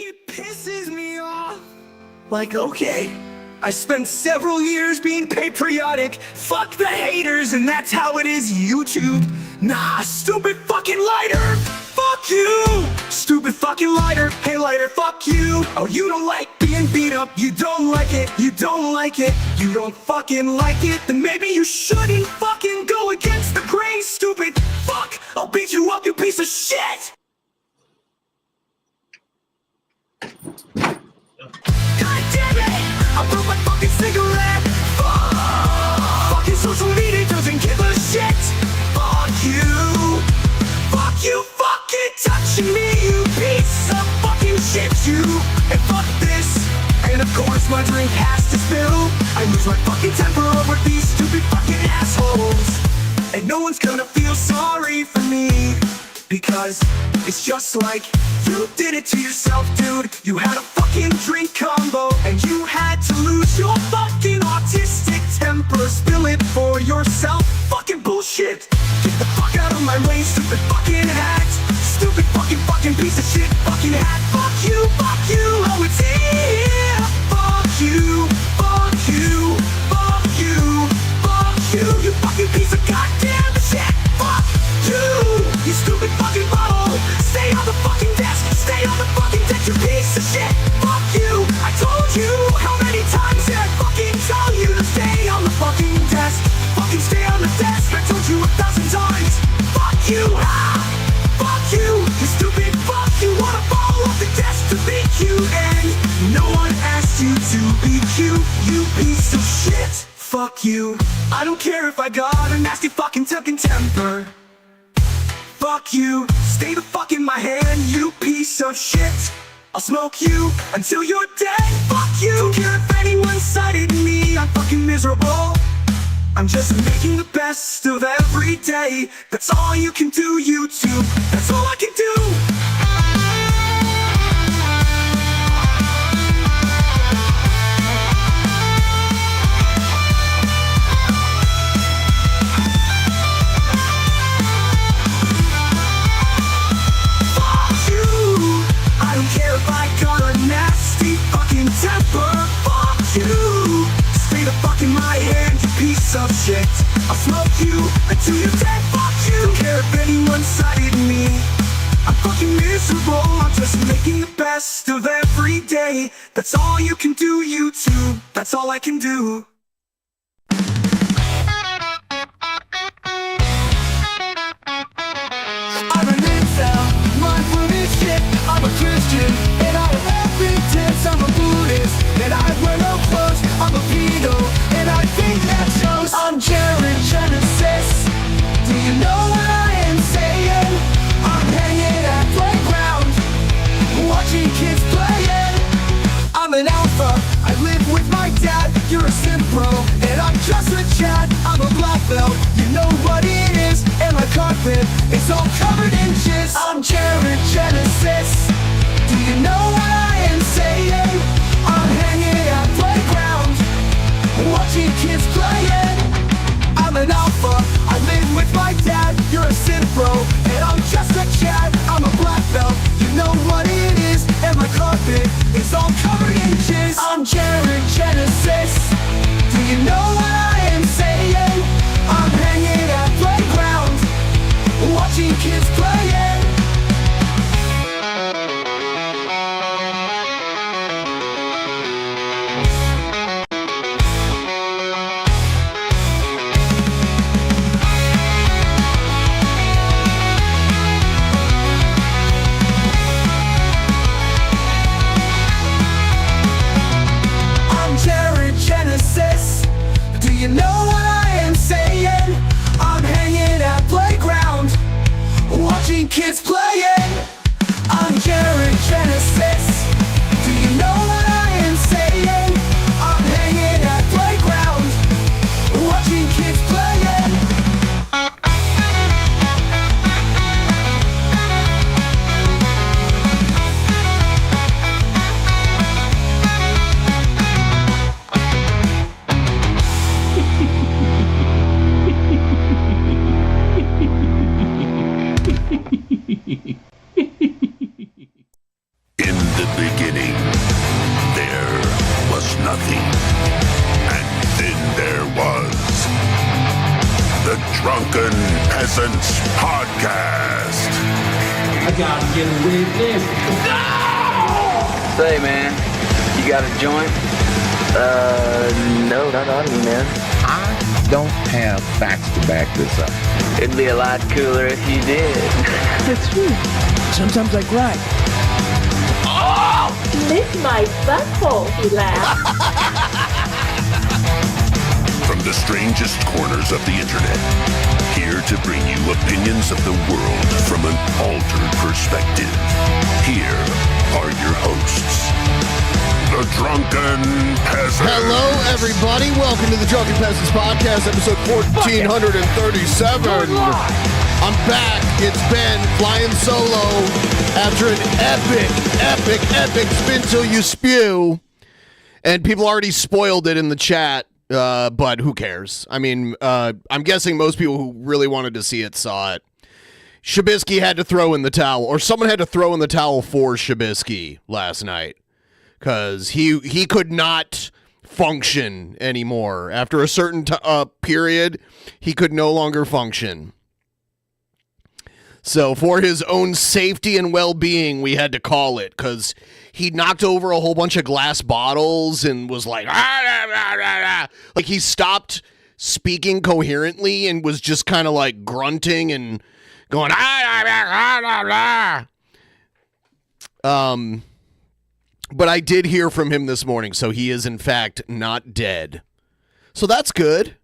It pisses me off. Like, okay, I spent several years being patriotic. Fuck the haters, and that's how it is, YouTube. Nah, stupid fucking lighter. Fuck you. Stupid fucking lighter. Hey lighter, fuck you. Oh, you don't like being beat up. You don't like it. You don't like it. You don't fucking like it. Then maybe you shouldn't fucking go against the grain, stupid fuck. I'll beat you up, you piece of shit. God damn it! I broke my fucking cigarette. Fuck! Fucking social media doesn't give a shit. Fuck you! Fuck you! Fucking touching me, you piece of fucking shit, you! And fuck this! And of course my drink has to spill. I lose my fucking temper over these stupid fucking assholes. And no one's gonna feel sorry for me, because it's just like you did it to yourself, dude. You had a fucking drink combo, and you had to lose your fucking autistic temper. Spill it for yourself. Fucking bullshit. Get the fuck out of my lane, stupid fucking hat. Stupid fucking piece of shit fucking hat. Fuck you, oh it's here. Fuck you, fuck you, fuck you, fuck you. You fucking piece of goddamn shit. Fuck you stupid fucking bottle. Stay on the fucking desk, stay on the fucking desk, you piece of shit. Fuck you, I told you. How many times did I fucking tell you to stay on the fucking desk? Fucking stay on the desk, I told you 1,000 times. Fuck you, fuck you stupid fuck. You wanna fall off the desk to be cute, and no one asked you to be cute, you piece of shit. Fuck you. I don't care if I got a nasty fucking temper. Fuck you, stay the fuck in my hand, you piece of shit. I'll smoke you until you're dead. Fuck you. Don't care if anyone cited me, I'm fucking miserable. I'm just making the best of every day. That's all you can do, YouTube. That's all I can do. Temper, fuck you. Stay the fuck in my hand, you piece of shit. I'll smoke you until you're dead. Fuck you. Don't care if anyone cited me, I'm fucking miserable. I'm just making the best of every day. That's all you can do, YouTube. That's all I can do. I'm an incel, mindful this shit. I'm a Christian, and I have evidence. I'm a Buddhist, and I wear no clothes. I'm a pedo, and I think that shows. I'm Jared Genesis. Do you know what I am saying? I'm hanging at playground, watching kids playing. I'm an alpha, I live with my dad. You're a sim pro, and I'm just a Chad. I'm a black belt, you know what it is. And my carpet is all covered in jizz. I'm Jared Genesis. Do you know what I am saying? I'm hanging at playground, watching kids playing. I'm an alpha, I live with my dad. You're a sim pro, and I'm just a Chad. I'm a black belt, you know what it is. And my carpet is all covered in jizz. I'm Jared Genesis. Do you know what I am saying? I'm hanging at playground, watching kids playing. You know what I am saying? I'm hanging at playground, watching kids playing. I'm Jared Genesis. Do you know what I am saying? I'm hanging at playground, watching kids playing. Drunken Peasants Podcast. I gotta get a witness. No! Say, man, you got a joint? No, not on me, man. I don't have facts to back this up. It'd be a lot cooler if you did. That's true. Sometimes I cry. Oh! Lick my butthole, he laughed. From the strangest corners of the internet, here to bring you opinions of the world from an altered perspective. Here are your hosts, the Drunken Peasants. Hello, everybody. Welcome to the Drunken Peasants Podcast, episode 1437. I'm back. It's Ben flying solo after an epic spin till you spew. And people already spoiled it in the chat, but who cares? I mean, I'm guessing most people who really wanted to see it saw it. Shabisky had to throw in the towel, or someone had to throw in the towel for Shabisky last night. Because he could not function anymore. After a certain period, he could no longer function. So for his own safety and well-being, we had to call it. Because he knocked over a whole bunch of glass bottles and was like... Like he stopped speaking coherently and was just kind of like grunting and going... But I did hear from him this morning, so he is in fact not dead. So that's good.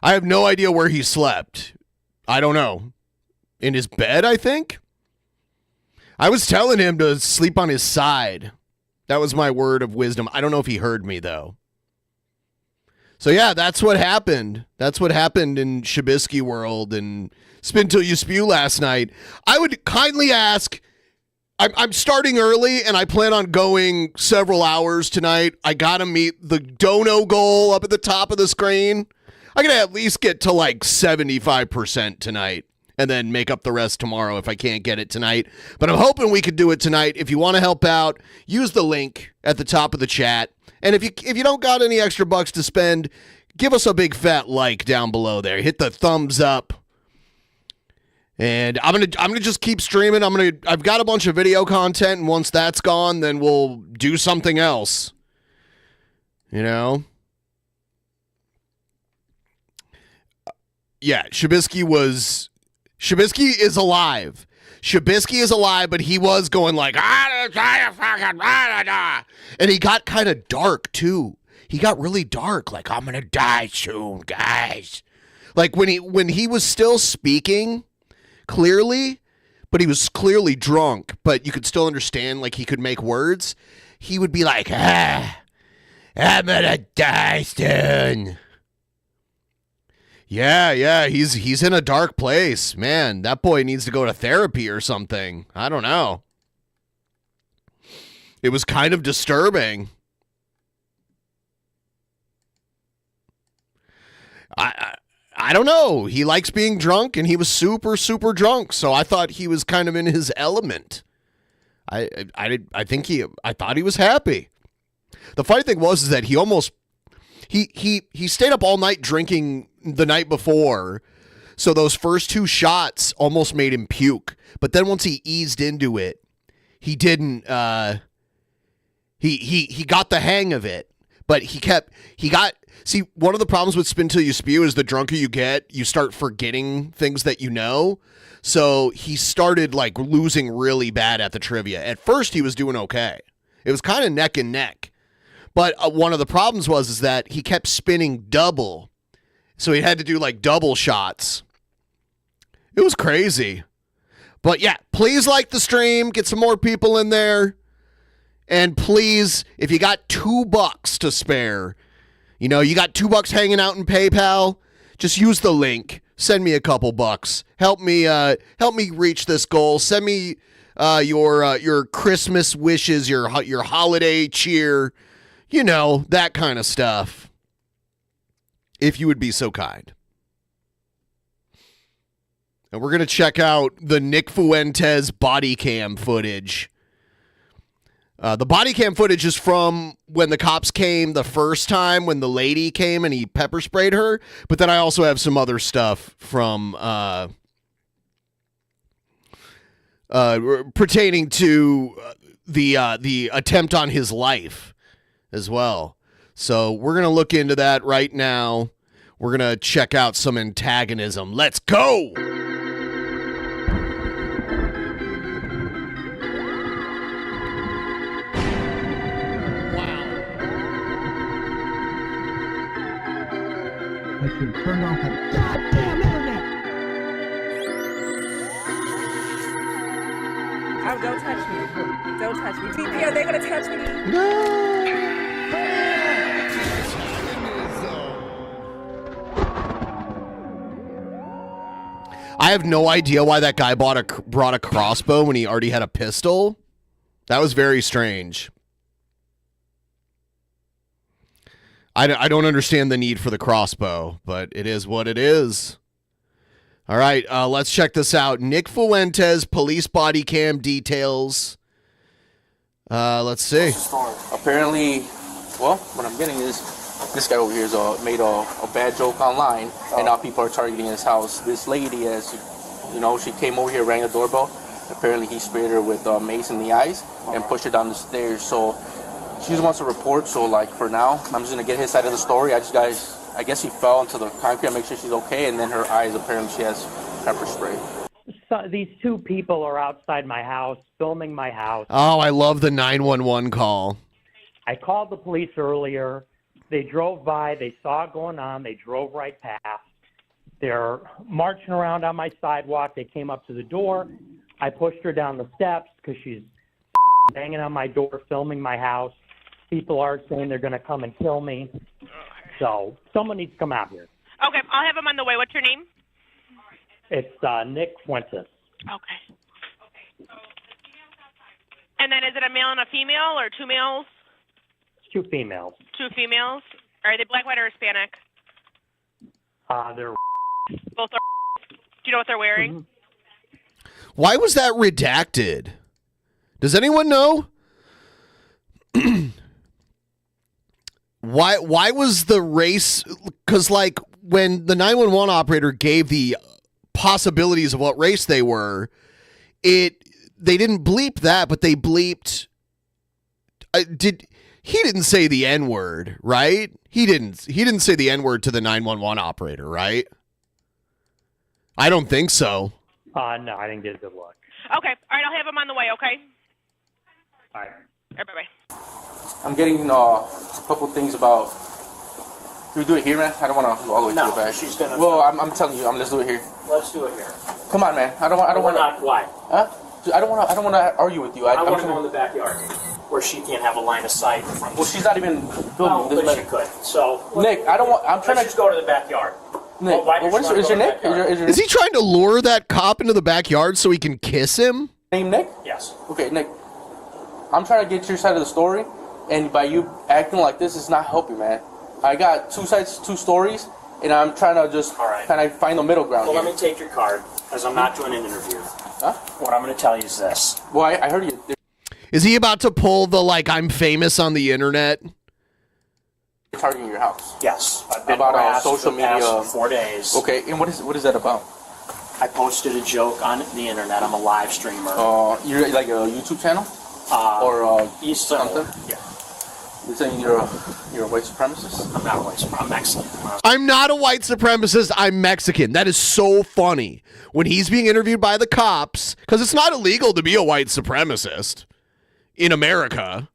I have no idea where he slept. I don't know. In his bed, I think? I was telling him to sleep on his side. That was my word of wisdom. I don't know if he heard me, though. So yeah, that's what happened. That's what happened in Shabisky World and Spin Till You Spew last night. I would kindly ask... I'm starting early, and I plan on going several hours tonight. I got to meet the dono goal up at the top of the screen. I got to at least get to like 75% tonight, and then make up the rest tomorrow if I can't get it tonight. But I'm hoping we could do it tonight. If you want to help out, use the link at the top of the chat. And if you don't got any extra bucks to spend, give us a big fat like down below there. Hit the thumbs up. And I'm gonna just keep streaming. I've got a bunch of video content, and once that's gone, then we'll do something else. You know? Yeah, Shabisky is alive. Shabisky is alive, but he was going like, and he got kind of dark too. He got really dark, like, I'm gonna die soon, guys. Like when he was still speaking clearly, but he was clearly drunk, but you could still understand, like he could make words. He would be like, I'm gonna die soon. Yeah, he's in a dark place. Man, that boy needs to go to therapy or something. I don't know. It was kind of disturbing. I don't know. He likes being drunk, and he was super, super drunk. So I thought he was kind of in his element. I thought he was happy. The funny thing was is that he almost he stayed up all night drinking the night before. So those first two shots almost made him puke. But then once he eased into it, he didn't. He got the hang of it. But see, one of the problems with Spin Till You Spew is the drunker you get, you start forgetting things that you know. So he started like losing really bad at the trivia. At first, he was doing okay. It was kind of neck and neck. But one of the problems was that he kept spinning double. So he had to do like double shots. It was crazy. But yeah, please like the stream. Get some more people in there. And please, if you got $2 to spare, you got $2 hanging out in PayPal, just use the link. Send me a couple bucks. Help me reach this goal. Send me your Christmas wishes, your holiday cheer, that kind of stuff. If you would be so kind. And we're going to check out the Nick Fuentes body cam footage The body cam footage is from when the cops came the first time, when the lady came and he pepper sprayed her. But then I also have some other stuff from pertaining to the attempt on his life as well. So we're going to look into that right now. We're going to check out some antagonism. Let's go! I should turn off that goddamn internet. Oh, don't touch me. Don't touch me. TP, are they going to touch me? I have no idea why that guy brought a crossbow when he already had a pistol. That was very strange. I don't understand the need for the crossbow, but it is what it is. All right, let's check this out. Nick Fuentes, police body cam details. Let's see. Apparently, well, what I'm getting is this guy over here is made a bad joke online, and now people are targeting his house. This lady, as you know, she came over here, rang the doorbell. Apparently, he sprayed her with mace in the eyes and pushed her down the stairs. So she just wants to report. So, like, for now, I'm just gonna get his side of the story. I guess he fell into the concrete. I make sure she's okay, and then her eyes, apparently, she has pepper spray. So these two people are outside my house, filming my house. Oh, I love the 911 call. I called the police earlier. They drove by. They saw it going on. They drove right past. They're marching around on my sidewalk. They came up to the door. I pushed her down the steps because she's banging on my door, filming my house. People are saying they're going to come and kill me. So someone needs to come out here. Okay, I'll have him on the way. What's your name? It's Nick Fuentes. Okay. And then is it a male and a female or two males? It's two females. Two females? Are they black, white, or Hispanic? They're both are. Do you know what they're wearing? Mm-hmm. Why was that redacted? Does anyone know? Why was the race? Because, like, when the 911 operator gave the possibilities of what race they were, they didn't bleep that, but they bleeped. He didn't say the N-word, right? He didn't say the N-word to the 911 operator, right? I don't think so. No, I didn't get a good look. Okay. All right, I'll have him on the way, okay? All right. All right, bye-bye. I'm getting a couple things about. Can we do it here, man? I don't want to go all the way to the back. She's gonna. Well, I'm telling you, let's do it here. Let's do it here. Come on, man. I don't want. Why? Huh? I don't want to argue with you. I want to go in the backyard where she can't have a line of sight from. Well, she's not even filming. No, but she could. So Nick, I don't want. I'm trying to just go to the backyard. Nick, is your Nick? Is he trying to lure that cop into the backyard so he can kiss him? Name Nick? Yes. Okay, Nick. I'm trying to get your side of the story, and by you acting like this, it's not helping, man. I got two sides, two stories, and I'm trying to just kind of find the middle ground. Well, let me take your card, because I'm not doing an interview. Huh? What I'm going to tell you is this. Well, I heard you. Is he about to pull the, like, I'm famous on the internet? Targeting your house. Yes. I've been about harassed social for the past media. 4 days. Okay, and what is that about? I posted a joke on the internet. I'm a live streamer. You're like a YouTube channel? Or something? Yeah. You're saying you're a white supremacist? I'm not a white supremacist. I'm Mexican. I'm not a white supremacist. I'm Mexican. That is so funny. When he's being interviewed by the cops, because it's not illegal to be a white supremacist in America.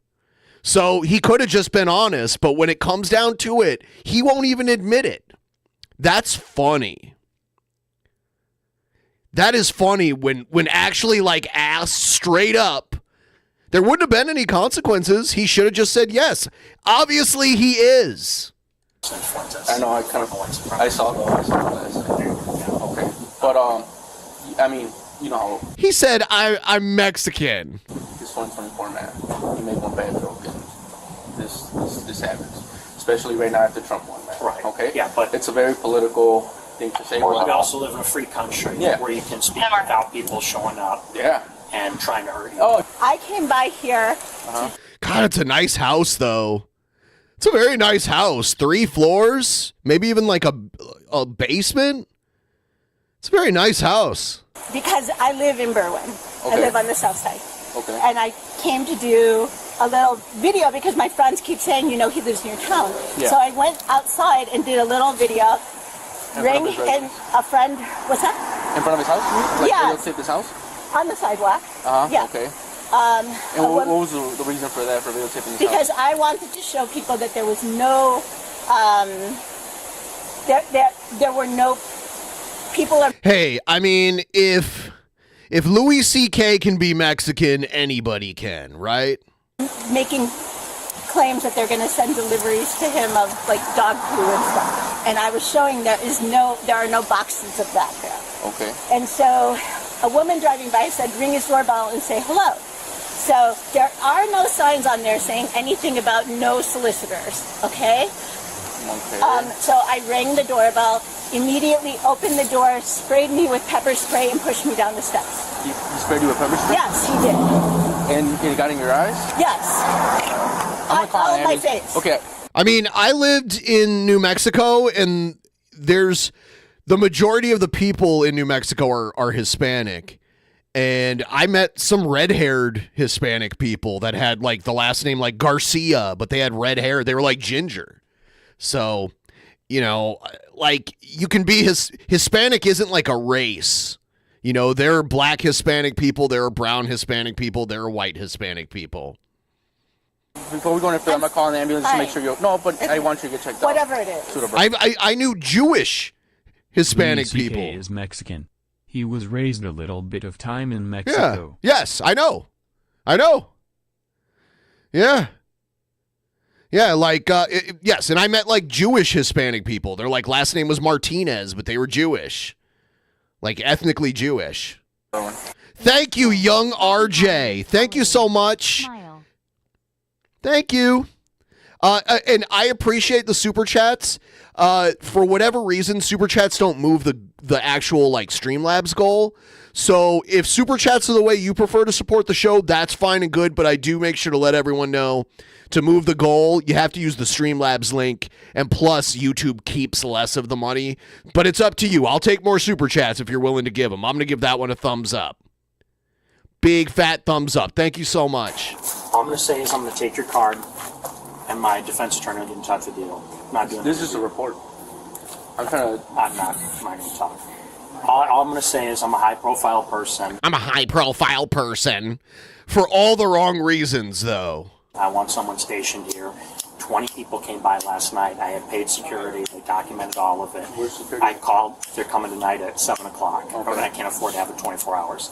So he could have just been honest, but when it comes down to it, he won't even admit it. That's funny. That is funny when actually, like, asked straight up. There wouldn't have been any consequences. He should have just said yes. Obviously, he is. I know. I saw that. Okay, but I mean, you know. He said, "I'm Mexican." This 2024, man. You make one bad joke, and this happens. Especially right now after Trump won, man. Right. Okay. Yeah, but it's a very political thing to say. We also live in a free country where you can speak without people showing up. Yeah. and trying to hurt you. Oh, I came by here. God, it's a nice house, though. It's a very nice house. 3 floors, maybe even like a basement. It's a very nice house. Because I live in Berwyn. I Okay. live on the south side. Okay. And I came to do a little video because my friends keep saying, he lives near town. Yeah. So I went outside and did a little video. front of his And a friend, what's that? In front of his house? Like Yes. videotape his house? On the sidewalk. Uh-huh. Yeah. Okay. Um, And what was the reason for that, for videotaping his because house? I wanted to show people that there was no, there were no people are Hey, I mean, if Louis C.K. can be Mexican, anybody can, right? making claims that they're going to send deliveries to him of like dog poo and stuff. And I was showing there are no boxes of that there. Okay. And so a woman driving by said, ring his doorbell and say hello. So there are no signs on there saying anything about no solicitors, okay? Okay. So I rang the doorbell, immediately opened the door, sprayed me with pepper spray, and pushed me down the steps. He sprayed you with pepper spray? Yes, he did. And it got in your eyes? Yes. I'm gonna call All an of my ambulance. face. Okay. I mean, I lived in New Mexico, and there's the majority of the people in New Mexico are Hispanic. And I met some red-haired Hispanic people that had like the last name like Garcia, but they had red hair. They were like ginger. So, like you can be Hispanic isn't like a race. There are black Hispanic people, there are brown Hispanic people, there are white Hispanic people. Before we go any further, I'm going to call an ambulance to make sure you're... No, but I want you to get checked out. Whatever it is. I knew Jewish Hispanic Louis people. CK is Mexican. He was raised a little bit of time in Mexico. Yeah. Yes, I know. Yeah. Yeah, like, yes, and I met, like, Jewish Hispanic people. Their, like, last name was Martinez, but they were Jewish. Like, ethnically Jewish. Thank you, young RJ. Thank you so much. Thank you. And I appreciate the super chats. For whatever reason, super chats don't move the actual like Streamlabs goal. So if super chats are the way you prefer to support the show, that's fine and good. But I do make sure to let everyone know to move the goal, you have to use the Streamlabs link. And plus, YouTube keeps less of the money. But it's up to you. I'll take more super chats if you're willing to give them. I'm going to give that one a thumbs up. Big fat thumbs up. Thank you so much. All I'm going to say is I'm going to take your card, and my defense attorney will get in touch with you. I'm not doing This is a report. I'm not going to talk. All I'm going to say is I'm a high-profile person. I'm a high-profile person. For all the wrong reasons, though. I want someone stationed here. 20 people came by last night. I had paid security. They documented all of it. Where's security? I called. They're coming tonight at 7 o'clock. Okay. I can't afford to have it 24 hours.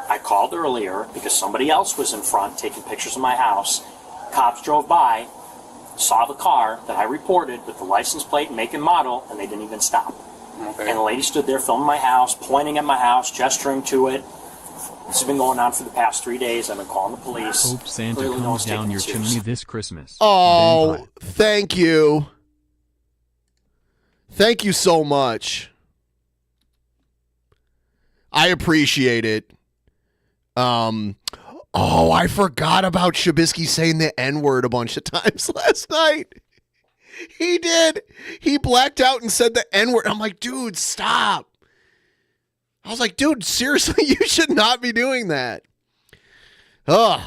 I called earlier because somebody else was in front taking pictures of my house. Cops drove by, saw the car that I reported with the license plate, make and model, and they didn't even stop. Okay. And the lady stood there filming my house, pointing at my house, gesturing to it. This has been going on for the past 3 days. I've been calling the police. Hope Santa Clearly no comes one's down taking your it seriously. chimney this Christmas. Oh, thank you. Thank you so much. I appreciate it. I forgot about Shabisky saying the N-word a bunch of times last night. He did. He blacked out and said the N-word. I'm like, dude, stop. I was like, dude, seriously, you should not be doing that. Ugh.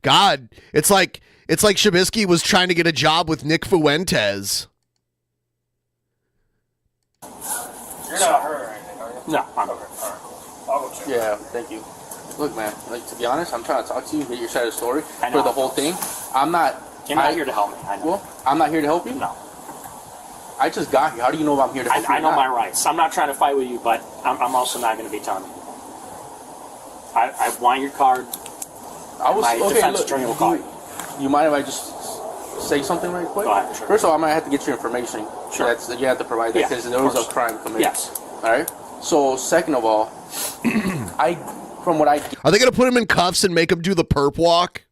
God, it's like Shabisky was trying to get a job with Nick Fuentes. You're not hurt or anything, are you? No, I'm okay. All right. I'll go check. Yeah, thank you. Look, man, like, to be honest, I'm trying to talk to you, get your side of the story I know. for the whole thing. I'm not... You're not here to help me. I know. Well, I'm not here to help you? No. I just got here. How do you know I'm here to help you? I know my rights. I'm not trying to fight with you, but I'm also not going to be telling you. I want your card. My defense attorney will call you. You mind if I just say something right quick? Go ahead, sure. First of all, I might have to get your information. Sure. You have to provide that Yeah, because of there was a course. crime committed. Yes. All right? So, second of all, from what I... Are they going to put him in cuffs and make him do the perp walk?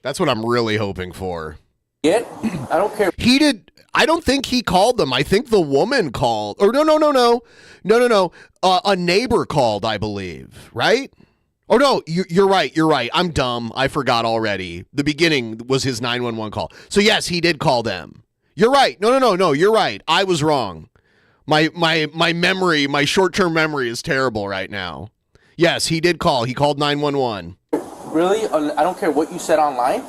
That's what I'm really hoping for. Yet, I don't care. He did. I don't think he called them. I think the woman called. Or no. A neighbor called, I believe. Right? Oh, no, you're right. You're right. I'm dumb. I forgot already. The beginning was his 911 call. So, yes, he did call them. You're right. No. You're right. I was wrong. My memory, my short-term memory is terrible right now. Yes, he did call. He called 911. Really? I don't care what you said online.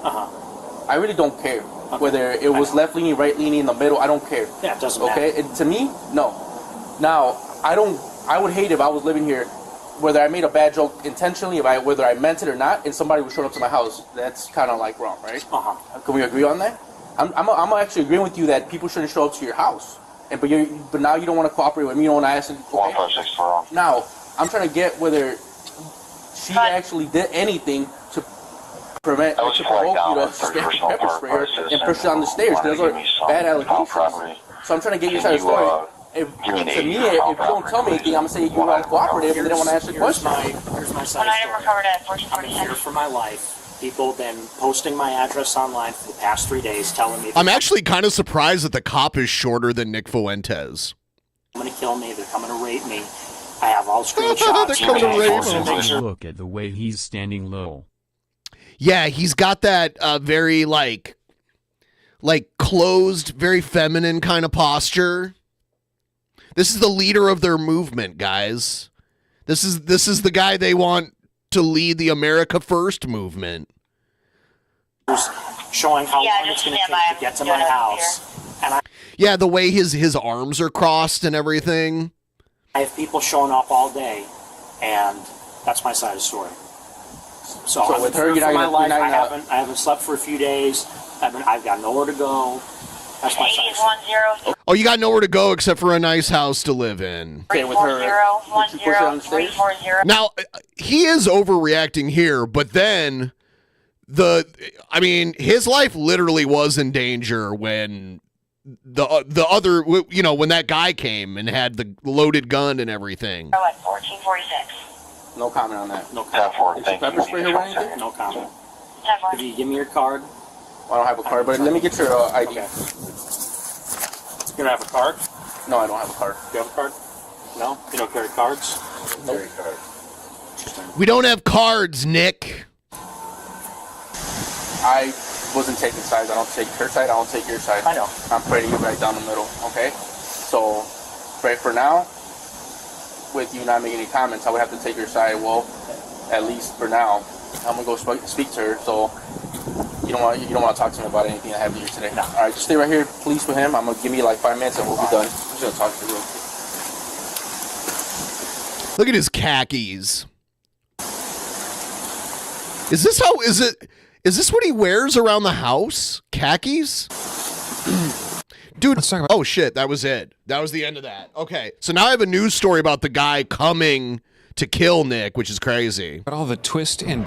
I really don't care. Whether it was left-leaning, right-leaning, in the middle, I don't care. Yeah, it doesn't matter. Okay? And to me, no. Now, I would hate if I was living here, whether I made a bad joke intentionally, whether I meant it or not, and somebody would show up to my house. That's kind of like wrong, right? Can we agree on that? I'm actually agreeing with you that people shouldn't show up to your house. But now you don't want to cooperate with me. You don't want to ask them. Okay? Now, I'm trying to get whether she actually did anything to provoke you to spray pepper sprayer and push it down the stairs. Those are bad allegations. So I'm trying to get your side of the story. If you don't tell me anything, I'm going to say you were uncooperative and they don't want to answer the question. Here's my side story. I'm here for my life. People have been posting my address online for the past 3 days telling me... I'm actually kind of surprised that the cop is shorter than Nick Fuentes. They're coming to kill me. They're coming to rape me. I have all screenshots. They're coming to rape me. Look at the way he's standing low. Yeah, he's got that very, like closed, very feminine kind of posture. This is the leader of their movement, guys. This is the guy they want to lead the America First movement. Showing how long it's going to take to get to my house. And yeah, the way his arms are crossed and everything. I have people showing up all day, and that's my side of the story. So with her, I haven't slept for a few days. I've got nowhere to go. That's my side of the story. Oh, you got nowhere to go except for a nice house to live in. Okay, with her. Now, he is overreacting here, but then his life literally was in danger when the other, when that guy came and had the loaded gun and everything. 1446. No comment on that. No comment. Is pepper spray here or anything? No comment. If you give me your card. I don't have a card, but let me get your ID. Okay. You don't have a card? No, I don't have a card. Do you have a card? No? You don't carry cards? Nope. We don't have cards, Nick. I wasn't taking sides. I don't take her side. I don't take your side. I know. I'm pretty right down the middle, okay? So, right for now, with you not making any comments, I would have to take your side. Well, at least for now, I'm gonna go speak to her. So you don't want to talk to me about anything that happened here today. No. All right, just stay right here, please, with him. I'm gonna give me like 5 minutes and we'll be done. I'm just gonna talk to you real quick. Look at his khakis. Is this what he wears around the house? Khakis? Dude, oh shit, that was it. That was the end of that. Okay, so now I have a news story about the guy coming to kill Nick, which is crazy. But all the twists and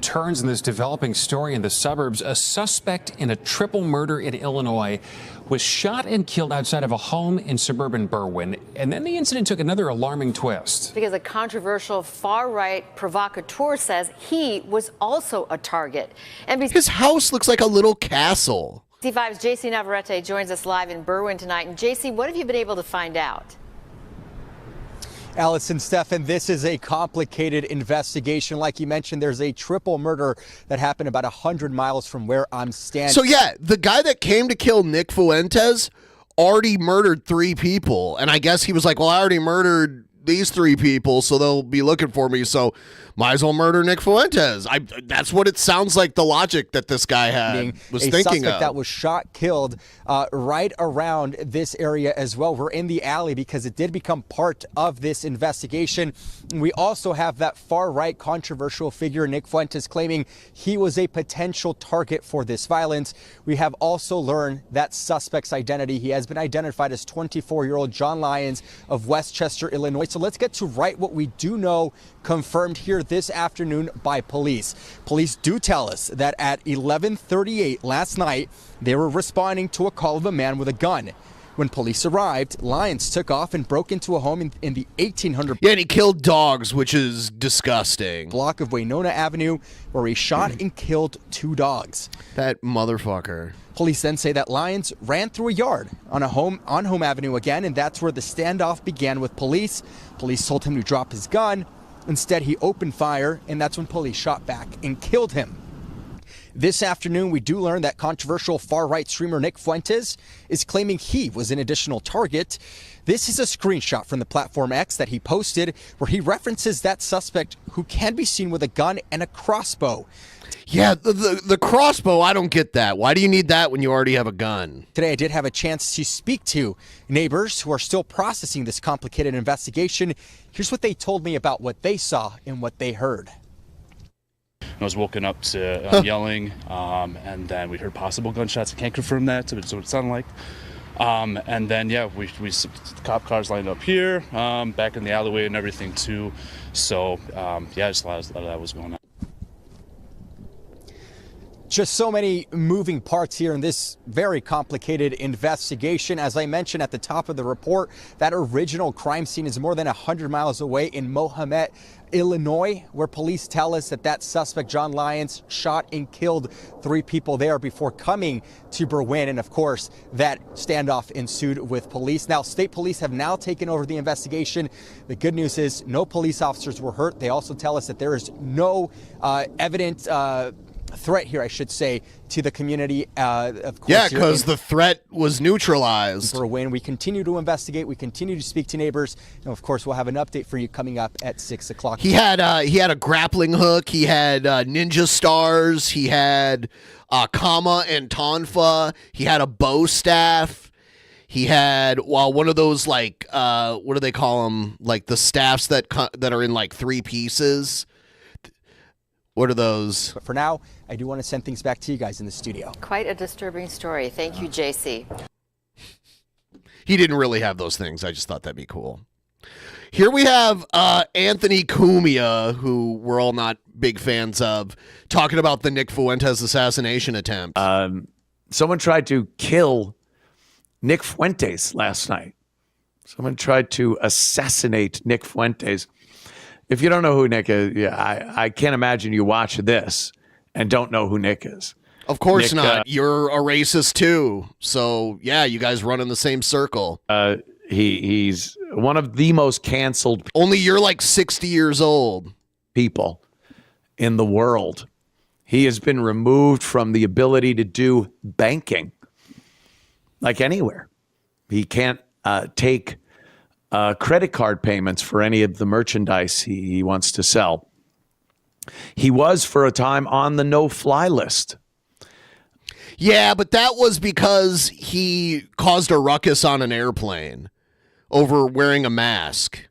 turns in this developing story in the suburbs, a suspect in a triple murder in Illinois was shot and killed outside of a home in suburban Berwyn. And then the incident took another alarming twist. Because a controversial far-right provocateur says he was also a target. His house looks like a little castle. C5's JC Navarrete joins us live in Berwyn tonight. And JC, what have you been able to find out? Allison, Stefan, this is a complicated investigation. Like you mentioned, there's a triple murder that happened about 100 miles from where I'm standing. So yeah, the guy that came to kill Nick Fuentes already murdered 3 people. And I guess he was like, well, I already murdered these 3 people, so they'll be looking for me, so might as well murder Nick Fuentes. That's what it sounds like, the logic that this guy was thinking of. A suspect that was shot, killed right around this area as well. We're in the alley because it did become part of this investigation. We also have that far-right controversial figure, Nick Fuentes, claiming he was a potential target for this violence. We have also learned that suspect's identity. He has been identified as 24-year-old John Lyons of Westchester, Illinois. So let's get to what we do know, confirmed here this afternoon by police. Police do tell us that at 11:38 last night, they were responding to a call of a man with a gun. When police arrived, Lyons took off and broke into a home in the 1800 Yeah, and he killed dogs, which is disgusting. block of Winona Avenue, where he shot and killed 2 dogs. That motherfucker. Police then say that Lyons ran through a yard on Home Avenue again, and that's where the standoff began with police. Police told him to drop his gun. Instead, he opened fire, and that's when police shot back and killed him. This afternoon, we do learn that controversial far-right streamer Nick Fuentes is claiming he was an additional target. This is a screenshot from the platform X that he posted where he references that suspect who can be seen with a gun and a crossbow. Yeah, the crossbow, I don't get that. Why do you need that when you already have a gun? Today, I did have a chance to speak to neighbors who are still processing this complicated investigation. Here's what they told me about what they saw and what they heard. I was woken up to yelling, and then we heard possible gunshots. I can't confirm that, so it's what it sounded like. And then, yeah, we cop cars lined up here, back in the alleyway and everything too. So, yeah, just a lot of that was going on. Just so many moving parts here in this very complicated investigation. As I mentioned at the top of the report, that original crime scene is more than 100 miles away in Mohammed, Illinois, where police tell us that suspect, John Lyons, shot and killed 3 people there before coming to Berwyn. And of course, that standoff ensued with police. Now, state police have now taken over the investigation. The good news is no police officers were hurt. They also tell us that there is no evident threat here, I should say, to the community. Of course, yeah, because the threat was neutralized. Berwyn, we continue to investigate. We continue to speak to neighbors, and of course, we'll have an update for you coming up at 6 o'clock. He had a grappling hook. He had ninja stars. He had kama and tonfa. He had a bow staff. He had one of those what do they call them? Like the staffs that are in like 3 pieces. What are those? But for now, I do want to send things back to you guys in the studio. Quite a disturbing story. Thank you, JC. He didn't really have those things. I just thought that'd be cool. Here we have Anthony Cumia, who we're all not big fans of, talking about the Nick Fuentes assassination attempt. Someone tried to kill Nick Fuentes last night. Someone tried to assassinate Nick Fuentes. If you don't know who Nick is, I can't imagine you watch this and don't know who Nick is. Of course not. You're a racist too. So yeah, you guys run in the same circle. He's one of the most canceled. Only you're like 60 years old. People in the world. He has been removed from the ability to do banking, like anywhere. He can't take credit card payments for any of the merchandise he wants to sell. He was for a time on the no-fly list. Yeah, but that was because he caused a ruckus on an airplane over wearing a mask.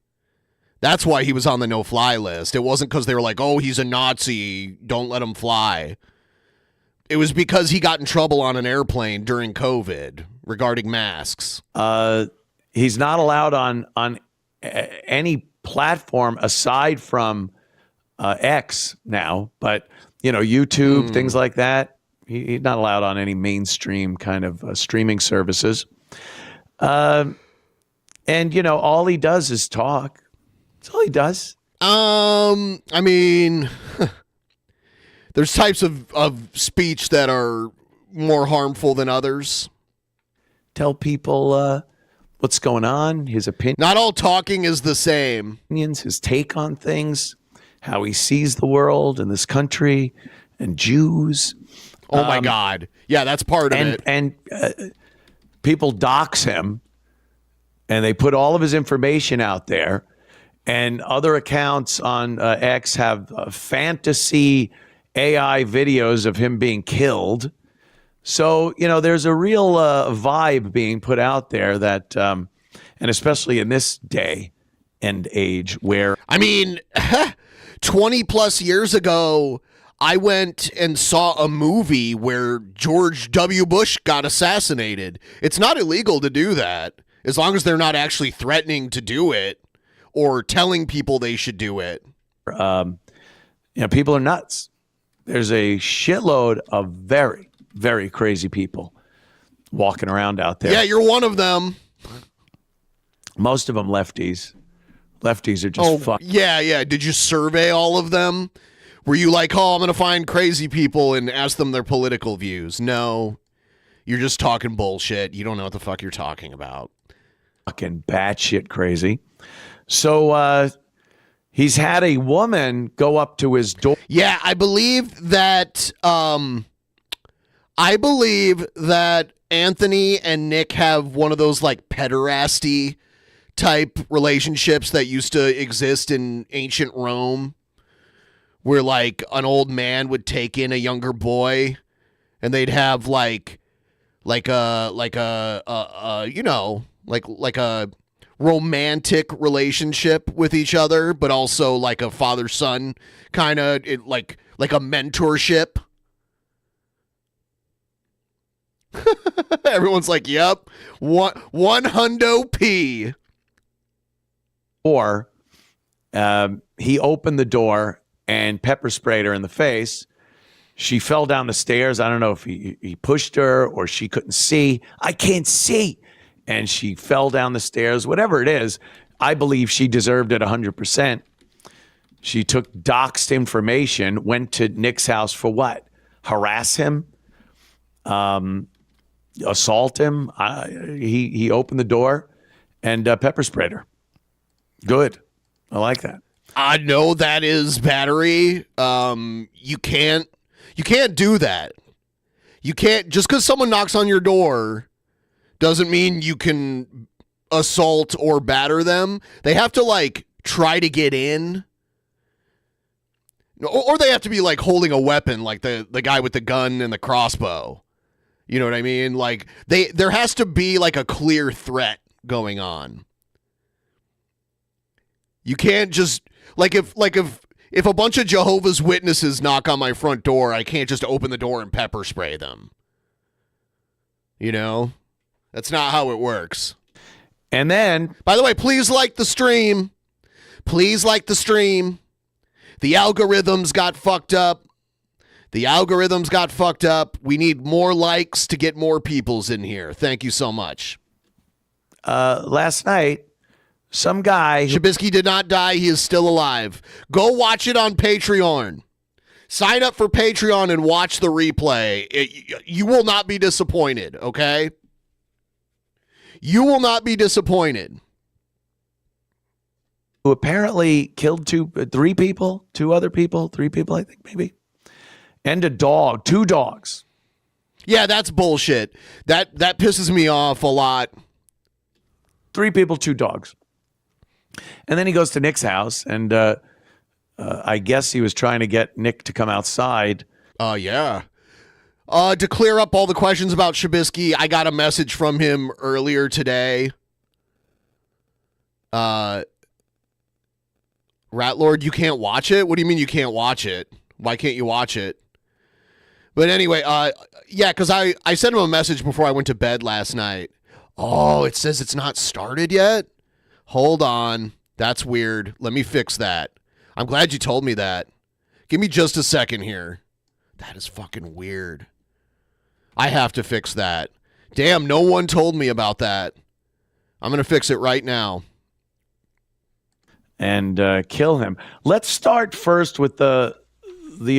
That's why he was on the no-fly list. It wasn't because they were like, oh, he's a Nazi, don't let him fly. It was because he got in trouble on an airplane during COVID regarding masks. He's not allowed on any platform aside from X now, but YouTube, things like that. He's not allowed on any mainstream kind of streaming services. And all he does is talk. That's all he does. I mean, there's types of speech that are more harmful than others. Tell people what's going on, his opinion. Not all talking is the same. His take on things, how he sees the world and this country and Jews. Oh, my God. Yeah, that's part of it. And people dox him, and they put all of his information out there. And other accounts on X have fantasy AI videos of him being killed. So, there's a real vibe being put out there that, and especially in this day and age where... 20 plus years ago, I went and saw a movie where George W. Bush got assassinated. It's not illegal to do that, as long as they're not actually threatening to do it or telling people they should do it. People are nuts. There's a shitload of very, very crazy people walking around out there. Yeah, you're one of them. Most of them lefties. Lefties are just fucked. Yeah. Did you survey all of them? Were you like, I'm going to find crazy people and ask them their political views? No. You're just talking bullshit. You don't know what the fuck you're talking about. Fucking batshit crazy. So he's had a woman go up to his door. Yeah, I believe that Anthony and Nick have one of those like pederasty type relationships that used to exist in ancient Rome, where like an old man would take in a younger boy, and they'd have like a romantic relationship with each other, but also like a father-son kind of like a mentorship. Everyone's like, "Yep, one hundo P." Or he opened the door and pepper sprayed her in the face. She fell down the stairs. I don't know if he pushed her or she couldn't see. I can't see. And she fell down the stairs. Whatever it is, I believe she deserved it 100%. She took doxed information, went to Nick's house for what? Harass him? Assault him? He opened the door and pepper sprayed her. Good. I like that. I know that is battery. You can't do that. You can't, just because someone knocks on your door doesn't mean you can assault or batter them. They have to like try to get in, or they have to be like holding a weapon, like the guy with the gun and the crossbow. You know what I mean? Like there has to be like a clear threat going on. You can't just like if a bunch of Jehovah's Witnesses knock on my front door, I can't just open the door and pepper spray them. You know? That's not how it works. And then, by the way, please like the stream. Please like the stream. The algorithms got fucked up. We need more likes to get more peoples in here. Thank you so much. Last night, some guy... Trubisky did not die. He is still alive. Go watch it on Patreon. Sign up for Patreon and watch the replay. You will not be disappointed, okay? You will not be disappointed. Who apparently killed three people, I think, maybe. And a dog, 2 dogs. Yeah, that's bullshit. That pisses me off a lot. 3 people, 2 dogs. And then he goes to Nick's house, and I guess he was trying to get Nick to come outside. Yeah. To clear up all the questions about Trubisky, I got a message from him earlier today. Ratlord, you can't watch it? What do you mean you can't watch it? Why can't you watch it? But anyway, yeah, because I sent him a message before I went to bed last night. Oh, it says it's not started yet? Hold on. That's weird. Let me fix that. I'm glad you told me that. Give me just a second here. That is fucking weird. I have to fix that. Damn, no one told me about that. I'm going to fix it right now. And kill him. Let's start first with the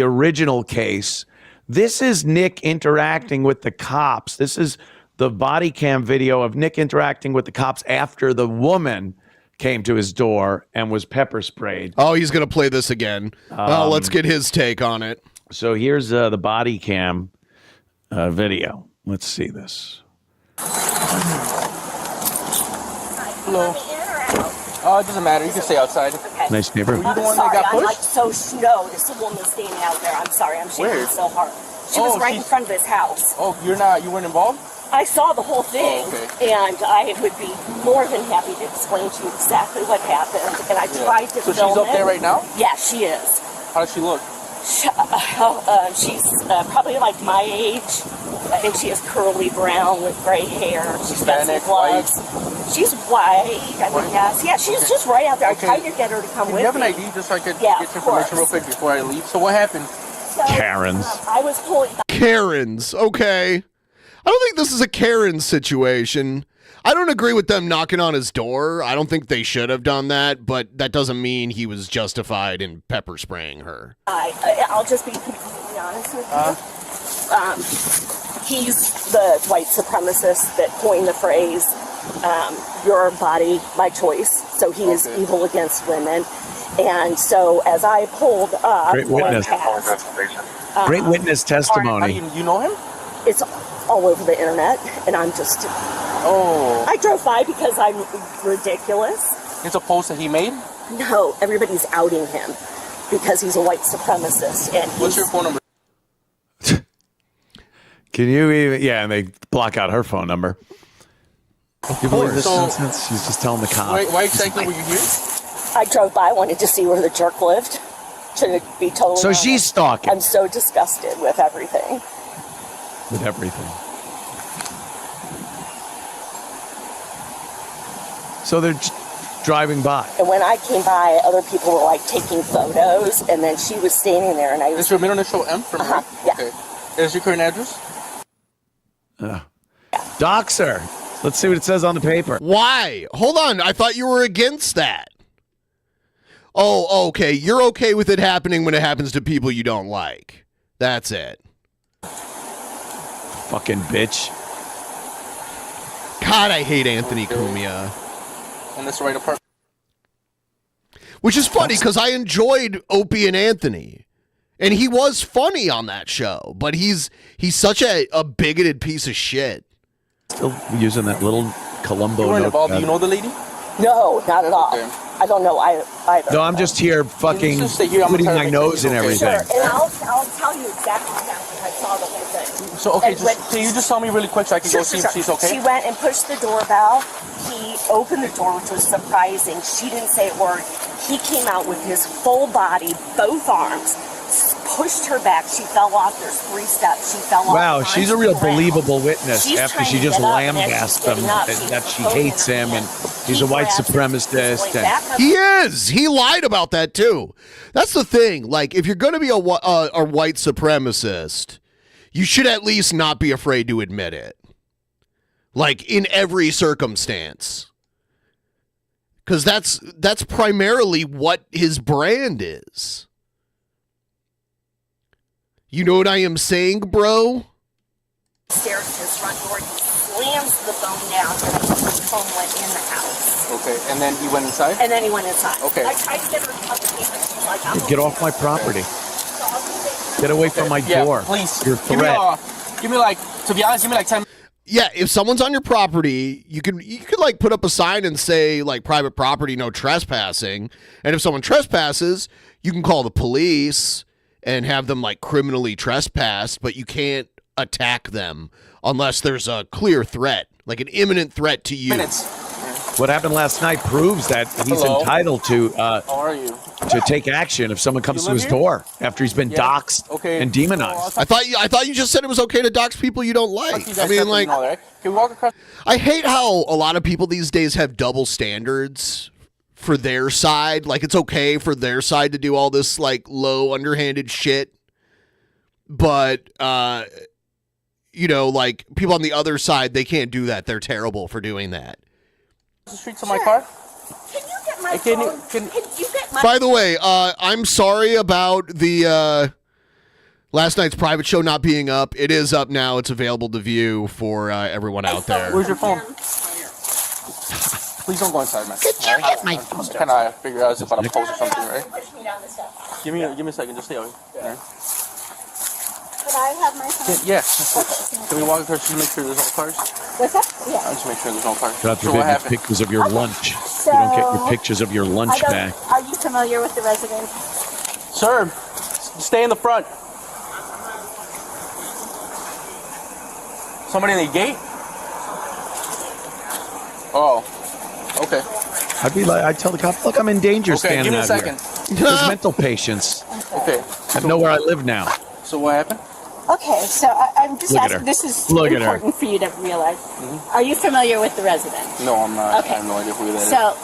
original case. This is Nick interacting with the cops. This is the body cam video of Nick interacting with the cops after the woman came to his door and was pepper sprayed. Oh, he's going to play this again. Let's get his take on it. So here's the body cam video. Let's see this. Hello. Oh, it doesn't matter. You can stay outside. Okay. Nice neighborhood. Were you the one that got I'm like pushed? so snow. This woman standing out there. I'm sorry. I'm shaking Where? so hard. She was right in front of his house. Oh, you weren't involved? I saw the whole thing, and I would be more than happy to explain to you exactly what happened. And I tried to So film she's up there right now? Yeah, she is. How does she look? She's probably like my age. I think she has curly brown with gray hair. She's got some Hispanic, gloves. She's white, I think, yes. Yeah, she's just right out there. I tried to get her to come Can with you have an me. ID just so I could Yeah, get your of course. information real quick before I leave? So what happened? So, Karens. I was pulling... Karens, okay. I don't think this is a Karen situation. I don't agree with them knocking on his door. I don't think they should have done that, but that doesn't mean he was justified in pepper spraying her. I'll just be completely honest with you. He's the white supremacist that coined the phrase, your body, my choice. So he is evil against women. And so as I pulled up... Great witness. Great witness testimony. You know him? It's all over the internet, and I'm just... Oh. I drove by because I'm ridiculous. It's a post that he made? No, everybody's outing him because he's a white supremacist. And what's your phone number? Can you even... Yeah, and they block out her phone number. You believe this nonsense? She's just telling the cops. Why exactly were you here? I drove by, wanted to see where the jerk lived. To be totally So honest. she's stalking. I'm so disgusted with everything. With everything. So they're driving by. And when I came by, other people were like taking photos, and then she was standing there, and I was... Is your middle initial M from her? Yeah. Okay. Is your current address? Dox her. Let's see what it says on the paper. Why? Hold on. I thought you were against that. Oh, okay. You're okay with it happening when it happens to people you don't like. That's it. Fucking bitch. God, I hate Anthony Cumia. And that's the right apartment. Which is funny because I enjoyed Opie and Anthony. And he was funny on that show. But he's such a bigoted piece of shit. Still using that little Columbo You weren't involved. Do notepad. you know the lady? No, not at all. I don't know either. No, I'm just here fucking Just stay here. I'm putting gonna my try to nose in make everything. Sure, and I'll tell you exactly what happened. I saw the whole thing. So, okay, And when- can you just tell me really quick so I can go see if she's okay? She went and pushed the doorbell. He opened the door, which was surprising. She didn't say a word. He came out with his full body, both arms, pushed her back. She fell off. There's 3 steps. She fell off. Wow, she's a real onto the ground. believable witness She's after trying she to just get up, and as lambasted she's him getting up, that she's she holding hates her him and hand. he's a white grabs his supremacist. way And back up. He is. He lied about that too. That's the thing. Like, if you're going to be a white supremacist, you should at least not be afraid to admit it. Like, in every circumstance. Because that's primarily what his brand is. You know what I am saying, bro? Stairs to his front door. He slams the phone down, and the phone went in the house. Okay, and then he went inside? And then he went inside. Okay. I tried to get her to cut the paper. She's like, I'm Get off my property. Get away from my door. Please. You're a threat. Give me like, to be honest, give me like 10 Yeah, if someone's on your property, you could like put up a sign and say like private property, no trespassing. And if someone trespasses, you can call the police and have them like criminally trespassed, but you can't attack them unless there's a clear threat, like an imminent threat to you. What happened last night proves that he's Hello. entitled to How are you? to take action if someone comes You to live his here? door after he's been doxxed and demonized. I thought you just said it was okay to dox people you don't like. I mean, like, Can we walk across? I hate how a lot of people these days have double standards for their side. Like, it's okay for their side to do all this like low underhanded shit, but you know, like people on the other side, they can't do that. They're terrible for doing that. The street to my car? Can you get my Can you- phone? Can you get my By the way, I'm sorry about the last night's private show not being up. It is up now. It's available to view for everyone out there. Where's your phone? Please don't go inside, man. Could you get my phone? I'm trying to figure out if I'm post or something, right? Push me down the steps. Give me a second. Just stay over here. Could I have my phone? Yeah. Can we walk across just to make sure there's no cars? What's that? Yeah. I'll just make sure there's no cars. God So what forbid you happened? pictures of your lunch. You don't get your pictures of your lunch back. Are you familiar with the resident? Sir, stay in the front. Somebody in the gate? Oh, okay. I'd tell the cop, look, I'm in danger Okay, standing give me a out second. here. There's mental patients. Okay. I know where I live now. So what happened? Okay, so I'm just Look at asking. her. This is Look at her. important for you to realize. Are you familiar with the resident? No, I'm not. Okay. I have no idea who that is. So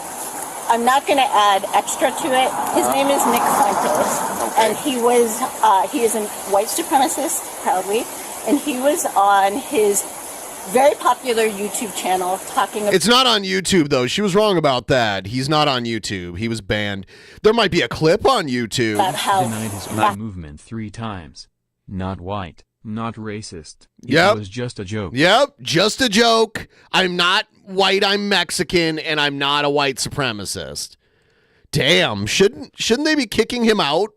I'm not going to add extra to it. His name is Nick Fuentes, and he is a white supremacist, proudly, and he was on his very popular YouTube channel talking about. It's not on YouTube, though. She was wrong about that. He's not on YouTube. He was banned. There might be a clip on YouTube. About how Denied his own movement 3 times. Not white, not racist. It Yep. was just a joke. Yep, just a joke. I'm not white, I'm Mexican, and I'm not a white supremacist. Damn, shouldn't they be kicking him out?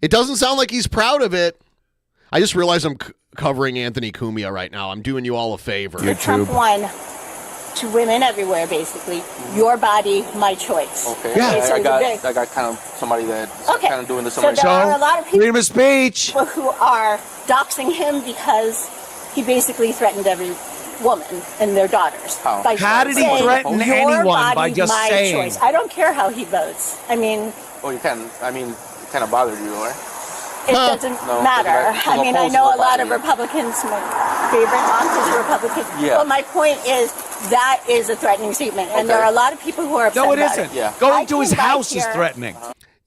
It doesn't sound like he's proud of it. I just realized I'm covering Anthony Cumia right now. I'm doing you all a favor. the Trump one to women everywhere, basically. Your body, my choice. Okay. Yeah. I got big- kind of somebody that's Okay. kind of doing this. So there are a lot of people Freedom of speech. who are doxing him because he basically threatened every woman and their daughters. How? By How did he saying, threaten "Your anyone by body, just my saying?" choice." I don't care how he votes. I mean, Oh, you can. I mean, it kind of bothered you, right? it doesn't No, matter. because I mean, I opposed know to a lot the of body. Republicans, my favorite aunt is a Republican. Yeah. But my point is, that is a threatening statement. And there are a lot of people who are upset No, it about isn't. it. Yeah. Going I to his came back house is here- threatening.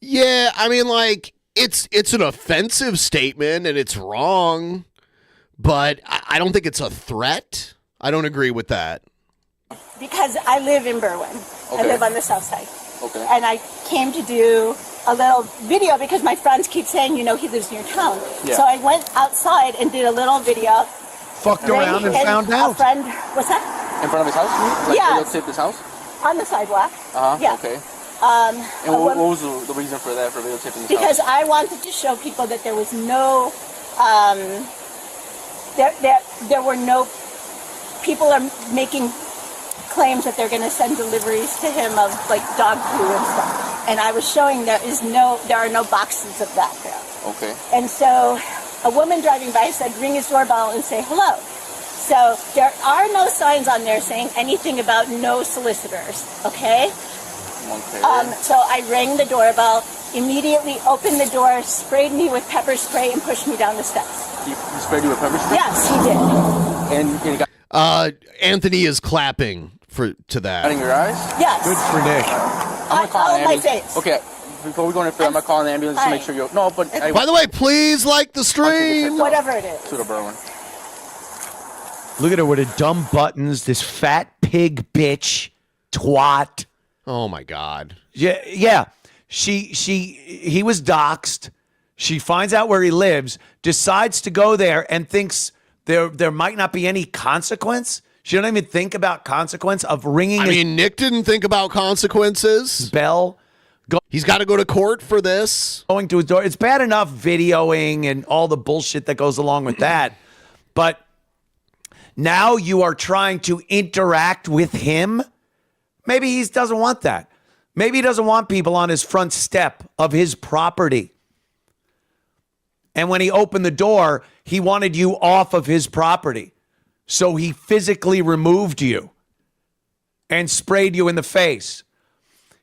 Yeah, I mean, like, it's an offensive statement, and it's wrong, but I don't think it's a threat. I don't agree with that. Because I live in Berwyn. I Okay. live on the south side. Okay. And I came to do a little video because my friends keep saying, he lives near town. Yeah. So I went outside and did a little video. Fucked around and found A out. friend, what's that? In front of his house? Like, Yeah. videotaped his house? On the sidewalk. Uh huh. Yeah. Okay. Um, And a what woman- was the reason for that, for videotaping his because house? I wanted to show people that there was no, there were no, people are making claims that they're going to send deliveries to him of like dog poo and stuff. And I was showing there are no boxes of that there. Okay. And so a woman driving by said, ring his doorbell and say hello. So there are no signs on there saying anything about no solicitors, okay? Okay. So I rang the doorbell, immediately opened the door, sprayed me with pepper spray, and pushed me down the steps. He sprayed you with pepper spray? Yes, he did. And he got Anthony is clapping to that. in your eyes? Yes. Good for Nick. I'm gonna call on an my ambulance. face. Okay, before we go any further, I'm gonna call an ambulance to make sure you're. No, but I By the way, please like the stream. Whatever it is. to the Berwyn. Look at her with her dumb buttons. This fat pig bitch twat. Oh my God. Yeah. He was doxxed. She finds out where he lives, decides to go there, and thinks there might not be any consequence. She don't even think about consequence of ringing. I mean, Nick didn't think about consequences. Bell. He's got to go to court for this. Going to his door. It's bad enough videoing and all the bullshit that goes along with that. But now you are trying to interact with him. Maybe he doesn't want that. Maybe he doesn't want people on his front step of his property. And when he opened the door, he wanted you off of his property. So he physically removed you and sprayed you in the face.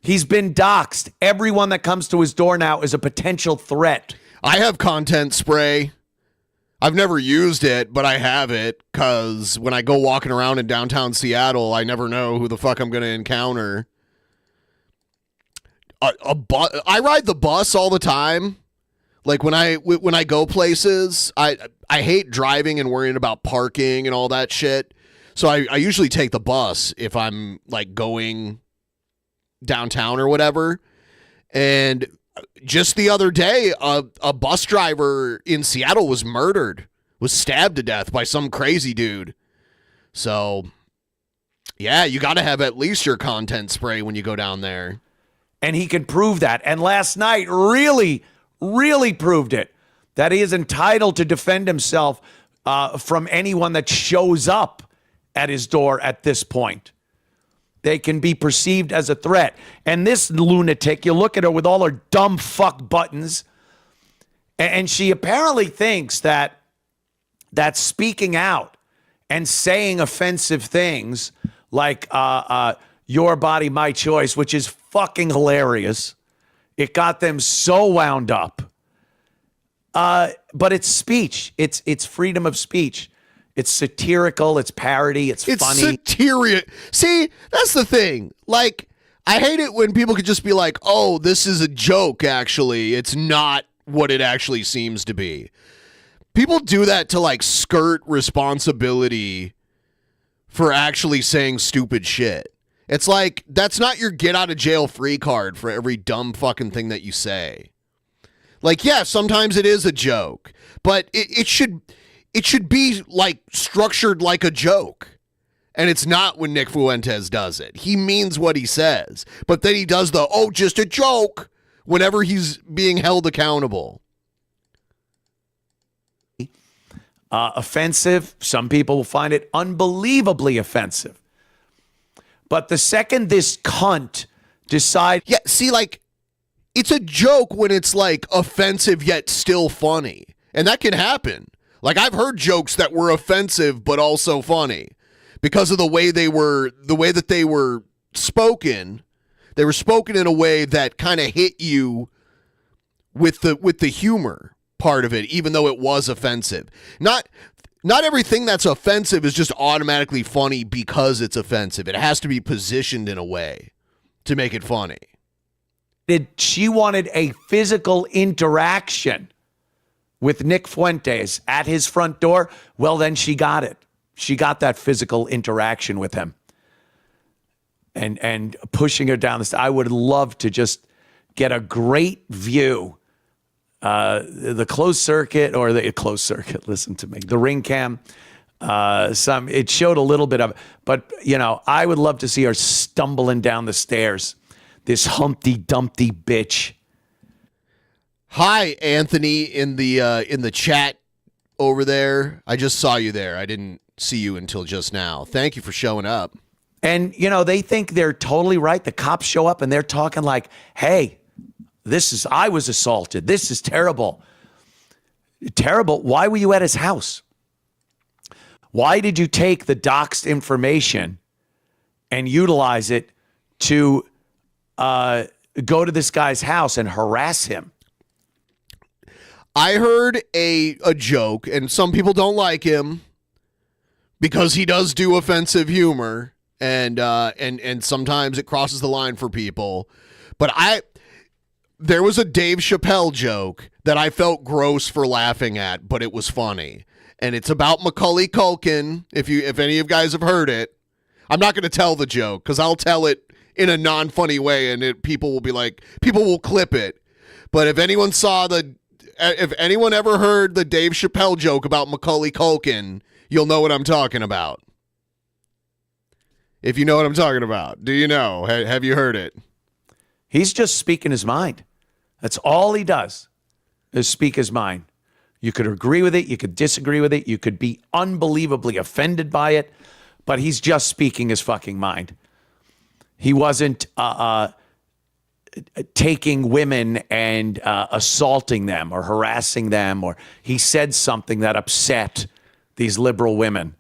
He's been doxxed. Everyone that comes to his door now is a potential threat. I have content spray. I've never used it, but I have it because when I go walking around in downtown Seattle, I never know who the fuck I'm going to encounter. I ride the bus all the time. Like when I go places, I hate driving and worrying about parking and all that shit. So I usually take the bus if I'm like going downtown or whatever. And just the other day, a bus driver in Seattle was murdered, was stabbed to death by some crazy dude. So, yeah, you got to have at least your content spray when you go down there. And he can prove that. And last night really proved it, that he is entitled to defend himself from anyone that shows up at his door at this point. They can be perceived as a threat. And this lunatic, you look at her with all her dumb fuck buttons, and she apparently thinks that speaking out and saying offensive things like your body, my choice, which is fucking hilarious. It got them so wound up. But it's speech. It's freedom of speech. It's satirical. It's parody. It's funny. Satirical. See, that's the thing. Like, I hate it when people could just be like, oh, this is a joke, actually. It's not what it actually seems to be. People do that to like skirt responsibility for actually saying stupid shit. It's like, that's not your get out of jail free card for every dumb fucking thing that you say. Like, yeah, sometimes it is a joke, but it should be like structured like a joke. And it's not when Nick Fuentes does it. He means what he says, but then he does the, oh, just a joke, whenever he's being held accountable. Offensive. Some people will find it unbelievably offensive. But the second this cunt decide, yeah, see, like, it's a joke when it's like offensive yet still funny, and that can happen. Like, I've heard jokes that were offensive but also funny because of the way that they were spoken. They were spoken in a way that kind of hit you with the humor part of it, even though it was offensive. Not everything that's offensive is just automatically funny because it's offensive. It has to be positioned in a way to make it funny. She wanted a physical interaction with Nick Fuentes at his front door. Well, then she got it. She got that physical interaction with him. And pushing her down the stairs. I would love to just get a great view. The closed circuit, listen to me, the ring cam, it showed a little bit of it, but I would love to see her stumbling down the stairs, this Humpty Dumpty bitch. Hi, Anthony, in the chat over there. I just saw you there. I didn't see you until just now. Thank you for showing up. And, they think they're totally right. The cops show up and they're talking like, hey, I was assaulted. This is terrible. Terrible. Why were you at his house? Why did you take the doxed information and utilize it to go to this guy's house and harass him? I heard a joke, and some people don't like him because he does do offensive humor, and sometimes it crosses the line for people. But there was a Dave Chappelle joke that I felt gross for laughing at, but it was funny. And it's about Macaulay Culkin, if any of you guys have heard it. I'm not going to tell the joke because I'll tell it in a non-funny way, and people will clip it. But if anyone ever heard the Dave Chappelle joke about Macaulay Culkin, you'll know what I'm talking about. If you know what I'm talking about. Do you know? Have you heard it? He's just speaking his mind. That's all he does, is speak his mind. You could agree with it. You could disagree with it. You could be unbelievably offended by it, but he's just speaking his fucking mind. He wasn't taking women and assaulting them or harassing them, or he said something that upset these liberal women,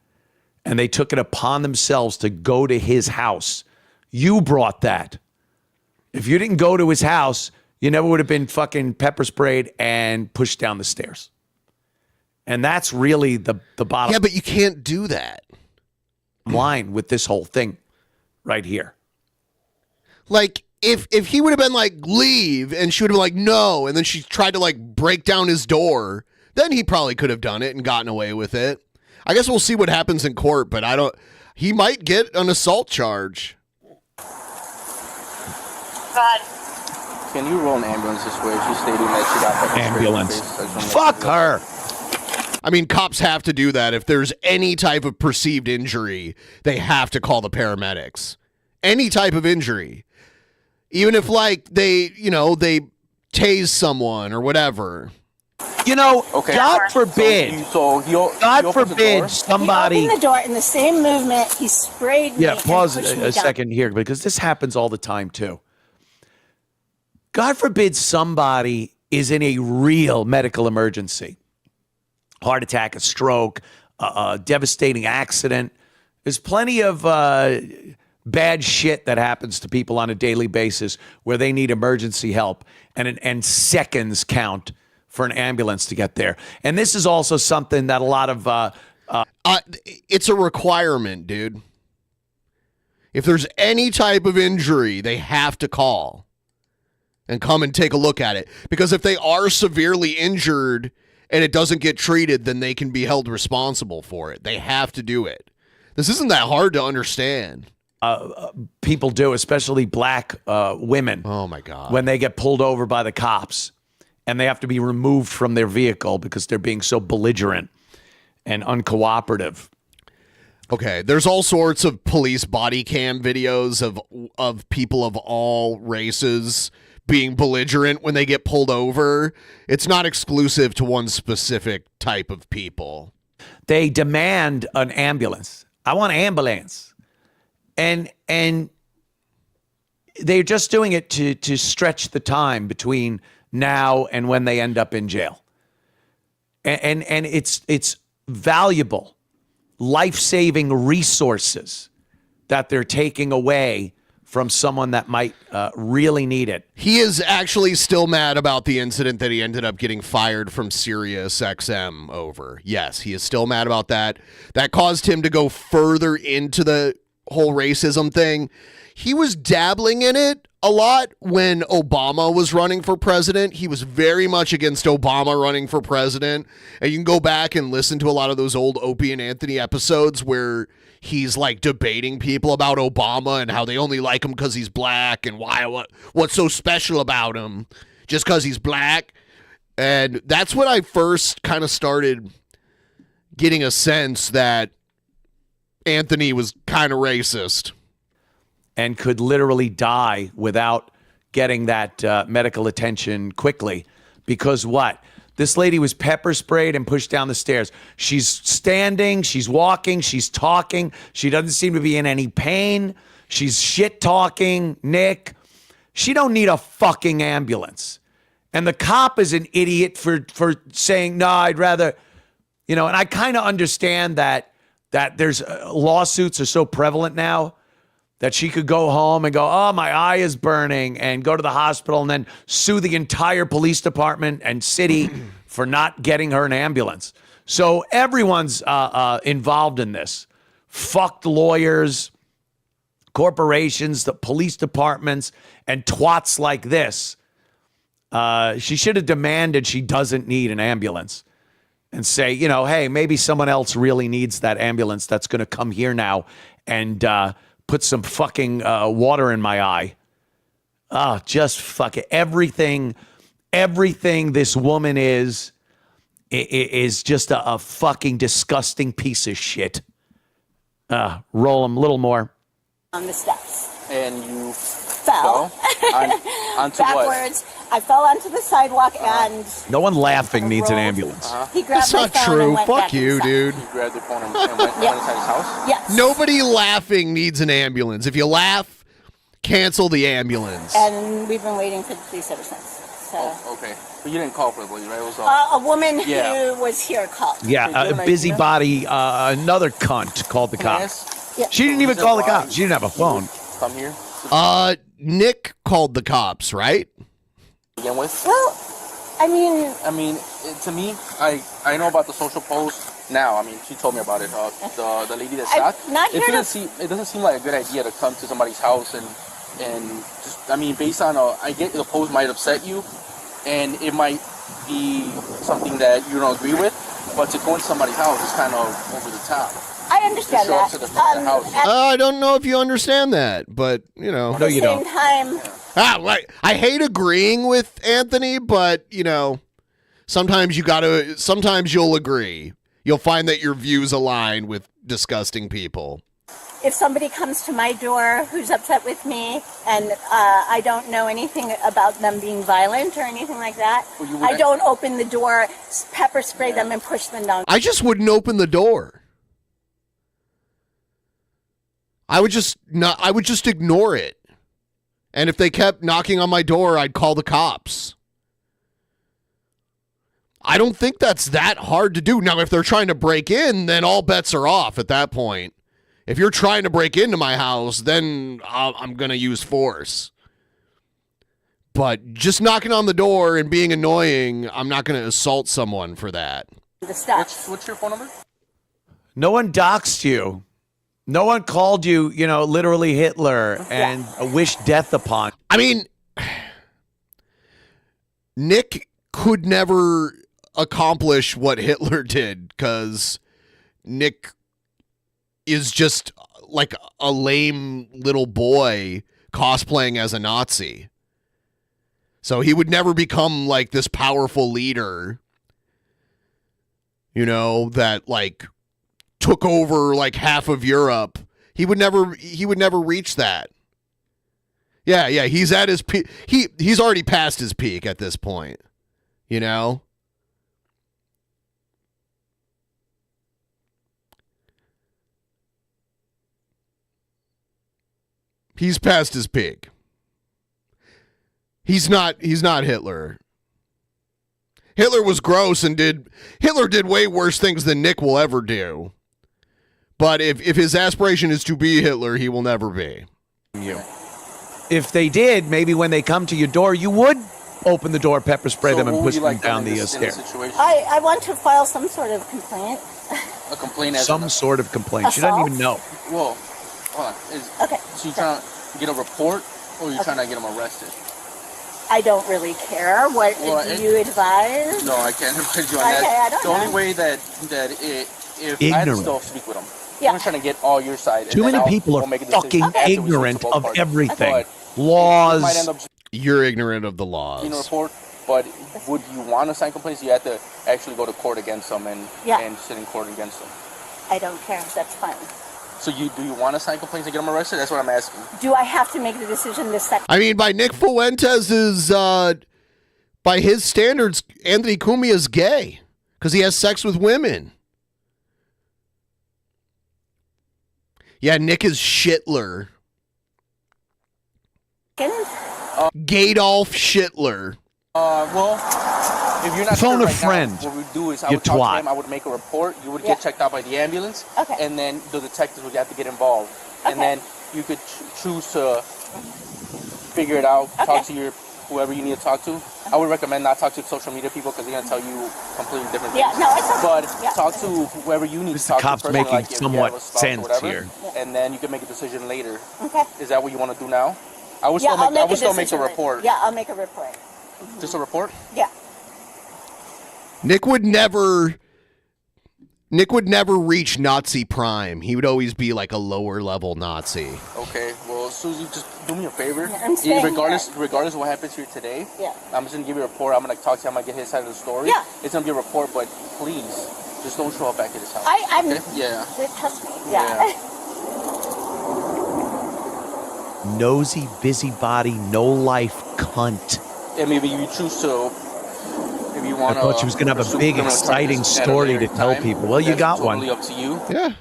and they took it upon themselves to go to his house. You brought that. If you didn't go to his house, you never would have been fucking pepper sprayed and pushed down the stairs. And that's really the bottom. Yeah, but you can't do that. Line with this whole thing right here. Like, if he would have been like, leave, and she would have been like, no, and then she tried to like break down his door, then he probably could have done it and gotten away with it. I guess we'll see what happens in court, but he might get an assault charge. God. Can you roll an ambulance this way? She's stating that she got ambulance. Fuck her. I mean, cops have to do that. If there's any type of perceived injury, they have to call the paramedics. Any type of injury. Even if, like, they tase someone or whatever. God forbid. God forbid somebody. He opened the door in the same movement. He sprayed me. Yeah, pause and pushed me a down. second here, because this happens all the time, too. God forbid somebody is in a real medical emergency. Heart attack, a stroke, a devastating accident. There's plenty of bad shit that happens to people on a daily basis where they need emergency help, and seconds count for an ambulance to get there. And this is also something that a lot of... it's a requirement, dude. If there's any type of injury, they have to call and come and take a look at it. Because if they are severely injured and it doesn't get treated, then they can be held responsible for it. They have to do it. This isn't that hard to understand. People do, especially black women. Oh, my God. When they get pulled over by the cops and they have to be removed from their vehicle because they're being so belligerent and uncooperative. Okay, there's all sorts of police body cam videos of people of all races being belligerent when they get pulled over. It's not exclusive to one specific type of people. They demand an ambulance. I want an ambulance. And they're just doing it to stretch the time between now and when they end up in jail. And it's valuable, life-saving resources that they're taking away from someone that might really need it. He is actually still mad about the incident that he ended up getting fired from Sirius XM over. Yes, he is still mad about that. That caused him to go further into the whole racism thing. He was dabbling in it a lot when Obama was running for president. He was very much against Obama running for president. And you can go back and listen to a lot of those old Opie and Anthony episodes where he's like debating people about Obama and how they only like him because he's black and what's so special about him just because he's black. And that's when I first kind of started getting a sense that Anthony was kind of racist. And could literally die without getting that medical attention quickly. Because what? This lady was pepper sprayed and pushed down the stairs. She's standing, she's walking, she's talking. She doesn't seem to be in any pain. She's shit talking, Nick. She don't need a fucking ambulance. And the cop is an idiot for saying, no, I'd rather, and I kind of understand that there's lawsuits are so prevalent now that she could go home and go, oh, my eye is burning, and go to the hospital and then sue the entire police department and city for not getting her an ambulance. So everyone's involved in this. Fucked lawyers, corporations, the police departments, and twats like this. She should have demanded she doesn't need an ambulance and say, hey, maybe someone else really needs that ambulance that's going to come here now and put some fucking water in my eye. Just fuck it. Everything this woman is just a fucking disgusting piece of shit. Roll them a little more. On the steps. And you fell onto backwards. What? I fell onto the sidewalk and No one laughing needs an ambulance. he grabbed That's my not phone true. and went Fuck back you, inside. dude. You grabbed the phone and went inside his house? Yes. Nobody laughing needs an ambulance. If you laugh, cancel the ambulance. And we've been waiting for the police ever since. So. Oh, okay. But you didn't call for the police, right? It was A woman Yeah. who was here called. Yeah, a busybody, another cunt called the cops. Yeah. She didn't even call the cops. She didn't have a phone. Come here. Nick called the cops, right? Begin with? Well, I mean, to me, I know about the social post now. I mean, she told me about it. The lady that shot. It doesn't seem like a good idea to come to somebody's house and just, based on I get the post might upset you, and it might be something that you don't agree with, but to go into somebody's house is kind of over the top. I understand Show up that. to the front of the house. I don't know if you understand that, but No, At you the don't. same time, right. I hate agreeing with Anthony, but sometimes you'll agree. You'll find that your views align with disgusting people. if somebody comes to my door who's upset with me and I don't know anything about them being violent or anything like that, I don't open the door, pepper spray them, and push them down. I just wouldn't open the door. I would just ignore it. And if they kept knocking on my door, I'd call the cops. I don't think that's that hard to do. Now, if they're trying to break in, then all bets are off at that point. If you're trying to break into my house, then I'm going to use force. But just knocking on the door and being annoying, I'm not going to assault someone for that. The steps. What's your phone number? No one doxed you. No one called you, literally Hitler and wished death upon. I mean, Nick could never accomplish what Hitler did, because Nick is just like a lame little boy cosplaying as a Nazi. So he would never become like this powerful leader, you know, that like took over like half of Europe. He would never reach that. Yeah, he's at his peak. He's already past his peak at this point, you know? He's past his peak. He's not Hitler. Hitler was gross and Hitler did way worse things than Nick will ever do. But if his aspiration is to be Hitler, he will never be. You. If they did, maybe when they come to your door, you would open the door, pepper spray them, and push them down the stairs. I want to file some sort of complaint. A complaint as some sort of complaint. She doesn't even know. Well, hold on. Okay. So you trying to get a report, or you trying to get them arrested? I don't really care. What do you advise? No, I can't advise you on Okay, that. I don't The know. only way that if I had to still speak with them, I'm trying to get all your side. Too many people are fucking ignorant of everything. Laws. You're ignorant of the laws. You know, report. But would you want to sign complaints? You have to actually go to court against them and sit in court against them. I don't care. That's fine. So do you want to sign complaints and get them arrested? That's what I'm asking. Do I have to make the decision this second? I mean, by Nick Fuentes' by his standards, Anthony Cumia is gay because he has sex with women. Yeah, Nick is Shitler. Gadolf Shitler. Well, if you're not Phone sure a right friend. now, what we do is I You would talk twat. to him. I would make a report. You would get checked out by the ambulance, and then the detectives would have to get involved, and then you could choose to figure it out. Talk to whoever you need to talk to. I would recommend not talk to social media people because they're gonna tell you completely different things. But talk to whoever you need to talk to. Cop's personally, making like if you somewhat have a spouse or sense whatever, here. and then you can make a decision later. Okay. Is that what you want to do now? I would Yeah, still make. I would still a make the decision. report. Yeah, I'll make a report. Just a report. Yeah. Nick would never reach Nazi prime. He would always be like a lower level Nazi. Okay, well, Susie, just do me a favor. I'm staying regardless of what happens here today, I'm just gonna give you a report. I'm gonna talk to him. I'm gonna get his side of the story. Yeah. It's gonna be a report, but please, just don't show up back at his house. I'm. Okay? Yeah. Trust me. Yeah. Nosy, busybody, no life cunt. And maybe you choose to. If you want I thought she was going to have a big, exciting story to tell people. Well, you got one. Totally up to you. Yeah.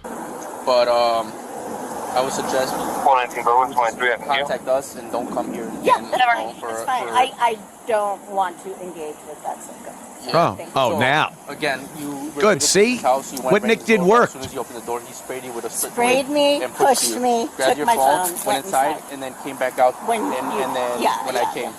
But I would suggest you contact us and don't come here. Yeah, again, that's you know, fine. I don't want to engage with that subject. Oh, now. Again, you Good, see? What Nick did worked. As soon as you opened the door, he sprayed you with a Sprayed me, and pushed me, grabbed took your my phone, phone, went inside, and then came back out. When and then I came.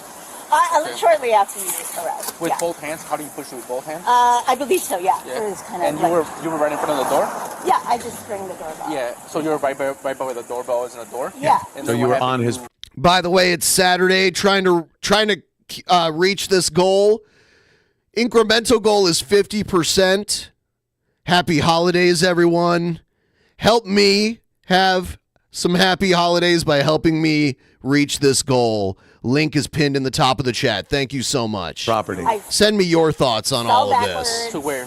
Shortly after you arrived. With both hands? How do you push it with both hands? I believe so. Yeah. It was kind of And like, you were right in front of the door? Yeah, I just rang the doorbell. Yeah. So you were right by where the doorbell is in the door? Yeah. And So then you what were on happened? his. By the way, it's Saturday. Trying to reach this goal. Incremental goal is 50%. Happy holidays, everyone. Help me have some happy holidays by helping me reach this goal. Link is pinned in the top of the chat. Thank you so much. Property. Send me your thoughts on all of this. backwards. To where?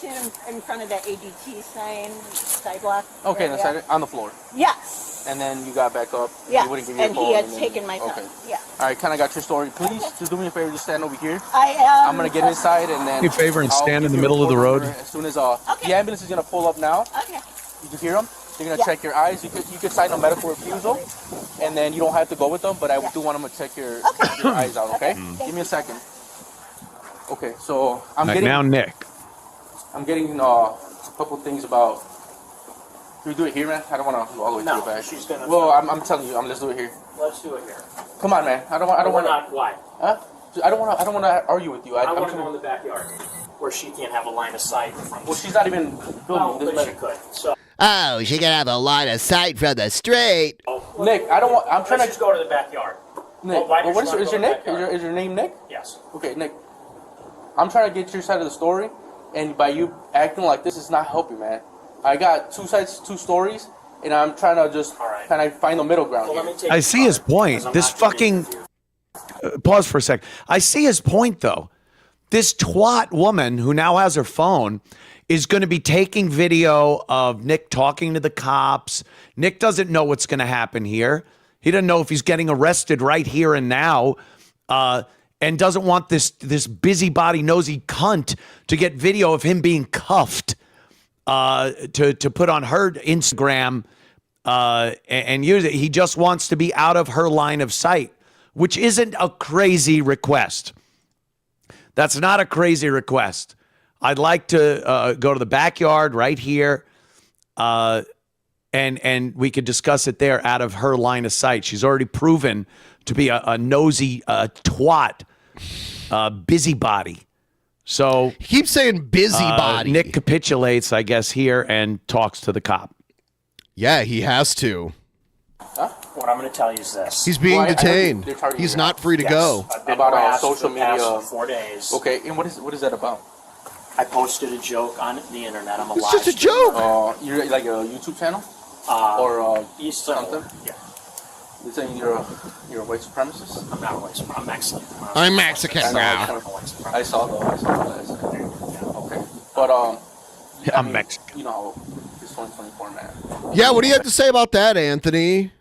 To in front of the ADT sign, sidewalk. Okay, area. on the floor. Yes. And then you got back up. Yes. You wouldn't give me a And phone, he had then- taken my phone. Okay. Yeah. All right, kind of got your story. Please, just do me a favor. Just stand over here. I am. I'm going to get his side and then... Do me a favor and I'll stand in give the you a middle of the phone road. number As soon as the ambulance is going to pull up now. Okay. You can hear them. They're going to check your eyes. You could sign a medical refusal, and then you don't have to go with them, but I do want them to check your eyes out, okay? Give me a second. Okay, so I'm Like getting... now, Nick. I'm getting a couple things about... Can we do it here, man? I don't want to go all the way to the back. she's gonna- Well, I'm telling you, let's do it here. Let's do it here. Come on, man. I don't want to... Not why? Huh? I don't want to argue with you. I I'm want to trying go in the backyard where she can't have a line of sight from. Well, she's not even building this but she medical. could. So Oh, she can have a line of sight from the street. Nick, I don't want... I'm trying let's to... just go to the backyard. Nick, Why does what she wanna is go your to the Nick? backyard? Is your name Nick? Yes. Okay, Nick. I'm trying to get your side of the story, and by you acting like this is not helping, man. I got two sides, two stories, and I'm trying to just kind of find the middle ground here. I see his point. This fucking pause for a sec. I see his point though. This twat woman who now has her phone is going to be taking video of Nick talking to the cops. Nick doesn't know what's going to happen here. He doesn't know if he's getting arrested right here and now, and doesn't want this busybody nosy cunt to get video of him being cuffed to put on her Instagram and use it. He just wants to be out of her line of sight, which isn't a crazy request. That's not a crazy request. I'd like to go to the backyard right here, and we could discuss it there out of her line of sight. She's already proven to be a nosy twat, busybody. So he keeps saying busybody. Nick capitulates, I guess, here and talks to the cop. Yeah, he has to. What I'm going to tell you is this. He's being detained. He's not free to go. I've been About harassed social for the past media. 4 days. Okay, and what is that about? I posted a joke on the internet. I'm a It's live just a streamer. You're like a YouTube channel or something? Yeah. You're saying you're a white supremacist? I'm not a white supremacist. I'm Mexican. I'm Mexican now. I saw that. Okay, but I'm Mexican. You know, it's 2024, man. Yeah, what do you have to say about that, Anthony?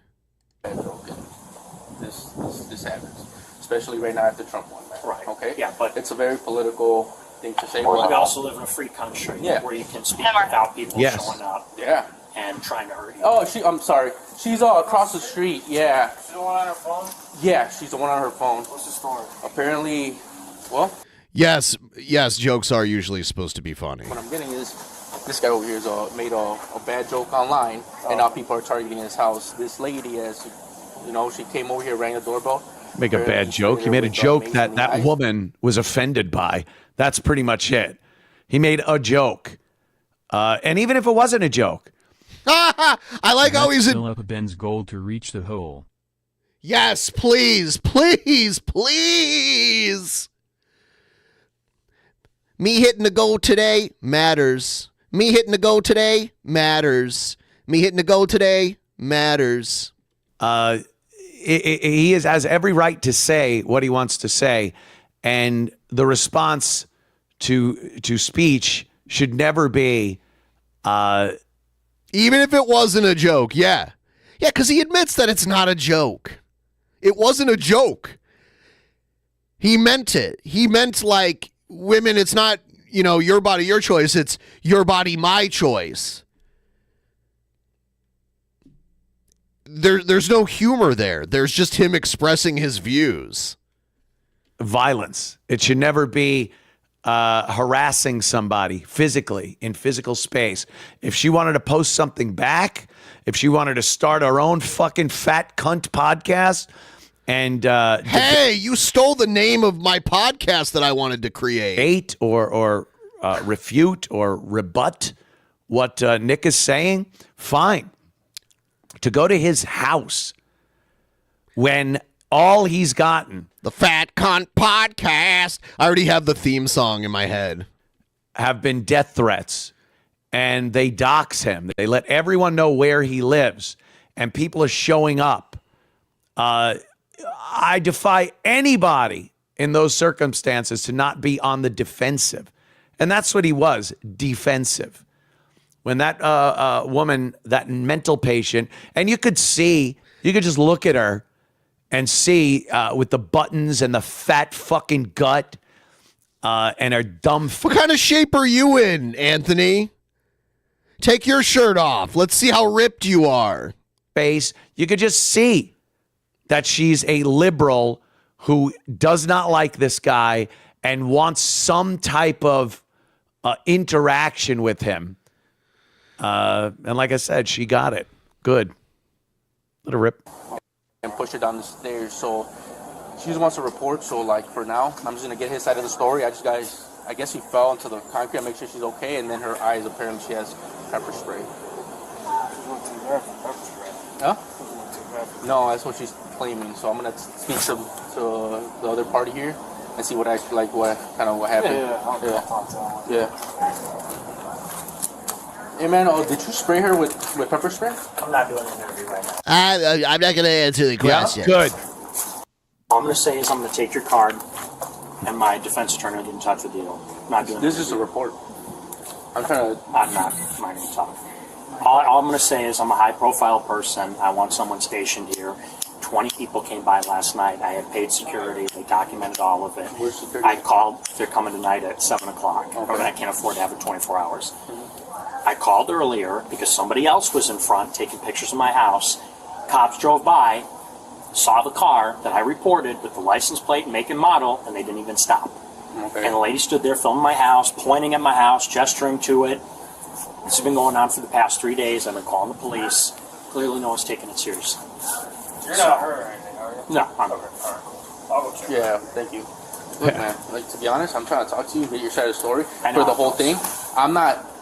This happens, especially right now after Trump won, man. Right. Okay. Yeah, but it's a very political thing to say. we also live in a free country where you can speak without people showing up. Yeah. And trying to hurt you. Oh, I'm sorry. She's across the street. Yeah. She's the one on her phone? Yeah, she's the one on her phone. What's the story? Apparently, well. Yes, jokes are usually supposed to be funny. What I'm getting is this guy over here has made a bad joke online, and now people are targeting his house. This lady, as you know, she came over here, rang the doorbell. Make a bad joke. He made a joke that woman was offended by. That's pretty much it. He made a joke. And even if it wasn't a joke. I like how he's fill up Ben's goal to reach the hole. Yes, please, please, please. Me hitting the goal today matters. Me hitting the goal today matters. Me hitting the goal today matters. He has every right to say what he wants to say, and the response to speech should never be even if it wasn't a joke. Yeah, because he admits that it's not a joke. It wasn't a joke. He meant it. He meant like, women, it's not, your body, your choice. It's your body, my choice. There's no humor there. There's just him expressing his views. Violence. It should never be harassing somebody physically in physical space. If she wanted to post something back, if she wanted to start her own fucking fat cunt podcast, and hey, you stole the name of my podcast that I wanted to create. Or refute or rebut what Nick is saying, fine. To go to his house when all he's gotten, the Fat Cunt Podcast, I already have the theme song in my head, have been death threats, and they dox him. They let everyone know where he lives, and people are showing up. I defy anybody in those circumstances to not be on the defensive. And that's what he was, defensive. When that woman, that mental patient, and you could just look at her and see with the buttons and the fat fucking gut and her dumb... What kind of shape are you in, Anthony? Take your shirt off. Let's see how ripped you are. Face. You could just see that she's a liberal who does not like this guy and wants some type of interaction with him. And like I said, she got it. Good. Let her rip. And push her down the stairs. So she just wants to report. So like for now, I'm just gonna get his side of the story. I guess she fell into the concrete. Make sure she's okay. And then her eyes, apparently she has pepper spray. Huh? No, that's what she's claiming. So I'm gonna speak to the other party here and see what happened. Yeah. Hey man, did you spray her with pepper spray? I'm not doing an interview right now. I'm not going to answer the question. Good. All I'm going to say is I'm going to take your card, and my defense attorney will get in touch with you. I'm not doing This is just a report. I'm not going to talk. All I'm going to say is I'm a high-profile person. I want someone stationed here. 20 people came by last night. I had paid security. They documented all of it. Where's security? I called. They're coming tonight at 7 o'clock. Okay. I can't afford to have it 24 hours. I called earlier because somebody else was in front taking pictures of my house. Cops drove by, saw the car that I reported with the license plate, make and model, and they didn't even stop. Okay. And the lady stood there filming my house, pointing at my house, gesturing to it. This has been going on for the past 3 days. I've been calling the police. Clearly no one's taking it seriously. You're not hurt or anything, are you? No, I'm okay. All right. I'll go check. Yeah, thank you. Look, man, to be honest, I'm trying to talk to you, get your side of the story for the whole thing.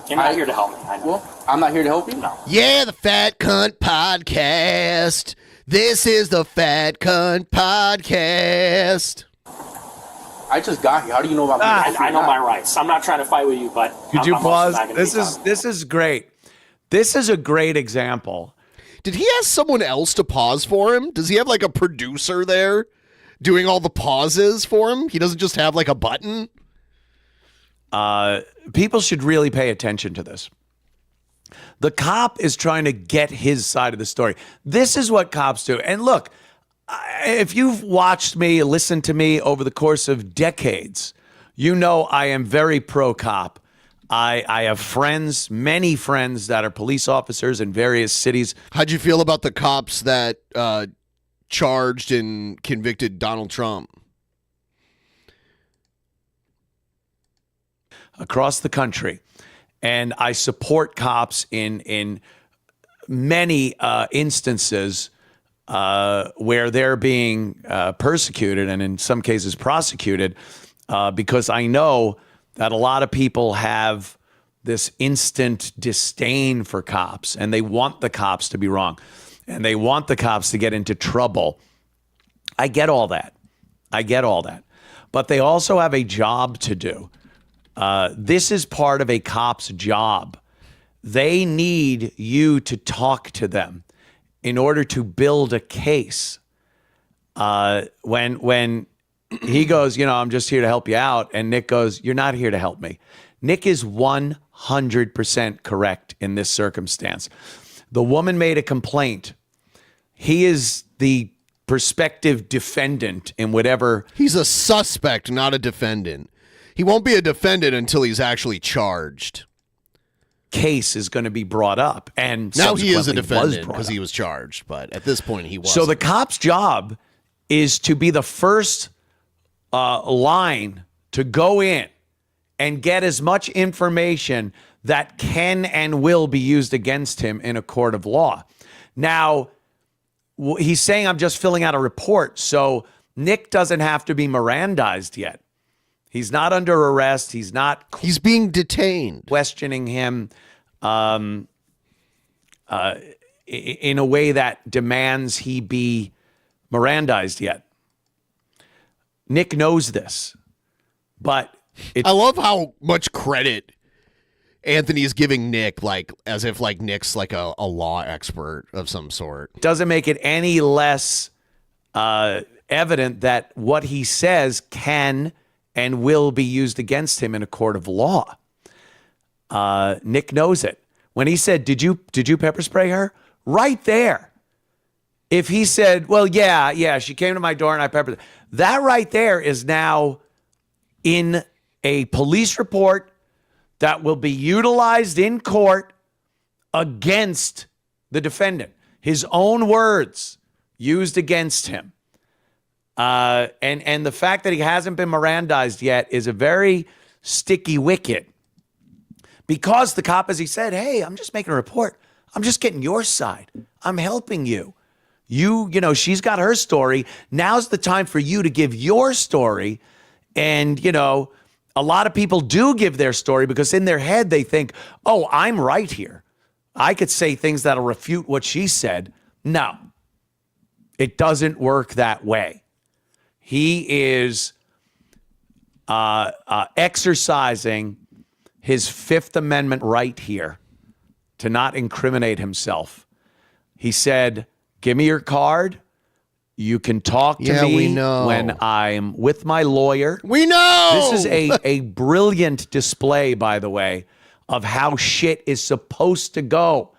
You're not here to help me. I know. Well, I'm not here to help you? No. Yeah, the Fat Cunt Podcast. This is the Fat Cunt Podcast. I just got here. How do you know about me? I know my rights. I'm not trying to fight with you, but Could you I'm pause? also not gonna be This is great. This is a great example. Did he ask someone else to pause for him? Does he have like a producer there doing all the pauses for him? He doesn't just have like a button? People should really pay attention to this. The cop is trying to get his side of the story. This is what cops do. And look, if you've watched me, listened to me over the course of decades, you know I am very pro-cop. I have friends, many friends that are police officers in various cities. How'd you feel about the cops that charged and convicted Donald Trump? Across the country. And I support cops in many instances where they're being persecuted and in some cases prosecuted because I know that a lot of people have this instant disdain for cops and they want the cops to be wrong and they want the cops to get into trouble. I get all that. But they also have a job to do. This is part of a cop's job. They need you to talk to them in order to build a case. When he goes, I'm just here to help you out, and Nick goes, you're not here to help me. Nick is 100% correct in this circumstance. The woman made a complaint. He is the prospective defendant in whatever. He's a suspect, not a defendant. He won't be a defendant until he's actually charged. Case is going to be brought up. And now he is a defendant because he was charged, but at this point he wasn't. So the cop's job is to be the first line to go in and get as much information that can and will be used against him in a court of law. Now, he's saying I'm just filling out a report, so Nick doesn't have to be Mirandized yet. He's not under arrest. He's being detained. Questioning him in a way that demands he be Mirandized yet. Nick knows this, but I love how much credit Anthony's giving Nick, as if Nick's like a law expert of some sort. Doesn't make it any less evident that what he says can and will be used against him in a court of law. Nick knows it. When he said, did you pepper spray her? Right there. If he said, well, yeah, she came to my door and I peppered her. That right there is now in a police report that will be utilized in court against the defendant. His own words used against him. And the fact that he hasn't been Mirandized yet is a very sticky wicket. Because the cop, as he said, hey, I'm just making a report. I'm just getting your side. I'm helping you. You know, she's got her story. Now's the time for you to give your story. And, a lot of people do give their story because in their head they think, oh, I'm right here. I could say things that'll refute what she said. No, it doesn't work that way. He is exercising his Fifth Amendment right here to not incriminate himself. He said, give me your card. You can talk to me we know. when I'm with my lawyer. We know. This is a brilliant display, by the way, of how shit is supposed to go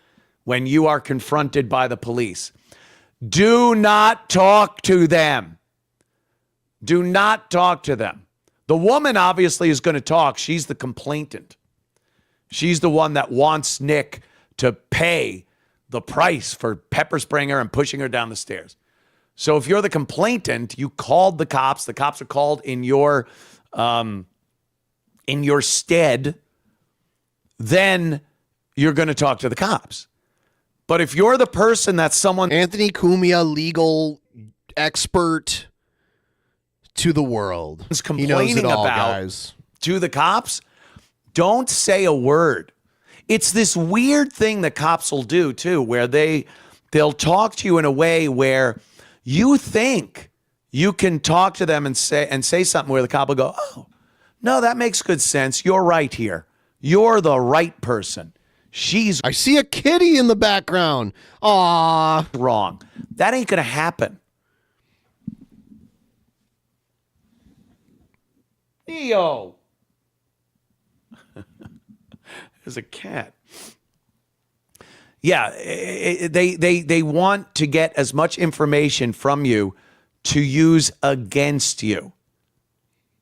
when you are confronted by the police. Do not talk to them. Do not talk to them. The woman obviously is going to talk. She's the complainant. She's the one that wants Nick to pay the price for pepper spraying her and pushing her down the stairs. So if you're the complainant, you called the cops. The cops are called in your stead. Then you're going to talk to the cops. But if you're the person that's someone... Anthony Cumia, legal expert to the world. Is He knows it complaining all, about guys. to the cops, don't say a word. It's this weird thing that cops will do too, where they'll talk to you in a way where you think you can talk to them and say something where the cop will go, oh, no, that makes good sense. You're right here. You're the right person. I see a kitty in the background. Aw. Wrong. That ain't going to happen. Neo. There's a cat. Yeah, they want to get as much information from you to use against you.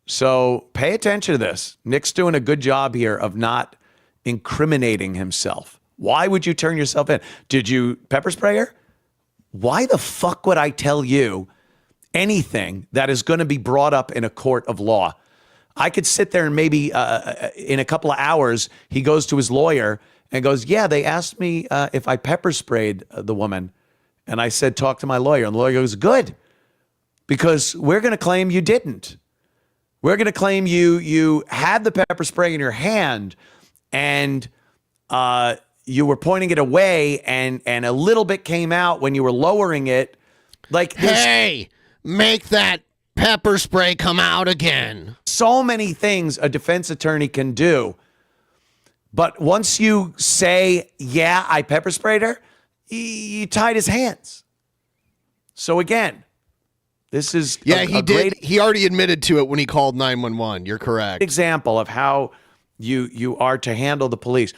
So pay attention to this. Nick's doing a good job here of not incriminating himself. Why would you turn yourself in? Did you pepper spray her? Why the fuck would I tell you anything that is going to be brought up in a court of law? I could sit there and maybe in a couple of hours, he goes to his lawyer and goes, yeah, they asked me if I pepper sprayed the woman. And I said, talk to my lawyer. And the lawyer goes, good, because we're going to claim you didn't. We're going to claim you had the pepper spray in your hand and you were pointing it away and a little bit came out when you were lowering it. Like, hey, make that pepper spray come out again. So many things a defense attorney can do. But once you say, yeah, I pepper sprayed her, you tied his hands. So again, this is he did. He already admitted to it when he called 911. You're correct. Example of how you are to handle the police.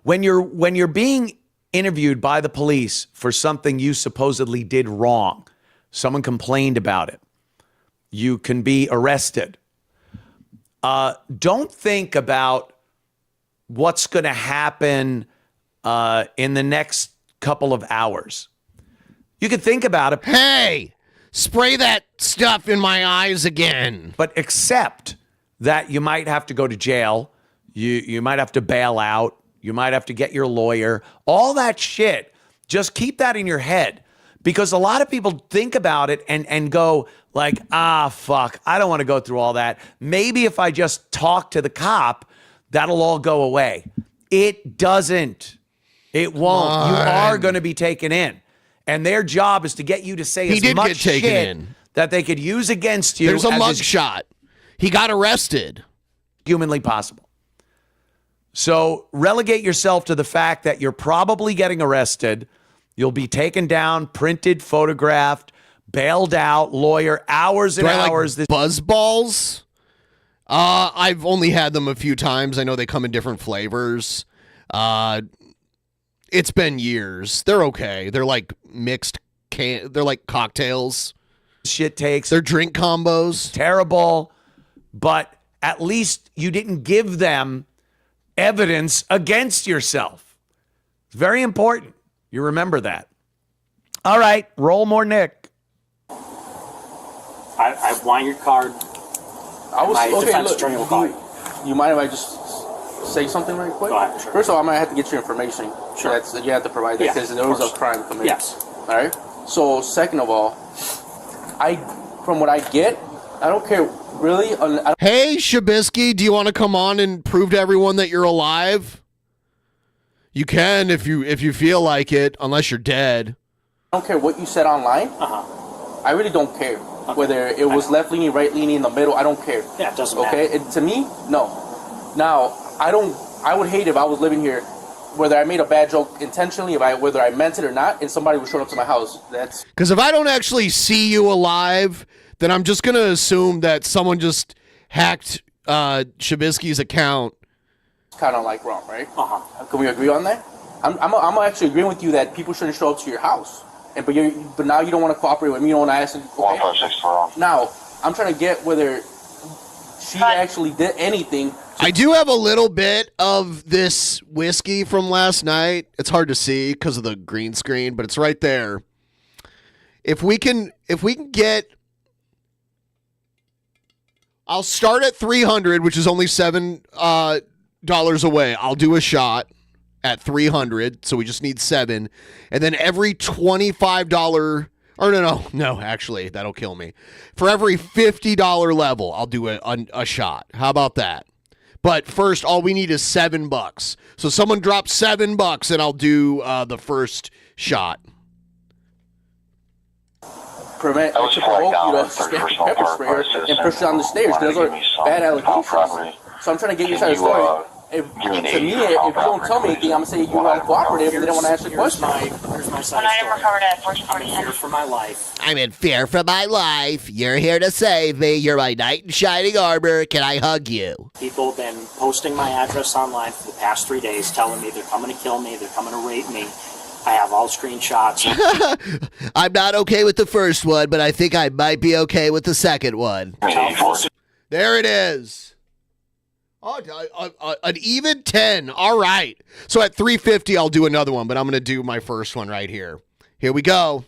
When you're being interviewed by the police for something you supposedly did wrong, someone complained about it, you can be arrested. Don't think about what's going to happen in the next couple of hours. You can think about it. Hey, spray that stuff in my eyes again. But accept that you might have to go to jail. You might have to bail out. You might have to get your lawyer. All that shit. Just keep that in your head. Because a lot of people think about it and go like, fuck, I don't want to go through all that. Maybe if I just talk to the cop, that'll all go away. It doesn't. It won't. You are going to be taken in. And their job is to get you to say as much shit that they could use against you. There's a mugshot. He got arrested. Humanly possible. So relegate yourself to the fact that you're probably getting arrested. You'll be taken down, printed, photographed, bailed out, lawyer, hours and hours. Buzz balls? I've only had them a few times. I know they come in different flavors. It's been years. They're okay. They're like mixed they're like cocktails. Shit takes. They're drink combos. Terrible. But at least you didn't give them evidence against yourself. It's very important. You remember that. All right. Roll more, Nick. I want your card. My defense attorney will call you. You mind if I just say something right quick? Go ahead, sure. First of all, I might have to get your information. Sure. You have to provide that because there was a crime committed. Yes. All right? So, second of all, from what I get, I don't care really. Hey, Shabisky, do you want to come on and prove to everyone that you're alive? You can if you feel like it, unless you're dead. I don't care what you said online. Uh-huh. I really don't care. Whether it was left leaning, right leaning, in the middle, I don't care. Yeah, it doesn't matter. Okay, to me, no. Now, I would hate if I was living here, whether I made a bad joke intentionally, whether I meant it or not, and somebody was showing up to my house. That's because if I don't actually see you alive, then I'm just gonna assume that someone just hacked Shabisky's account. kind of like wrong, right? Can we agree on that? I'm actually agreeing with you that people shouldn't show up to your house, but now you don't want to cooperate with me. You don't want to ask. Okay? Now I'm trying to get whether she actually did anything. I do have a little bit of this whiskey from last night. It's hard to see because of the green screen, but it's right there. If we can get, I'll start at 300, which is only $7 away. I'll do a shot at 300, so we just need 7, and then every $25. Or no, actually, that'll kill me. For every $50 level, I'll do a shot. How about that? But first, all we need is $7. So someone drop $7, and I'll do the first shot. Prevent to provoke you to spray pepper sprayer and push it down the stairs. Those are bad allegations. So I'm trying to get your side of the story. If you don't tell me anything, I'm gonna say you're uncooperative and they don't want to answer the question. Here's my side story. I'm in fear for my life. I'm in fear for my life. You're here to save me. You're my knight in shining armor. Can I hug you? People have been posting my address online for the past 3 days, telling me they're coming to kill me, they're coming to rape me. I have all screenshots. I'm not okay with the first one, but I think I might be okay with the second one. There it is. Oh, an even 10. All right. So at 350, I'll do another one, but I'm going to do my first one right here. Here we go.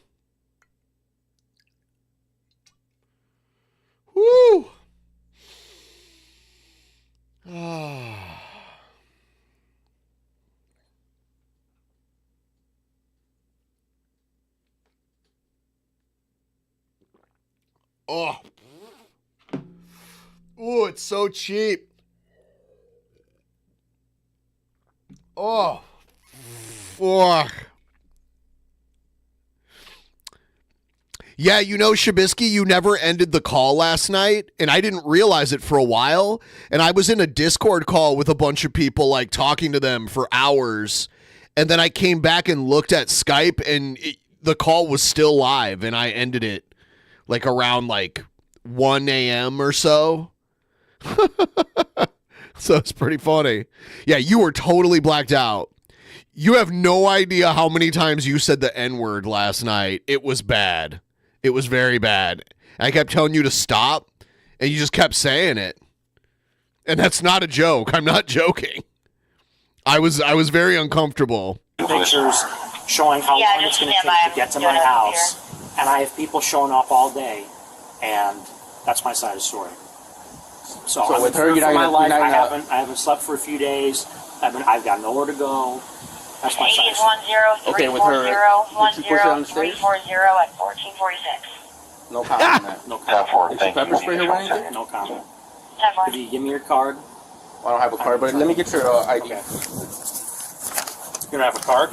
Woo. Oh. Oh, it's so cheap. Oh, fuck. Yeah, Shabisky, you never ended the call last night, and I didn't realize it for a while, and I was in a Discord call with a bunch of people, like, talking to them for hours, and then I came back and looked at Skype, and the call was still live, and I ended it, like, around, 1 a.m. or so. So it's pretty funny. Yeah, you were totally blacked out. You have no idea how many times you said the N-word last night. It was bad. It was very bad. I kept telling you to stop, and you just kept saying it. And that's not a joke. I'm not joking. I was very uncomfortable. Pictures showing how long it's going to take to get to my house, and I have people showing up all day, and that's my side of the story. So with her, I haven't slept for a few days. I've got nowhere to go. That's my side. 10 Okay, with her, did you push her on the stage? at 1446. No comment on that. No comment. Did you pepper spray her or anything? No comment. Could you give me your card? I don't have a card, but let me get your ID. Okay. You don't have a card?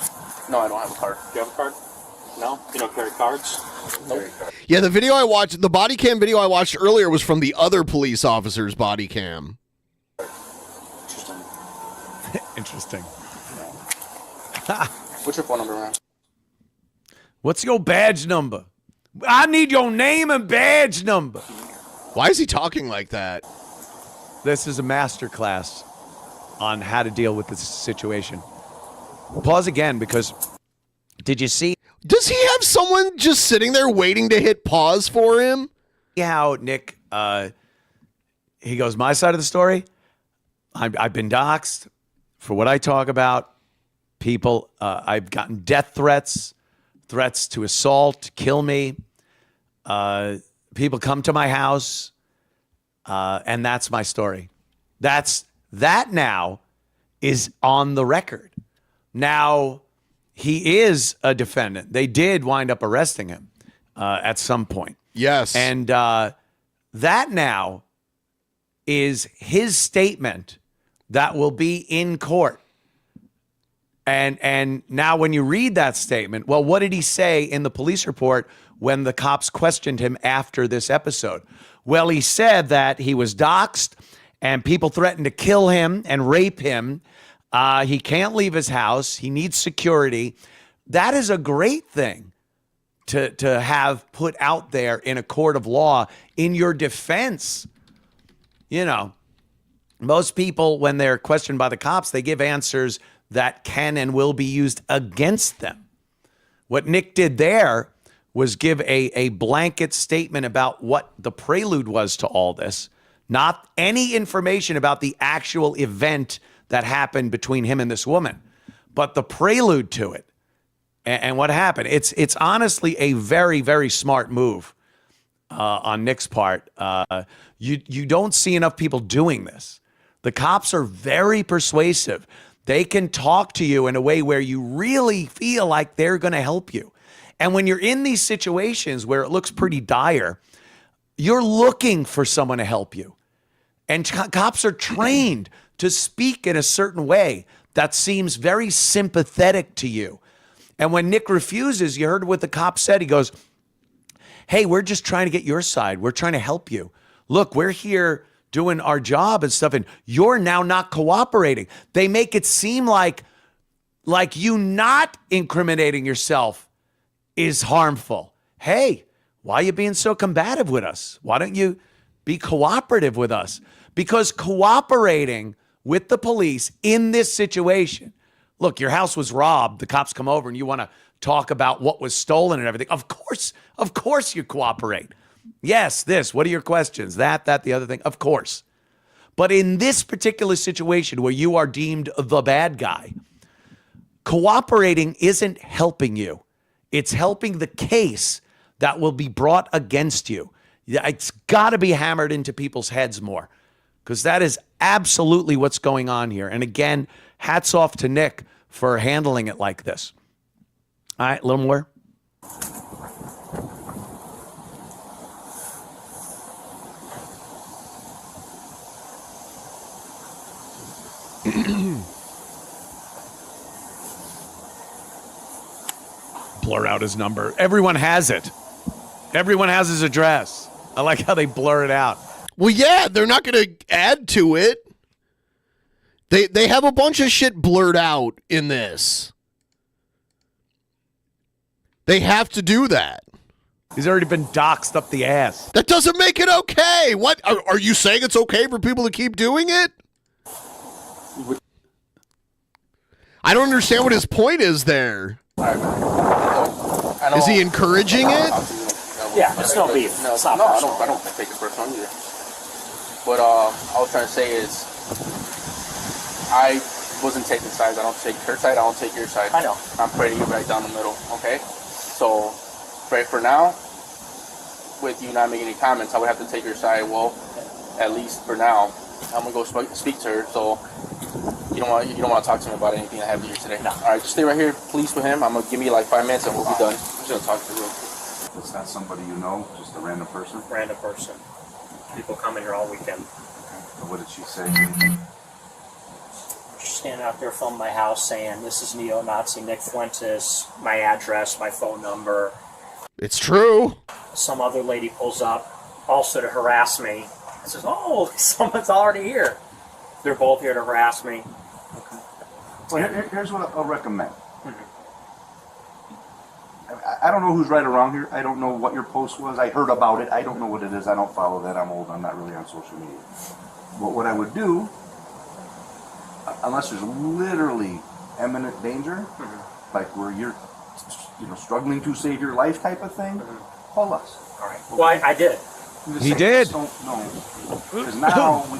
No, I don't have a card. Do you have a card? No? You don't carry cards? Nope. Yeah, the body cam video I watched earlier was from the other police officer's body cam. Interesting. What's your phone number, man? What's your badge number? I need your name and badge number. Why is he talking like that? This is a master class on how to deal with this situation. Pause again, because did you see? Does he have someone just sitting there waiting to hit pause for him? How Nick, he goes, my side of the story, I've been doxxed for what I talk about. People, I've gotten death threats to assault, kill me. People come to my house, and that's my story. That now is on the record. Now, he is a defendant. They did wind up arresting him at some point. Yes. And that now is his statement that will be in court And now when you read that statement, well, what did he say in the police report when the cops questioned him after this episode? Well, he said that he was doxxed and people threatened to kill him and rape him. He can't leave his house. He needs security. That is a great thing to have put out there in a court of law in your defense. You know, most people, when they're questioned by the cops, they give answers that can and will be used against them. What Nick did there was give a blanket statement about what the prelude was to all this, not any information about the actual event that happened between him and this woman, but the prelude to it and what happened. It's honestly a very, very smart move on Nick's part. You don't see enough people doing this. The cops are very persuasive. They can talk to you in a way where you really feel like they're going to help you. And when you're in these situations where it looks pretty dire, you're looking for someone to help you. And cops are trained to speak in a certain way that seems very sympathetic to you. And when Nick refuses, you heard what the cop said. He goes, hey, we're just trying to get your side. We're trying to help you. Look, we're here doing our job and stuff, and you're now not cooperating. They make it seem like you not incriminating yourself is harmful. Hey, why are you being so combative with us? Why don't you be cooperative with us? Because cooperating with the police in this situation, look, your house was robbed. The cops come over and you want to talk about what was stolen and everything. Of course you cooperate. Yes, this. What are your questions? That, the other thing. Of course. But in this particular situation where you are deemed the bad guy, cooperating isn't helping you. It's helping the case that will be brought against you. It's got to be hammered into people's heads more, because that is absolutely what's going on here. And again, hats off to Nick for handling it like this. All right, a little more. Blur out his number. Everyone has it. Everyone has his address. I like how they blur it out. Well, yeah, they're not going to add to it. They have a bunch of shit blurred out in this. They have to do that. He's already been doxxed up the ass. That doesn't make it okay. What? Are you saying it's okay for people to keep doing it? I don't understand what his point is there. Is he encouraging it? Yeah, it's no beef. No, I don't take it personal either. But all I was trying to say is, I wasn't taking sides. I don't take her side. I don't take your side. I know. I'm pretty right down the middle. Okay. So, right for now, with you not making any comments, I would have to take your side. Well, at least for now, I'm gonna go speak to her. So, you don't want to talk to me about anything that happened here today. No. All right, just stay right here, please, with him. I'm gonna give me like 5 minutes and we'll be done. I'm just gonna talk to her real quick. It's not somebody you know, just a random person? Random person. People come in here all weekend. So what did she say? She's standing out there filming my house saying, this is neo-Nazi Nick Fuentes, my address, my phone number. It's true. Some other lady pulls up also to harass me and says, oh, someone's already here. They're both here to harass me. Okay. Well, here's what I'll recommend. I don't know who's right or wrong here. I don't know what your post was. I heard about it. I don't know what it is. I don't follow that. I'm old. I'm not really on social media. But what I would do, unless there's literally imminent danger, like where you're struggling to save your life type of thing, call us. All right. Well, I did. He did. Don't know. Because now we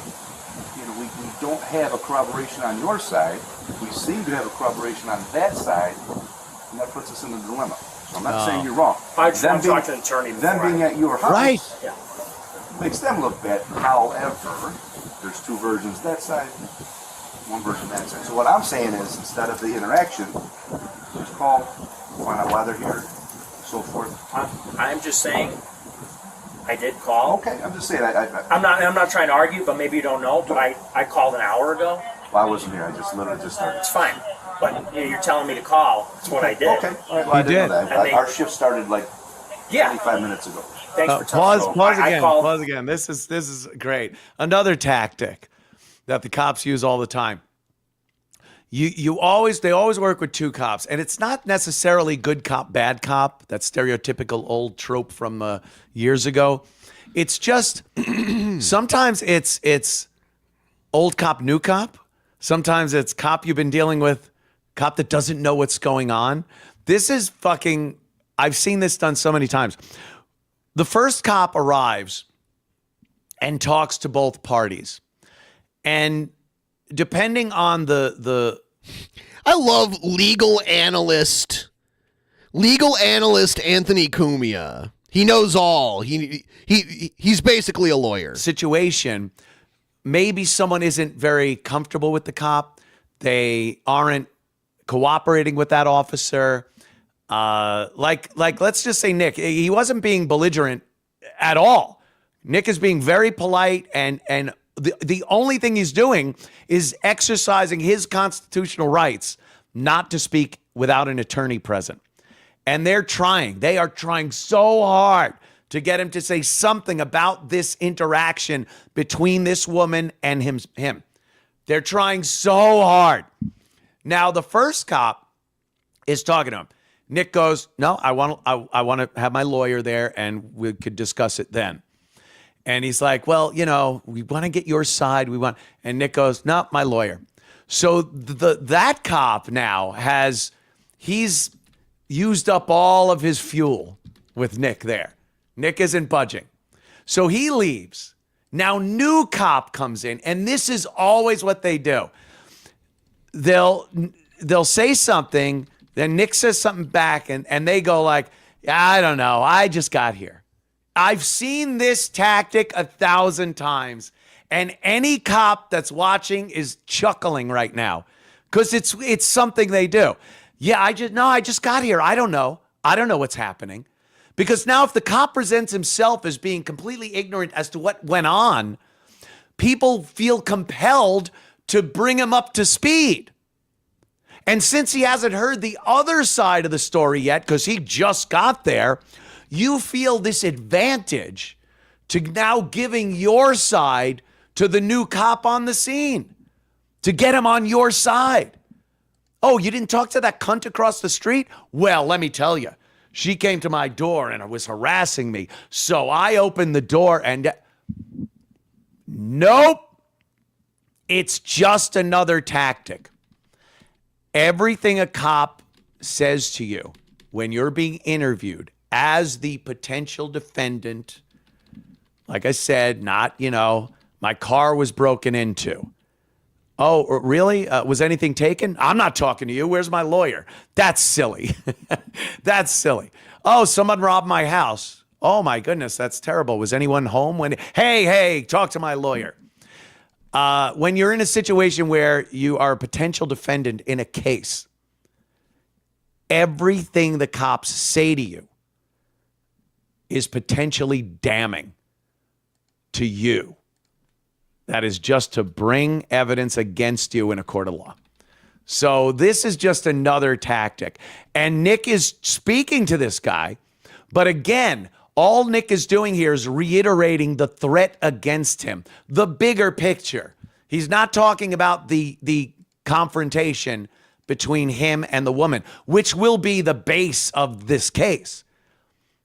don't have a corroboration on your side. We seem to have a corroboration on that side, and that puts us in a dilemma. So I'm not saying you're wrong. I just want to talk to an attorney before them being at your house right. Yeah. makes them look bad. However, there's two versions that side, one version that side. So what I'm saying is, instead of the interaction, just call, find out why they're here, so forth. I'm just saying, I did call. Okay, I'm just saying. I'm not trying to argue, but maybe you don't know. But I called an hour ago. Well, I wasn't here. I just literally just started. It's fine. But you're telling me to call. That's what I did. Okay. All right. Well, I didn't know that. And they- Our shift started like 25 minutes ago. Thanks for Pause I again. called- Pause again. This is great. Another tactic that the cops use all the time. They always work with two cops, and it's not necessarily good cop, bad cop. That stereotypical old trope from years ago. It's just sometimes it's old cop, new cop. Sometimes it's cop you've been dealing with, cop that doesn't know what's going on. This is fucking. I've seen this done so many times. The first cop arrives and talks to both parties. And depending on the I love legal analyst Anthony Cumia. He knows all. He's basically a lawyer. Situation, maybe someone isn't very comfortable with the cop. They aren't cooperating with that officer. Like let's just say Nick, he wasn't being belligerent at all. Nick is being very polite, and the only thing he's doing is exercising his constitutional rights not to speak without an attorney present. And they are trying so hard to get him to say something about this interaction between this woman and him. They're trying so hard. Now the first cop is talking to him. Nick goes, no, I want to have my lawyer there and we could discuss it then. And he's like, well, we want to get your side. And Nick goes, no, my lawyer. So that cop now he's used up all of his fuel with Nick there. Nick isn't budging. So he leaves. Now new cop comes in, and this is always what they do. They'll say something. Then Nick says something back, and they go like, I don't know. I just got here. I've seen this tactic 1,000 times, and any cop that's watching is chuckling right now because it's something they do. Yeah, I just got here. I don't know. I don't know what's happening. Because now if the cop presents himself as being completely ignorant as to what went on, people feel compelled to bring him up to speed. And since he hasn't heard the other side of the story yet, because he just got there, you feel this advantage to now giving your side to the new cop on the scene, to get him on your side. Oh, you didn't talk to that cunt across the street? Well, let me tell you, she came to my door and was harassing me. So I opened the door and nope, it's just another tactic. Everything a cop says to you when you're being interviewed as the potential defendant, like I said, not, my car was broken into. Oh, really? Was anything taken? I'm not talking to you. Where's my lawyer? That's silly. That's silly. Oh, someone robbed my house. Oh, my goodness, that's terrible. Was anyone home? Hey, talk to my lawyer. When you're in a situation where you are a potential defendant in a case, everything the cops say to you is potentially damning to you. That is just to bring evidence against you in a court of law. So this is just another tactic. And Nick is speaking to this guy. But again, all Nick is doing here is reiterating the threat against him, the bigger picture. He's not talking about the confrontation between him and the woman, which will be the base of this case.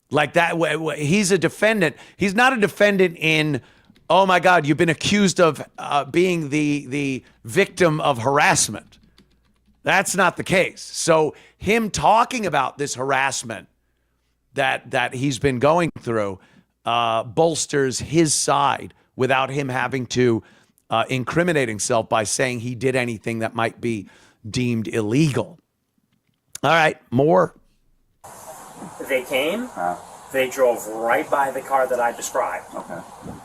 Like that, he's a defendant. He's not a defendant in, oh my God, you've been accused of being the victim of harassment. That's not the case. So him talking about this harassment that he's been going through bolsters his side without him having to incriminate himself by saying he did anything that might be deemed illegal. All right, more. They came. They drove right by the car that I described. Okay.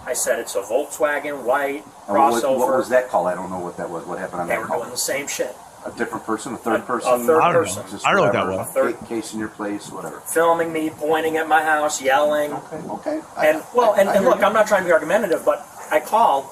I said it's a Volkswagen white And crossover. What was that called? I don't know what that was. What happened on They that were call? doing the same shit. A different person, a third person? A third person. Just I don't know what that whatever. was. A third- Case in your place, whatever. Filming me, pointing at my house, yelling. Okay. And look, I'm not trying to be argumentative, but I called,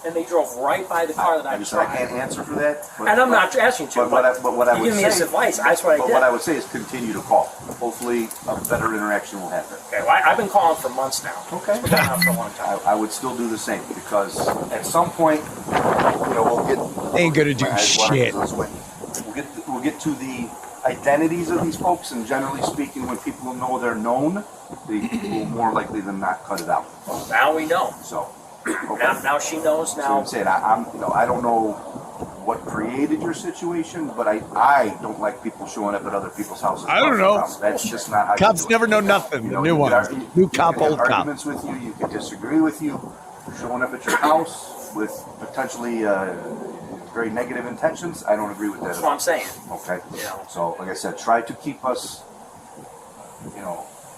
and they drove right by the car that I was I can't answer for that. And I'm not asking you to. But what I you would give say, me this advice. That's what I but did. what I would say is continue to call. Hopefully, a better interaction will happen. Okay, well, I've been calling for months now. Okay. We've been out for a long time. I would still do the same because at some point, we'll get. Ain't gonna do shit. We'll get to the identities of these folks, and generally speaking, when people know they're known, they will more likely than not cut it out. Well, now we know. So. Okay. Now she knows. Now I'm saying I don't know what created your situation, but I don't like people showing up at other people's houses. I don't know. That's just not how Cops you do never it. know nothing. The new you one. can New cop, have old cop. arguments with you. You can disagree with you. Showing up at your house with potentially very negative intentions. I don't agree with that. That's what I'm saying. Okay. Yeah. So, like I said, try to keep us,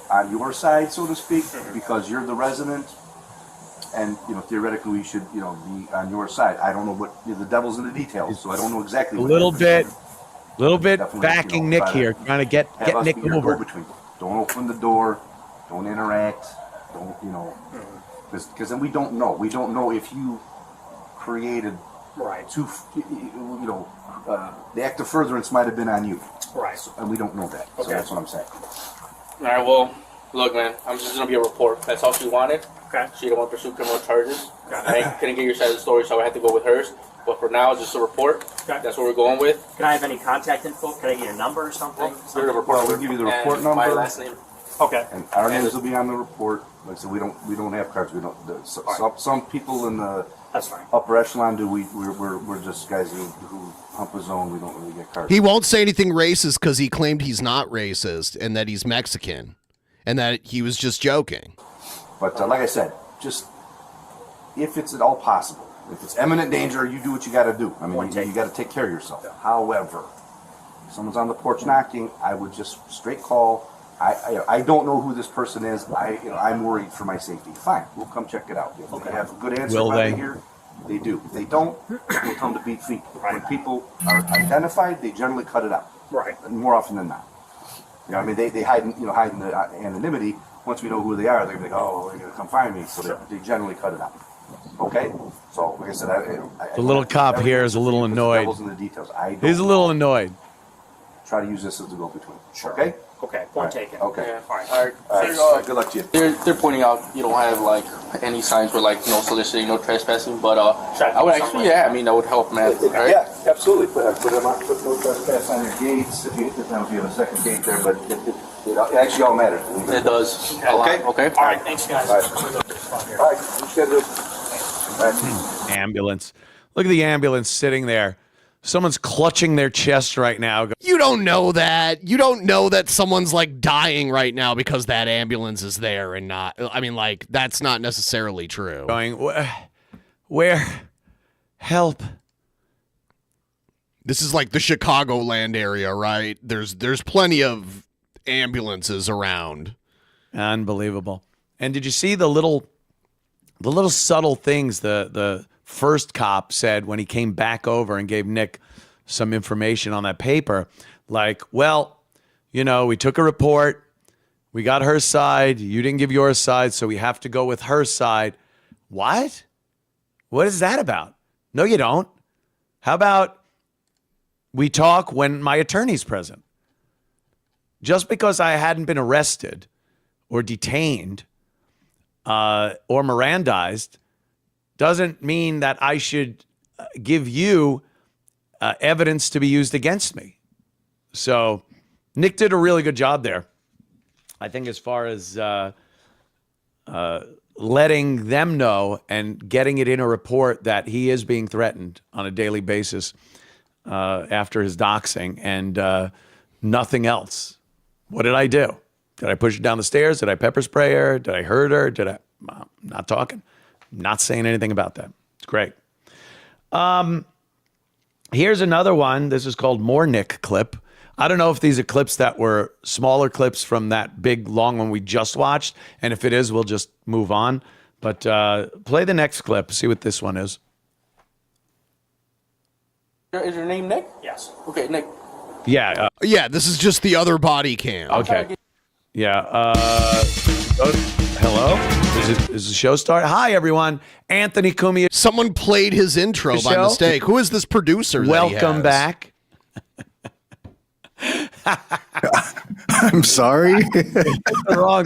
on your side, so to speak, because you're the resident. And theoretically, we should be on your side. I don't know what the devil's in the details, so I don't know exactly. A little bit Definitely, backing Nick here, trying to get us Nick be your over. go-between. Don't open the door. Don't interact. Don't because then we don't know. We don't know if you created right. The act of furtherance might have been on you. Right. And we don't know that. So that's what I'm saying. All right, well, look, man, I'm just going to be a report. That's all she wanted. Okay. She didn't want to pursue criminal charges. I couldn't get your side of the story, so I had to go with hers. But for now, it's just a report. Okay. That's what we're going with. Can I have any contact info? Can I get a number or something? We'll give you the report number. My last name. Okay. And our names will be on the report. Like I said, we don't have cards. We don't. Some people in the That's fine. upper echelon do. We're just guys who hump his own. We don't really get cards. He won't say anything racist because he claimed he's not racist and that he's Mexican and that he was just joking. But like I said, just if it's at all possible, if it's imminent danger, you do what you got to do. I mean, you got to take care of yourself. Yeah. However, if someone's on the porch knocking, I would just straight call. I don't know who this person is. I'm worried for my safety. Fine, we'll come check it out. If they have a good answer right here, they do. If they don't, we'll come to beat feet. When people are identified, they generally cut it out. Right. More often than not. I mean, they hide in the anonymity. Once we know who they are, they're going to be like, oh, they're going to come find me. So they generally cut it out. Okay? So, like I said, The little cop here is a little annoyed. Devil's in the details. He's a little annoyed. Try to use this as a go-between. Sure. Okay? Okay. Point taken. Okay. Yeah. All right. All right. Good luck to you. They're pointing out you don't have any signs for no soliciting, no trespassing, but I would actually that would help, man. Right? Yeah, absolutely. Put no trespass on your gates if you have a second gate there, but it actually all matters. It does. Okay. Okay. All right. Thanks, guys. All right. Ambulance. Look at the ambulance sitting there. Someone's clutching their chest right now. You don't know that. You don't know that someone's dying right now because that ambulance is there and not. I mean, that's not necessarily true. Going, where? Help. This is like the Chicagoland area, right? There's plenty of ambulances around. Unbelievable. And did you see the little subtle things the first cop said when he came back over and gave Nick some information on that paper? We took a report, we got her side, you didn't give your side, so we have to go with her side. What is that about? No, you don't. How about we talk when my attorney's present? Just because I hadn't been arrested or detained or Mirandized doesn't mean that I should give you evidence to be used against me. So Nick did a really good job there. I think as far as letting them know and getting it in a report that he is being threatened on a daily basis after his doxing and nothing else. What did I do? Did I push her down the stairs? Did I pepper spray her? Did I hurt her? I'm not talking. Not saying anything about that. It's great. Here's another one. This is called More Nick Clip. I don't know if these are clips that were smaller clips from that big, long one we just watched. And if it is, we'll just move on. But play the next clip. See what this one is. Is your name Nick? Yes. Okay, Nick. Yeah. Yeah, this is just the other body cam. Okay. Yeah. Hello? Is the show start? Hi, everyone. Anthony Cumia. Someone played his intro by mistake. Who is this producer? Welcome back. I'm sorry. Hit the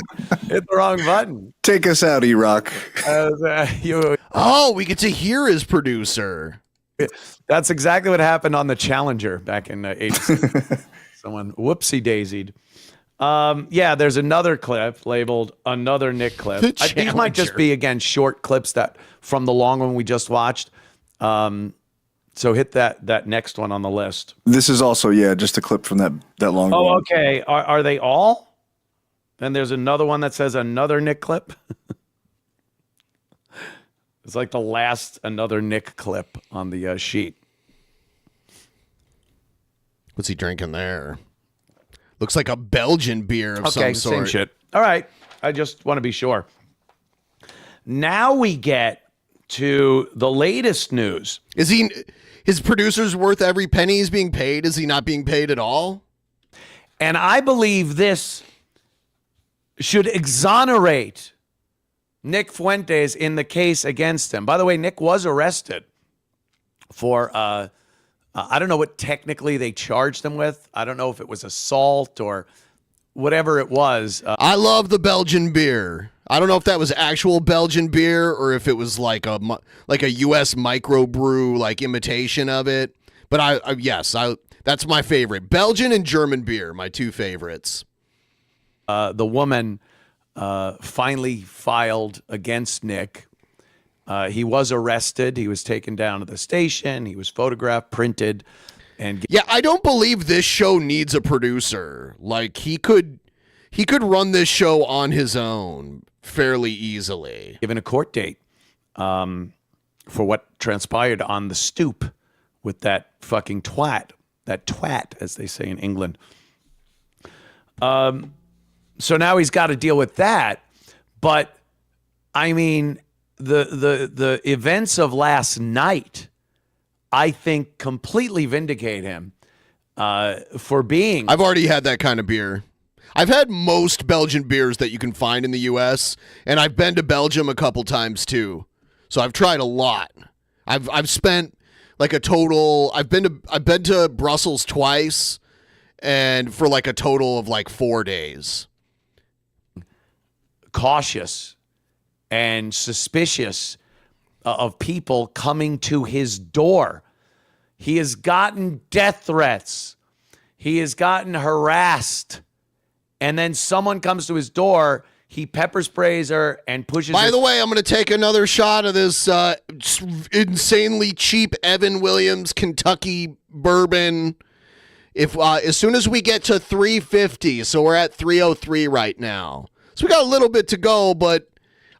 wrong button. Take us out, E-Rock. Oh, we get to hear his producer. That's exactly what happened on the Challenger back in '86. Someone whoopsie daisied. Yeah, there's another clip labeled "Another Nick clip." These might just be again short clips that from the long one we just watched. So hit that next one on the list. This is also just a clip from that long. Oh, one. okay. Are they all? Then there's another one that says "Another Nick clip." It's like the last "Another Nick clip" on the sheet. What's he drinking there? Looks like a Belgian beer of some sort. Same shit. All right. I just want to be sure. Now we get to the latest news. Is his producer's worth every penny he's being paid? Is he not being paid at all? And I believe this should exonerate Nick Fuentes in the case against him. By the way, Nick was arrested for I don't know what technically they charged him with. I don't know if it was assault or whatever it was. I love the Belgian beer. I don't know if that was actual Belgian beer or if it was like a U.S. microbrew like imitation of it. But that's my favorite. Belgian and German beer, my two favorites. The woman finally filed against Nick. He was arrested. He was taken down to the station. He was photographed, printed, and I don't believe this show needs a producer. Like he could run this show on his own fairly easily. Given a court date for what transpired on the stoop with that fucking twat, as they say in England. So now he's got to deal with that. But I mean, the events of last night, I think, completely vindicate him for being. I've already had that kind of beer. I've had most Belgian beers that you can find in the U.S., and I've been to Belgium a couple times too. So I've tried a lot. I've spent like a total. I've been to Brussels twice, and for like a total of like 4 days. Cautious and suspicious of people coming to his door. He has gotten death threats. He has gotten harassed. And then someone comes to his door, he pepper sprays her and pushes By the way, I'm going to take another shot of this insanely cheap Evan Williams Kentucky bourbon. If as soon as we get to 350, so we're at 303 right now. So we got a little bit to go, but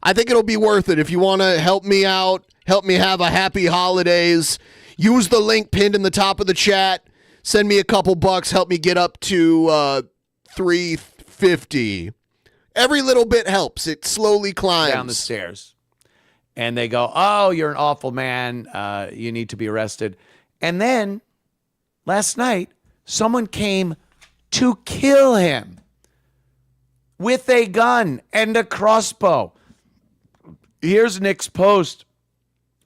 I think it'll be worth it. If you want to help me out, help me have a happy holidays, use the link pinned in the top of the chat. Send me a couple bucks, help me get up to 350. Every little bit helps. It slowly climbs. Down the stairs. And they go, oh, you're an awful man. You need to be arrested. And then last night, someone came to kill him with a gun and a crossbow. Here's Nick's post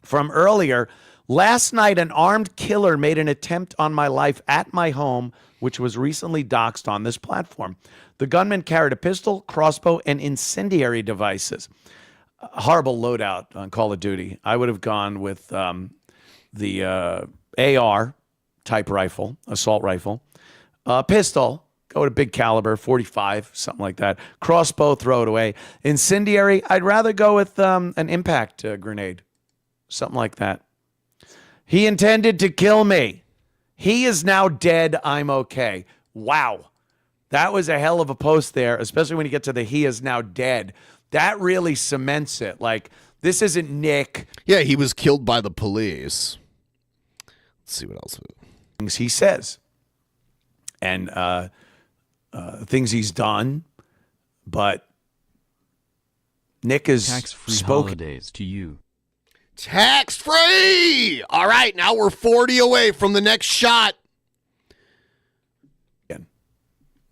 from earlier. Last night, an armed killer made an attempt on my life at my home, which was recently doxed on this platform. The gunman carried a pistol, crossbow, and incendiary devices. A horrible loadout on Call of Duty. I would have gone with the AR type rifle, assault rifle, pistol. Go to big caliber, 45, something like that. Crossbow, throw it away. Incendiary, I'd rather go with an impact grenade, something like that. He intended to kill me. He is now dead. I'm okay. Wow. That was a hell of a post there, especially when you get to the he is now dead. That really cements it. Like, this isn't Nick. Yeah, he was killed by the police. Let's see what else. Things he says. And things he's done. But Nick is Tax-free spoken. holidays to you. Tax-free! All right, now we're 40 away from the next shot.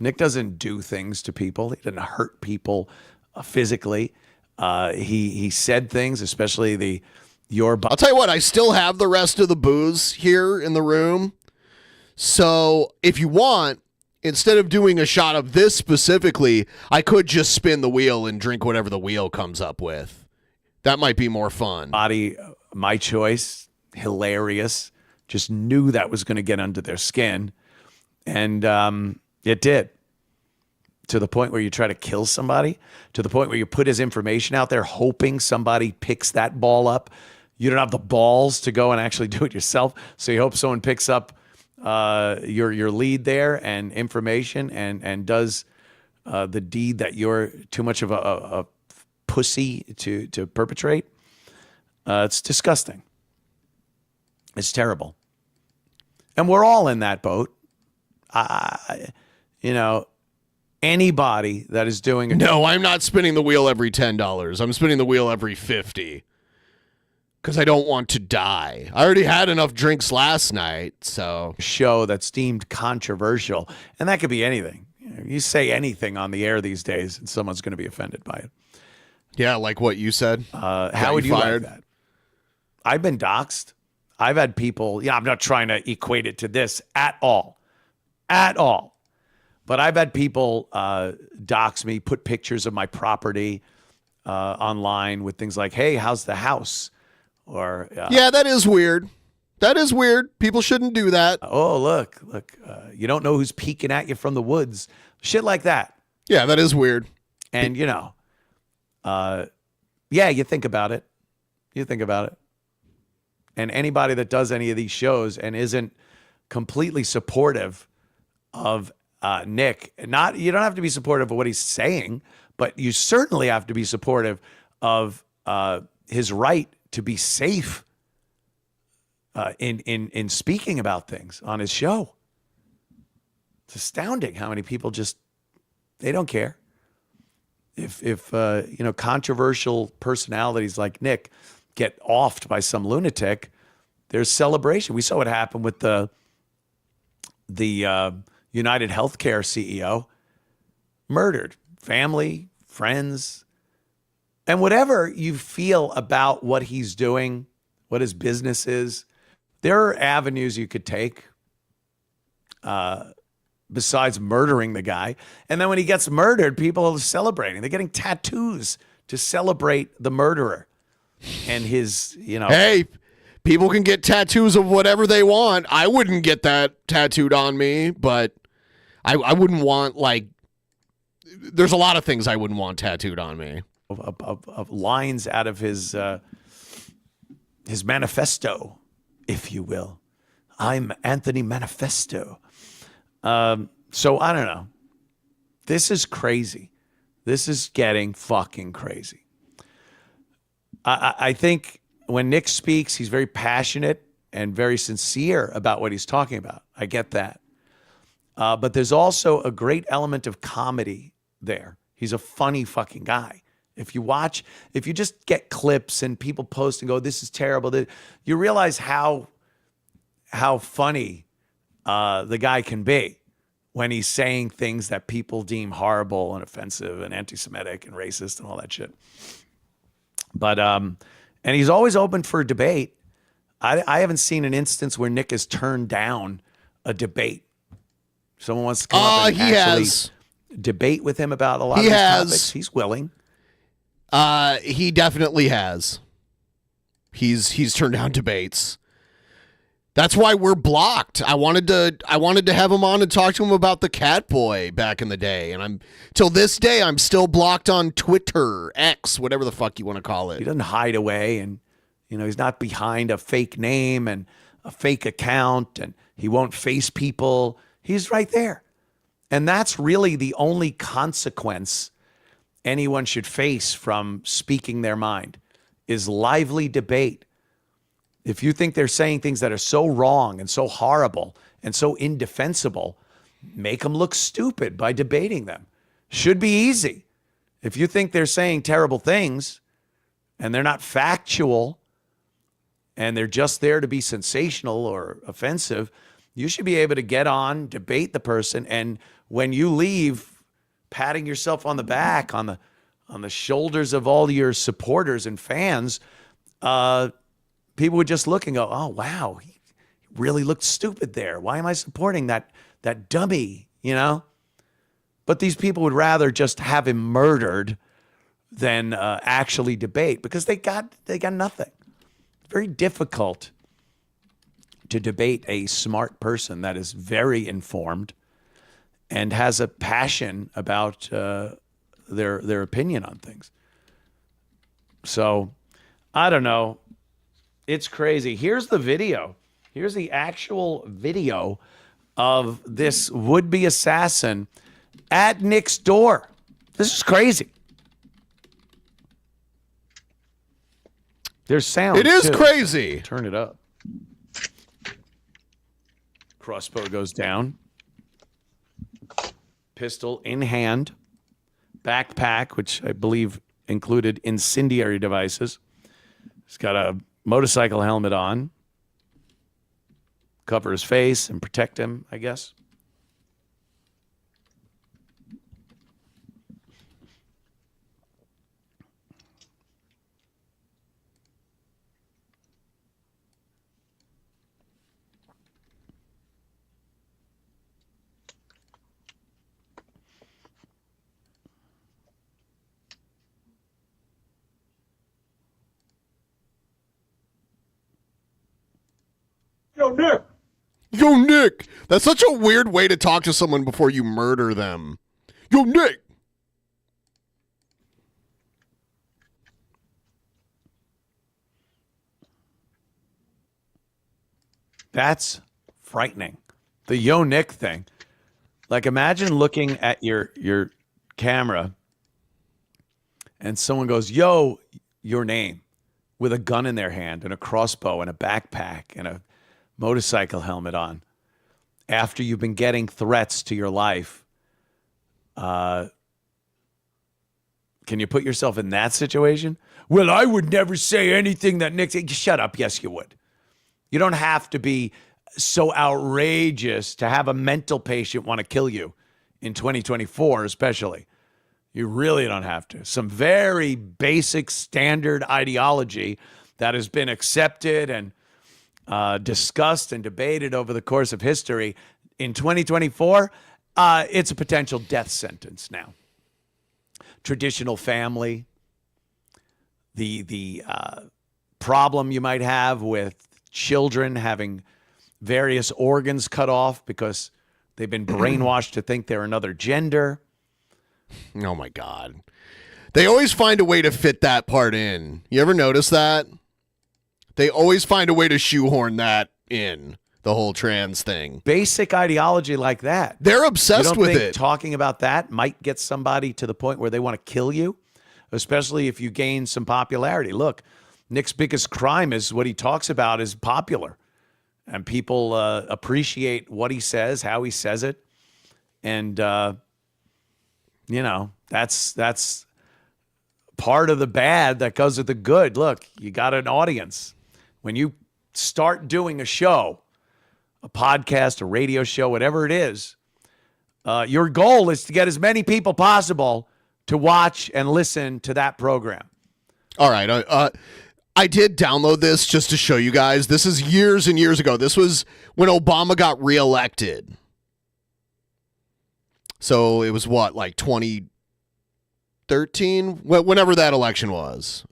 Nick doesn't do things to people. He doesn't hurt people physically. He said things, especially I'll tell you what, I still have the rest of the booze here in the room. So if you want, instead of doing a shot of this specifically, I could just spin the wheel and drink whatever the wheel comes up with. That might be more fun. Body, my choice, hilarious. Just knew that was going to get under their skin. And it did. To the point where you try to kill somebody, to the point where you put his information out there hoping somebody picks that ball up. You don't have the balls to go and actually do it yourself. So you hope someone picks up your lead there and information and does the deed that you're too much of a pussy to perpetrate. It's disgusting. It's terrible. And we're all in that boat. Anybody that is doing it. No, I'm not spinning the wheel every $10. I'm spinning the wheel every 50. Because I don't want to die. I already had enough drinks last night, so. Show that's deemed controversial. And that could be anything. You say anything on the air these days, and someone's going to be offended by it. Yeah, like what you said. How would you like that? I've been doxxed. I've had people, I'm not trying to equate it to this at all. At all. But I've had people dox me, put pictures of my property online with things like, hey, how's the house? Or yeah, that is weird. That is weird. People shouldn't do that. Oh, look, you don't know who's peeking at you from the woods. Shit like that. Yeah, that is weird. And, you think about it. You think about it. And anybody that does any of these shows and isn't completely supportive of Nick, you don't have to be supportive of what he's saying, but you certainly have to be supportive of his right to be safe in speaking about things on his show. It's astounding how many people they don't care. If controversial personalities like Nick get offed by some lunatic, there's celebration. We saw what happened with the United Healthcare CEO, murdered, family, friends, and whatever you feel about what he's doing, what his business is, there are avenues you could take besides murdering the guy. And then when he gets murdered, people are celebrating. They're getting tattoos to celebrate the murderer and his, Hey, people can get tattoos of whatever they want. I wouldn't get that tattooed on me, but I wouldn't want, there's a lot of things I wouldn't want tattooed on me. Of lines out of his manifesto, if you will. I'm Anthony Manifesto. So I don't know. This is crazy. This is getting fucking crazy. I think when Nick speaks, he's very passionate and very sincere about what he's talking about. I get that. But there's also a great element of comedy there. He's a funny fucking guy. If you just get clips and people post and go, this is terrible, you realize how funny the guy can be when he's saying things that people deem horrible and offensive and anti-Semitic and racist and all that shit. But, and he's always open for debate. I haven't seen an instance where Nick has turned down a debate. Someone wants to come up and actually debate with him about a lot of these topics. He's willing. He definitely has. He's turned down debates. That's why we're blocked. I wanted to have him on and talk to him about the cat boy back in the day, and till this day I'm still blocked on Twitter, X, whatever the fuck you want to call it. He doesn't hide away, and he's not behind a fake name and a fake account, and he won't face people. He's right there. And that's really the only consequence anyone should face from speaking their mind is lively debate. If you think they're saying things that are so wrong and so horrible and so indefensible, make them look stupid by debating them. Should be easy. If you think they're saying terrible things and they're not factual and they're just there to be sensational or offensive, you should be able to get on, debate the person, and when you leave, patting yourself on the back on on the shoulders of all your supporters and fans, people would just look and go, oh, wow, he really looked stupid there. Why am I supporting that dummy, you know? But these people would rather just have him murdered than actually debate because they got nothing. Very difficult to debate a smart person that is very informed and has a passion about their opinion on things. So, I don't know. It's crazy. Here's the video. Here's the actual video of this would-be assassin at Nick's door. This is crazy. There's sound. It is too. crazy. Turn it up. Crossbow goes down. Pistol in hand. Backpack, which I believe included incendiary devices. He's got a motorcycle helmet on. Cover his face and protect him, I guess. Yo, Nick. Yo, Nick. That's such a weird way to talk to someone before you murder them. Yo, Nick. That's frightening. The Yo Nick thing. Like, imagine looking at your camera and someone goes, yo, your name, with a gun in their hand and a crossbow and a backpack and a motorcycle helmet on. After you've been getting threats to your life, can you put yourself in that situation? Well, I would never say anything that Nick said. Shut up. Yes, you would. You don't have to be so outrageous to have a mental patient want to kill you in 2024, especially. You really don't have to. Some very basic standard ideology that has been accepted and discussed and debated over the course of history. In 2024, it's a potential death sentence now. Traditional family, the problem you might have with children having various organs cut off because they've been brainwashed to think they're another gender. Oh, my God. They always find a way to fit that part in. You ever notice that? They always find a way to shoehorn that in, the whole trans thing. Basic ideology like that. They're obsessed with it. Talking about that might get somebody to the point where they want to kill you, especially if you gain some popularity. Look, Nick's biggest crime is what he talks about is popular. And people appreciate what he says, how he says it. And, you know, that's part of the bad that goes with the good. Look, you got an audience. When you start doing a show, a podcast, a radio show, whatever it is, your goal is to get as many people possible to watch and listen to that program. All right. I did download this just to show you guys. This is years and years ago. This was when Obama got reelected. So it was what, like 2013? Whenever that election was.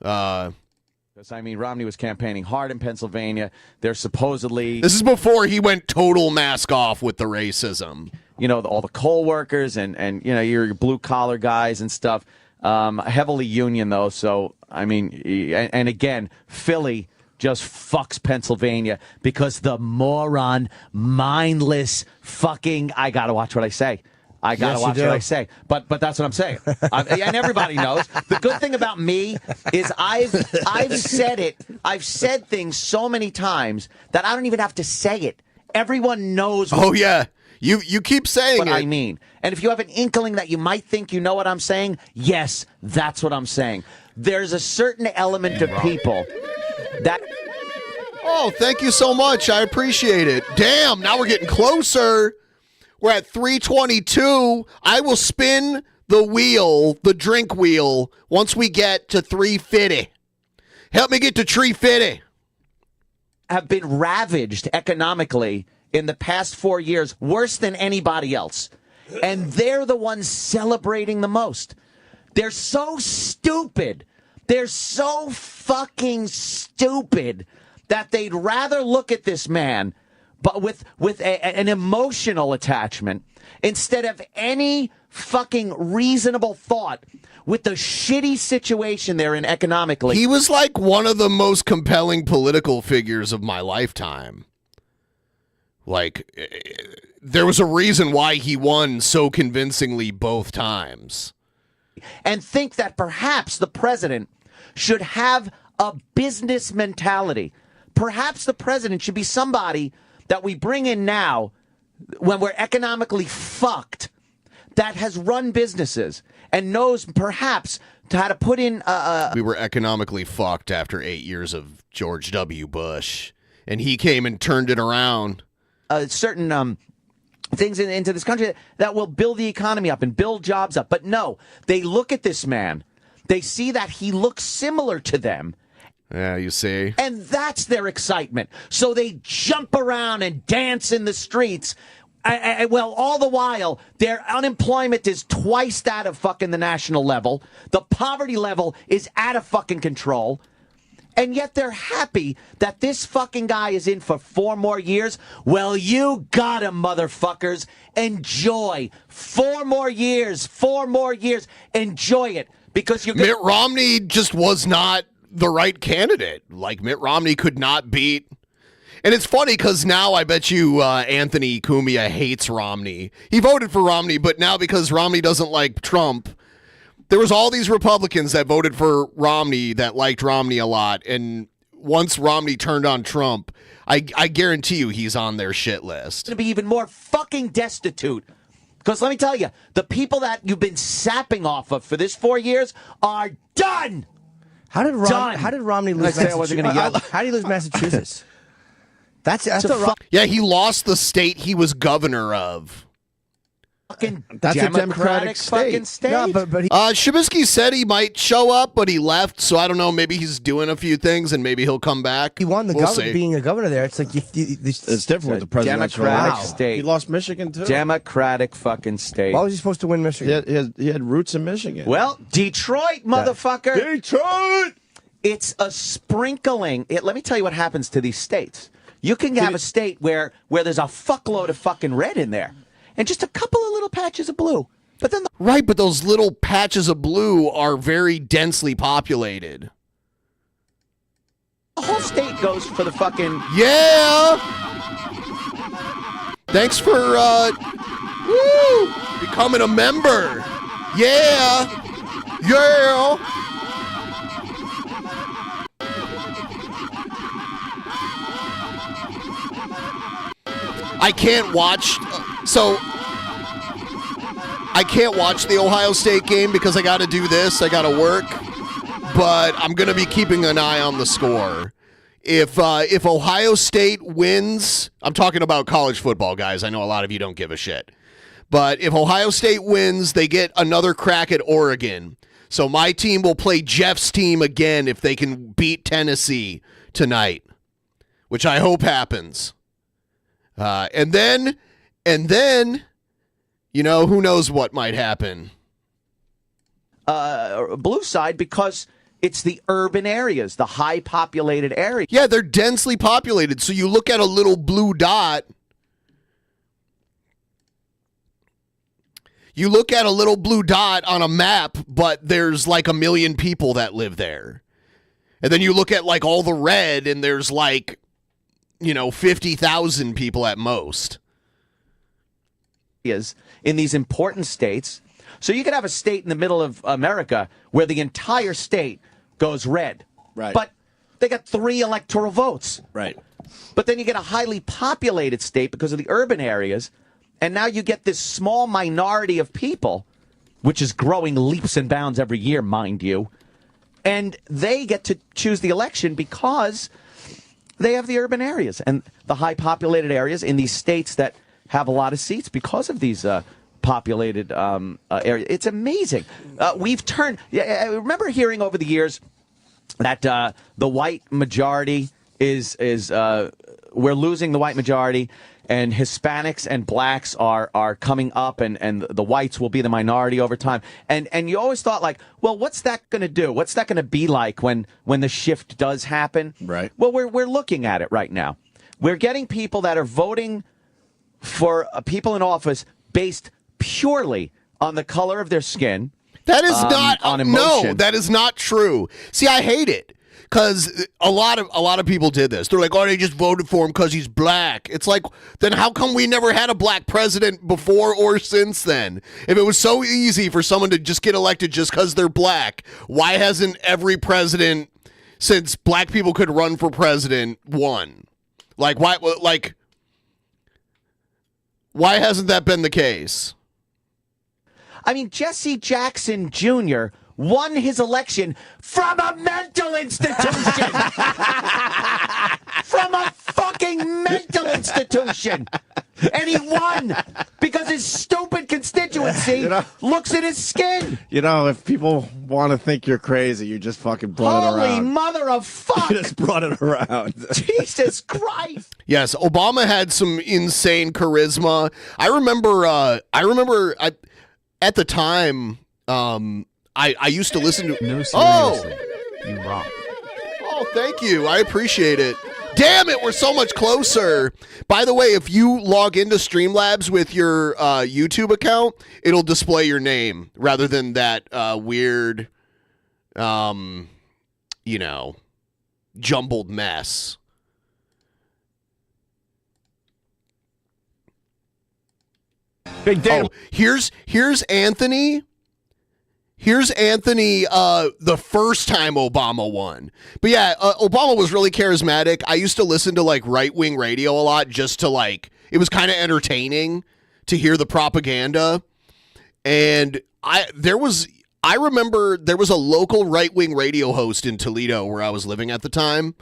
I mean, Romney was campaigning hard in Pennsylvania. They're supposedly... This is before he went total mask off with the racism. You know, all the coal workers and you know, your blue-collar guys and stuff. Heavily union, though. So, I mean, and again, Philly just fucks Pennsylvania because the moron, mindless fucking... I got to watch what I say. I got to watch what I say. But that's what I'm saying. And everybody knows. The good thing about me is I've said it. I've said things so many times that I don't even have to say it. Everyone knows. Oh, yeah. You keep saying what it. I mean. And if you have an inkling that you might think you know what I'm saying, yes, that's what I'm saying. There's a certain element of people that... Oh, thank you so much. I appreciate it. Damn, now we're getting closer. We're at 322. I will spin the wheel, the drink wheel, once we get to 350. Help me get to 350. Have been ravaged economically in the past 4 years, worse than anybody else. And they're the ones celebrating the most. They're so stupid. They're so fucking stupid that they'd rather look at this man, but with an emotional attachment, instead of any fucking reasonable thought with the shitty situation they're in economically. He was like one of the most compelling political figures of my lifetime. Like, there was a reason why he won so convincingly both times. And think that perhaps the president should have a business mentality. Perhaps the president should be somebody that we bring in now when we're economically fucked, that has run businesses and knows perhaps how to put in we were economically fucked after 8 years of George W. Bush, and he came and turned it around. Certain things into this country that will build the economy up and build jobs up. But no, they look at this man, they see that he looks similar to them. Yeah, you see. And that's their excitement. So they jump around and dance in the streets. Well, all the while, their unemployment is twice that of fucking the national level. The poverty level is out of fucking control. And yet they're happy that this fucking guy is in for 4 more years. Well, you got him, motherfuckers. Enjoy. 4 more years. 4 more years. Enjoy it. Because you're Mitt Romney just was not the right candidate. Like, Mitt Romney could not beat. And it's funny because now I bet you Anthony Cumia hates Romney. He voted for Romney, but now because Romney doesn't like Trump, there was all these Republicans that voted for Romney that liked Romney a lot. And once Romney turned on Trump, I guarantee you he's on their shit list. To be even more fucking destitute. Because let me tell you, the people that you've been sapping off of for this 4 years are done. How did Romney lose Massachusetts? How did he lose Massachusetts? That's yeah, he lost the state he was governor of. That's a Democratic fucking state. No, but he, Shabisky said he might show up, but he left. So I don't know. Maybe he's doing a few things, and maybe he'll come back. He won the being a governor there. It's like it's different with the presidential. Democratic state. He lost Michigan too. Democratic fucking state. Why was he supposed to win Michigan? He had roots in Michigan. Well, Detroit, motherfucker. Detroit. It's a sprinkling. Let me tell you what happens to these states. You can have a state where there's a fuckload of fucking red in there, and just a couple of little patches of blue. But then right, but those little patches of blue are very densely populated. The whole state goes for the fucking yeah. Thanks for becoming a member. Yeah. I can't watch the Ohio State game because I got to do this. I got to work, but I'm going to be keeping an eye on the score. If Ohio State wins, I'm talking about college football, guys. I know a lot of you don't give a shit. But if Ohio State wins, they get another crack at Oregon. So my team will play Jeff's team again if they can beat Tennessee tonight, which I hope happens. And then, you know, who knows what might happen. Blue side, because it's the urban areas, the high populated areas. Yeah, they're densely populated. So you look at a little blue dot. You look at a little blue dot on a map, but there's like 1 million people that live there. And then you look at like all the red and there's like, 50,000 people at most. Is in these important states. So you could have a state in the middle of America where the entire state goes red. Right. But they got 3 electoral votes. Right. But then you get a highly populated state because of the urban areas. And now you get this small minority of people, which is growing leaps and bounds every year, mind you. And they get to choose the election because they have the urban areas and the high populated areas in these states that have a lot of seats because of these populated area. It's amazing. We've turned. I remember hearing over the years that the white majority is we're losing the white majority, and Hispanics and blacks are coming up, and the whites will be the minority over time. And you always thought, like, well, what's that going to do? What's that going to be like when the shift does happen? Right. Well, we're looking at it right now. We're getting people that are voting for people in office based purely on the color of their skin. That is not on emotion. No, that is not true. See, I hate it because a lot of people did this. They're like, "Oh, they just voted for him because he's black." It's like, then how come we never had a black president before or since then? If it was so easy for someone to just get elected just because they're black, why hasn't every president since black people could run for president won? Like, why? Like, why hasn't that been the case? I mean, Jesse Jackson Jr. won his election from a mental institution. From a fucking mental institution. And he won because his stupid constituency looks at his skin. You know, if people want to think you're crazy, you just fucking brought it Holy around. mother of fuck. You just brought it around. Jesus Christ. Yes, Obama had some insane charisma. I remember at the time, I used to listen to. No, seriously, you rock. Oh, thank you. I appreciate it. Damn it, we're so much closer. By the way, if you log into Streamlabs with your YouTube account, it'll display your name rather than that weird, jumbled mess. Big damn. Oh, here's Anthony. Here's Anthony the first time Obama won. But yeah, Obama was really charismatic. I used to listen to like right-wing radio a lot just to like, it was kind of entertaining to hear the propaganda. And I remember there was a local right-wing radio host in Toledo where I was living at the time.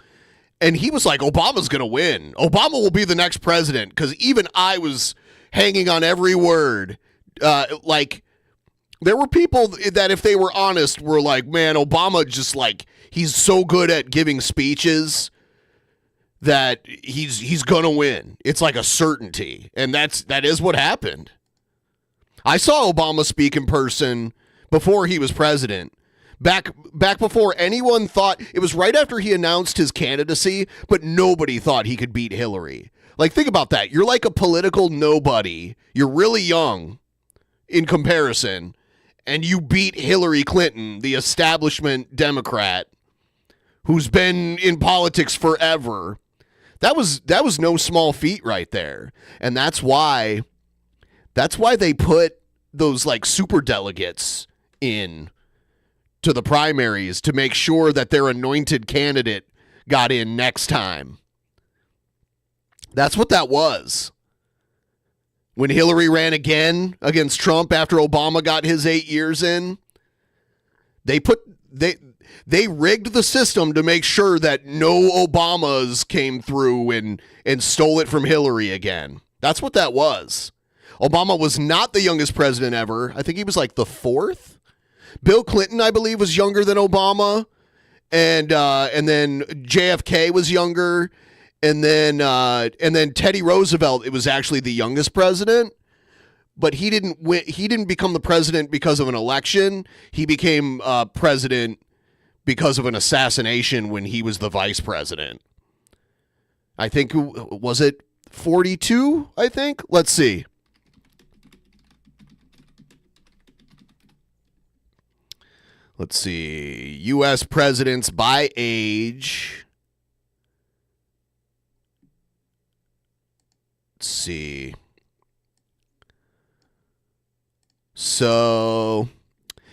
And he was like, Obama's going to win. Obama will be the next president. Because even I was hanging on every word. There were people that, if they were honest, were like, man, Obama just like, he's so good at giving speeches that he's going to win. It's like a certainty. And that is what happened. I saw Obama speak in person before he was president. Back before anyone thought, it was right after he announced his candidacy, but nobody thought he could beat Hillary. Like, think about that. You're like a political nobody. You're really young in comparison. And you beat Hillary Clinton, the establishment Democrat, who's been in politics forever. That was no small feat right there. And that's why they put those like super delegates in to the primaries to make sure that their anointed candidate got in next time. That's what that was. When Hillary ran again against Trump after Obama got his 8 years in, they rigged the system to make sure that no Obamas came through and stole it from Hillary again. That's what that was. Obama was not the youngest president ever. I think he was like the fourth. Bill Clinton, I believe, was younger than Obama, and then JFK was younger. And then Teddy Roosevelt, it was actually the youngest president, but he didn't win. He didn't become the president because of an election. He became president because of an assassination when he was the vice president. I think, was it 42? I think. Let's see. Let's see. U.S. presidents by age. Let's see. So,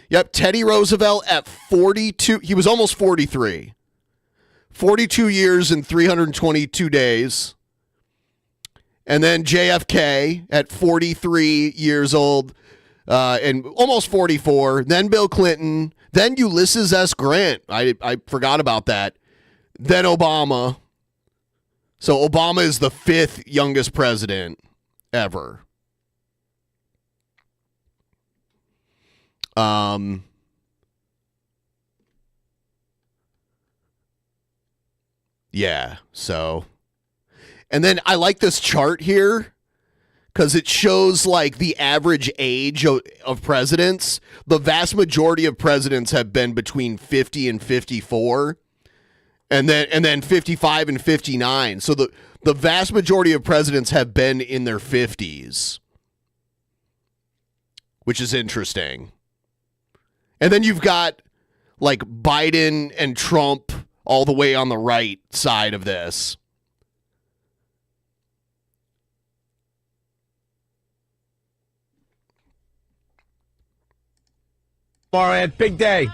yep, Teddy Roosevelt at 42. He was almost 43. 42 years and 322 days. And then JFK at 43 years old and almost 44. Then Bill Clinton. Then Ulysses S. Grant. I forgot about that. Then Obama. So Obama is the fifth youngest president ever. Yeah, so. And then I like this chart here because it shows like the average age of presidents. The vast majority of presidents have been between 50 and 54, and then 55 and 59. So the vast majority of presidents have been in their 50s, which is interesting. And then you've got like Biden and Trump all the way on the right side of this. Tomorrow, Ed, big day.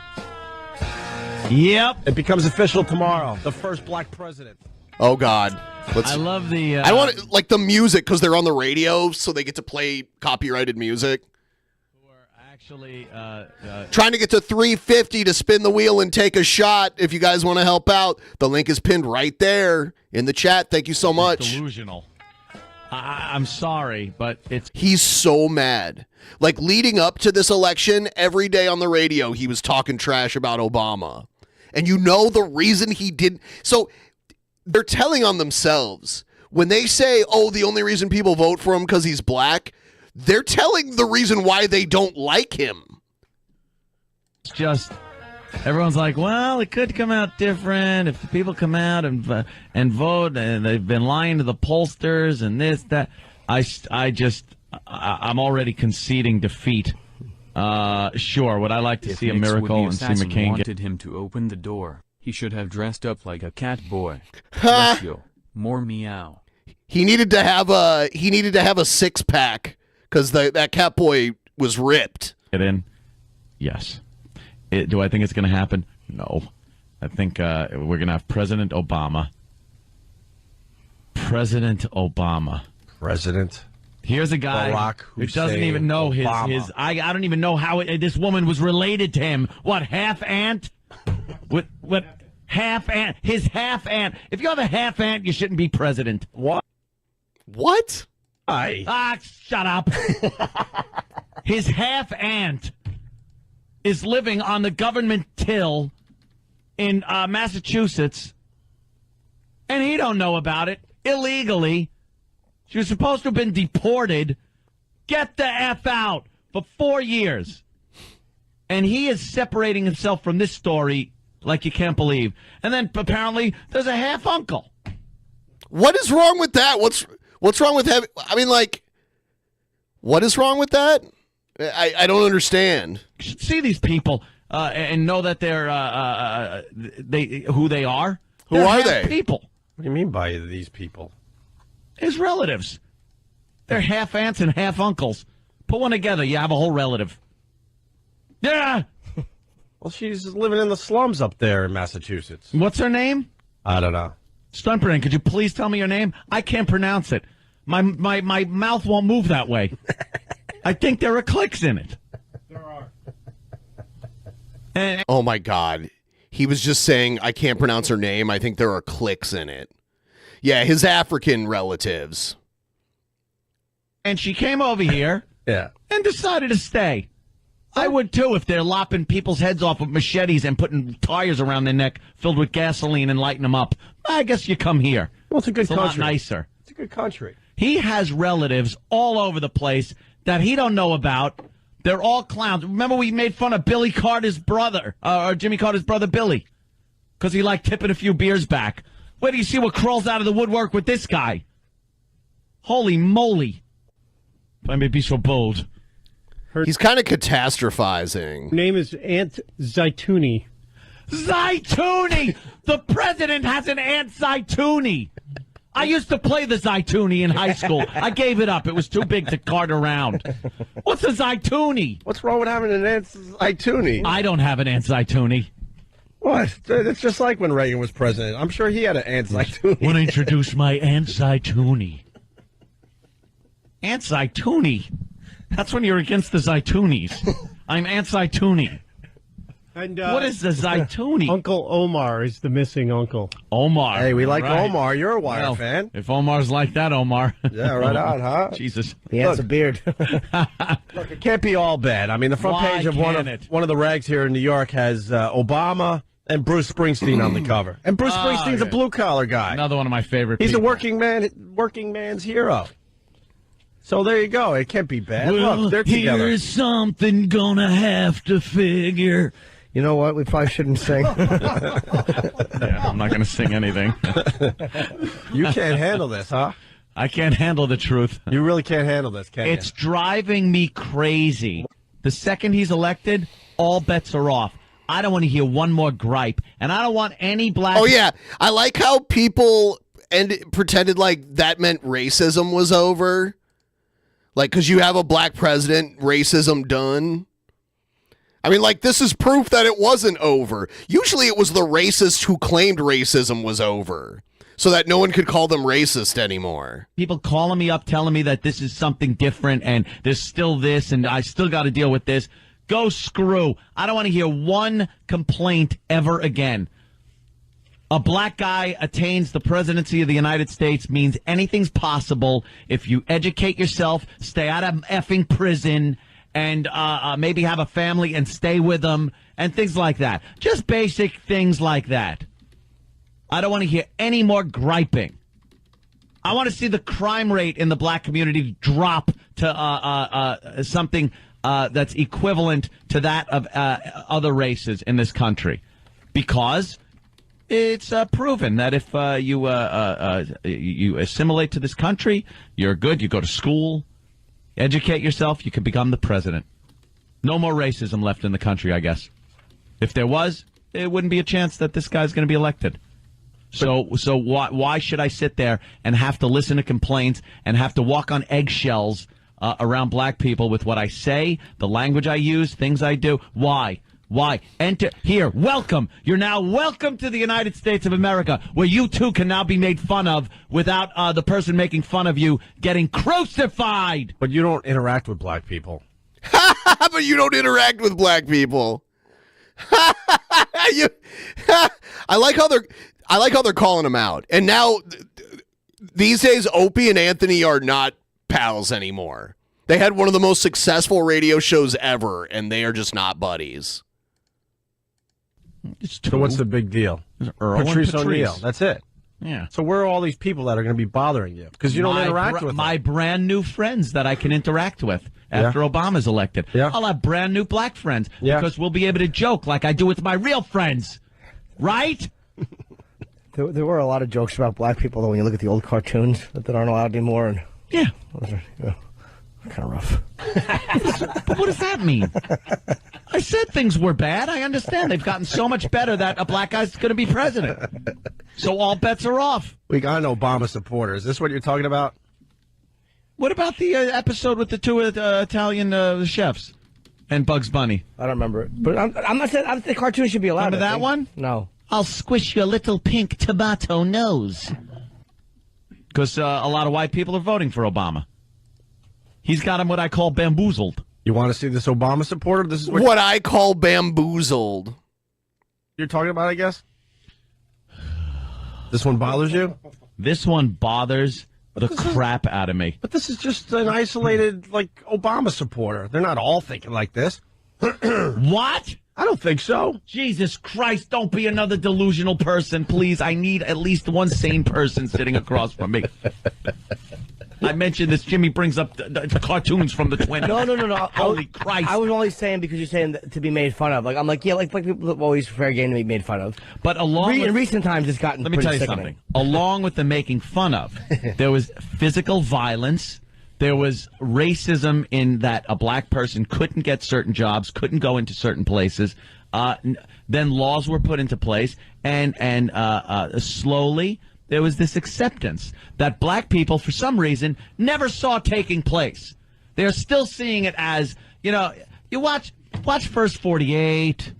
Yep. It becomes official tomorrow. The first black president. Oh, God. I love the... I want to, like the music because they're on the radio, so they get to play copyrighted music. Actually, trying to get to 350 to spin the wheel and take a shot. If you guys want to help out, the link is pinned right there in the chat. Thank you so much. Delusional. I'm sorry, but it's... He's so mad. Like, leading up to this election, every day on the radio, he was talking trash about Obama. And you know the reason he didn't... So, they're telling on themselves. When they say, oh, the only reason people vote for him because he's black, they're telling the reason why they don't like him. It's just... Everyone's like, well, it could come out different if the people come out and vote, and they've been lying to the pollsters and this, that. I'm already conceding defeat. Sure, would I like to see a miracle and see McCain wanted him to open the door, he should have dressed up like a cat boy. Ratio, more meow. He needed to have a 6-pack because that cat boy was ripped. Get in? Yes. Do I think it's going to happen? No. I think we're going to have President Obama. President Obama. President. Here's a guy Barack who doesn't even know his I don't even know how this woman was related to him. What, half aunt? What half aunt? His half aunt. If you have a half aunt, you shouldn't be president. What? What? Shut up. His half aunt is living on the government till in Massachusetts, and he don't know about it illegally. She was supposed to have been deported. Get the F out for 4 years. And he is separating himself from this story like you can't believe. And then apparently there's a half uncle. What is wrong with that? What's wrong with having? I mean, like, what is wrong with that? I don't understand. You should see these people and know that they're who they are. Who are they? People. What do you mean by these people? His relatives. They're half aunts and half uncles. Put one together, you have a whole relative. Yeah. Well, she's living in the slums up there in Massachusetts. What's her name? I don't know. Stuntbrain, could you please tell me your name? I can't pronounce it. My mouth won't move that way. I think there are clicks in it. There are. Oh, my God. He was just saying, I can't pronounce her name. I think there are clicks in it. Yeah, his African relatives. And she came over here Yeah. and decided to stay. I would, too, if they're lopping people's heads off with machetes and putting tires around their neck filled with gasoline and lighting them up. I guess you come here. Well, it's a good country. It's a lot nicer. It's a good country. He has relatives all over the place that he don't know about. They're all clowns. Remember we made fun of Billy Carter's brother, or Jimmy Carter's brother Billy, because he liked tipping a few beers back. Where do you see what crawls out of the woodwork with this guy? Holy moly. If I may be so bold. He's kind of catastrophizing. Her name is Aunt Zaituni. Zaituni! The president has an Aunt Zaituni. I used to play the Zaituni in high school. I gave it up. It was too big to cart around. What's a Zaituni? What's wrong with having an Aunt Zaituni? I don't have an Aunt Zaituni. What? It's just like when Reagan was president. I'm sure he had an Aunt Zaituni. Want to introduce my Aunt Zaituni. Aunt Zaituni? That's when you're against the Zaitunis. I'm Aunt Zaituni. And What is the Zaituni? Uncle Omar is the missing uncle. Omar. Hey, we like Right. Omar. You're a Wire Well, fan. If Omar's like that, Omar. Yeah, right on, huh? Jesus. He has a beard. Look, it can't be all bad. I mean, the front Why page of can't it? one of the rags here in New York has Obama and Bruce Springsteen on the cover. And Bruce Springsteen's a blue collar guy. Another one of my favorite He's people. a working man's hero. So there you go. It can't be bad. Well, Look, they're together. here's something gonna have to figure. You know what? We probably shouldn't sing. Yeah, I'm not going to sing anything. You can't handle this, huh? I can't handle the truth. You really can't handle this, can It's driving me crazy. The second he's elected, all bets are off. I don't want to hear one more gripe, and I don't want any black. Oh yeah, I like how people pretended like that meant racism was over. Like, because you have a black president, racism done. I mean, like, this is proof that it wasn't over. Usually it was the racist who claimed racism was over so that no one could call them racist anymore. People calling me up telling me that this is something different and there's still this and I still got to deal with this. Go screw. I don't want to hear one complaint ever again. A black guy attains the presidency of the United States means anything's possible if you educate yourself, stay out of effing prison, and maybe have a family and stay with them, and things like that. Just basic things like that. I don't want to hear any more griping. I want to see the crime rate in the black community drop to something that's equivalent to that of other races in this country. Because it's proven that if you assimilate to this country, you're good, you go to school, educate yourself, you can become the president. No more racism left in the country, I guess. If there was, it wouldn't be a chance that this guy's going to be elected. So why should I sit there and have to listen to complaints and have to walk on eggshells around black people with what I say, the language I use, things I do? Why? Why? Enter here. Welcome. You're now welcome to the United States of America, where you too can now be made fun of without the person making fun of you getting crucified. But you don't interact with black people. But you don't interact with black people. I like how they're calling him out. And now these days, Opie and Anthony are not pals anymore. They had one of the most successful radio shows ever, and they are just not buddies. So what's the big deal? Earl and Patrice Patrice. O'Neill. That's it. Yeah. So where are all these people that are going to be bothering you? Because you don't interact with them. My brand new friends that I can interact with after Obama's elected. Yeah. I'll have brand new black friends because we'll be able to joke like I do with my real friends. Right? There were a lot of jokes about black people, though, when you look at the old cartoons that aren't allowed anymore. And yeah. Kind of rough. But what does that mean? I said things were bad. I understand. They've gotten so much better that a black guy's going to be president. So all bets are off. We got an Obama supporter. Is this what you're talking about? What about the episode with the two Italian chefs and Bugs Bunny? I don't remember it. But I'm not saying the cartoon should be allowed. Remember that one? No. I'll squish your little pink tomato nose. Because a lot of white people are voting for Obama. He's got him what I call bamboozled. You want to see this Obama supporter? This is what I call bamboozled. You're talking about, I guess? This one bothers you? This one bothers the crap out of me. But this is just an isolated, Obama supporter. They're not all thinking like this. What? I don't think so. Jesus Christ, don't be another delusional person, please. I need at least one sane person sitting across from me. I mentioned this. Jimmy brings up the cartoons from the 20s. No. Holy Christ. I was only saying because you're saying to be made fun of. I'm like people are always fair game to be made fun of. But in recent times, it's gotten Let me pretty tell you sickening. something. Along with the making fun of, there was physical violence. There was racism in that a black person couldn't get certain jobs, couldn't go into certain places. Then laws were put into place, and slowly there was this acceptance that black people, for some reason, never saw taking place. They're still seeing it as, you watch First 48,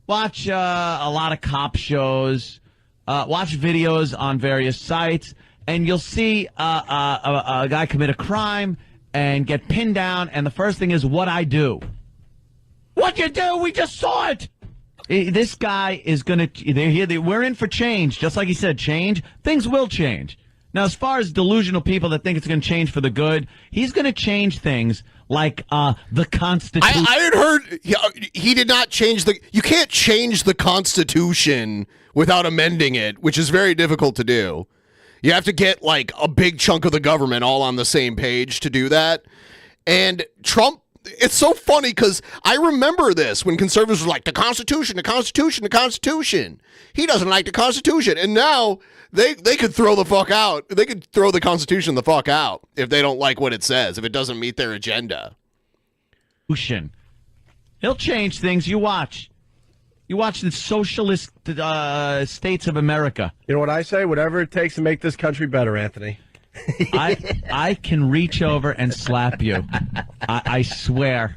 watch a lot of cop shows, watch videos on various sites, and you'll see a guy commit a crime and get pinned down, and the first thing is, what I do. What you do? We just saw it. This guy is going to. We're in for change, just like he said. Change. Things will change. Now, as far as delusional people that think it's going to change for the good, he's going to change things like the Constitution. I had heard he did not change the. You can't change the Constitution without amending it, which is very difficult to do. You have to get like a big chunk of the government all on the same page to do that. And Trump, it's so funny because I remember this when conservatives were like, the Constitution, the Constitution, the Constitution. He doesn't like the Constitution. And now they could throw the fuck out. They could throw the Constitution the fuck out if they don't like what it says, if it doesn't meet their agenda. He'll change things. You watch. You watch the socialist states of America. You know what I say? Whatever it takes to make this country better, Anthony. I can reach over and slap you. I swear.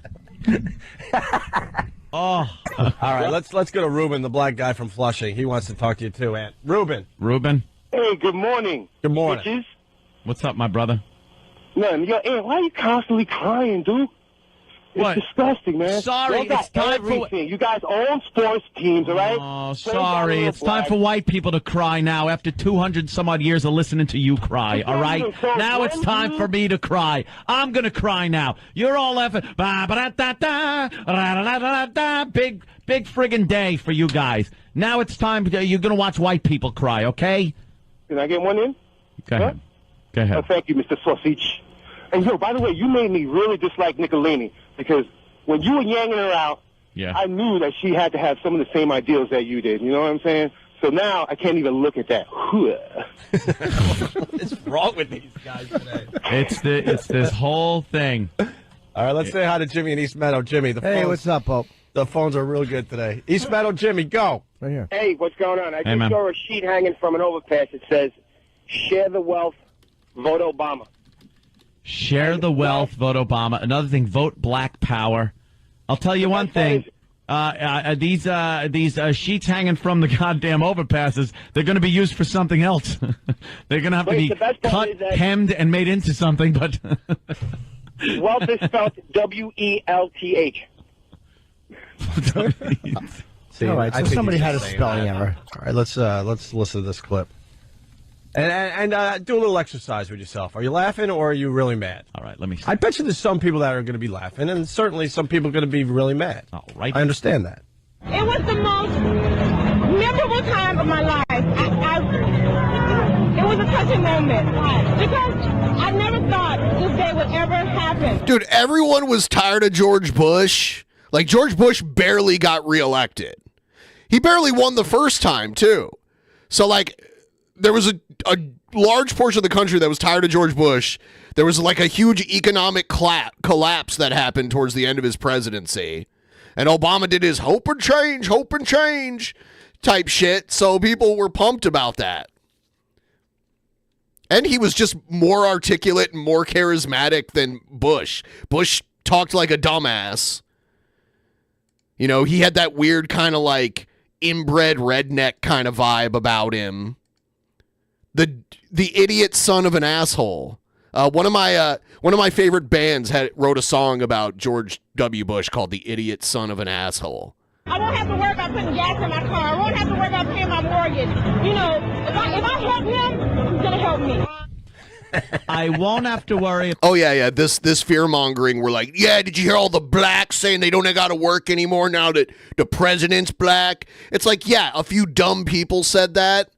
Oh. All right, let's go to Ruben, the black guy from Flushing. He wants to talk to you too, Ant. Ruben. Hey, good morning. Good morning. Bitches. What's up, my brother? Man, yo, Ant, why are you constantly crying, dude? It's What? disgusting, man. Sorry, Y'all got it's time for- everything. You guys own sports teams, all right? Oh, sorry. It's time for white people to cry now after 200 some odd years of listening to you cry, all right? Now it's time for me to cry. I'm going to cry now. You're all effing. Big friggin' day for you guys. Now it's time. You're going to watch white people cry, okay? Can I get one in? Go ahead. Go ahead. Oh, thank you, Mr. Sausage. And, yo, by the way, you made me really dislike Nicolini because when you were yanking her out, Yeah. I knew that she had to have some of the same ideals that you did. You know what I'm saying? So now I can't even look at that. What's wrong with these guys today? It's this whole thing. All right, let's say hi to Jimmy in East Meadow. Jimmy, Hey, what's up, Pope? The phones are real good today. East Meadow, Jimmy, go. Right here. Hey, what's going on? I Hey, just man. saw a sheet hanging from an overpass that says, share the wealth, vote Obama. Share the wealth, vote Obama. Another thing, vote Black Power. I'll tell you one thing. These sheets hanging from the goddamn overpasses, they're going to be used for something else. They're going to have to be the best part cut, is that- hemmed, and made into something, but... Wealth is spelled W-E-L-T-H. See, All right, I so think somebody he's had a just saying spelling that. error. All right, let's listen to this clip. And do a little exercise with yourself. Are you laughing or are you really mad? All right, let me see. I bet you there's some people that are going to be laughing, and certainly some people are going to be really mad. All right. I understand that. It was the most memorable time of my life. It was a touching moment because I never thought this day would ever happen. Dude, everyone was tired of George Bush. Like, George Bush barely got reelected. He barely won the first time, too. So, like, there was a large portion of the country that was tired of George Bush. There was, like, a huge economic collapse that happened towards the end of his presidency. And Obama did his hope and change type shit. So people were pumped about that. And he was just more articulate and more charismatic than Bush. Bush talked like a dumbass. You know, he had that weird kind of like inbred redneck kind of vibe about him. The idiot son of an asshole. One of my favorite bands wrote a song about George W. Bush called "The Idiot Son of an Asshole." I won't have to worry about putting gas in my car. I won't have to worry about paying my mortgage. You know, if I help him, he's gonna help me. I won't have to worry. Oh yeah. This fear mongering. We're like, yeah. Did you hear all the blacks saying they don't got to work anymore now that the president's black? It's like, yeah, a few dumb people said that.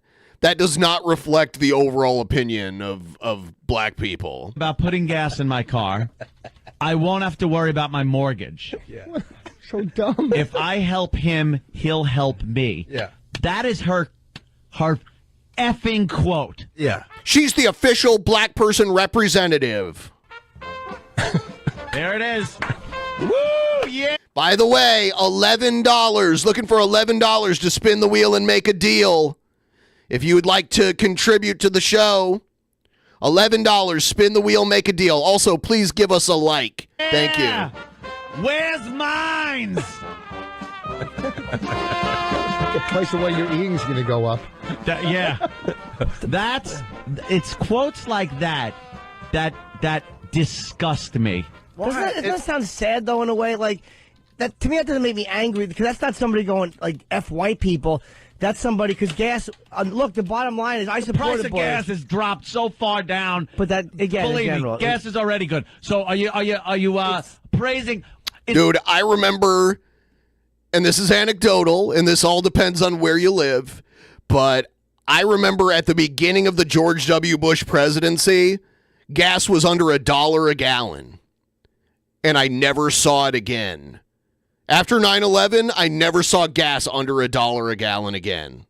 That does not reflect the overall opinion of black people. About putting gas in my car. I won't have to worry about my mortgage. Yeah. So dumb. If I help him, he'll help me. Yeah. That is her effing quote. Yeah. She's the official black person representative. There it is. Woo, yeah. By the way, $11. Looking for $11 to spin the wheel and make a deal. If you would like to contribute to the show, $11, spin the wheel, make a deal. Also, please give us a like. Thank you. Where's mines? The price of what you're eating is going to go up. Yeah. It's quotes like that disgust me. Doesn't that sound sad, though, in a way? Like, that to me that doesn't make me angry because that's not somebody going like F white people. That's somebody because gas. Look, the bottom line is I The support price of gas has dropped so far down. But that again, Believe in general, me, gas is already good. So are you praising? Dude, I remember, and this is anecdotal, and this all depends on where you live, but I remember at the beginning of the George W. Bush presidency, gas was under $1 a gallon, and I never saw it again. After 9/11, I never saw gas under $1 a gallon again.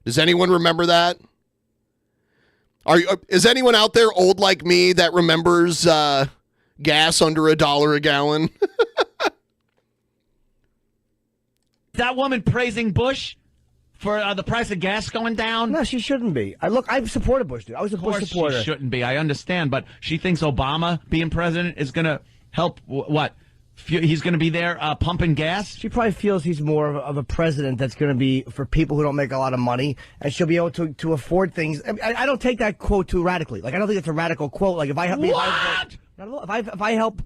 Does anyone remember that? Is anyone out there old like me that remembers gas under $1 a gallon? That woman praising Bush for the price of gas going down? No, she shouldn't be. I've supported Bush, dude. I was a Bush supporter. She shouldn't be. I understand, but she thinks Obama being president is going to help. What? He's going to be there pumping gas? She probably feels he's more of a president that's going to be for people who don't make a lot of money, and she'll be able to afford things. I don't take that quote too radically. Like, I don't think it's a radical quote. Like, if I help... If I help...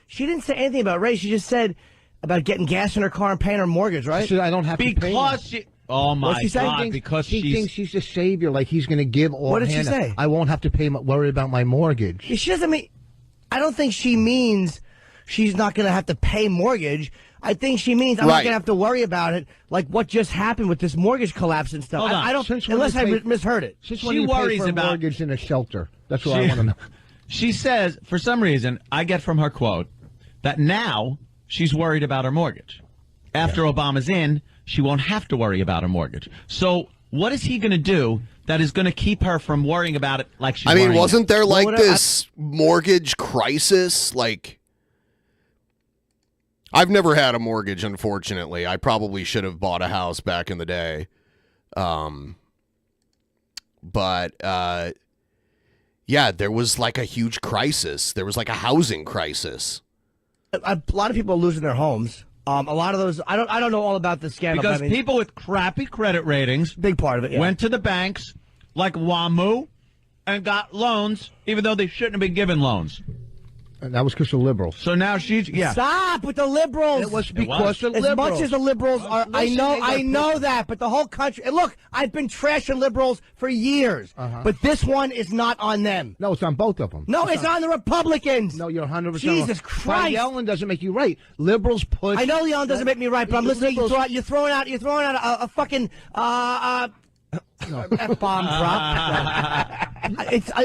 She didn't say anything about race. She just said about getting gas in her car and paying her mortgage, right? She said, I don't have to pay. Because she... Oh, my God, because she thinks she's the savior, like he's going to give all. What did she say? I won't have to worry about my mortgage. She doesn't mean... I don't think she means... she's not going to have to pay mortgage. I think she means I'm not going to have to worry about it, like what just happened with this mortgage collapse and stuff. Hold on. I don't, unless I misheard it. Since when she worries pay for about mortgage in a shelter. That's what I want to know. She says, for some reason, I get from her quote that now she's worried about her mortgage. After Obama's in, she won't have to worry about her mortgage. So what is he going to do that is going to keep her from worrying about it like she's worrying? Wasn't there like this mortgage crisis, like... I've never had a mortgage, unfortunately. I probably should have bought a house back in the day. Yeah, there was like a huge crisis. There was like a housing crisis. A lot of people are losing their homes. A lot of those, I don't know all about the scandal. Because people with crappy credit ratings, big part of it, went to the banks like WAMU and got loans, even though they shouldn't have been given loans. And that was because of liberals. So now she's Stop with the liberals. It was because of as liberals. much as the liberals are. I know that, but the whole country. And look, I've been trashing liberals for years, but this one is not on them. No, it's on both of them. No, it's on the Republicans. No, you're 100%. Jesus Christ! But yelling doesn't make you right. Liberals push. I know yelling doesn't make me right, but I'm listening. You're throwing out a fucking F-bomb drop.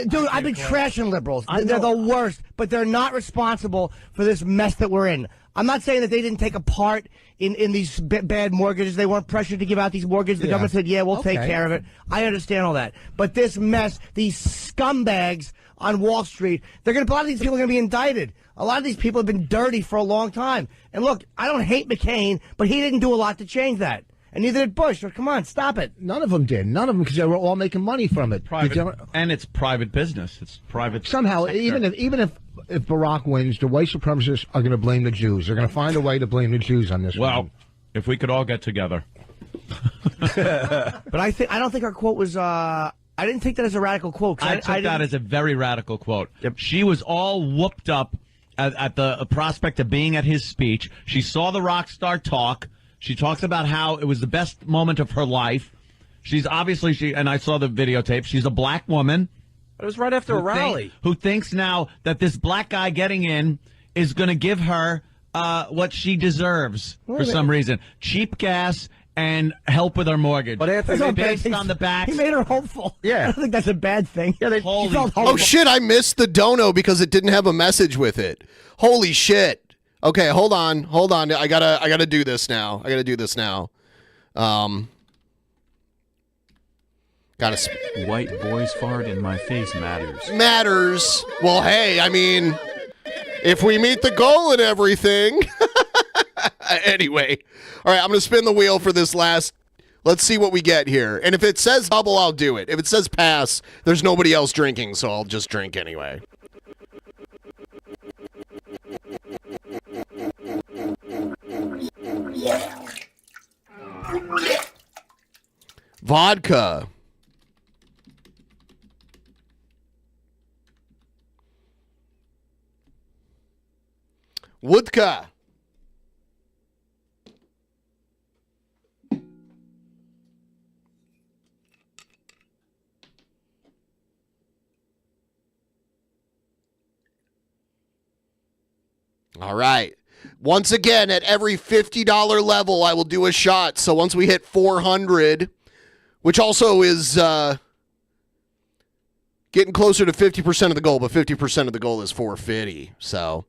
Dude, I've been trashing liberals. They're the worst, but they're not responsible for this mess that we're in. I'm not saying that they didn't take a part in these bad mortgages. They weren't pressured to give out these mortgages. The government said, yeah, we'll take care of it. I understand all that. But this mess, these scumbags on Wall Street, a lot of these people are going to be indicted. A lot of these people have been dirty for a long time. And look, I don't hate McCain, but he didn't do a lot to change that. And neither did Bush. So come on, stop it. None of them did. None of them, because they were all making money from it. And it's private business. It's private. Somehow, sector. even if Barack wins, the white supremacists are going to blame the Jews. They're going to find a way to blame the Jews on this. Well, if we could all get together. But I don't think our quote was. I didn't take that as a radical quote. I took that as a very radical quote. Yep. She was all whooped up at the prospect of being at his speech. She saw the rock star talk. She talks about how it was the best moment of her life. She's obviously, and I saw the videotape, she's a black woman. But it was right after a rally. Who thinks now that this black guy getting in is going to give her what she deserves for some reason. Cheap gas and help with her mortgage. But Anthony, based on the backs. He made her hopeful. Yeah. I don't think that's a bad thing. Yeah, she felt hopeful. Oh, shit, I missed the dono because it didn't have a message with it. Holy shit. Okay, hold on. I gotta do this now. White boys fart in my face matters. Matters. Well, hey, I mean, if we meet the goal and everything. Anyway, all right, I'm gonna spin the wheel for this last. Let's see what we get here. And if it says double, I'll do it. If it says pass, there's nobody else drinking, so I'll just drink anyway. Vodka. Vodka. All right. Once again, at every $50 level, I will do a shot. So once we hit 400, which also is getting closer to 50% of the goal, but 50% of the goal is 450. So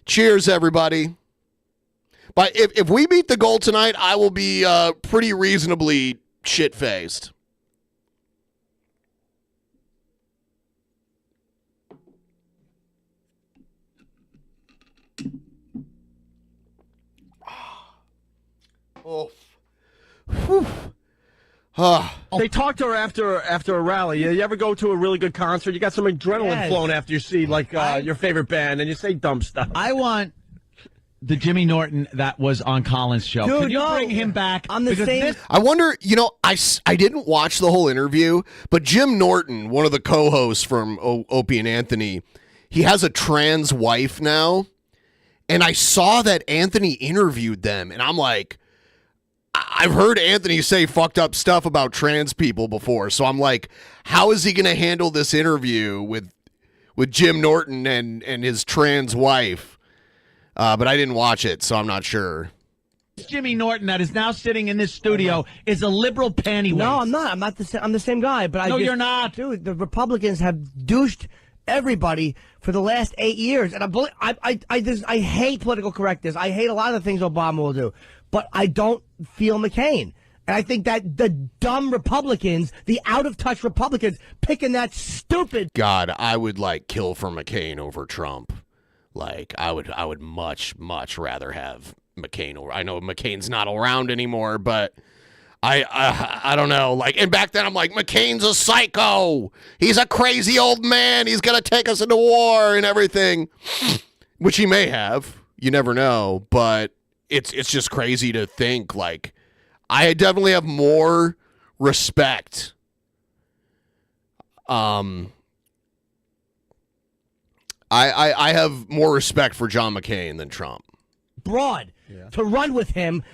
cheers, everybody. But if we beat the goal tonight, I will be pretty reasonably shit-faced. Oh. They talked to her after a rally. You ever go to a really good concert? You got some adrenaline flowing after you see your favorite band, and you say dumb stuff. I want the Jimmy Norton that was on Colin's show. Dude, Could you no. bring him back? I'm the Because same. this- I wonder, I didn't watch the whole interview, but Jim Norton, one of the co-hosts from Opie and Anthony, he has a trans wife now, and I saw that Anthony interviewed them, and I'm like, I've heard Anthony say fucked up stuff about trans people before, so I'm like, how is he going to handle this interview with Jim Norton and his trans wife? But I didn't watch it, so I'm not sure. Jimmy Norton that is now sitting in this studio is a liberal pantywaist. No, I'm not. I'm the same guy. But No, you're not. Dude, the Republicans have douched everybody for the last 8 years, and I hate political correctness. I hate a lot of the things Obama will do, but I don't feel McCain. And I think that the dumb Republicans, the out-of-touch Republicans, picking that stupid... God, I would, kill for McCain over Trump. I would much, much rather have McCain over... I know McCain's not around anymore, but I don't know. And back then I'm like, McCain's a psycho. He's a crazy old man. He's going to take us into war and everything. Which he may have. You never know. But it's just crazy to think, I definitely have more respect. I have more respect for John McCain than Trump. Broad. To run with him,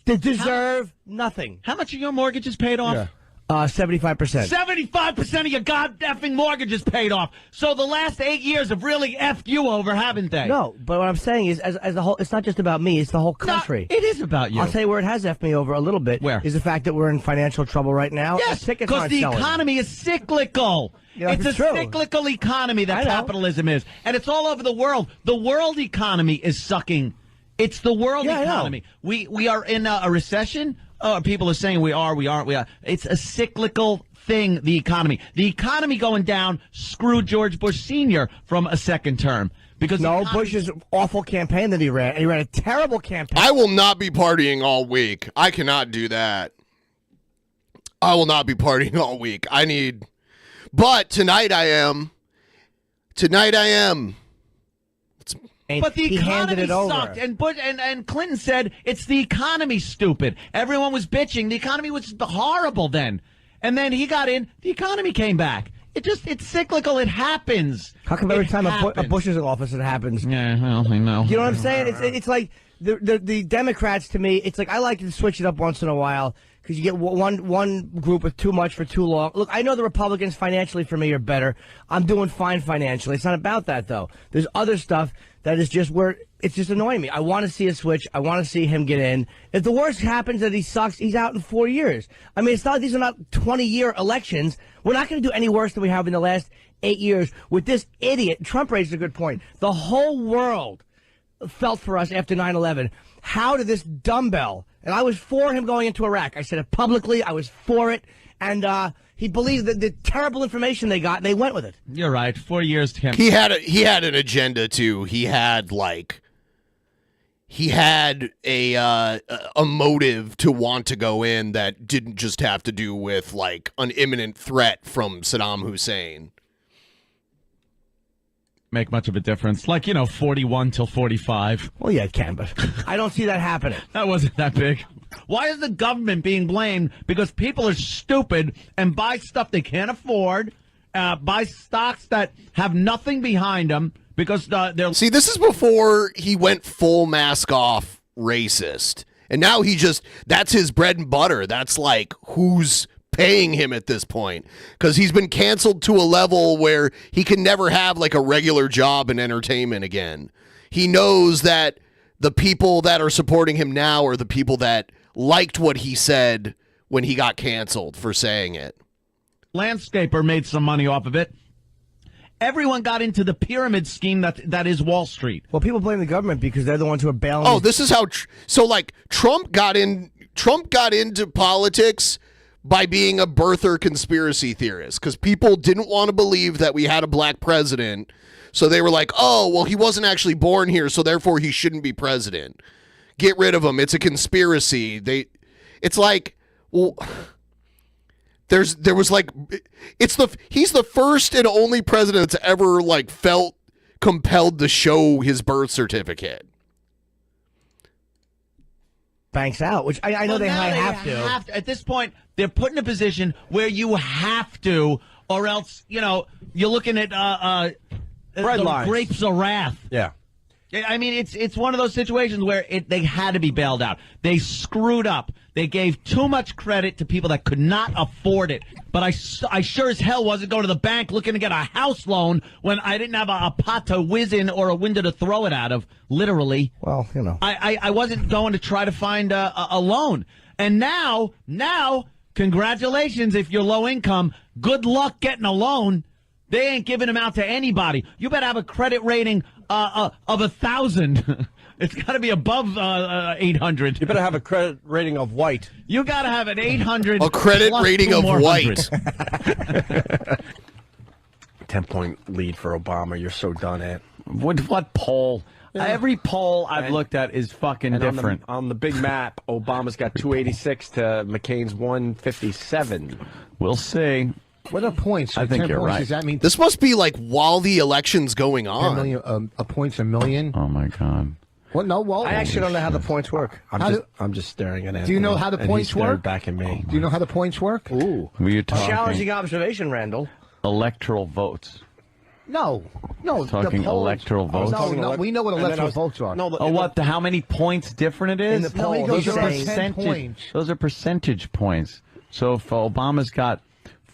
to deserve nothing. How much of your mortgage is paid off? 75%. 75% of your god-effing mortgage is paid off. So the last 8 years have really effed you over, haven't they? No, but what I'm saying is, as a whole, it's not just about me, it's the whole country. No, it is about you. I'll tell you where it has effed me over a little bit. Where? Is the fact that we're in financial trouble right now. Yes, tickets because aren't the selling. economy is cyclical. Yeah, it's a it's true. cyclical economy that I know. capitalism is. And it's all over the world. The world economy is sucking. It's the world Yeah, I know. economy. We are in a recession. People are saying we are. It's a cyclical thing, the economy. The economy going down screwed George Bush Sr. from a second term. Because Bush's awful campaign that he ran. He ran a terrible campaign. I will not be partying all week. I cannot do that. I will not be partying all week. But tonight I am. But the He handed economy it over. sucked, and Bush and Clinton said it's the economy, stupid. Everyone was bitching. The economy was horrible then, and then he got in. The economy came back. It's cyclical. It happens. How come every It time a happens. Bush is in office, it happens? Yeah, well, I know. You know what I'm saying? It's like the Democrats, to me, it's like I like to switch it up once in a while because you get one group with too much for too long. Look, I know the Republicans financially for me are better. I'm doing fine financially. It's not about that, though. There's other stuff that is just where it's just annoying me. I want to see a switch. I want to see him get in. If the worst happens that he sucks, he's out in 4 years. I mean, it's not, these are not 20-year elections. We're not going to do any worse than we have in the last 8 years with this idiot. Trump raised a good point. The whole world felt for us after 9/11. How did this dumbbell, and I was for him going into Iraq. I said it publicly. I was for it. And he believed that the terrible information they got, and they went with it. You're right. 4 years to him. He had an agenda too. He had a motive to want to go in that didn't just have to do with an imminent threat from Saddam Hussein. Make much of a difference. 41 till 45. Well, yeah, it can, but I don't see that happening. That wasn't that big. Why is the government being blamed? Because people are stupid and buy stuff they can't afford, buy stocks that have nothing behind them because they're... See, this is before he went full mask off racist. And now that's his bread and butter. That's who's paying him at this point. Because he's been canceled to a level where he can never have a regular job in entertainment again. he knows that the people that are supporting him now are the people that liked what he said when he got canceled for saying it. Landscaper made some money off of it. Everyone got into the pyramid scheme that is Wall Street. Well, people blame the government because they're the ones who are bailing. Oh, this is how. Trump got into politics by being a birther conspiracy theorist because people didn't want to believe that we had a black president. So they were like, oh, well, he wasn't actually born here, so therefore he shouldn't be president. Get rid of him. It's a conspiracy. It's like, well, he's the first and only president that's ever felt compelled to show his birth certificate. Banks out, which I know they might have to. At this point, they're put in a position where you have to, or else, you're looking at Bread the lines. grapes of wrath. Yeah. I mean, it's one of those situations where they had to be bailed out. They screwed up. They gave too much credit to people that could not afford it. But I sure as hell wasn't going to the bank looking to get a house loan when I didn't have a pot to whiz in or a window to throw it out of, literally. Well, I wasn't going to try to find a loan. And now, congratulations if you're low income. Good luck getting a loan. They ain't giving them out to anybody. You better have a credit rating of 1,000. It's got to be above 800. You better have a credit rating of white. You got to have an 800. A credit rating of white. 10-point lead for Obama. You're so done at. What poll? Yeah. Every poll I've looked at is fucking different. On the big map, Obama's got 286 to McCain's 157. We'll see. What are points? I think 10 you're points, right. Does that mean This must be while the election's going 10 on. million, a point's a million? Oh my God. What? No, well, I actually don't know how the points work. I'm just staring at it. Do you know how the points work? Back at me. Do you know how the points work? Ooh. We're talking Challenging observation, Randall. electoral votes. No. Talking the polls. electoral votes. No, we know what electoral votes are. How many points different it is? In the poll, those are saying 10 points. Those are percentage points. So if Obama's got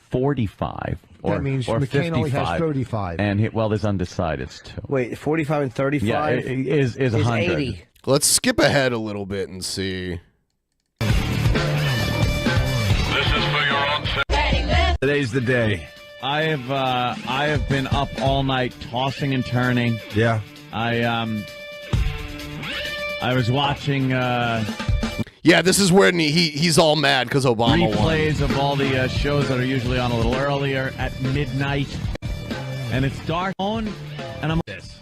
45 or That means or McCain 55, only has 35. and there's undecideds too. Wait, 45 and 35 Yeah, it is 100. 80. Let's skip ahead a little bit and see. Today's the day. I have been up all night tossing and turning. Yeah. I was watching Yeah, this is when he's all mad because Obama won. replays of all the shows that are usually on a little earlier at midnight, and it's dark on, and I'm this.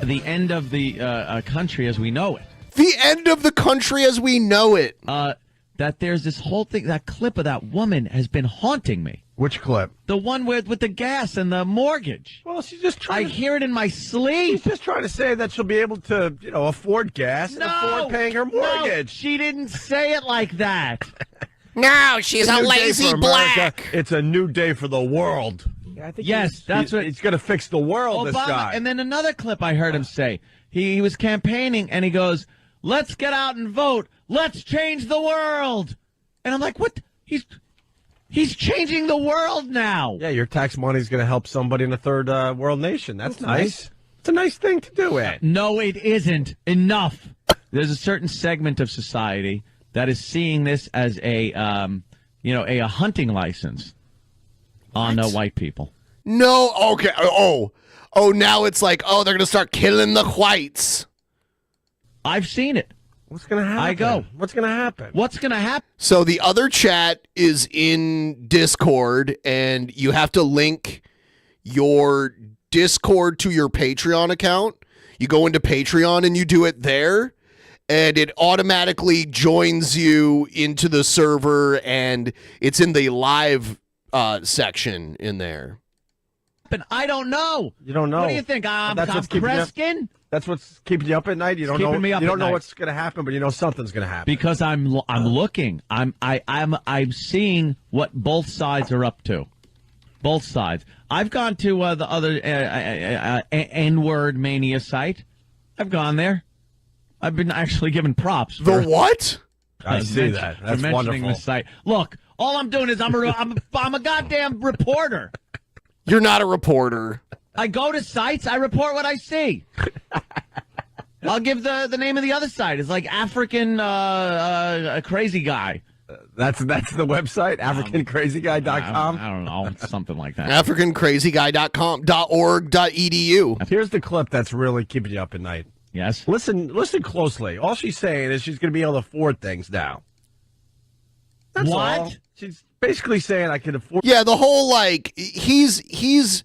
The end of the country as we know it. The end of the country as we know it. That there's this whole thing, that clip of that woman has been haunting me. Which clip? The one with the gas and the mortgage. Well, she's just trying I hear it in my sleep. She's just trying to say that she'll be able to, afford gas and afford paying her mortgage. No, she didn't say it like that. No, she's It's a new day lazy for America. black. It's a new day for the world. Yeah, I think Yes, that's what. He's going to fix the world, this Obama, guy. and then another clip I heard him say. He was campaigning, and he goes, "Let's get out and vote. Let's change the world." And I'm like, what? He's changing the world now. Yeah, your tax money's going to help somebody in a third world nation. That's nice. It's a nice thing to do, Ed. No, it isn't. Enough. There's a certain segment of society that is seeing this as a hunting license on white people. No, okay. Oh, now it's like, they're going to start killing the whites. I've seen it. What's going to happen? I go. What's going to happen? What's going to happen? So the other chat is in Discord, and you have to link your Discord to your Patreon account. You go into Patreon and you do it there, and it automatically joins you into the server, and it's in the live section in there. I don't know. You don't know. What do you think? I'm Kreskin? That's what's keeping you up at night. You don't know. Keeping me up you don't at know night. what's going to happen, but you know something's going to happen. Because I'm looking. I'm seeing what both sides are up to. Both sides. I've gone to the other N-word mania site. I've gone there. I've been actually given props. The what? I see that. For That's mentioning wonderful. the site. Look, all I'm doing is I'm a goddamn reporter. You're not a reporter. I go to sites, I report what I see. I'll give the name of the other site. It's like African crazy guy. That's the website, AfricanCrazyGuy.com. I don't know, something like that. AfricanCrazyGuy.org.edu. Here's the clip that's really keeping you up at night. Yes. Listen closely. All she's saying is she's going to be able to afford things now. That's what? all. She's basically saying I can afford. Yeah, the whole like he's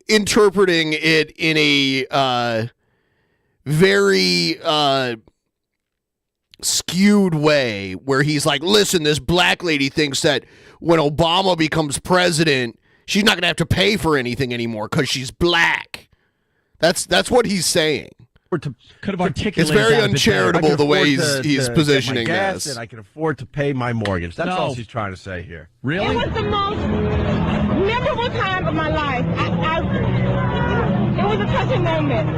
interpreting it in a very skewed way where he's like, listen, this black lady thinks that when Obama becomes president, she's not going to have to pay for anything anymore because she's black. That's what he's saying. Could have articulated. It's very that a bit better. uncharitable the way he's positioning get my gas this. and I can afford to pay my mortgage. That's No. all she's trying to say here. Really? It was the most memorable time of my life. It was a touching moment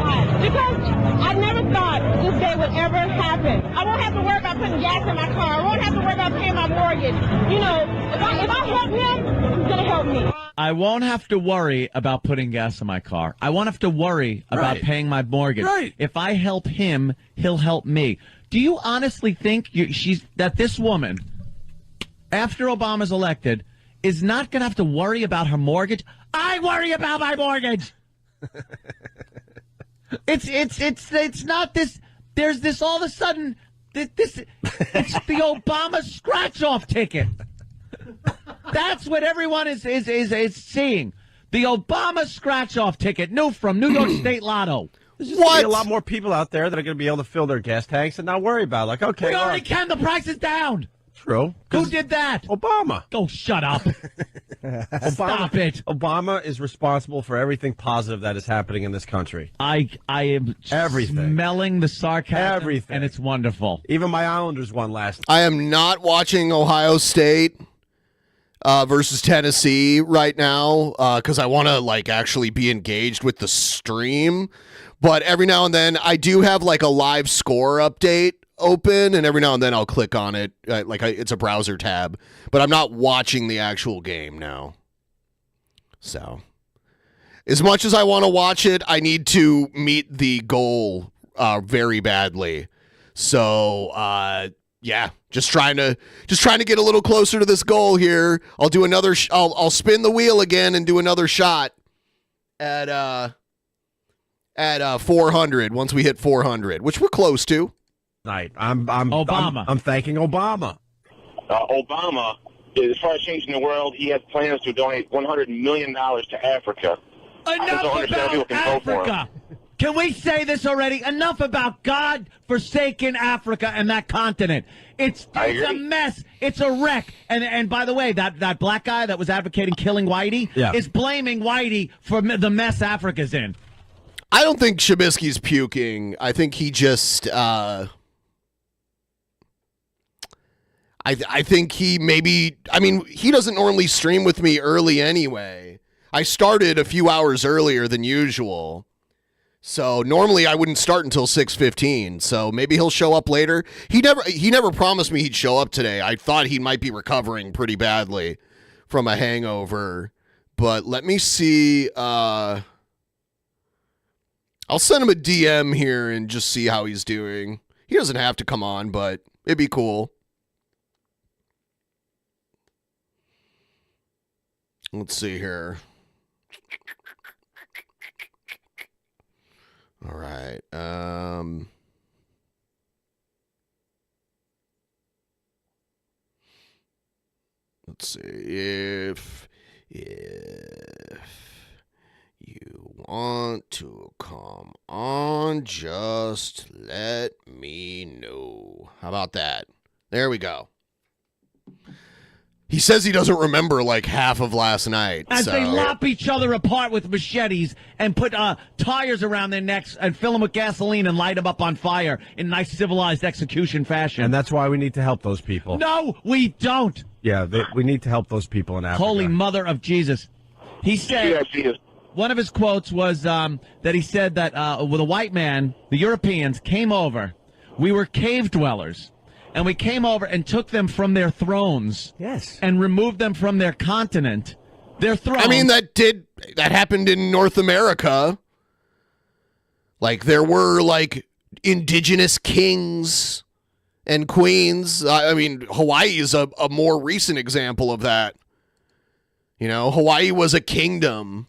because I never thought this day would ever happen. I won't have to worry about putting gas in my car. I won't have to worry about paying my mortgage. You know, if I help him, he's gonna help me. I won't have to worry about putting gas in my car. I won't have to worry about paying my mortgage. Right. If I help him, he'll help me. Do you honestly think that this woman, after Obama's elected, is not going to have to worry about her mortgage? I worry about my mortgage. It's not this. There's this all of a sudden. It's the Obama scratch-off ticket. That's what everyone is seeing. The Obama scratch-off ticket, new from New York State Lotto. There's just gonna be a lot more people out there that are going to be able to fill their gas tanks and not worry about it. Like, okay, We already can. The price is down. True. Who did that? Obama. Go shut up. Stop it. Obama is responsible for everything positive that is happening in this country. I am Everything. smelling the sarcasm. Everything. And it's wonderful. Even my Islanders won last night. I am not watching Ohio State versus Tennessee right now because I want to like actually be engaged with the stream. But every now and then I do have like a live score update open, and every now and then I'll click on it. It's a browser tab, but I'm not watching the actual game now. So as much as I want to watch it, I need to meet the goal very badly. So yeah, just trying to get a little closer to this goal here. I'll do another. I'll spin the wheel again and do another shot at 400 once we hit 400, which we're close to. Night. I'm Obama. I'm thanking Obama. Obama, as far as changing the world, he has plans to donate $100 million to Africa. Enough about Africa. Can we say this already? Enough about God-forsaken Africa and that continent. It's a mess. It's a wreck. And by the way, that black guy that was advocating killing Whitey is blaming Whitey for the mess Africa's in. I don't think Shabisky's puking. I think he just I think he maybe, I mean, he doesn't normally stream with me early anyway. I started a few hours earlier than usual. So normally I wouldn't start until 6:15. So maybe he'll show up later. He never promised me he'd show up today. I thought he might be recovering pretty badly from a hangover. But let me see. I'll send him a DM here and just see how he's doing. He doesn't have to come on, but it'd be cool. Let's see here. All right. Let's see if you want to come on, just let me know. How about that? There we go. He says he doesn't remember like half of last night. As they lop each other apart with machetes and put tires around their necks and fill them with gasoline and light them up on fire in nice civilized execution fashion. And that's why we need to help those people. No, we don't. Yeah, we need to help those people in Africa. Holy mother of Jesus. He said, one of his quotes was that he said that with a white man, the Europeans came over. We were cave dwellers. And we came over and took them from their thrones. Yes. And removed them from their continent. their throne. I mean, that happened in North America. Like, there were, like, indigenous kings and queens. I mean, Hawaii is a more recent example of that. You know, Hawaii was a kingdom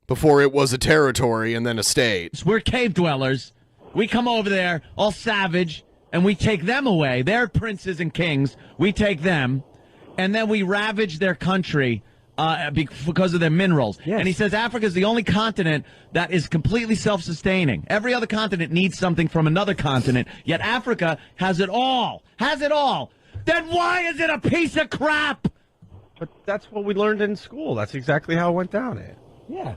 before it was a territory and then a state. We're cave dwellers. We come over there all savage, and we take them away. They're princes and kings. We take them, and then we ravage their country because of their minerals. Yes. And he says Africa is the only continent that is completely self-sustaining. Every other continent needs something from another continent, yet Africa has it all. Has it all. Then why is it a piece of crap? But that's what we learned in school. That's exactly how it went down. Yeah.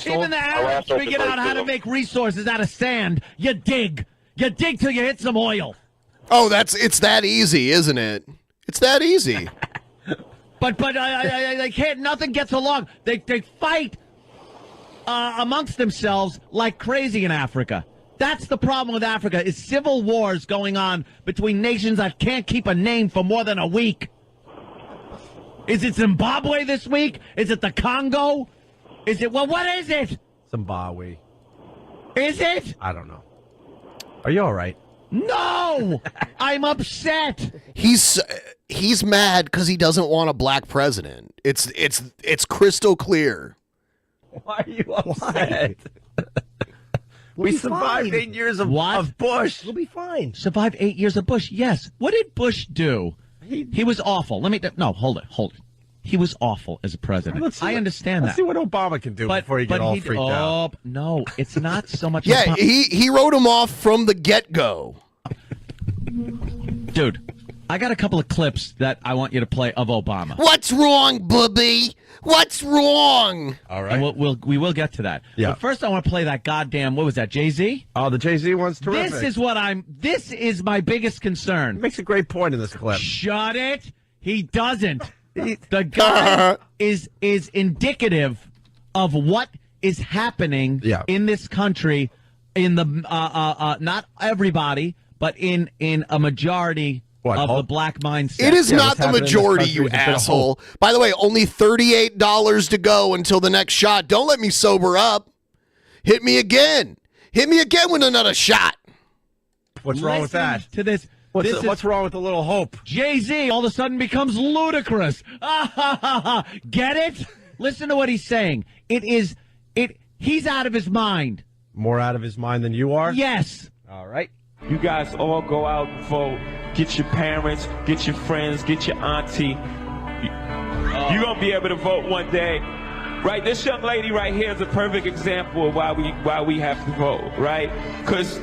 Even the Arabs figured out how to make resources out of sand. You dig. You dig till you hit some oil. Oh, it's that easy, isn't it? It's that easy. But they can't. Nothing gets along. They fight amongst themselves like crazy in Africa. That's the problem with Africa. Is civil wars going on between nations that can't keep a name for more than a week. Is it Zimbabwe this week? Is it the Congo? Is it, well, what is it? Zimbabwe. Is it? I don't know. Are you all right? No! I'm upset. He's mad because he doesn't want a black president. It's crystal clear. Why are you upset? We survived 8 years of Bush. We'll be fine. Survived 8 years of Bush, yes. What did Bush do? He was awful. Hold it. He was awful as a president. I understand Let's that. see what Obama can do before you get all freaked out. No, it's not so much. Yeah, he wrote him off from the get-go. Dude, I got a couple of clips that I want you to play of Obama. What's wrong, booby? What's wrong? All right. And we will get to that. Yeah. But first I want to play that goddamn, what was that, Jay-Z? Oh, the Jay-Z one's terrific. This is my biggest concern. He makes a great point in this clip. Shut it. He doesn't. The guy is indicative of what is happening in this country, in the not everybody, but in a majority of the black mindset. It is not the majority, you asshole. By the way, only $38 to go until the next shot. Don't let me sober up. Hit me again. Hit me again with another shot. What's wrong with that? To this. What's wrong with a little hope? Jay-Z all of a sudden becomes ludicrous. Get it? Listen to what he's saying. He's out of his mind. More out of his mind than you are? Yes. All right. You guys all go out and vote. Get your parents, get your friends, get your auntie. You're going to be able to vote one day. Right, this young lady right here is a perfect example of why we have to vote, right?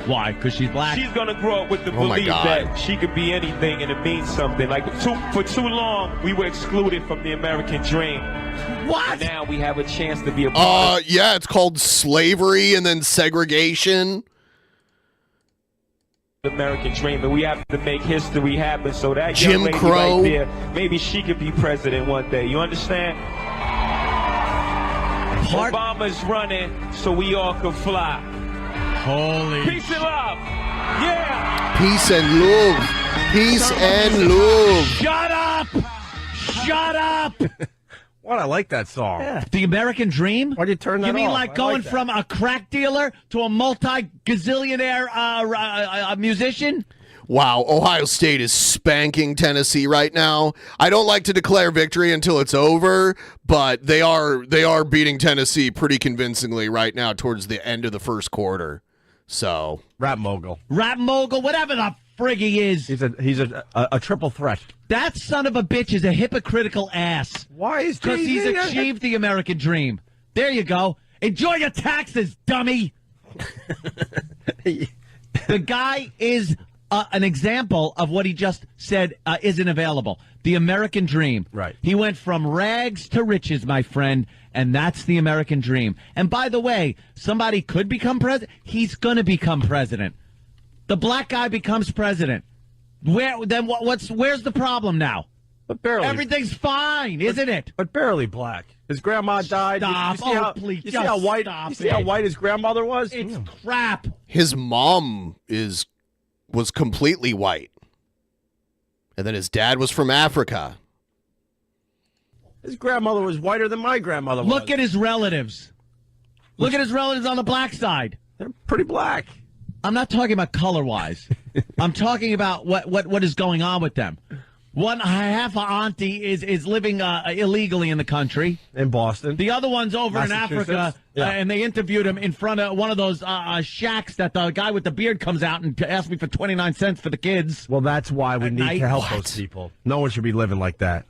Why? Because she's black? She's going to grow up with the belief that she could be anything and it means something. Like, for too long, we were excluded from the American dream. What? And now we have a chance to be a part of yeah, it's called slavery and then segregation. the American dream, and we have to make history happen so that Jim young lady Crow. right there, maybe she could be president one day. You understand? Obama's running so we all can fly. Holy peace and love. Yeah. Peace and love. Peace and love. Shut up! Shut up! What? I like that song. Yeah. The American Dream? Why'd you turn that You mean off? like I going like that. from a crack dealer to a multi-gazillionaire musician? Wow, Ohio State is spanking Tennessee right now. I don't like to declare victory until it's over, but they are beating Tennessee pretty convincingly right now towards the end of the first quarter. So, Rap mogul, whatever the frig he is. He's a triple threat. That son of a bitch is a hypocritical ass. Why is Because he's achieved the American dream. There you go. Enjoy your taxes, dummy. The guy is an example of what he just said isn't available. The American dream. Right. He went from rags to riches, my friend, and that's the American dream. And by the way, somebody could become president. He's going to become president. The black guy becomes president. Where's the problem now? But barely. Everything's fine, isn't it? But barely black. His grandma died. Stop. You see how white his grandmother was? It's crap. his mom was completely white. And then his dad was from Africa. His grandmother was whiter than my grandmother was. Look at his relatives. Look at his relatives on the black side. They're pretty black. I'm not talking about color-wise. I'm talking about what is going on with them. One half of auntie is living illegally in the country. In Boston. The other one's over in Africa, and they interviewed him in front of one of those shacks that the guy with the beard comes out and asks me for 29 cents for the kids. Well, that's why we need to help those people. No one should be living like that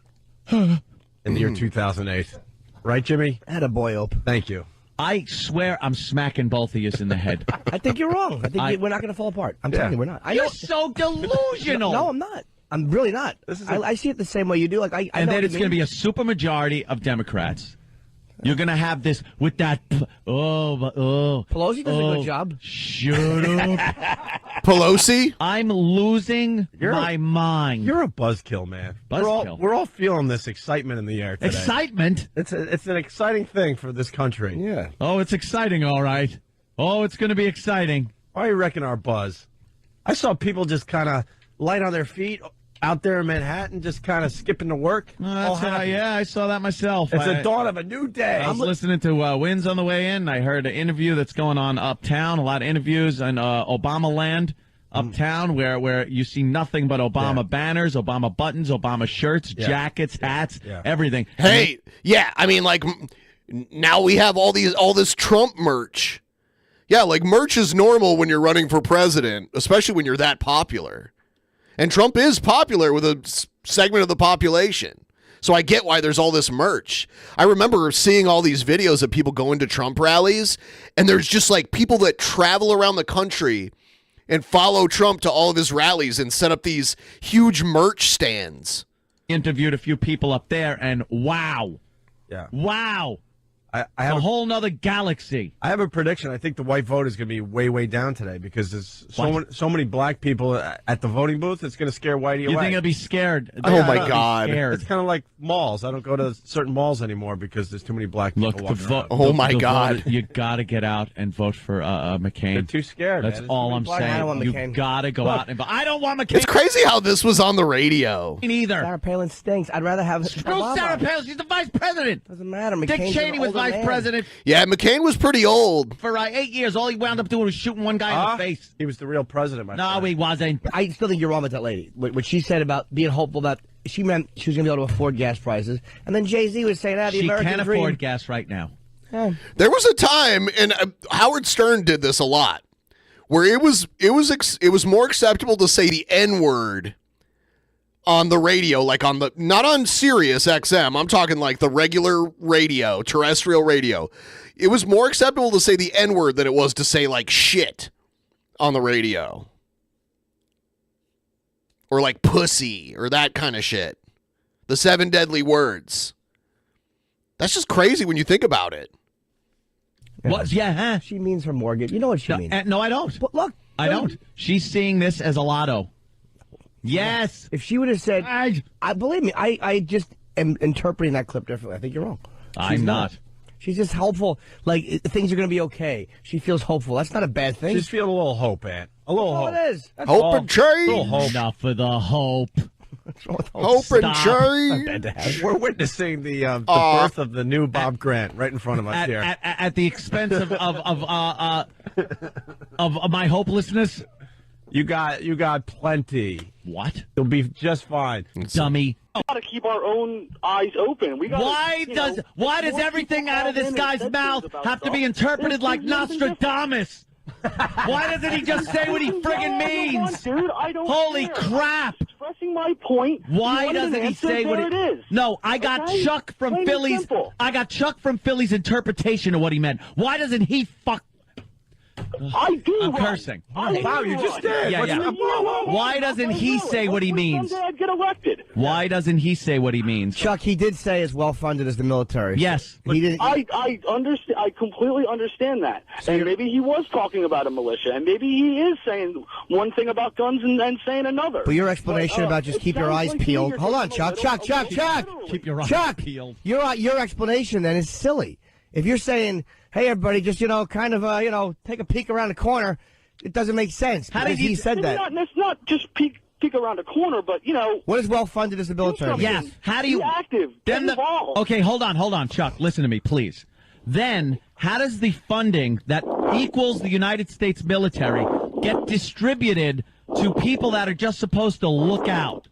in the year 2008. Right, Jimmy? Attaboy, Ope. Thank you. I swear I'm smacking both of you in the head. I think you're wrong. I think we're not going to fall apart. I'm telling you, we're not. You're so delusional. No, I'm not. I'm really not. I see it the same way you do. And then it's going to be a supermajority of Democrats. You're going to have this with that. Pelosi does a good job. Shut up. Pelosi? I'm losing my mind. You're a buzzkill, man. Buzzkill. We're all feeling this excitement in the air today. Excitement? It's an exciting thing for this country. Yeah. Oh, it's exciting, all right. Oh, it's going to be exciting. Why are you wrecking our buzz? I saw people just kind of light on their feet out there in Manhattan, just kind of skipping to work. I saw that myself. It's the dawn of a new day. I was listening to Wins on the way in. I heard an interview that's going on uptown, a lot of interviews in Obama land uptown where you see nothing but Obama banners, Obama buttons, Obama shirts, jackets, hats, everything. Hey, I mean, like, now we have all this Trump merch. Yeah, like, merch is normal when you're running for president, especially when you're that popular. And Trump is popular with a segment of the population. So I get why there's all this merch. I remember seeing all these videos of people going to Trump rallies, and there's just like people that travel around the country and follow Trump to all of his rallies and set up these huge merch stands. Interviewed a few people up there, and wow. Yeah. Wow. I have a whole nother galaxy. I have a prediction. I think the white vote is going to be way, way down today because there's so many black people at the voting booth. It's going to scare Whitey away. You think he'll be scared? Oh, my God. It's kind of like malls. I don't go to certain malls anymore because there's too many black people walking around. Oh, my God. You got to get out and vote for McCain. They're too scared. That's all I'm saying. I don't want McCain. You got to go out and vote. I don't want McCain. It's crazy how this was on the radio. Me neither. Sarah Palin stinks. I'd rather have Screw Sarah Palin. She's the vice president. Doesn't matter. Dick Cheney was vice president. Yeah, McCain was pretty old. For 8 years, all he wound up doing was shooting one guy in the face. He was the real president, my friend. No, he wasn't. I still think you're wrong with that lady. What she said about being hopeful that she meant she was going to be able to afford gas prices. And then Jay-Z was saying, the she American can't dream. afford gas right now. There was a time, and Howard Stern did this a lot, where it was more acceptable to say the N-word on the radio, like not on Sirius XM. I'm talking like the regular radio, terrestrial radio. It was more acceptable to say the N-word than it was to say like shit on the radio. Or like pussy or that kind of shit. The 7 deadly words. That's just crazy when you think about it. What? Yeah, huh? She means her mortgage. You know what she means. No, I don't. But look. I don't. She's seeing this as a lotto. Yes. If she would have said, believe me, I just am interpreting that clip differently. I think you're wrong. I'm not. She's just hopeful. Like, things are going to be okay. She feels hopeful. That's not a bad thing. She's feeling a little hope, Aunt. A little hope. It is. That's hope and change. Enough for the hope. Hope and change. We're witnessing the birth of the new Bob Grant right in front of us here. At the expense of my hopelessness. You got plenty. What? You'll be just fine, dummy. We got to keep our own eyes open. Why does everything out of this guy's mouth have to be interpreted like Nostradamus? Why doesn't he just say what he friggin' means? Dude, I don't Holy care. crap! I'm expressing my point. Why doesn't he say what it is? No, I got Chuck from Plain and Philly's. simple. I got Chuck from Philly's interpretation of what he meant. Why doesn't he I do. I'm cursing. Wow, you just did. Yeah. Why doesn't he say what he means? Someday I'd get elected. Why doesn't he say what he means? Chuck, he did say as well funded as the military. Yes. He didn't. I understand. I completely understand that. And maybe he was talking about a militia, and maybe he is saying one thing about guns and saying another. But your explanation about just keep your eyes peeled. Hold on, Chuck. Keep your eyes peeled. Your explanation then is silly. If you're saying, hey, everybody, just, kind of, take a peek around the corner, it doesn't make sense. How did he said that? It's not just peek peek around the corner, but What is well funded as the military? Yes. How do you be active? Then Get involved. okay, hold on, Chuck. Listen to me, please. Then, how does the funding that equals the United States military get distributed to people that are just supposed to look out?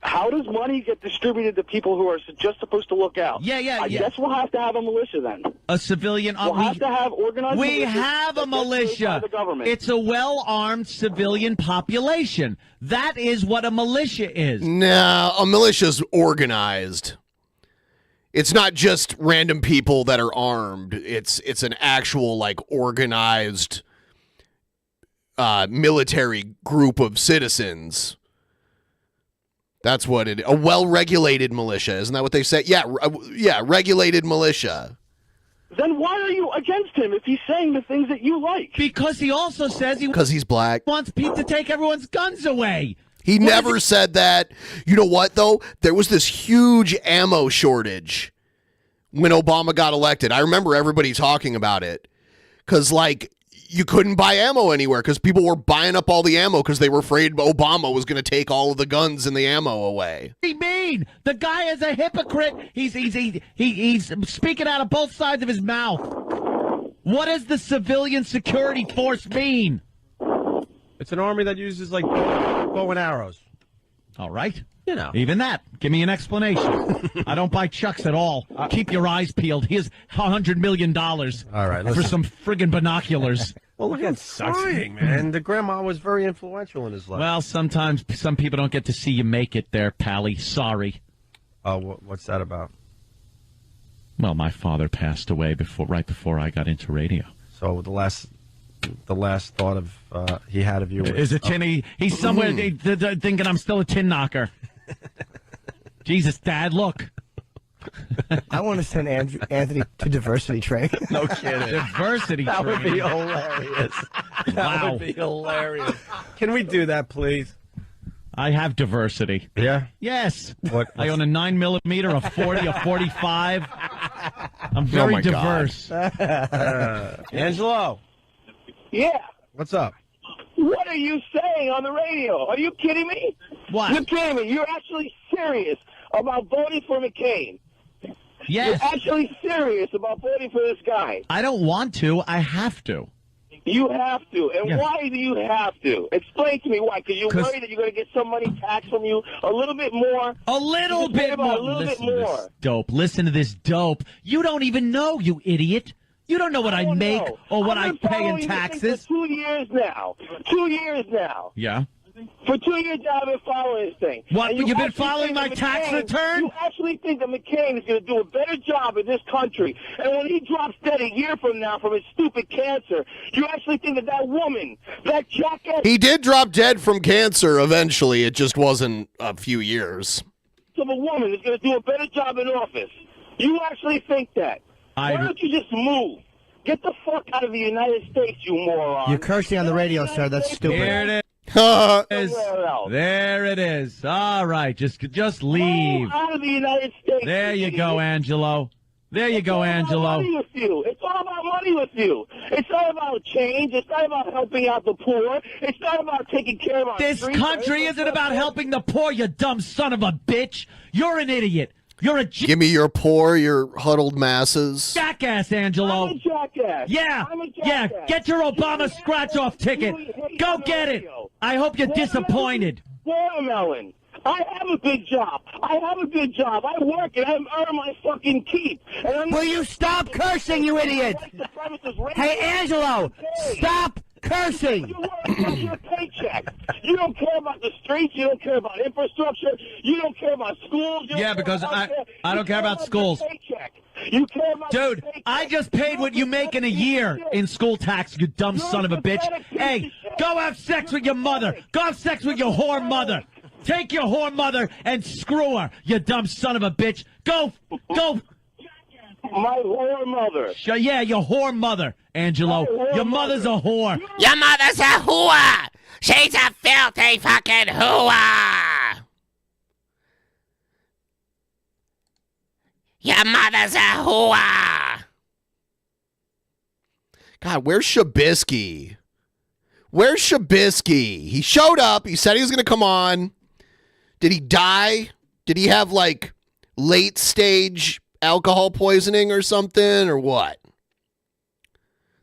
How does money get distributed to people who are just supposed to look out? Yeah. I guess we'll have to have a militia then. A civilian. We'll have to have organized. We militias have a that get paid by militia. the government. It's a well-armed civilian population. That is what a militia is. No, a militia's organized. It's not just random people that are armed. It's an actual like organized military group of citizens. That's what it. A well-regulated militia, isn't that what they say? Yeah, regulated militia. Then why are you against him if he's saying the things that you like? Because he also says Because he's black. wants Pete to take everyone's guns away. He never said that. You know what, though? There was this huge ammo shortage when Obama got elected. I remember everybody talking about it because, like, you couldn't buy ammo anywhere because people were buying up all the ammo because they were afraid Obama was going to take all of the guns and the ammo away. What do you mean? The guy is a hypocrite. He's speaking out of both sides of his mouth. What does the civilian security force mean? It's an army that uses like bow and arrows. All right. Even that. Give me an explanation. I don't buy Chucks at all. Keep your eyes peeled. Here's $100 million. All right, for some friggin' binoculars. Well, look at trying, man. The grandma was very influential in his life. Well, sometimes some people don't get to see you make it there, Pally. Sorry. What's that about? Well, my father passed away right before I got into radio. So the last thought of he had of you was, is a tin. He's somewhere thinking I'm still a tin knocker. Jesus, Dad, look. I want to send Anthony to diversity training. No kidding. Diversity That would be training. hilarious. That Wow. would be hilarious. Can we do that, please? I have diversity. Yeah? Yes. What? I own a 9mm, a 40, a 45. I'm very my God. diverse. Angelo. Yeah. What's up? What are you saying on the radio? Are you kidding me? What? You're kidding me. You're actually serious about voting for McCain. Yes. You're actually serious about voting for this guy. I don't want to. I have to. You have to. And Yeah. why do you have to? Explain to me why. Because you're worried that you're going to get some money taxed from you a little bit more. A little bit more. A little bit Listen to more. this dope. Listen to this dope. You don't even know, you idiot. You don't know what I make or what I I've been pay in following this thing taxes. For 2 years now. 2 years now. Yeah. For 2 years now, I've been following this thing. What, And you you've been actually following think my that tax McCain- return? You actually think that McCain is going to do a better job in this country. And when he drops dead a year from now from his stupid cancer, you actually think that that woman, that jackass He did drop dead from cancer eventually. It just wasn't a few years. of a woman is going to do a better job in office. You actually think that. Why don't you just move? Get the fuck out of the United States, you moron. You're cursing on the radio, sir. That's stupid. Here it is. Somewhere else. There it is. All right, just leave. Out of the United States. There you go, Angelo. There you go, Angelo. Money with you. It's all about money with you. It's not about change. It's not about helping out the poor. It's not about taking care of our This streets. country isn't about helping the poor, you dumb son of a bitch. You're an idiot. You're a Give me your poor, your huddled masses. jackass, Angelo. I'm a jackass. Yeah, I'm a yeah. jackass. Get your Obama scratch-off ticket. Go get it. I hope you're disappointed. Watermelon. I have a good job. I work and I earn my fucking keep. And I'm Will you stop cursing, you idiot? Hey, Angelo, stop cursing. You worry about your paycheck. You don't care about the streets. You don't care about infrastructure. You don't care about schools. You don't Yeah, care because about healthcare. I don't care about schools. Your paycheck. You care about your Dude, paycheck. I just paid what you make in a year in school tax, you dumb son of a bitch. Hey, go have sex with your mother. Go have sex with your whore mother. Take your whore mother and screw her, you dumb son of a bitch. Go. My whore mother. Yeah, your whore mother, Angelo. Your mother's a whore. Your mother's a whore. She's a filthy fucking whore. Your mother's a whore. God, where's Shabisky? Where's Shabisky? He showed up. He said he was going to come on. Did he die? Did he have like late stage alcohol poisoning or something or what?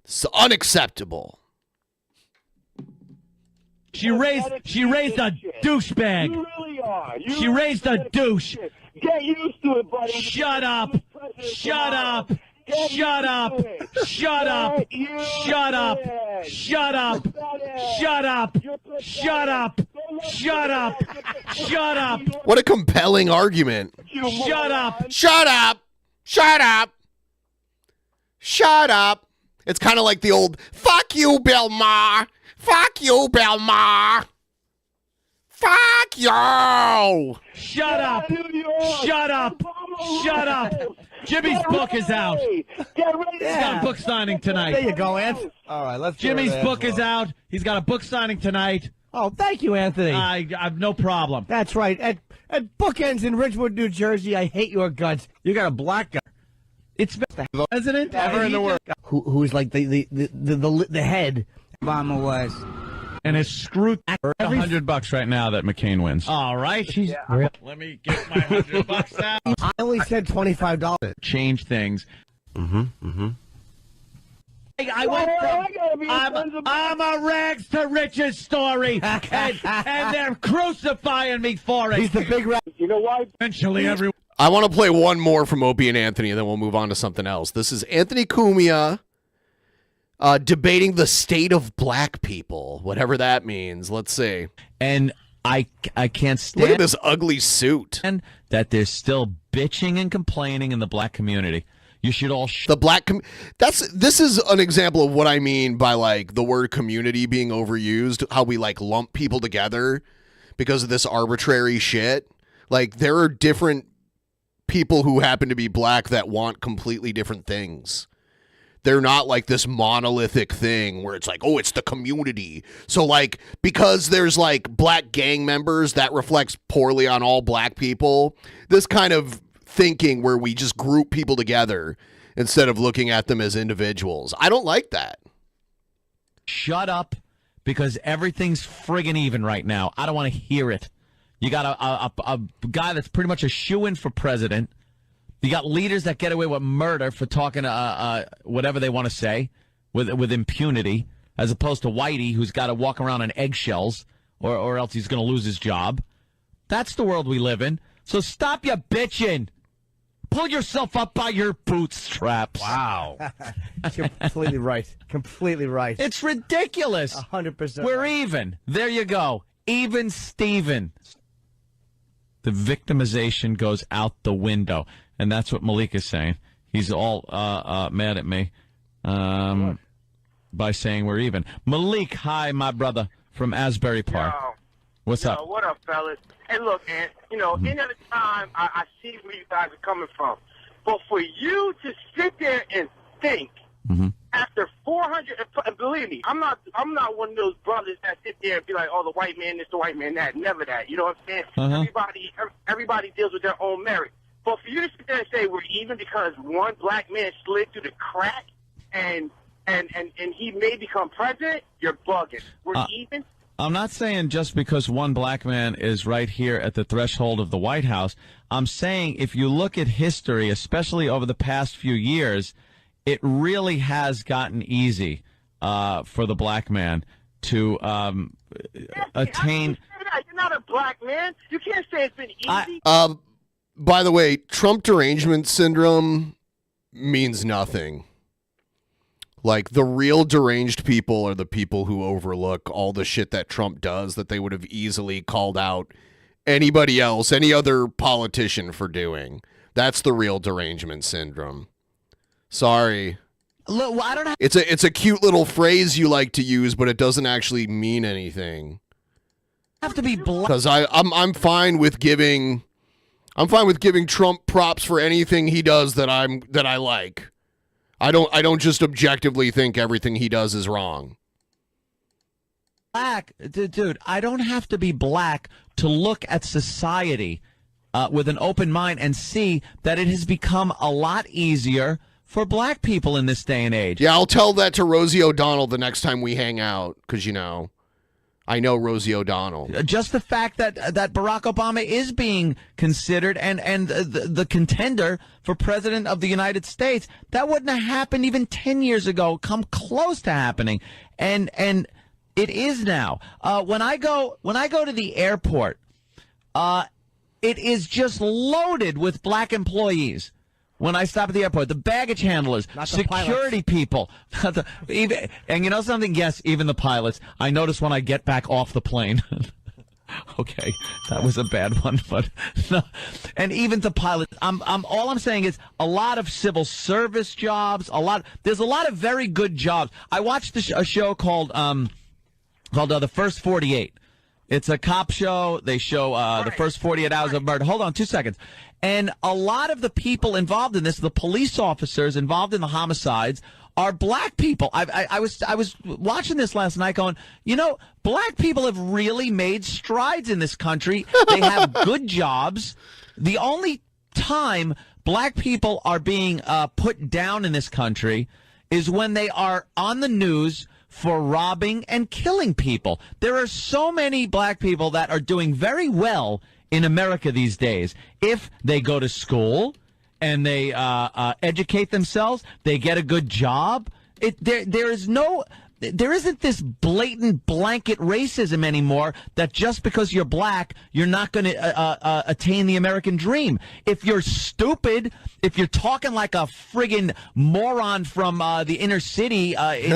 It's unacceptable. She raised a douchebag. You really are. You She really raised a douche. Get used to it, buddy. Shut up. Shut up. Shut up. Shut up. Shut up. Shut up. Shut up. Shut up. Shut up. Shut up. What a compelling argument. Shut up. Shut up. Shut up. Shut up. It's kind of like the old, fuck you, Bill Maher. Fuck you, Bill Maher. Fuck you. Shut up. Shut up. Shut up. Jimmy's book is out. He's got a book signing tonight. There you go, Ant. All right, let's. Jimmy's book is out. He's got a book signing tonight. Oh, thank you, Anthony. I have no problem. That's right. At Bookends in Ridgewood, New Jersey, I hate your guts. You got a black guy. It's the president Ever in the world. Who's like the head. Obama was. And his screw $100 right now that McCain wins. All right. Let me get my $100 out. I only said $25. Change things. Mm-hmm. I went from I'm a rags to riches story, and they're crucifying me for it. He's the big rat. You know why? Eventually, everyone. I want to play one more from Opie and Anthony, and then we'll move on to something else. This is Anthony Cumia debating the state of black people, whatever that means. Let's see. And I can't stand. Look at this ugly suit. And that there's still bitching and complaining in the black community. You should all the black this is an example of what I mean by like the word community being overused, how we like lump people together because of this arbitrary shit. Like there are different people who happen to be black that want completely different things. They're not like this monolithic thing where it's like, oh, it's the community. So like because there's like black gang members, that reflects poorly on all black people. This kind of thinking where we just group people together instead of looking at them as individuals. I don't like that. Shut up, because everything's friggin' even right now. I don't want to hear it. You got a guy that's pretty much a shoo-in for president. You got leaders that get away with murder for talking whatever they want to say with impunity, as opposed to Whitey, who's got to walk around on eggshells or else he's going to lose his job. That's the world we live in. So stop your bitching. Pull yourself up by your bootstraps. Wow. Completely right. Completely right. It's ridiculous. 100%. We're even. There you go. Even Steven. The victimization goes out the window. And that's what Malik is saying. He's all mad at me by saying we're even. Malik, hi, my brother from Asbury Park. What's up? What up, fellas? Hey, look, man, any other time I see where you guys are coming from. But for you to sit there and think after 400, and believe me, I'm not one of those brothers that sit there and be like, oh, the white man this, the white man that. Never that. You know what I'm saying? Everybody deals with their own merit. But for you to sit there and say we're even because one black man slid through the crack and he may become president, you're bugging. We're even. I'm not saying just because one black man is right here at the threshold of the White House. I'm saying if you look at history, especially over the past few years, it really has gotten easy for the black man to attain. You're not a black man. You can't say it's been easy. By the way, Trump derangement syndrome means nothing. Like, the real deranged people are the people who overlook all the shit that Trump does that they would have easily called out anybody else, any other politician for doing. That's the real derangement syndrome. Sorry. Look, well, I don't have. It's a cute little phrase you like to use, but it doesn't actually mean anything. Have to be black. Because I'm fine with giving Trump props for anything he does that I like. I don't just objectively think everything he does is wrong. Black, dude, I don't have to be black to look at society with an open mind and see that it has become a lot easier for black people in this day and age. Yeah, I'll tell that to Rosie O'Donnell the next time we hang out, because, I know Rosie O'Donnell. Just the fact that Barack Obama is being considered and the contender for president of the United States, that wouldn't have happened even 10 years ago, come close to happening. And it is now. When I go to the airport, it is just loaded with black employees. When I stop at the airport, the baggage handlers, security people, and you know something? Yes, even the pilots. I notice when I get back off the plane. Okay, that was a bad one, but no. And even the pilots. All I'm saying is a lot of civil service jobs. There's a lot of very good jobs. I watched a show called The First 48. It's a cop show. They show the first 48 hours of murder. Hold on 2 seconds. And a lot of the people involved in this, the police officers involved in the homicides, are black people. I was watching this last night going, black people have really made strides in this country. They have good jobs. The only time black people are being put down in this country is when they are on the news for robbing and killing people. There are so many black people that are doing very well in America these days. If they go to school and they educate themselves, they get a good job. There isn't this blatant blanket racism anymore that just because you're black, you're not going to attain the American dream. If you're stupid, if you're talking like a friggin' moron from the inner city, in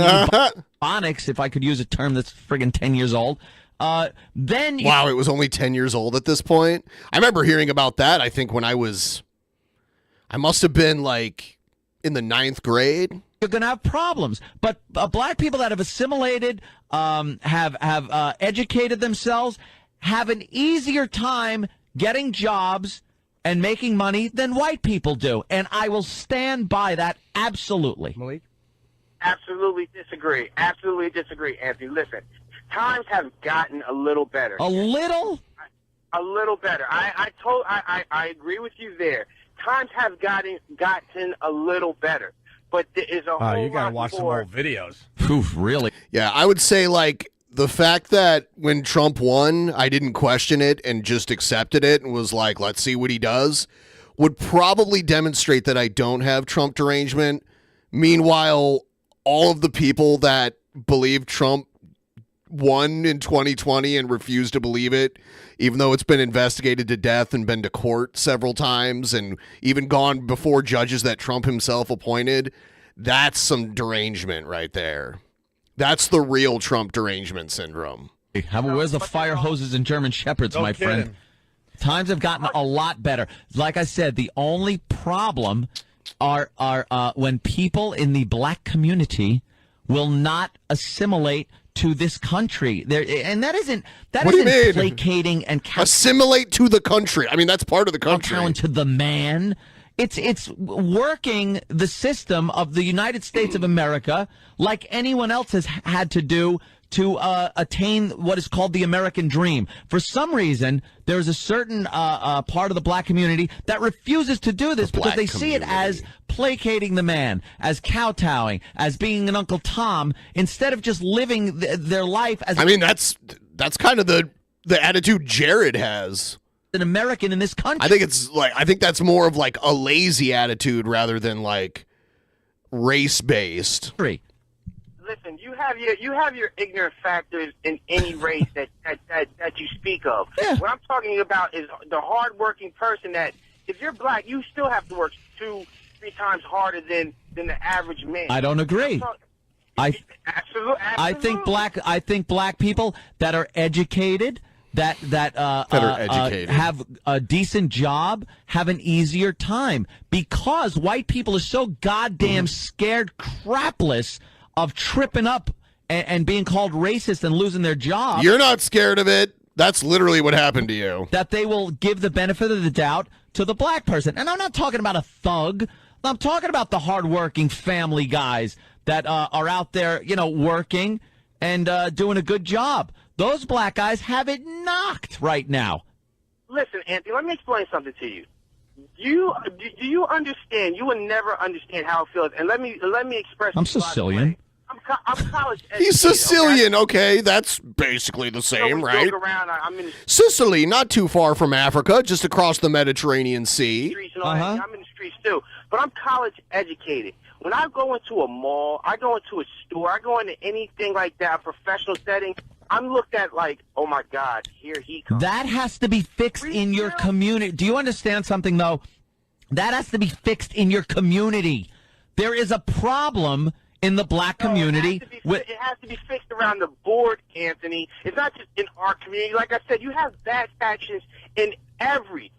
phonics, if I could use a term that's friggin' 10 years old, then wow, it was only 10 years old at this point. I remember hearing about that. I think when I must have been like in the 9th grade. You're going to have problems, but black people that have assimilated, have educated themselves, have an easier time getting jobs and making money than white people do, and I will stand by that absolutely. Malik? Absolutely disagree. Absolutely disagree, Anthony. Listen. Times have gotten a little better. A little? A little better. I agree with you there. Times have gotten a little better, but there is a whole you gotta lot watch some more. old videos. Oof, really? Yeah, I would say like the fact that when Trump won, I didn't question it and just accepted it and was like, let's see what he does, would probably demonstrate that I don't have Trump derangement. Meanwhile, all of the people that believe Trump won in 2020 and refused to believe it, even though it's been investigated to death and been to court several times and even gone before judges that Trump himself appointed, that's some derangement right there. That's the real Trump derangement syndrome. Where's the fire hoses and German shepherds, my friend? Times have gotten a lot better. Like I said, the only problem are when people in the black community will not assimilate to this country. And that isn't placating and assimilate to the country. I mean, that's part of the country. Down to the man. It's working the system of the United States of America like anyone else has had to do to attain what is called the American dream. For some reason, there's a certain part of the black community that refuses to do this because they see it as placating the man, as kowtowing, as being an Uncle Tom, instead of just living their life as... I mean, that's kind of the attitude Jared has. An American in this country. I think that's more of like a lazy attitude rather than like race-based. Listen, you have your ignorant factors in any race that you speak of. Yeah. What I'm talking about is the hardworking person that, if you're black, you still have to work 2-3 times harder than the average man. I don't agree. Absolutely. I think black people that are educated, that are educated, have a decent job, have an easier time because white people are so goddamn scared crapless of tripping up and being called racist and losing their job. You're not scared of it. That's literally what happened to you. That they will give the benefit of the doubt to the black person. And I'm not talking about a thug. I'm talking about the hardworking family guys that are out there, working and doing a good job. Those black guys have it knocked right now. Listen, Anthony, let me explain something to you. Do you understand? You will never understand how it feels. And let me express. I'm it by the Sicilian. way. I'm college educated. He's Sicilian. Okay, that's basically the same, we right? joke around, I'm in the Sicily, not too far from Africa, just across the Mediterranean Sea. streets and all that. I'm in the streets too. But I'm college educated. When I go into a mall, I go into a store, I go into anything like that, a professional setting, I'm looked at like, oh my God, here he comes. That has to be fixed in your community. Do you understand something, though? That has to be fixed in your community. There is a problem in the black community. It has to be fixed around the board, Anthony. It's not just in our community. Like I said, you have bad factions in every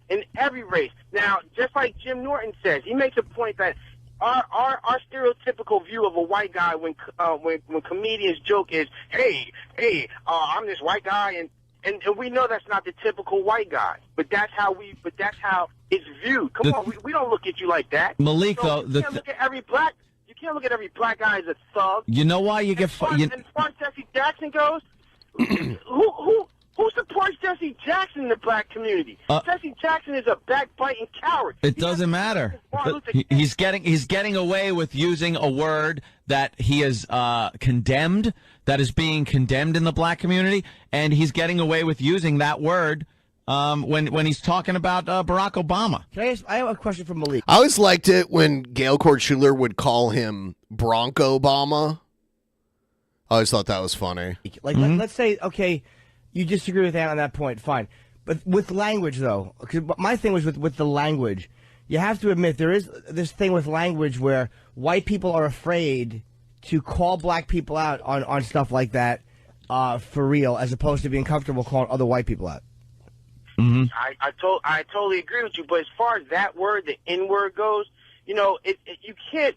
race. Now, just like Jim Norton says, he makes a point that our stereotypical view of a white guy when comedians joke is, hey, I'm this white guy, and we know that's not the typical white guy, but that's how it's viewed. Come on, we don't look at you like that. Malik, so though, you can't look at every black guy as a thug. You know why you get as far as Jesse Jackson goes, who supports Jesse Jackson in the black community? Jesse Jackson is a backbiting coward. It doesn't matter. He's getting away with using a word that he is condemned, that is being condemned in the black community, and he's getting away with using that word when he's talking about Barack Obama. I have a question for Malik. I always liked it when Gail Schuler would call him Bronco Obama. I always thought that was funny. Like, let's say, okay, you disagree with that on that point, fine. But with language, though, because my thing was with the language. You have to admit there is this thing with language where white people are afraid to call black people out on stuff like that for real, as opposed to being comfortable calling other white people out. Mm-hmm. I totally agree with you. But as far as that word, the N word goes, you can't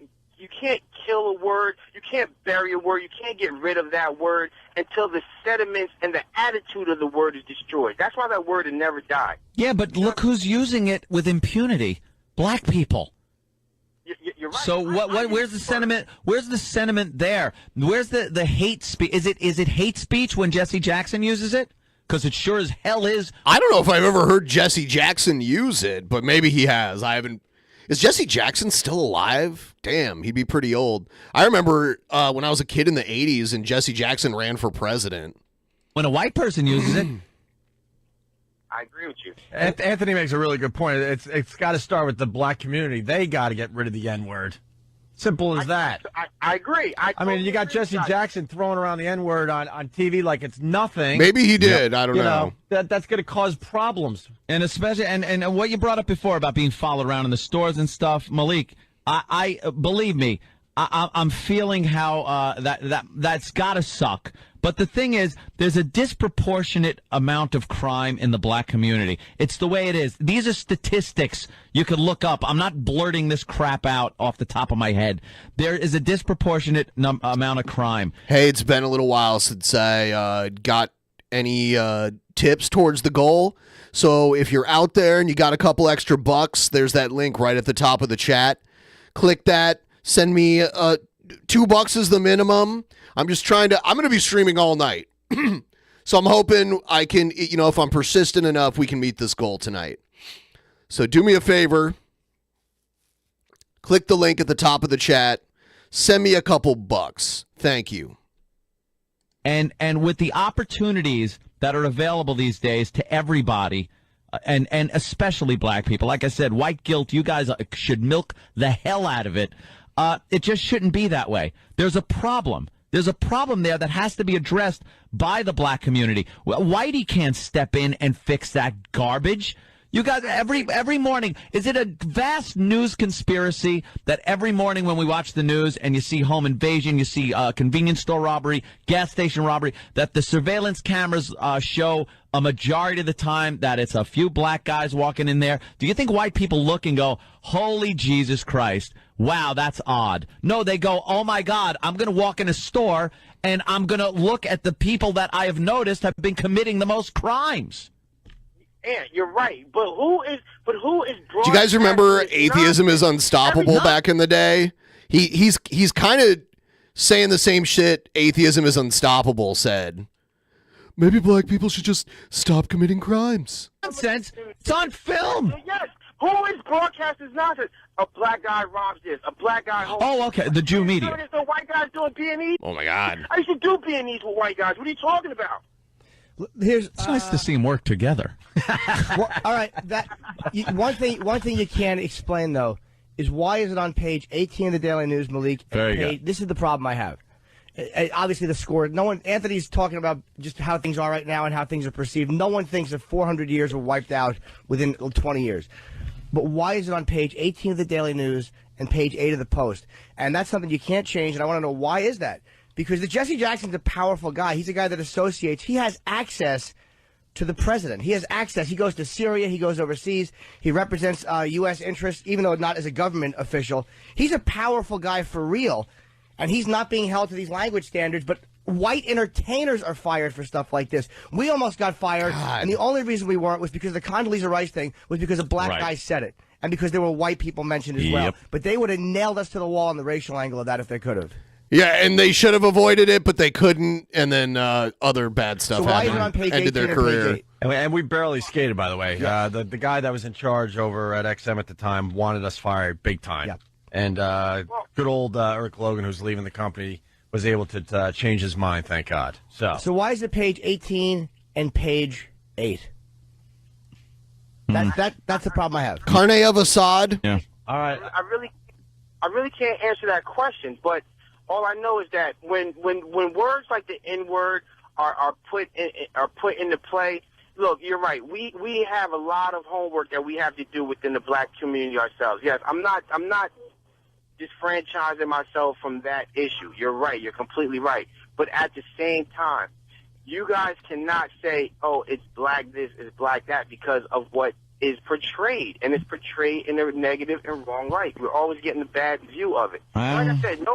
kill a word, you can't bury a word, you can't get rid of that word until the sentiments and the attitude of the word is destroyed. That's why that word will never die. Yeah, but look who's using it with impunity. Black people. You're right. So where's the sentiment? Where's the sentiment there? Where's the hate speech? Is it hate speech when Jesse Jackson uses it? Because it sure as hell is. I don't know if I've ever heard Jesse Jackson use it, but maybe he has. I haven't. Is Jesse Jackson still alive? Damn, he'd be pretty old. I remember when I was a kid in the 80s and Jesse Jackson ran for president. When a white person uses it. I agree with you. Anthony makes a really good point. It's got to start with the black community. They got to get rid of the N-word. Simple as that. I agree. I mean, you got Jesse Jackson throwing around the N-word on TV like it's nothing. Maybe he did. I don't know. That's going to cause problems. And especially, and what you brought up before about being followed around in the stores and stuff, Malik, I believe me, I'm feeling how that's got to suck. But the thing is, there's a disproportionate amount of crime in the black community. It's the way it is. These are statistics you could look up. I'm not blurting this crap out off the top of my head. There is a disproportionate amount of crime. Hey, it's been a little while since I got any tips towards the goal. So if you're out there and you got a couple extra bucks, there's that link right at the top of the chat. Click that. Send me $2 is the minimum. I'm going to be streaming all night. So I'm hoping I can, if I'm persistent enough, we can meet this goal tonight. So do me a favor. Click the link at the top of the chat. Send me a couple bucks. Thank you. And with the opportunities that are available these days to everybody, and especially black people, like I said, white guilt, you guys should milk the hell out of it. It just shouldn't be that way. There's a problem. There's a problem there that has to be addressed by the black community. Well, Whitey can't step in and fix that garbage. You guys, every morning, is it a vast news conspiracy that every morning when we watch the news and you see home invasion, you see convenience store robbery, gas station robbery, that the surveillance cameras show a majority of the time that it's a few black guys walking in there? Do you think white people look and go, holy Jesus Christ, wow, that's odd? No, they go, oh my God, I'm going to walk in a store and I'm going to look at the people that I have noticed have been committing the most crimes. Yeah, you're right. But who is Do you guys remember Atheism is Unstoppable back in the day? He's kind of saying the same shit Atheism is Unstoppable said. Maybe black people should just stop committing crimes. Nonsense. It's on film. Yes, Who is broadcasting this nonsense? A black guy robs this. A black guy. Oh, okay. The Jew media. There's no white guys doing B&E. Oh my God. I used to do B&Es with white guys. What are you talking about? It's nice to see them work together. Well, all right. One thing you can't explain though is why is it on page 18 of the Daily News, Malik? There you go. This is the problem I have. Obviously, the score. Anthony's talking about just how things are right now and how things are perceived. No one thinks that 400 years were wiped out within 20 years. But why is it on page 18 of the Daily News and page 8 of the Post? And that's something you can't change. And I want to know why is that? Because Jesse Jackson's a powerful guy. He's a guy that associates. He has access to the president. He has access. He goes to Syria. He goes overseas. He represents U.S. interests, even though not as a government official. He's a powerful guy for real. And he's not being held to these language standards, but white entertainers are fired for stuff like this. We almost got fired, and the only reason we weren't was because the Condoleezza Rice thing was because a black guy said it, and because there were white people mentioned as well. But they would have nailed us to the wall on the racial angle of that if they could have. Yeah, and they should have avoided it, but they couldn't, and then other bad stuff happened. Ended their career. And we barely skated, by the way. The guy that was in charge over at XM at the time wanted us fired big time. And good old Eric Logan, who's leaving the company, was able to change his mind, thank God. So why is it page 18 and page 8? That's the problem I have. Carne of Assad? Yeah. All right. I really can't answer that question, but all I know is that when words like the N-word are put into play, look, you're right. We have a lot of homework that we have to do within the black community ourselves. Yes, I'm not disfranchising myself from that issue. You're right. You're completely right. But at the same time, you guys cannot say, oh, it's black this, it's black that, because of what is portrayed. And it's portrayed in a negative and wrong light. We're always getting a bad view of it. Like I said,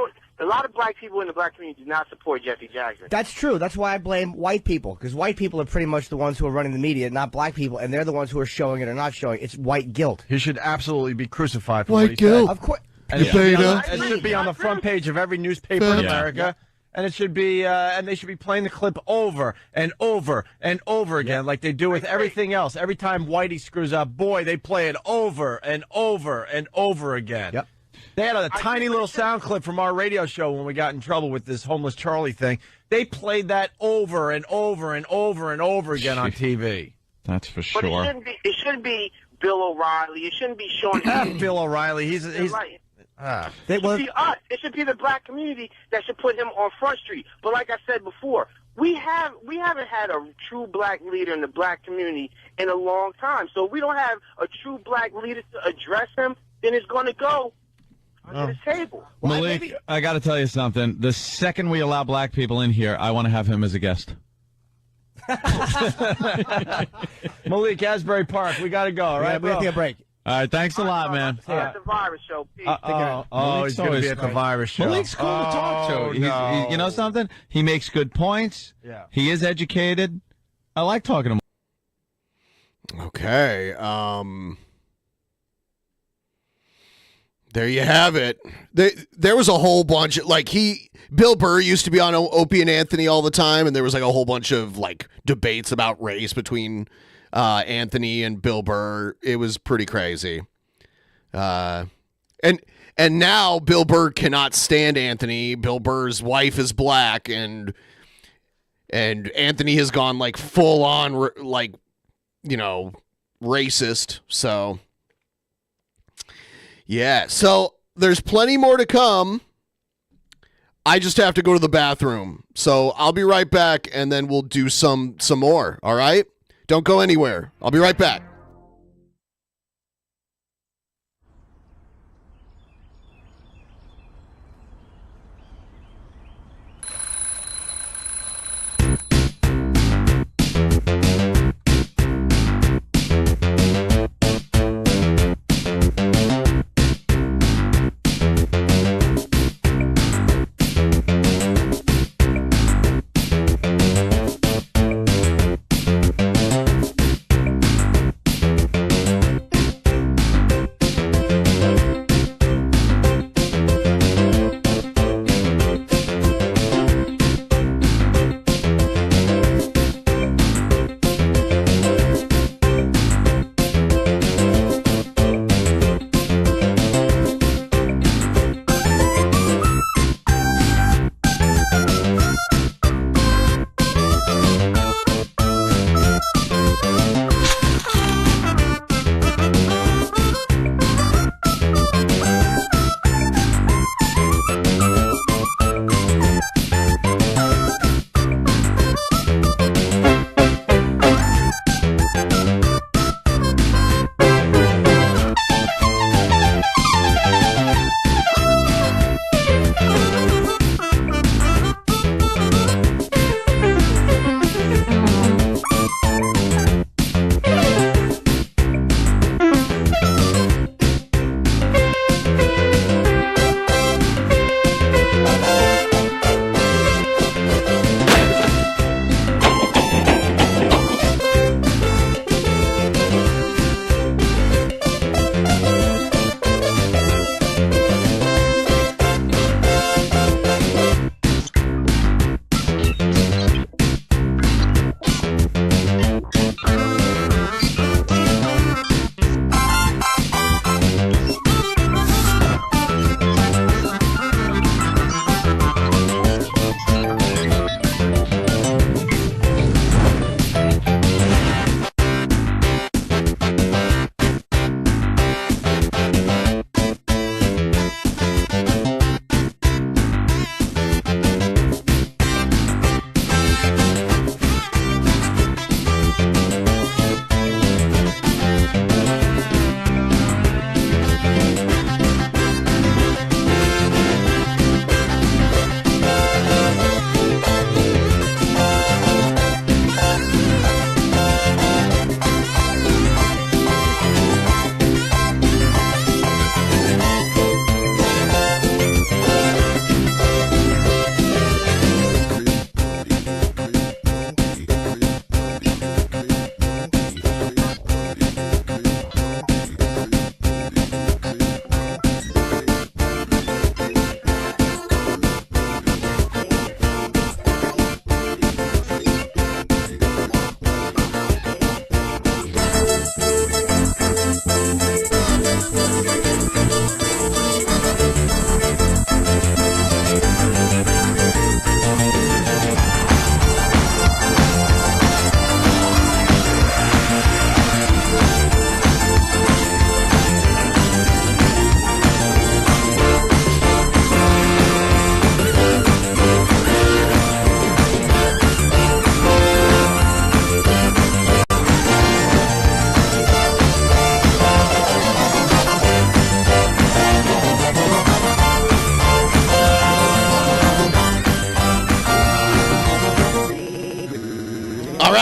a lot of black people in the black community do not support Jesse Jackson. That's true. That's why I blame white people, because white people are pretty much the ones who are running the media, not black people, and they're the ones who are showing it or not showing it. It's white guilt. He should absolutely be crucified for White what he guilt. said. Of course. And it should be on the front page of every newspaper in America. And it should be, and they should be playing the clip over and over and over again, like they do with everything else. Every time Whitey screws up, boy, they play it over and over and over again. Yep. They had a tiny little sound clip from our radio show when we got in trouble with this homeless Charlie thing. They played that over and over and over and over again on TV. That's for sure. But it shouldn't be Bill O'Reilly. It shouldn't be Sean. Bill O'Reilly. He's right. It should be us. It should be the black community that should put him on Front Street. But like I said before, we haven't had a true black leader in the black community in a long time. So if we don't have a true black leader to address him, then it's going to go under the table. Malik, I got to tell you something. The second we allow black people in here, I want to have him as a guest. Malik, Asbury Park, we got to go, all right? We have to take a break. All right, thanks a lot, man. At the virus show. Peace. He's going to be at the virus show. Malik's cool to talk to. He's, you know something? He makes good points. Yeah. He is educated. I like talking to him. Okay. There you have it. There was a whole bunch of, Bill Burr used to be on Opie and Anthony all the time, and there was a whole bunch of debates about race between Anthony and Bill Burr. It was pretty crazy. And now Bill Burr cannot stand Anthony. Bill Burr's wife is black, and Anthony has gone full on racist. So yeah, so there's plenty more to come. I just have to go to the bathroom. So I'll be right back, and then we'll do some more, all right? Don't go anywhere. I'll be right back.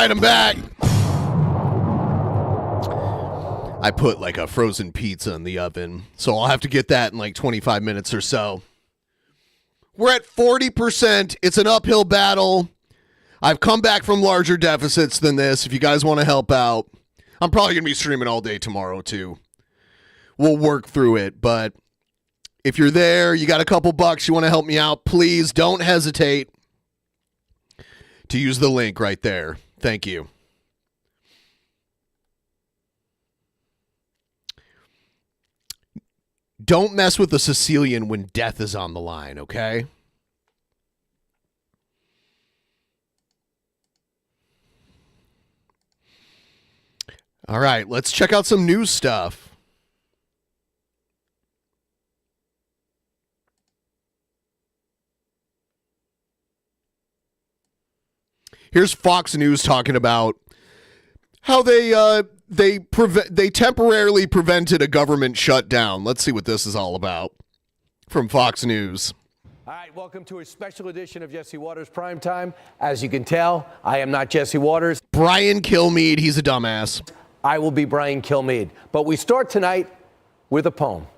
right, I'm back. I put like a frozen pizza in the oven, so I'll have to get that in like 25 minutes or so. We're at 40%. It's an uphill battle. I've come back from larger deficits than this. If you guys want to help out, I'm probably going to be streaming all day tomorrow too. We'll work through it, but if you're there, you got a couple bucks, you want to help me out, please don't hesitate to use the link right there. Thank you. Don't mess with the Sicilian when death is on the line, okay? All right, let's check out some news stuff. Here's Fox News talking about how they temporarily prevented a government shutdown. Let's see what this is all about from Fox News. All right, welcome to a special edition of Jesse Waters Primetime. As you can tell, I am not Jesse Waters. Brian Kilmeade, he's a dumbass. I will be Brian Kilmeade. But we start tonight with a poem.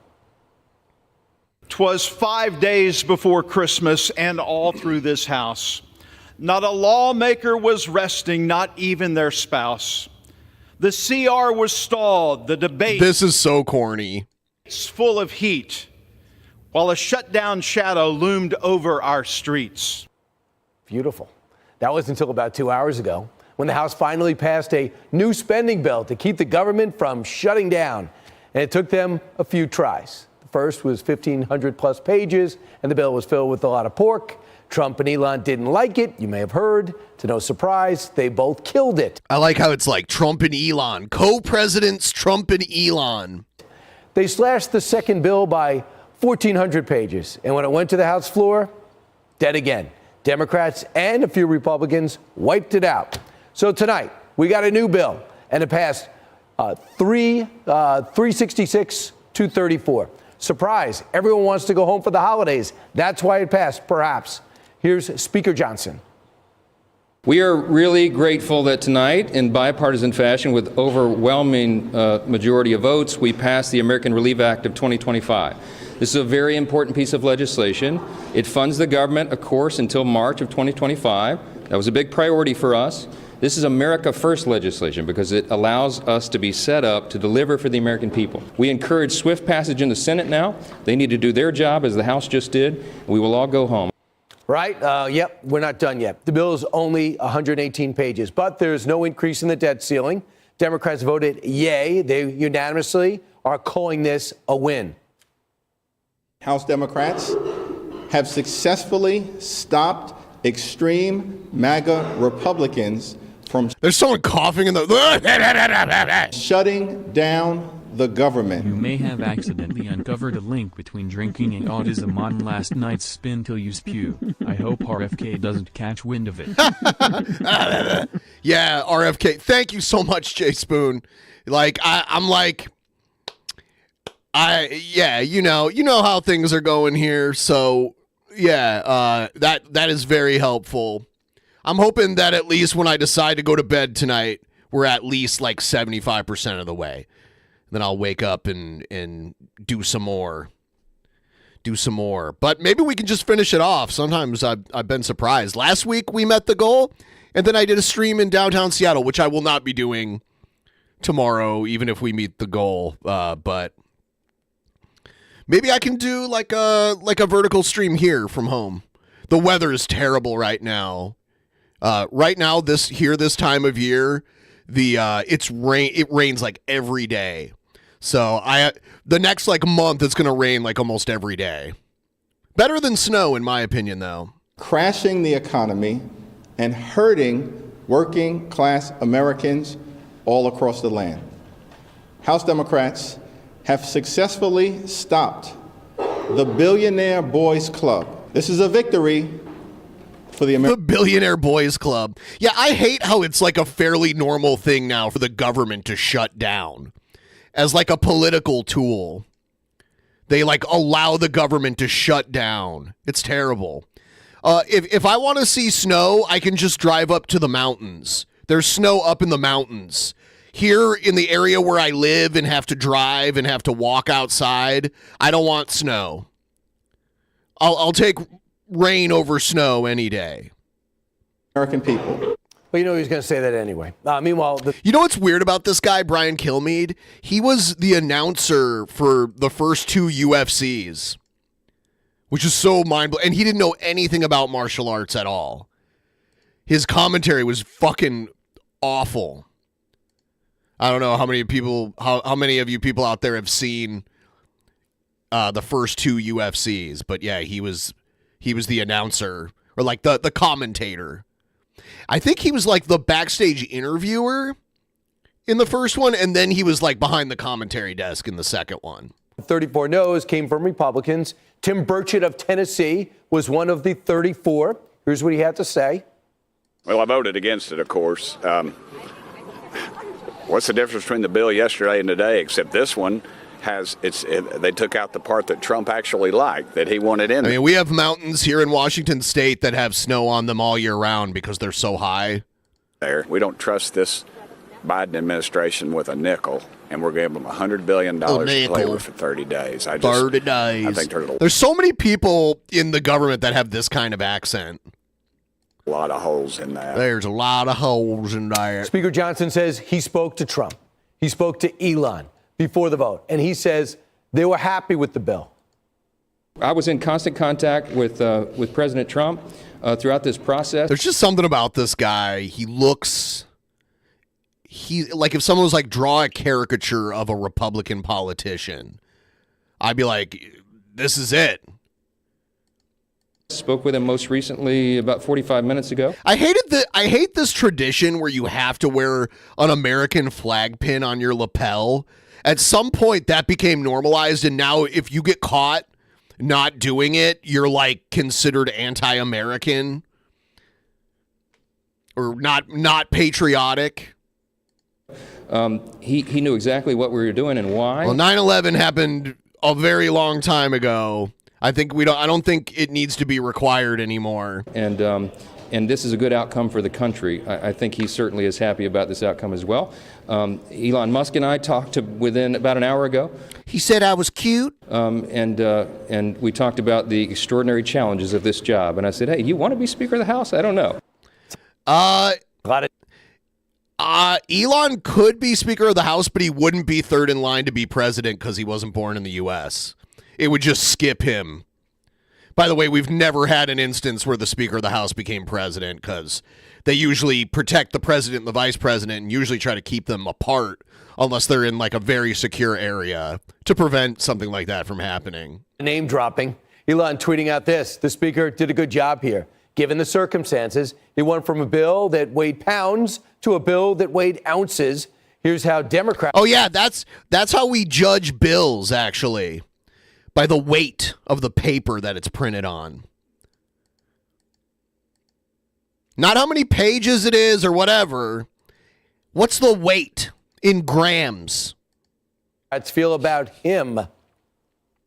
'Twas 5 days before Christmas, and all through this house, not a lawmaker was resting, not even their spouse. The CR was stalled, the debate. This is so corny. Full of heat, while a shutdown shadow loomed over our streets. Beautiful. That was until about 2 hours ago, when the House finally passed a new spending bill to keep the government from shutting down. And it took them a few tries. The first was 1,500 plus pages, and the bill was filled with a lot of pork. Trump and Elon didn't like it. You may have heard. To no surprise, they both killed it. I like how it's like Trump and Elon, co-presidents Trump and Elon. They slashed the second bill by 1,400 pages. And when it went to the House floor, dead again. Democrats and a few Republicans wiped it out. So tonight, we got a new bill, and it passed 366-234. Surprise, everyone wants to go home for the holidays. That's why it passed, perhaps. Here's Speaker Johnson. We are really grateful that tonight, in bipartisan fashion, with overwhelming majority of votes, we passed the American Relief Act of 2025. This is a very important piece of legislation. It funds the government, of course, until March of 2025. That was a big priority for us. This is America First legislation because it allows us to be set up to deliver for the American people. We encourage swift passage in the Senate now. They need to do their job, as the House just did. We will all go home. Right? Yep, we're not done yet. The bill is only 118 pages, but there's no increase in the debt ceiling. Democrats voted yay. They unanimously are calling this a win. House Democrats have successfully stopped extreme MAGA Republicans from There's someone coughing in the shutting down the government. You may have accidentally uncovered a link between drinking and autism on last night's Spin Till You Spew. I hope RFK doesn't catch wind of it. Yeah, RFK. Thank you so much, Jay Spoon. Like, I'm like, you know how things are going here. So, yeah, that is very helpful. I'm hoping that at least when I decide to go to bed tonight, we're at least like 75% of the way. Then I'll wake up and do some more. But maybe we can just finish it off. Sometimes I've been surprised. Last week we met the goal, and then I did a stream in downtown Seattle, which I will not be doing tomorrow, even if we meet the goal. But maybe I can do like a vertical stream here from home. The weather is terrible right now. This time of year, it rains like every day. So the next like month it's going to rain like almost every day. Better than snow in my opinion though. Crashing the economy and hurting working class Americans all across the land. House Democrats have successfully stopped the Billionaire Boys Club. This is a victory for the Billionaire Boys Club. Yeah, I hate how it's like a fairly normal thing now for the government to shut down as like a political tool. They like allow the government to shut down. It's terrible. If I want to see snow, I can just drive up to the mountains. There's snow up in the mountains. Here in the area where I live and have to drive and have to walk outside, I don't want snow. I'll take rain over snow any day. American people. Well, you know he's going to say that anyway. Meanwhile, you know what's weird about this guy, Brian Kilmeade? He was the announcer for the first 2 UFCs, which is so mind-blowing. And he didn't know anything about martial arts at all. His commentary was fucking awful. I don't know how many people, how many of you people out there have seen the first 2 UFCs, but yeah, he was the announcer or like the commentator. I think he was like the backstage interviewer in the first one, and then he was like behind the commentary desk in the second one. 34 no's came from Republicans. Tim Burchett of Tennessee was one of the 34. Here's what he had to say. Well, I voted against it, of course. What's the difference between the bill yesterday and today, except this one they took out the part that Trump actually liked, that he wanted in. I mean, we have mountains here in Washington State that have snow on them all year round because they're so high. There, we don't trust this Biden administration with a nickel, and we're giving them $100 billion to play with for 30 days. 30 days. I think there's so many people in the government that have this kind of accent. A lot of holes in that. There's a lot of holes in there. Speaker Johnson says he spoke to Trump. He spoke to Elon before the vote, and he says they were happy with the bill. I was in constant contact with President Trump throughout this process. There's just something about this guy. He like if someone was like, draw a caricature of a Republican politician, I'd be like, this is it. Spoke with him most recently about 45 minutes ago. I hate this tradition where you have to wear an American flag pin on your lapel. At some point that became normalized, and now if you get caught not doing it, you're like considered anti-American or not patriotic. He knew exactly what we were doing and why. Well, 9/11 happened a very long time ago. I don't think it needs to be required anymore. And this is a good outcome for the country. I think he certainly is happy about this outcome as well. Elon Musk and I talked within about an hour ago. He said I was cute. And we talked about the extraordinary challenges of this job. And I said, hey, you want to be Speaker of the House? I don't know. Elon could be Speaker of the House, but he wouldn't be third in line to be president because he wasn't born in the U.S. It would just skip him. By the way, we've never had an instance where the Speaker of the House became president because they usually protect the president and the vice president and usually try to keep them apart unless they're in like a very secure area to prevent something like that from happening. Name dropping. Elon tweeting out this. The Speaker did a good job here. Given the circumstances, he went from a bill that weighed pounds to a bill that weighed ounces. Here's how Democrats... Oh, yeah, that's how we judge bills, actually. By the weight of the paper that it's printed on. Not how many pages it is or whatever. What's the weight in grams? Let's feel about him.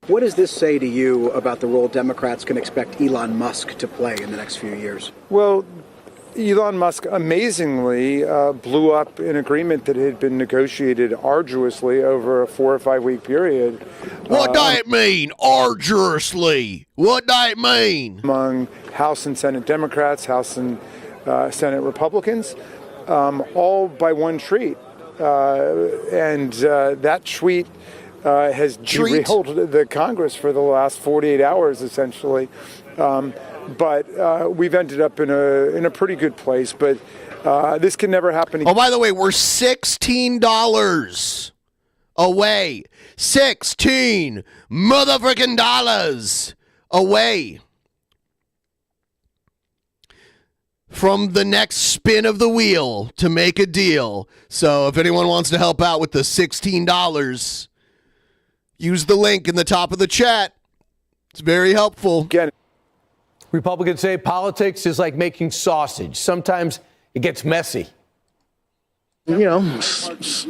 What does this say to you about the role Democrats can expect Elon Musk to play in the next few years? Well, Elon Musk amazingly blew up an agreement that had been negotiated arduously over a 4 or 5 week period. What does it mean, arduously? What does it mean? Among House and Senate Democrats, House and Senate Republicans, all by one treat. And that tweet has derailed the Congress for the last 48 hours, essentially. But we've ended up in a pretty good place. But this can never happen again. Oh, by the way, we're $16 away. 16 motherfucking dollars away from the next spin of the wheel to make a deal. So if anyone wants to help out with the $16, use the link in the top of the chat. It's very helpful. Again, Republicans say politics is like making sausage. Sometimes it gets messy. You know,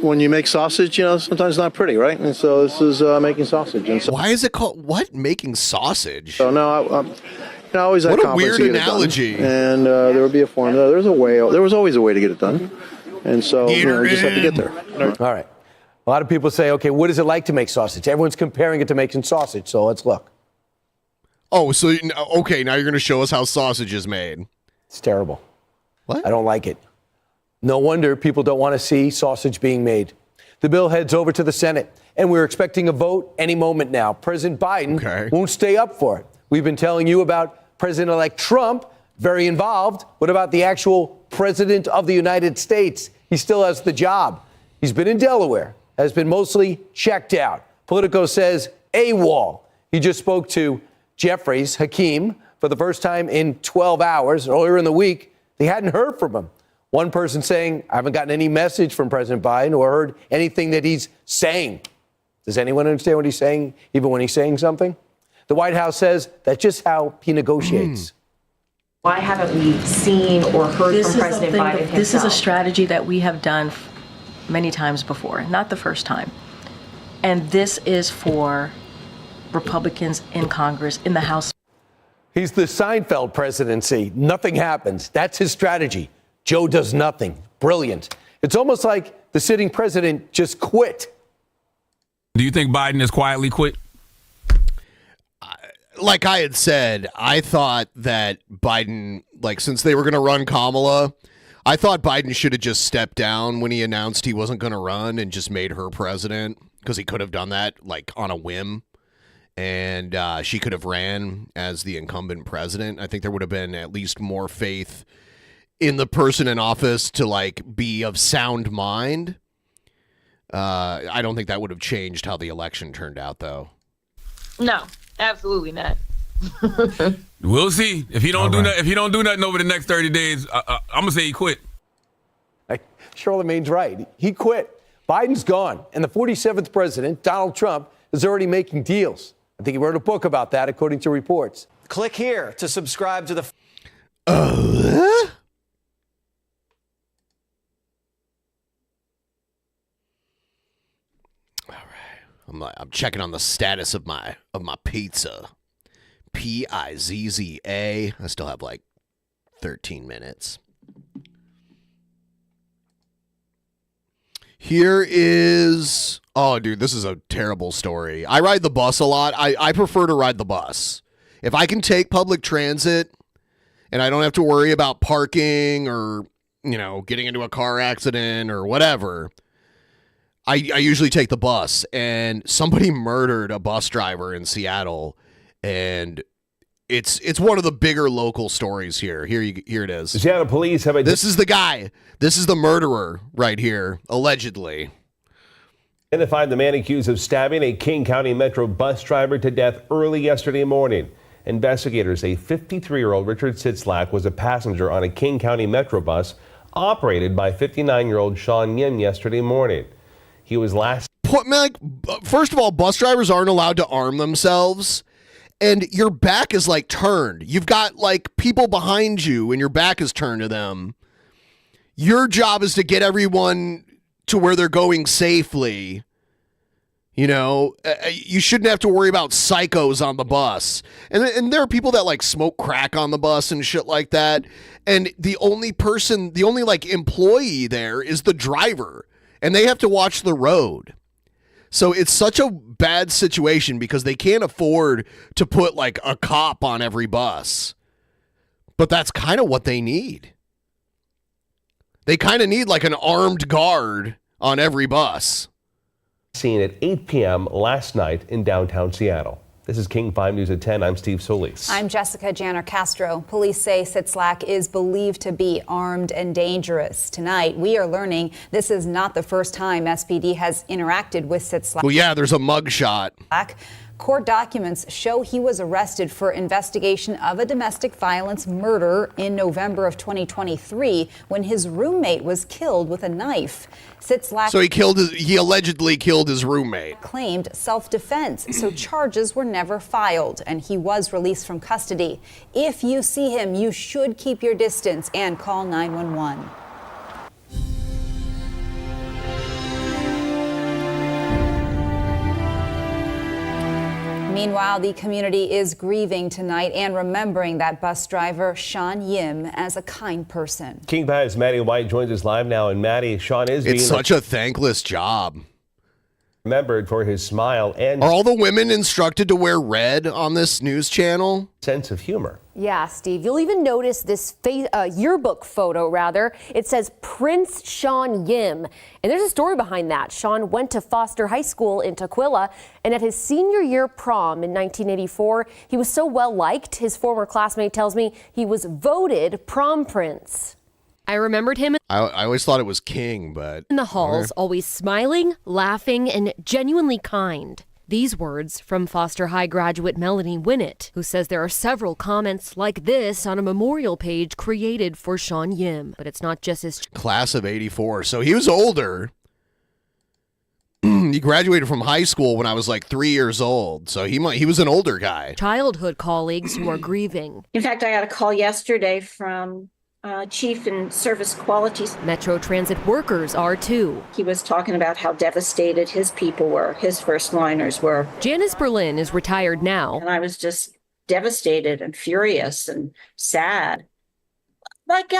when you make sausage, sometimes it's not pretty, right? And so this is making sausage. And so, why is it called, what? Making sausage? So no, always What had a weird confidence to get it done. analogy. And there would be a formula. There's a way. There was always a way to get it done. And so we just have to get there. All right. A lot of people say, okay, what is it like to make sausage? Everyone's comparing it to making sausage, so let's look. Oh, so, okay, now you're going to show us how sausage is made. It's terrible. What? I don't like it. No wonder people don't want to see sausage being made. The bill heads over to the Senate, and we're expecting a vote any moment now. President Biden won't stay up for it. We've been telling you about President-elect Trump, very involved. What about the actual President of the United States? He still has the job. He's been in Delaware, has been mostly checked out. Politico says AWOL. He just spoke to Jeffries Hakeem for the first time in 12 hours. Earlier in the week, they hadn't heard from him. One person saying, I haven't gotten any message from President Biden or heard anything that he's saying. Does anyone understand what he's saying, even when he's saying something? The White House says that's just how he negotiates. Why haven't we seen or heard from President Biden himself? This is a strategy that we have done many times before, not the first time. And this is for Republicans in Congress, in the House. He's the Seinfeld presidency. Nothing happens. That's his strategy. Joe does nothing. Brilliant. It's almost like the sitting president just quit. Do you think Biden has quietly quit? Like I had said, I thought that Biden, since they were going to run Kamala, I thought Biden should have just stepped down when he announced he wasn't going to run and just made her president, because he could have done that, on a whim. And she could have ran as the incumbent president. I think there would have been at least more faith in the person in office to be of sound mind. I don't think that would have changed how the election turned out, though. No, absolutely not. We'll see. If he don't do nothing over the next 30 days, I'm gonna say he quit. Charlemagne's right. He quit. Biden's gone, and the 47th president, Donald Trump, is already making deals. I think he wrote a book about that, according to reports. Click here to subscribe to the. I'm checking on the status of my pizza. Pizza. I still have 13 minutes. Here is... Oh, dude, this is a terrible story. I ride the bus a lot. I prefer to ride the bus. If I can take public transit and I don't have to worry about parking or, getting into a car accident or whatever... I usually take the bus, and somebody murdered a bus driver in Seattle, and it's one of the bigger local stories here. Here it is. The Seattle police have This is the guy. This is the murderer right here, allegedly. Identified the man accused of stabbing a King County Metro bus driver to death early yesterday morning. Investigators say 53-year-old Richard Sitzlak was a passenger on a King County Metro bus operated by 59-year-old Sean Yim yesterday morning. He was First of all, bus drivers aren't allowed to arm themselves, and your back is turned. You've got people behind you, and your back is turned to them. Your job is to get everyone to where they're going safely. You shouldn't have to worry about psychos on the bus. And there are people that smoke crack on the bus and shit like that. And the only employee there is the driver. And they have to watch the road. So it's such a bad situation because they can't afford to put a cop on every bus. But that's kind of what they need. They kind of need an armed guard on every bus. Seen at 8 p.m. last night in downtown Seattle. This is King 5 News at 10. I'm Steve Solis. I'm Jessica Janner Castro. Police say Sitzlak is believed to be armed and dangerous. Tonight, we are learning this is not the first time SPD has interacted with Sitzlak. Well, yeah, there's a mugshot. Court documents show he was arrested for investigation of a domestic violence murder in November of 2023 when his roommate was killed with a knife. Sitzlak So he allegedly killed his roommate. Claimed self-defense, so charges were never filed, and he was released from custody. If you see him, you should keep your distance and call 911. Meanwhile, the community is grieving tonight and remembering that bus driver, Sean Yim, as a kind person. King Bad's Maddie White joins us live now. And Maddie, Sean is It's such a thankless job. Remembered for his smile and are all the women instructed to wear red on this news channel? Sense of humor. Yeah, Steve. You'll even notice this yearbook photo, rather. It says Prince Sean Yim. And there's a story behind that. Sean went to Foster High School in Tukwila, and at his senior year prom in 1984, he was so well liked, his former classmate tells me he was voted prom prince. I remembered him I always thought it was King, but in the halls, always smiling, laughing, and genuinely kind. These words from Foster High graduate Melanie Winnett, who says there are several comments like this on a memorial page created for Sean Yim. But it's not just his class of 84, so he was older. He graduated from high school when I was like 3 years old, so he was an older guy. Childhood colleagues who are grieving. In fact, I got a call yesterday from Chief in Service Qualities. Metro Transit workers are too. He was talking about how devastated his people were, his first liners were. Janice Berlin is retired now. And I was just devastated and furious and sad. Like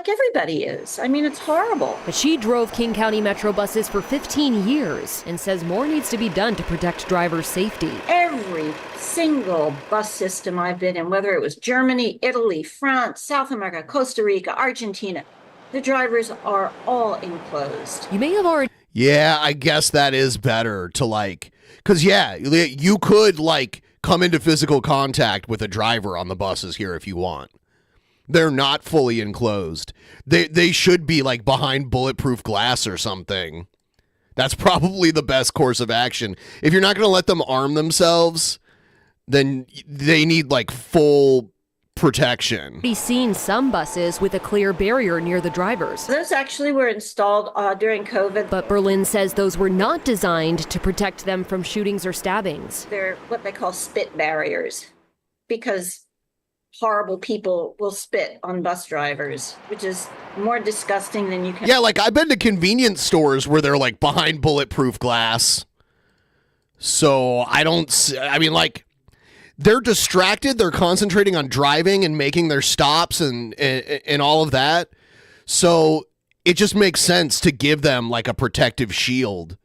everybody is. I mean, it's horrible. But she drove King County Metro buses for 15 years and says more needs to be done to protect drivers' safety. Every single bus system I've been in, whether it was Germany, Italy, France, South America, Costa Rica, Argentina, the drivers are all enclosed. You may have already... Yeah, I guess that is better to because you could come into physical contact with a driver on the buses here if you want. They're not fully enclosed. They should be behind bulletproof glass or something. That's probably the best course of action. If you're not going to let them arm themselves, then they need full protection. We've seen some buses with a clear barrier near the drivers. Those actually were installed during COVID. But Berlin says those were not designed to protect them from shootings or stabbings. They're what they call spit barriers because horrible people will spit on bus drivers, which is more disgusting than you can. Yeah, I've been to convenience stores where they're behind bulletproof glass. So they're distracted. They're concentrating on driving and making their stops and all of that. So it just makes sense to give them a protective shield.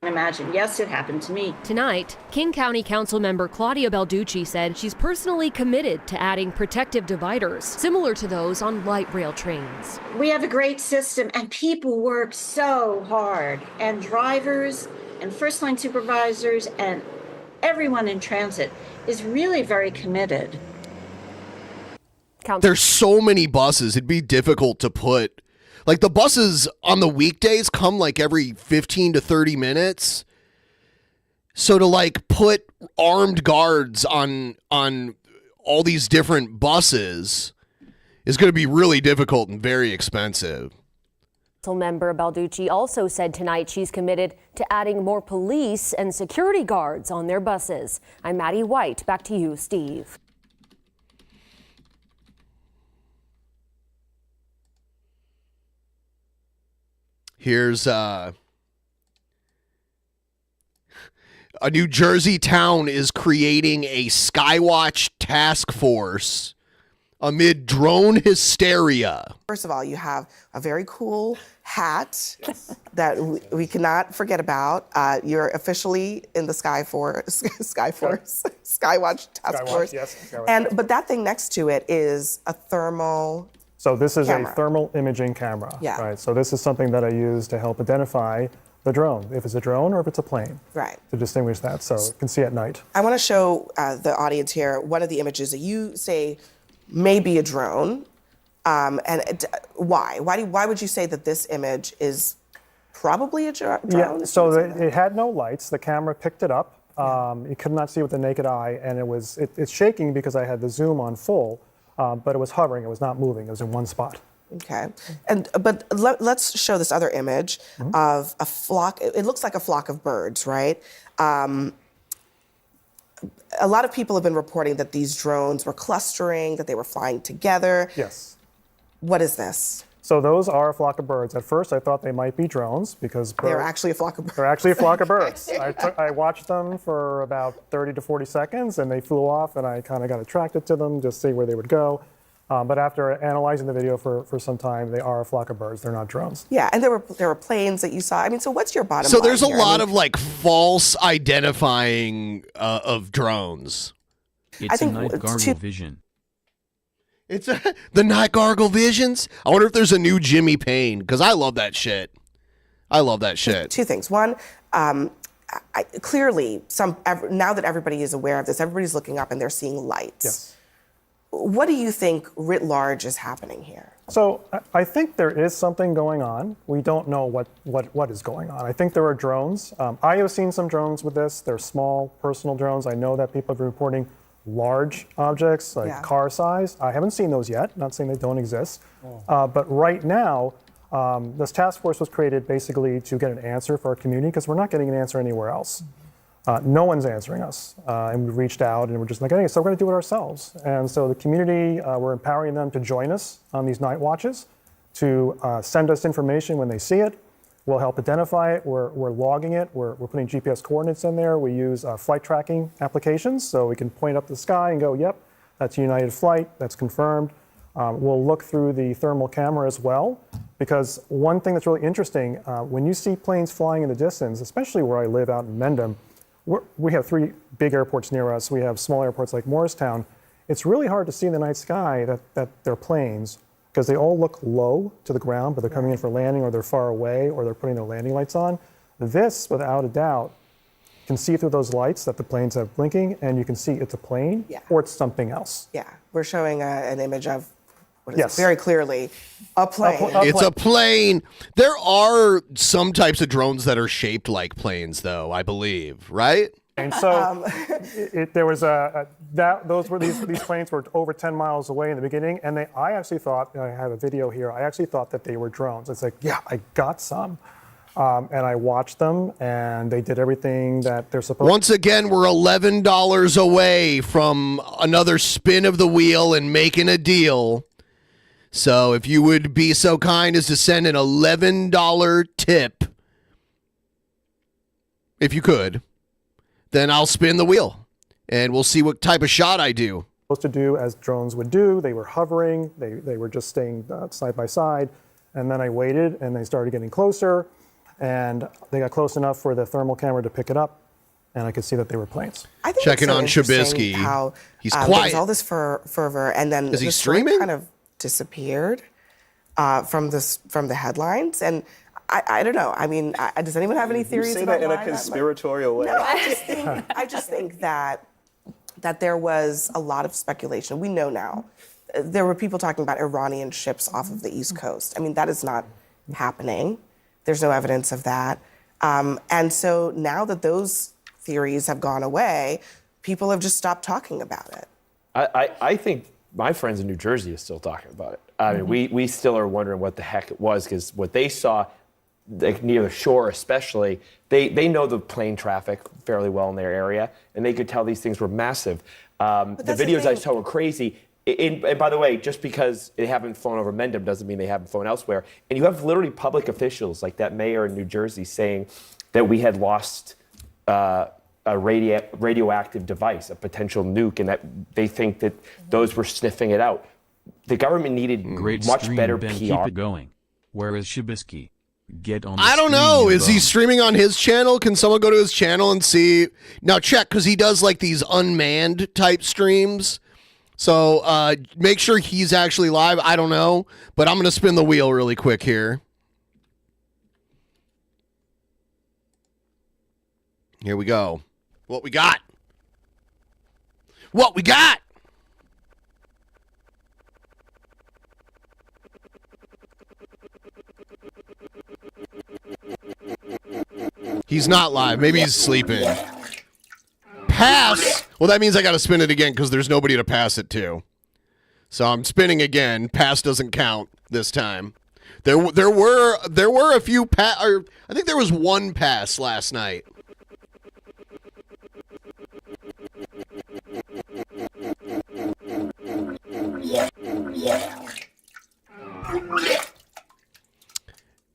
Imagine. Yes, it happened to me. Tonight, King County Council member Claudia Balducci said she's personally committed to adding protective dividers, similar to those on light rail trains. We have a great system, and people work so hard, and drivers and first-line supervisors and everyone in transit is really very committed. There's so many buses, it'd be difficult to put... the buses on the weekdays come every 15 to 30 minutes. So to put armed guards on all these different buses is going to be really difficult and very expensive. Council member Balducci also said tonight she's committed to adding more police and security guards on their buses. I'm Maddie White. Back to you, Steve. Here's a New Jersey town is creating a Skywatch task force amid drone hysteria. First of all, you have a very cool hat that we cannot forget about. You're officially in the Skywatch task force. Yes, but that thing next to it is a thermal. So this is camera. a thermal imaging camera, Yeah. right? So this is something that I use to help identify the drone, if it's a drone or if it's a plane, right? To distinguish that, so it can see at night. I want to show the audience here one of the images that you say may be a drone, why? Why would you say that this image is probably a drone? Yeah. So it had no lights. The camera picked it up. You could not see with the naked eye, and it's shaking because I had the zoom on full. But it was hovering, it was not moving, it was in one spot. Okay, but let's show this other image of a flock. It looks like a flock of birds, right? A lot of people have been reporting that these drones were clustering, that they were flying together. Yes. What is this? So those are a flock of birds. At first, I thought they might be drones because They're actually a flock of birds. They're actually a flock of birds. I watched them for about 30 to 40 seconds, and they flew off, and I kind of got attracted to them, just see where they would go. But after analyzing the video for some time, they are a flock of birds. They're not drones. Yeah, and there were planes that you saw. I mean, so what's your bottom So line there's a here? lot of like false identifying of drones. It's a night gargle vision. It's the night gargle visions. I wonder if there's a new Jimmy Payne, because I love that shit. I love that shit. Two things. One, clearly, now that everybody is aware of this, everybody's looking up and they're seeing lights. Yes. What do you think writ large is happening here? So I think there is something going on. We don't know what is going on. I think there are drones. I have seen some drones with this. They're small personal drones. I know that people have been reporting large objects, like car size. I haven't seen those yet, not saying they don't exist. But right now, this task force was created basically to get an answer for our community because we're not getting an answer anywhere else. No one's answering us. And we reached out and we're just like, hey, so we're going to do it ourselves. And so the community, we're empowering them to join us on these night watches, to send us information when they see it. We'll help identify it. We're logging it. We're putting GPS coordinates in there. We use flight tracking applications, so we can point up the sky and go, yep, that's a United flight. That's confirmed. We'll look through the thermal camera as well, because one thing that's really interesting, when you see planes flying in the distance, especially where I live out in Mendham, we have 3 big airports near us. We have small airports like Morristown. It's really hard to see in the night sky that they're planes, because they all look low to the ground, but they're coming in for landing, or they're far away, or they're putting their landing lights on. This, without a doubt, can see through those lights that the planes have blinking, and you can see it's a plane or it's something else. Yeah, we're showing an image of, what is it? Very clearly, a plane. It's a plane. There are some types of drones that are shaped like planes, though, I believe, right? And so there was these planes were over 10 miles away in the beginning, and I actually thought, I have a video here, I actually thought that they were drones. It's like, yeah, I got some. And I watched them, and they did everything that they're supposed to. Once again, we're $11 away from another spin of the wheel and making a deal. So if you would be so kind as to send an $11 tip, if you could, then I'll spin the wheel, and we'll see what type of shot I do. Supposed to do as drones would do. They were hovering. They were just staying side by side. And then I waited, and they started getting closer. And they got close enough for the thermal camera to pick it up, and I could see that they were planes. I think Checking it's so on interesting Trubisky. How, He's There quiet. was all this fervor, and then Is he the story streaming? kind of disappeared from the headlines. And I don't know. I mean, does anyone have any theories? You say about that in a why that might- conspiratorial way. No, I just think that there was a lot of speculation. We know now. There were people talking about Iranian ships off of the East Coast. I mean, that is not happening. There's no evidence of that. And so now that those theories have gone away, people have just stopped talking about it. I think my friends in New Jersey are still talking about it. I mean, we still are wondering what the heck it was, because what they saw, like near the shore especially, they know the plane traffic fairly well in their area, and they could tell these things were massive. The videos I saw were crazy. And by the way, just because they haven't flown over Mendham doesn't mean they haven't flown elsewhere. And you have literally public officials like that mayor in New Jersey saying that we had lost a radioactive device, a potential nuke, and that they think that those were sniffing it out. The government needed Great much stream, better Ben, PR. Keep it going. Where is Trubisky? Get on the I don't stream, know. you Is he bum. streaming on his channel? Can someone go to his channel and see? Now check, because he does like these unmanned type streams. So make sure he's actually live. I don't know, but I'm going to spin the wheel really quick here. Here we go. What we got? What we got? He's not live. Maybe he's sleeping. Pass. Well, that means I got to spin it again because there's nobody to pass it to. So I'm spinning again. Pass doesn't count this time. There were a few I think there was one pass last night.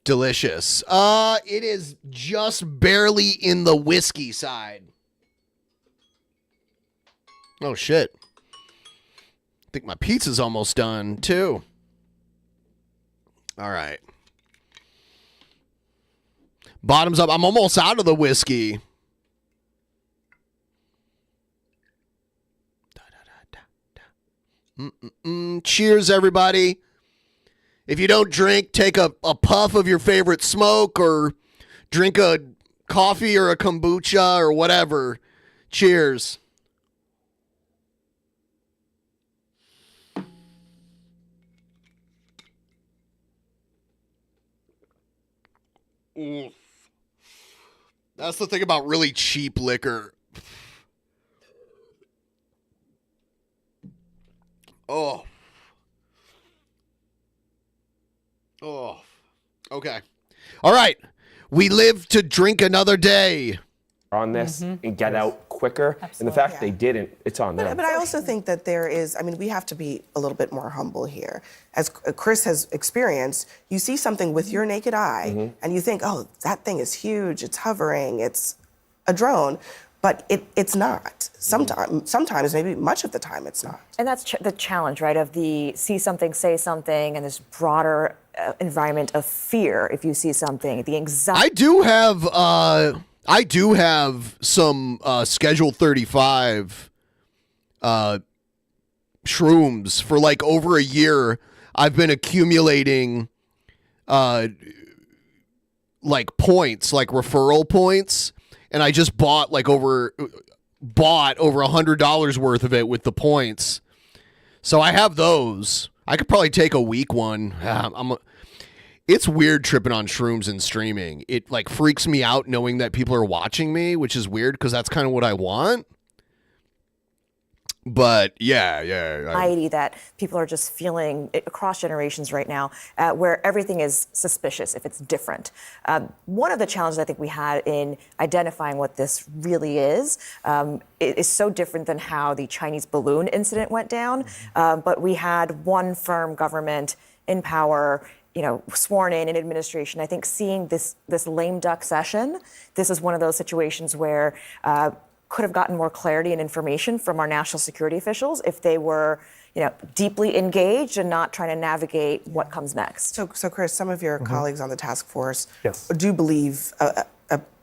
Delicious. It is just barely in the whiskey side. Oh, shit. I think my pizza's almost done, too. All right. Bottoms up. I'm almost out of the whiskey. Cheers, everybody. If you don't drink, take a puff of your favorite smoke or drink a coffee or a kombucha or whatever. Cheers. That's the thing about really cheap liquor. Oh. Oh. Okay. All right. We live to drink another day. On this and get out quicker. And the fact they didn't, it's on them. But I also think that there is, I mean, we have to be a little bit more humble here. As Chris has experienced, you see something with your naked eye and you think, oh, that thing is huge, it's hovering, it's a drone. But it's not. Sometimes, maybe much of the time, it's not. And that's the challenge, right, of the see something, say something, and this broader environment of fear if you see something, the anxiety. I do have some Schedule 35 shrooms for like over a year. I've been accumulating like points, like referral points. And I just bought over $100 worth of it with the points. So I have those. I could probably take a week one. It's weird tripping on shrooms and streaming. It like freaks me out knowing that people are watching me, which is weird because that's kind of what I want. But yeah. Anxiety that people are just feeling across generations right now, where everything is suspicious if it's different. One of the challenges I think we had in identifying what this really is so different than how the Chinese balloon incident went down. But we had one firm government in power, sworn in administration. I think seeing this lame duck session, this is one of those situations where could have gotten more clarity and information from our national security officials if they were, deeply engaged and not trying to navigate what comes next. So Chris, some of your colleagues on the task force do believe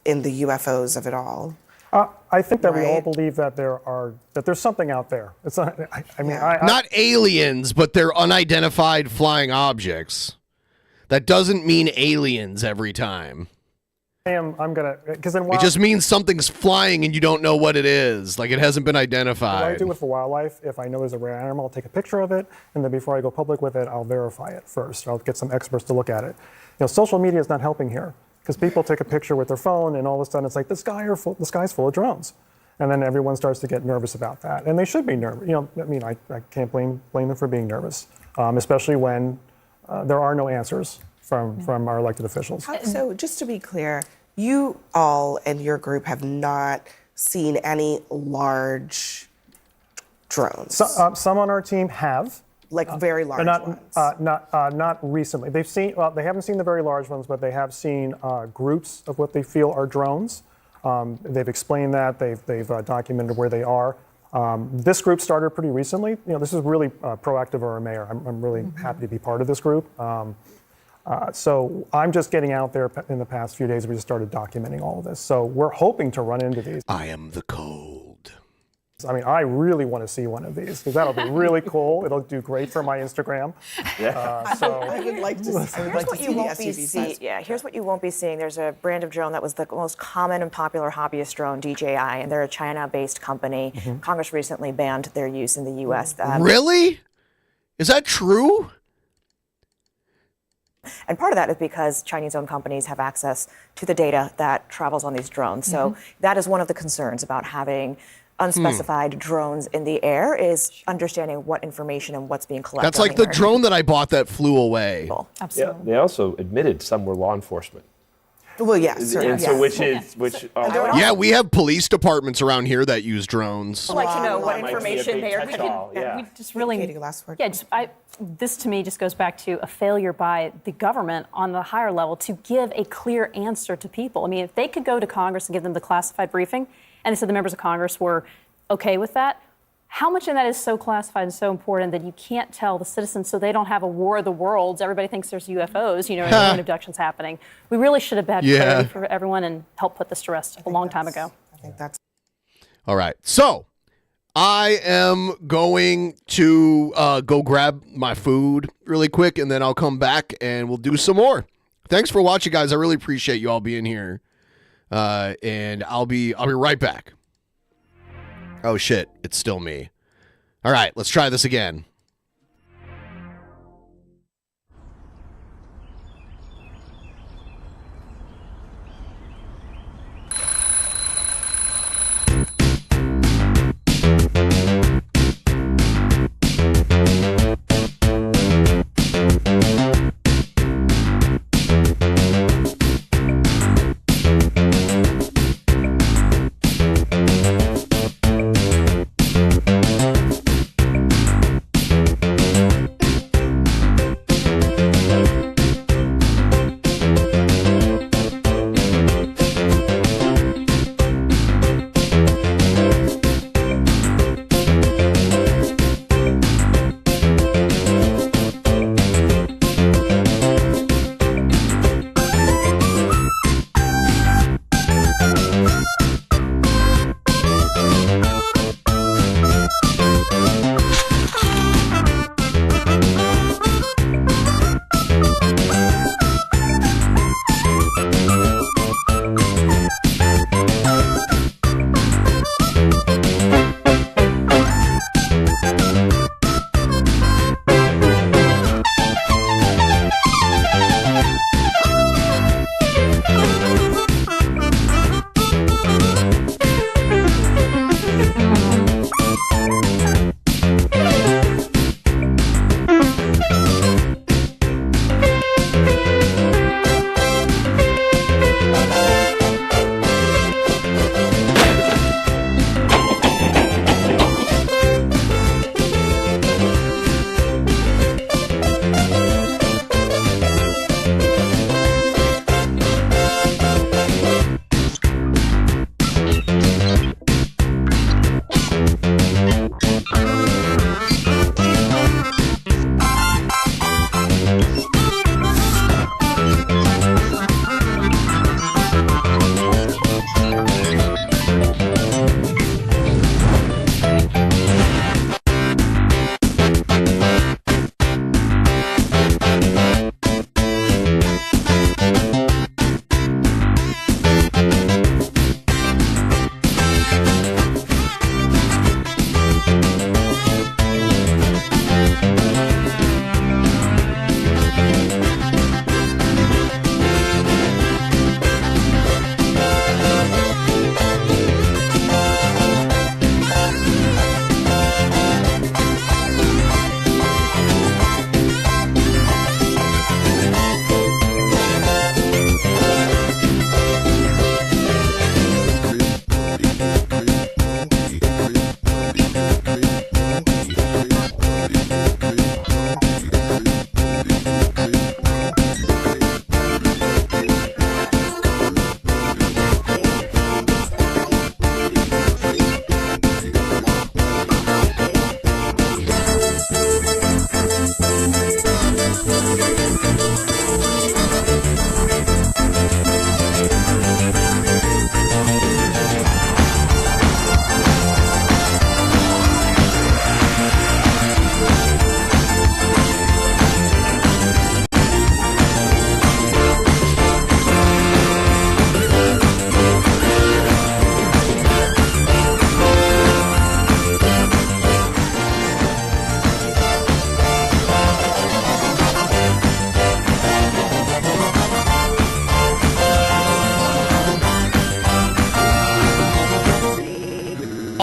in the UFOs of it all. I think that we all believe that there's something out there. It's not. Not aliens, but they're unidentified flying objects. That doesn't mean aliens every time. I'm gonna, because then it just means something's flying and you don't know what it is. Like it hasn't been identified. What I do with the wildlife, if I know there's a rare animal, I'll take a picture of it, and then before I go public with it, I'll verify it first. I'll get some experts to look at it. Social media is not helping here because people take a picture with their phone, and all of a sudden it's like the sky's full of drones, and then everyone starts to get nervous about that, and they should be nervous. I can't blame them for being nervous, especially when there are no answers from our elected officials. So just to be clear, you all and your group have not seen any large drones. Some on our team have. Like very large ones? Not recently. They haven't seen the very large ones, but they have seen groups of what they feel are drones. They've explained that. They've documented where they are. This group started pretty recently. This is really proactive of our mayor. I'm really happy to be part of this group. So I'm just getting out there in the past few days. We just started documenting all of this. So we're hoping to run into these. I am the cold. I really want to see one of these because that'll be really cool. It'll do great for my Instagram. I would like to see the SUV size. Here's what you won't be seeing. There's a brand of drone that was the most common and popular hobbyist drone, DJI, and they're a China-based company. Congress recently banned their use in the U.S. Really? Is that true? And part of that is because Chinese-owned companies have access to the data that travels on these drones. So that is one of the concerns about having unspecified drones in the air, is understanding what information and what's being collected. That's like the drone that I bought that flew away. Absolutely. Yeah, they also admitted some were law enforcement. Well, yes. And so Yeah, we have police departments around here that use drones. I'd like to know what information they are getting. We just really, Katie, last word. yeah, this to me just goes back to a failure by the government on the higher level to give a clear answer to people. I mean, if they could go to Congress and give them the classified briefing, and they said the members of Congress were okay with that, how much of that is so classified and so important that you can't tell the citizens so they don't have a war of the worlds? Everybody thinks there's UFOs, and drone abductions happening. We really should have had clarity for everyone and help put this to rest a long time ago. I think that's All right. So I am going to go grab my food really quick, and then I'll come back and we'll do some more. Thanks for watching, guys. I really appreciate you all being here. And I'll be right back. Oh shit, it's still me. All right, let's try this again.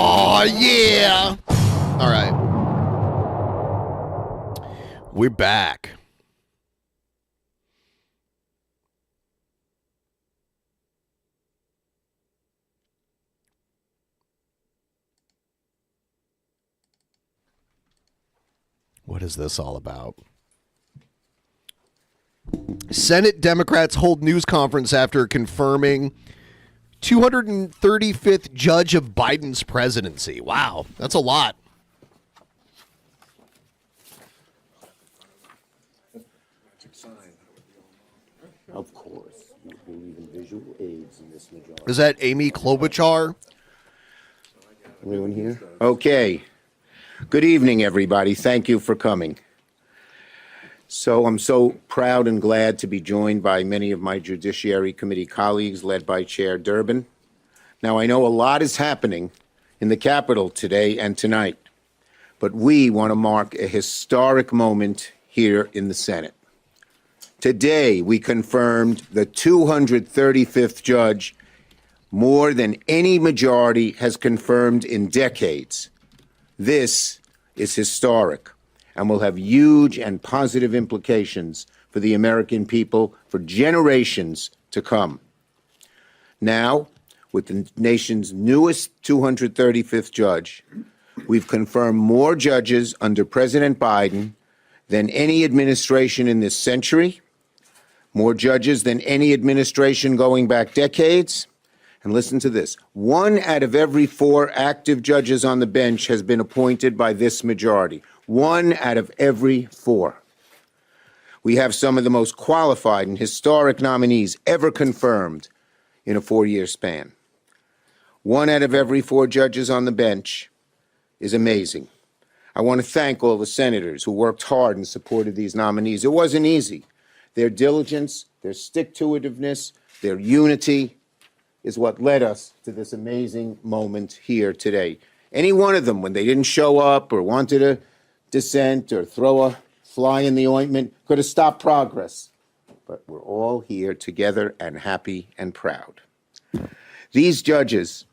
Oh, yeah. All right. We're back. What is this all about? Senate Democrats hold news conference after confirming 235th judge of Biden's presidency. Wow, that's a lot. Of course, we believe in visual aids in this majority. Is that Amy Klobuchar? Anyone here? Okay. Good evening, everybody. Thank you for coming. So I'm so proud and glad to be joined by many of my Judiciary Committee colleagues, led by Chair Durbin. Now, I know a lot is happening in the Capitol today and tonight, but we want to mark a historic moment here in the Senate. Today, we confirmed the 235th judge, more than any majority has confirmed in decades. This is historic and will have huge and positive implications for the American people for generations to come. Now, with the nation's newest 235th judge, we've confirmed more judges under President Biden than any administration in this century, more judges than any administration going back decades. And listen to this. 1 out of every 4 active judges on the bench has been appointed by this majority. 1 out of every 4. We have some of the most qualified and historic nominees ever confirmed in a 4-year span. 1 out of every 4 judges on the bench is amazing. I want to thank all the senators who worked hard and supported these nominees. It wasn't easy. Their diligence, their stick-to-itiveness, their unity is what led us to this amazing moment here today. Any one of them, when they didn't show up or wanted to dissent or throw a fly in the ointment, could have stopped progress. But we're all here together and happy and proud. These judges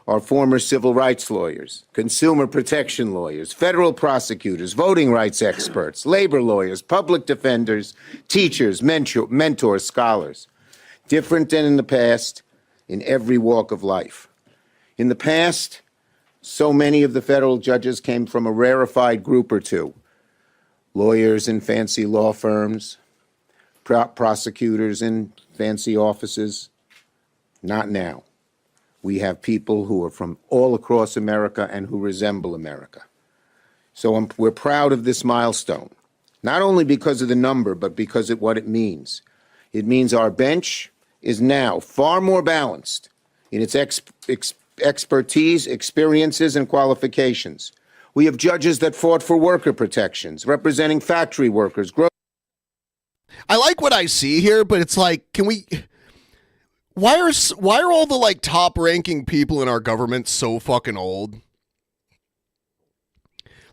are former civil rights lawyers, consumer protection lawyers, federal prosecutors, voting rights experts, labor lawyers, public defenders, teachers, mentors, scholars. Different than in the past, in every walk of life. In the past, so many of the federal judges came from a rarefied group or two. Lawyers in fancy law firms, prosecutors in fancy offices. Not now. We have people who are from all across America and who resemble America. So we're proud of this milestone, not only because of the number, but because of what it means. It means our bench is now far more balanced in its expertise, experiences, and qualifications. We have judges that fought for worker protections, representing factory workers. I like what I see here, but it's like, why are all the like top-ranking people in our government so fucking old?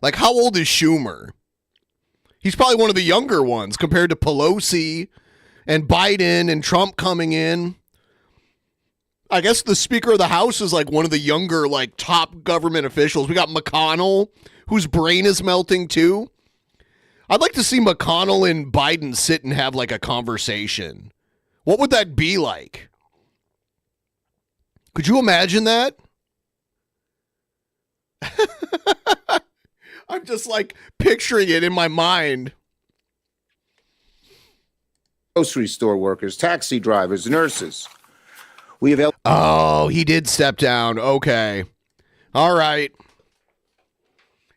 Like, how old is Schumer? He's probably one of the younger ones compared to Pelosi and Biden and Trump coming in. I guess the Speaker of the House is like one of the younger, like, top government officials. We got McConnell, whose brain is melting too. I'd like to see McConnell and Biden sit and have like a conversation. What would that be like? Could you imagine that? I'm just like picturing it in my mind. Grocery store workers, taxi drivers, nurses. We have he did step down. Okay. All right.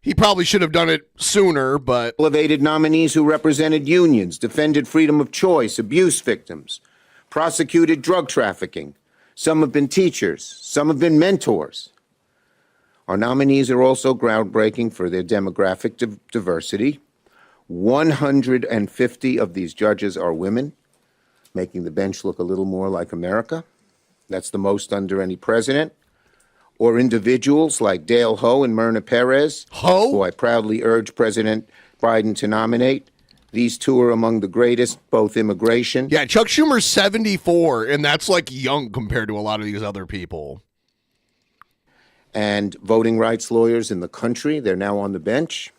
He probably should have done it sooner, but elevated nominees who represented unions, defended freedom of choice, abuse victims, prosecuted drug trafficking. Some have been teachers, some have been mentors. Our nominees are also groundbreaking for their demographic diversity. 150 of these judges are women, making the bench look a little more like America. That's the most under any president. Or individuals like Dale Ho and Myrna Perez, who I proudly urge President Biden to nominate. These two are among the greatest, both immigration. Yeah, Chuck Schumer's 74, and that's like young compared to a lot of these other people. And voting rights lawyers in the country. They're now on the bench.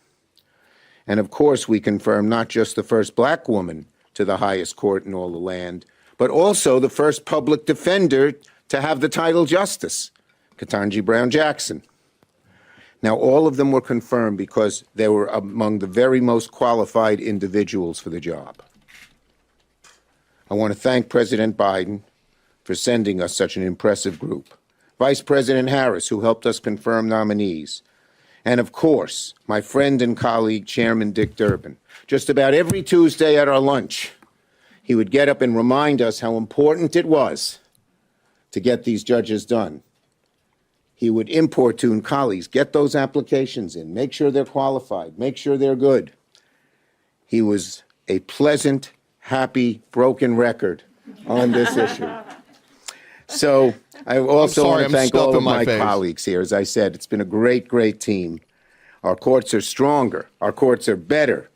And of course, we confirm not just the first black woman to the highest court in all the land, but also the first public defender to have the title justice, Ketanji Brown Jackson. Now, all of them were confirmed because they were among the very most qualified individuals for the job. I want to thank President Biden for sending us such an impressive group, Vice President Harris, who helped us confirm nominees, and of course, my friend and colleague, Chairman Dick Durbin. Just about every Tuesday at our lunch, he would get up and remind us how important it was to get these judges done. He would importune colleagues, get those applications in, make sure they're qualified, make sure they're good. He was a pleasant, happy, broken record on this issue. So I also want to thank all of my colleagues here. As I said, it's been a great, great team. Our courts are stronger. Our courts are better.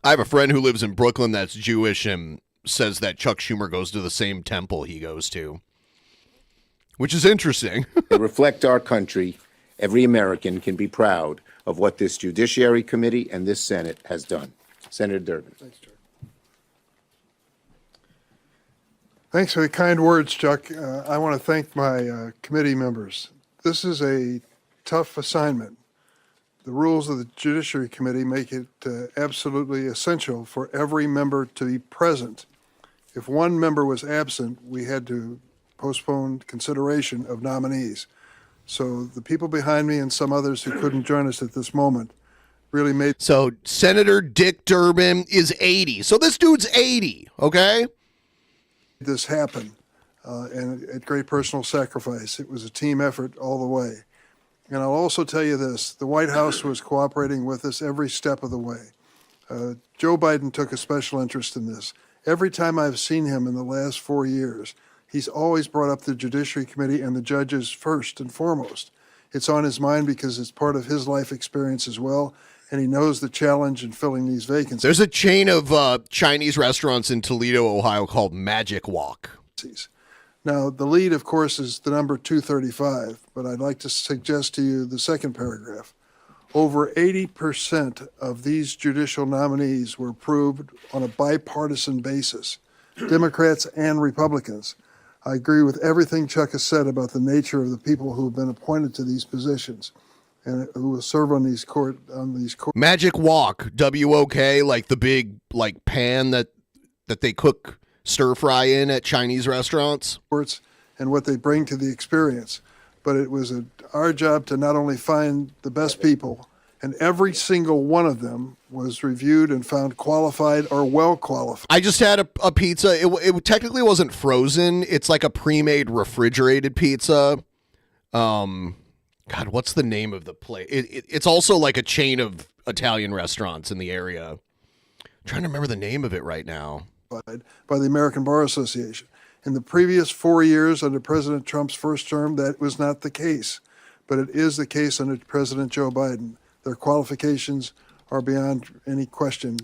I have a friend who lives in Brooklyn that's Jewish and says that Chuck Schumer goes to the same temple he goes to, which is interesting. They reflect our country. Every American can be proud of what this Judiciary Committee and this Senate has done. Senator Durbin. Thanks, Chuck. Thanks for the kind words, Chuck. I want to thank my committee members. This is a tough assignment. The rules of the Judiciary Committee make it absolutely essential for every member to be present. If one member was absent, we had to postpone consideration of nominees. So the people behind me and some others who couldn't join us at this moment really made... So Senator Dick Durbin is 80. So this dude's 80, okay? ...this happen, and at great personal sacrifice. It was a team effort all the way. And I'll also tell you this, the White House was cooperating with us every step of the way. Joe Biden took a special interest in this. Every time I've seen him in the last 4 years, he's always brought up the Judiciary Committee and the judges first and foremost. It's on his mind because it's part of his life experience as well, and he knows the challenge in filling these vacancies. There's a chain of Chinese restaurants in Toledo, Ohio called Magic Walk. Now, the lead, of course, is the number 235, but I'd like to suggest to you the second paragraph. Over 80% of these judicial nominees were approved on a bipartisan basis, Democrats and Republicans. I agree with everything Chuck has said about the nature of the people who have been appointed to these positions and who will serve on these court. Magic Wok, W-O-K, like the big pan that they cook stir fry in at Chinese restaurants. And what they bring to the experience. But it was our job to not only find the best people, and every single one of them was reviewed and found qualified or well qualified. I just had a pizza. It technically wasn't frozen. It's like a pre-made refrigerated pizza. God, what's the name of the place? It's also like a chain of Italian restaurants in the area. I'm trying to remember the name of it right now. By the American Bar Association. In the previous 4 years under President Trump's first term, that was not the case. But it is the case under President Joe Biden. Their qualifications are beyond any question.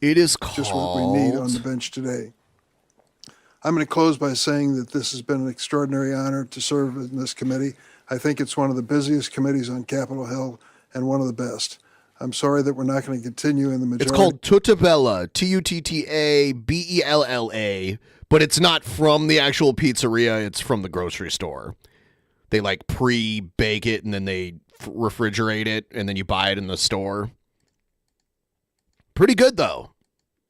It is just what we need on the bench today. I'm going to close by saying that this has been an extraordinary honor to serve in this committee. I think it's one of the busiest committees on Capitol Hill and one of the best. I'm sorry that we're not going to continue in the majority. It's called Tuttabella, Tuttabella, but it's not from the actual pizzeria. It's from the grocery store. They like pre-bake it and then they refrigerate it and then you buy it in the store. Pretty good though.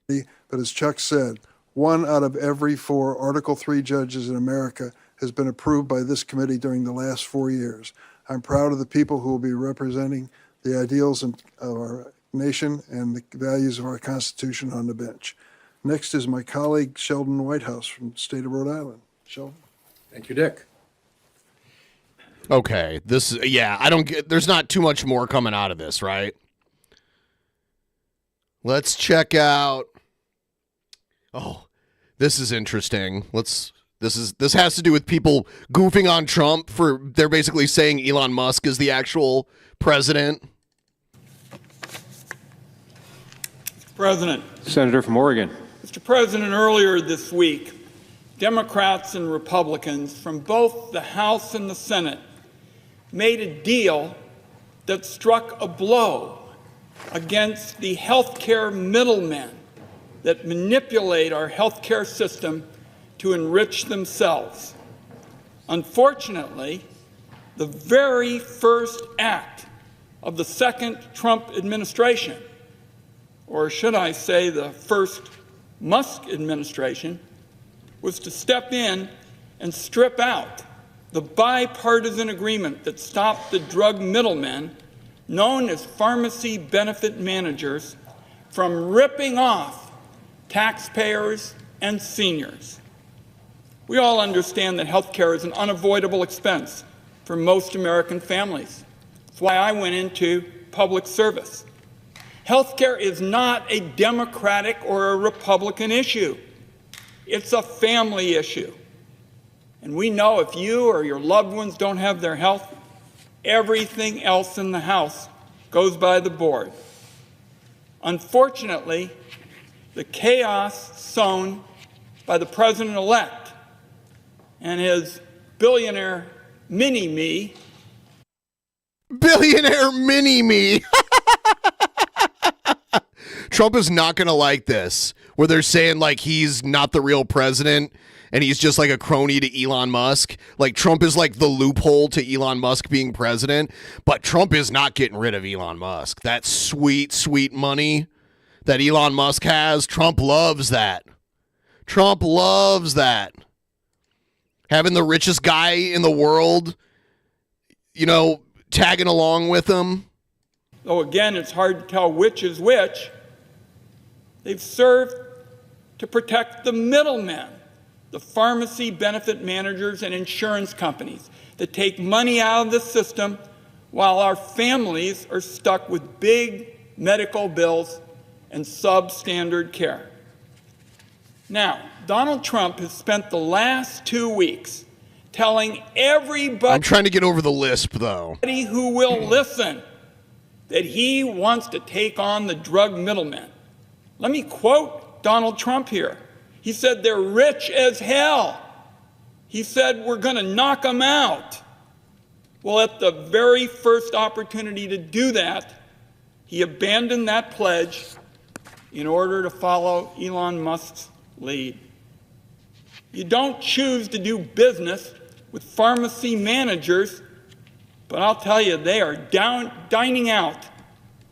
But as Chuck said, 1 out of every 4 Article 3 judges in America has been approved by this committee during the last 4 years. I'm proud of the people who will be representing the ideals of our nation and the values of our Constitution on the bench. Next is my colleague, Sheldon Whitehouse from the state of Rhode Island. Sheldon. Thank you, Dick. Okay, there's not too much more coming out of this, right? Let's check out. Oh, this is interesting. This has to do with people goofing on Trump they're basically saying Elon Musk is the actual president. President. Senator from Oregon. Mr. President, earlier this week, Democrats and Republicans from both the House and the Senate made a deal that struck a blow against the healthcare middlemen that manipulate our healthcare system to enrich themselves. Unfortunately, the very first act of the second Trump administration, or should I say the first Musk administration, was to step in and strip out the bipartisan agreement that stopped the drug middlemen, known as pharmacy benefit managers, from ripping off taxpayers and seniors. We all understand that health care is an unavoidable expense for most American families. That's why I went into public service. Health care is not a Democratic or a Republican issue. It's a family issue. And we know if you or your loved ones don't have their health, everything else in the house goes by the board. Unfortunately, the chaos sown by the president-elect and his billionaire mini-me. Billionaire mini-me. Trump is not going to like this, where they're saying like he's not the real president and he's just like a crony to Elon Musk. Like Trump is like the loophole to Elon Musk being president, but Trump is not getting rid of Elon Musk. That sweet, sweet money that Elon Musk has, Trump loves that. Trump loves that. Having the richest guy in the world, you know, tagging along with him. Though again, it's hard to tell which is which. They've served to protect the middlemen, the pharmacy benefit managers and insurance companies that take money out of the system while our families are stuck with big medical bills and substandard care. Now, Donald Trump has spent the last 2 weeks telling everybody I'm trying to get over the lisp, though, who will listen that he wants to take on the drug middlemen. Let me quote Donald Trump here. He said they're rich as hell. He said we're going to knock them out. Well, at the very first opportunity to do that, he abandoned that pledge in order to follow Elon Musk's lead. You don't choose to do business with pharmacy managers, but I'll tell you, they are dining out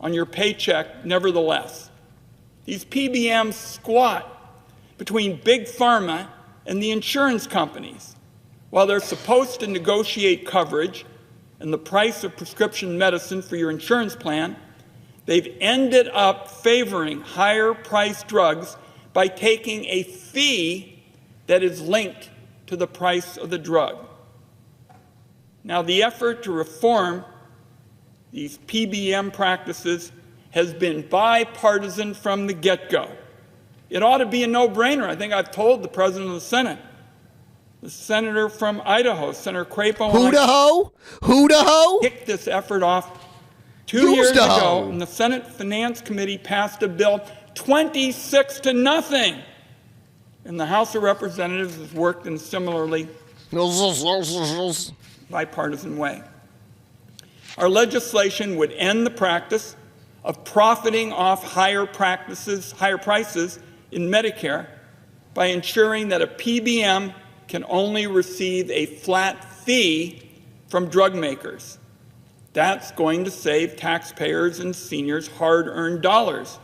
on your paycheck nevertheless. These PBMs squat between big pharma and the insurance companies. While they're supposed to negotiate coverage and the price of prescription medicine for your insurance plan, they've ended up favoring higher priced drugs by taking a fee that is linked to the price of the drug. Now, the effort to reform these PBM practices has been bipartisan from the get-go. It ought to be a no-brainer. I think I've told the President of the Senate, the senator from Idaho, Senator Crapo, Who-da-ho? kicked this effort off 2 years ago, and the Senate Finance Committee passed a bill 26-0. And the House of Representatives has worked in a similarly bipartisan way. Our legislation would end the practice of profiting off higher prices in Medicare by ensuring that a PBM can only receive a flat fee from drug makers. That's going to save taxpayers and seniors hard-earned dollars,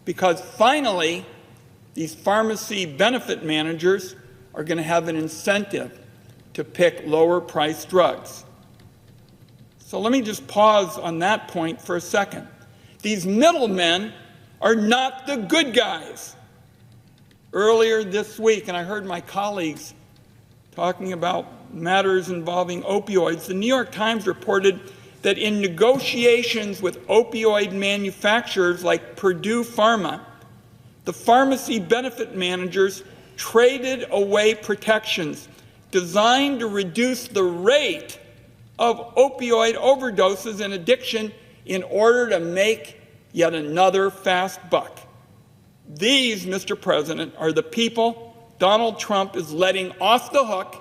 because finally, these pharmacy benefit managers are going to have an incentive to pick lower-priced drugs. So let me just pause on that point for a second. These middlemen are not the good guys. Earlier this week, and I heard my colleagues talking about matters involving opioids, the New York Times reported that in negotiations with opioid manufacturers like Purdue Pharma, the pharmacy benefit managers traded away protections designed to reduce the rate of opioid overdoses and addiction in order to make yet another fast buck. These, Mr. President, are the people Donald Trump is letting off the hook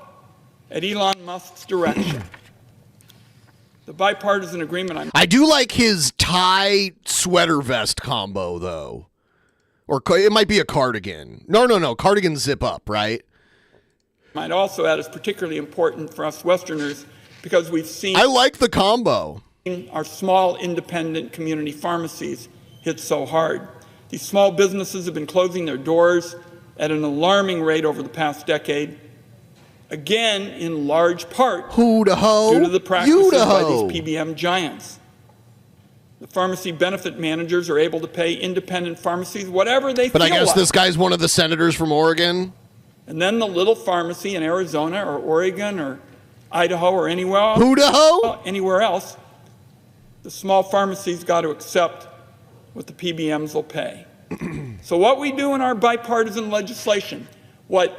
at Elon Musk's direction. The bipartisan agreement I do like his tie sweater vest combo, though. Or it might be a cardigan. No. Cardigan zip up, right? Might also add is particularly important for us Westerners because we've seen I like the combo. our small independent community pharmacies hit so hard. These small businesses have been closing their doors at an alarming rate over the past decade, again in large part due to the practices by these PBM giants. The pharmacy benefit managers are able to pay independent pharmacies whatever they feel like. But I guess this guy's one of the senators from Oregon. And then the little pharmacy in Arizona or Oregon or Idaho or anywhere else, the small pharmacies got to accept what the PBMs will pay. So what we do in our bipartisan legislation, what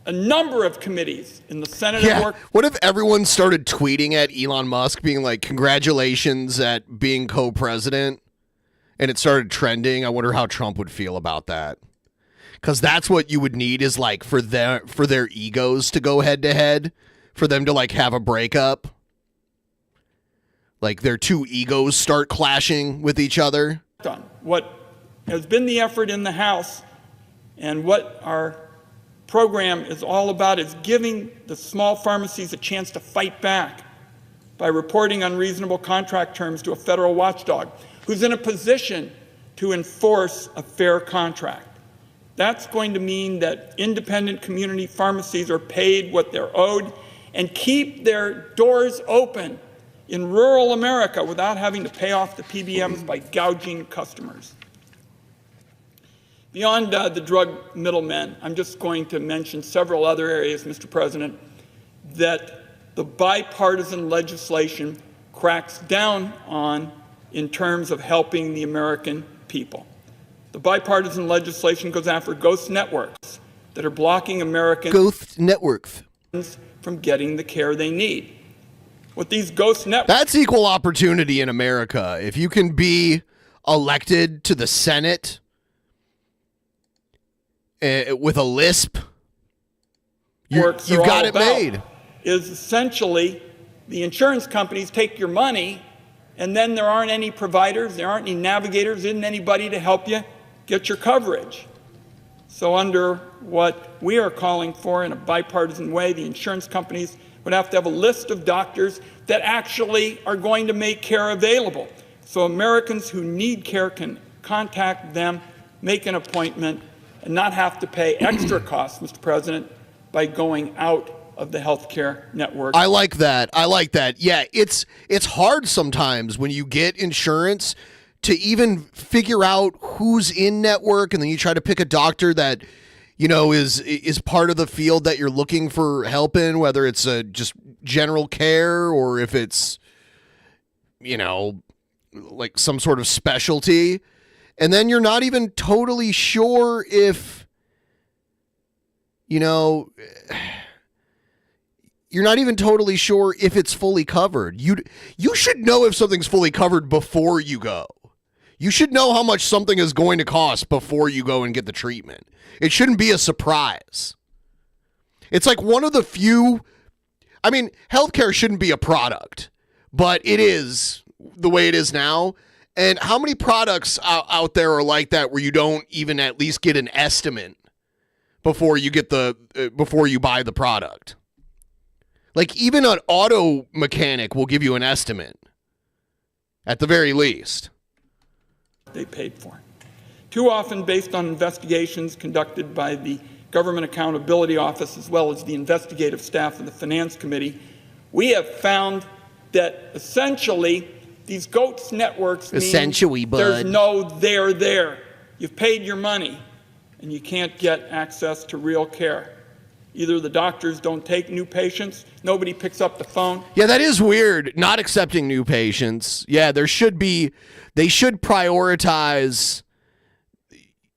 a number of committees in the Senate have worked. What if everyone started tweeting at Elon Musk being like, congratulations at being co-president, and it started trending? I wonder how Trump would feel about that. Because that's what you would need, is like for their egos to go head to head, for them to like have a breakup. Like their two egos start clashing with each other. What has been the effort in the House and what our program is all about is giving the small pharmacies a chance to fight back by reporting unreasonable contract terms to a federal watchdog who's in a position to enforce a fair contract. That's going to mean that independent community pharmacies are paid what they're owed and keep their doors open in rural America without having to pay off the PBMs by gouging customers. Beyond the drug middlemen, I'm just going to mention several other areas, Mr. President, that the bipartisan legislation cracks down on in terms of helping the American people. The bipartisan legislation goes after ghost networks that are blocking Americans from getting the care they need. What these ghost networks... That's equal opportunity in America. If you can be elected to the Senate with a lisp, you've got it made. Is essentially the insurance companies take your money and then there aren't any providers, there aren't any navigators, isn't anybody to help you get your coverage. So under what we are calling for in a bipartisan way, the insurance companies would have to have a list of doctors that actually are going to make care available. So Americans who need care can contact them, make an appointment, and not have to pay extra costs, Mr. President, by going out of the healthcare network. I like that. Yeah, it's hard sometimes when you get insurance to even figure out who's in network, and then you try to pick a doctor that, you know, is part of the field that you're looking for help in, whether it's just general care or if it's, you know, like some sort of specialty. And then you're not even totally sure if, you know, you're not even totally sure if it's fully covered. You should know if something's fully covered before you go. You should know how much something is going to cost before you go and get the treatment. It shouldn't be a surprise. It's like one of the few, I mean, healthcare shouldn't be a product, but it is the way it is now. And how many products out there are like that where you don't even at least get an estimate before you get before you buy the product? Like even an auto mechanic will give you an estimate at the very least. They paid for. Too often, based on investigations conducted by the Government Accountability Office as well as the investigative staff of the Finance Committee, we have found that essentially these ghost networks mean there's no there. You've paid your money and you can't get access to real care. Either the doctors don't take new patients, nobody picks up the phone. Yeah, that is weird, not accepting new patients. Yeah, they should prioritize,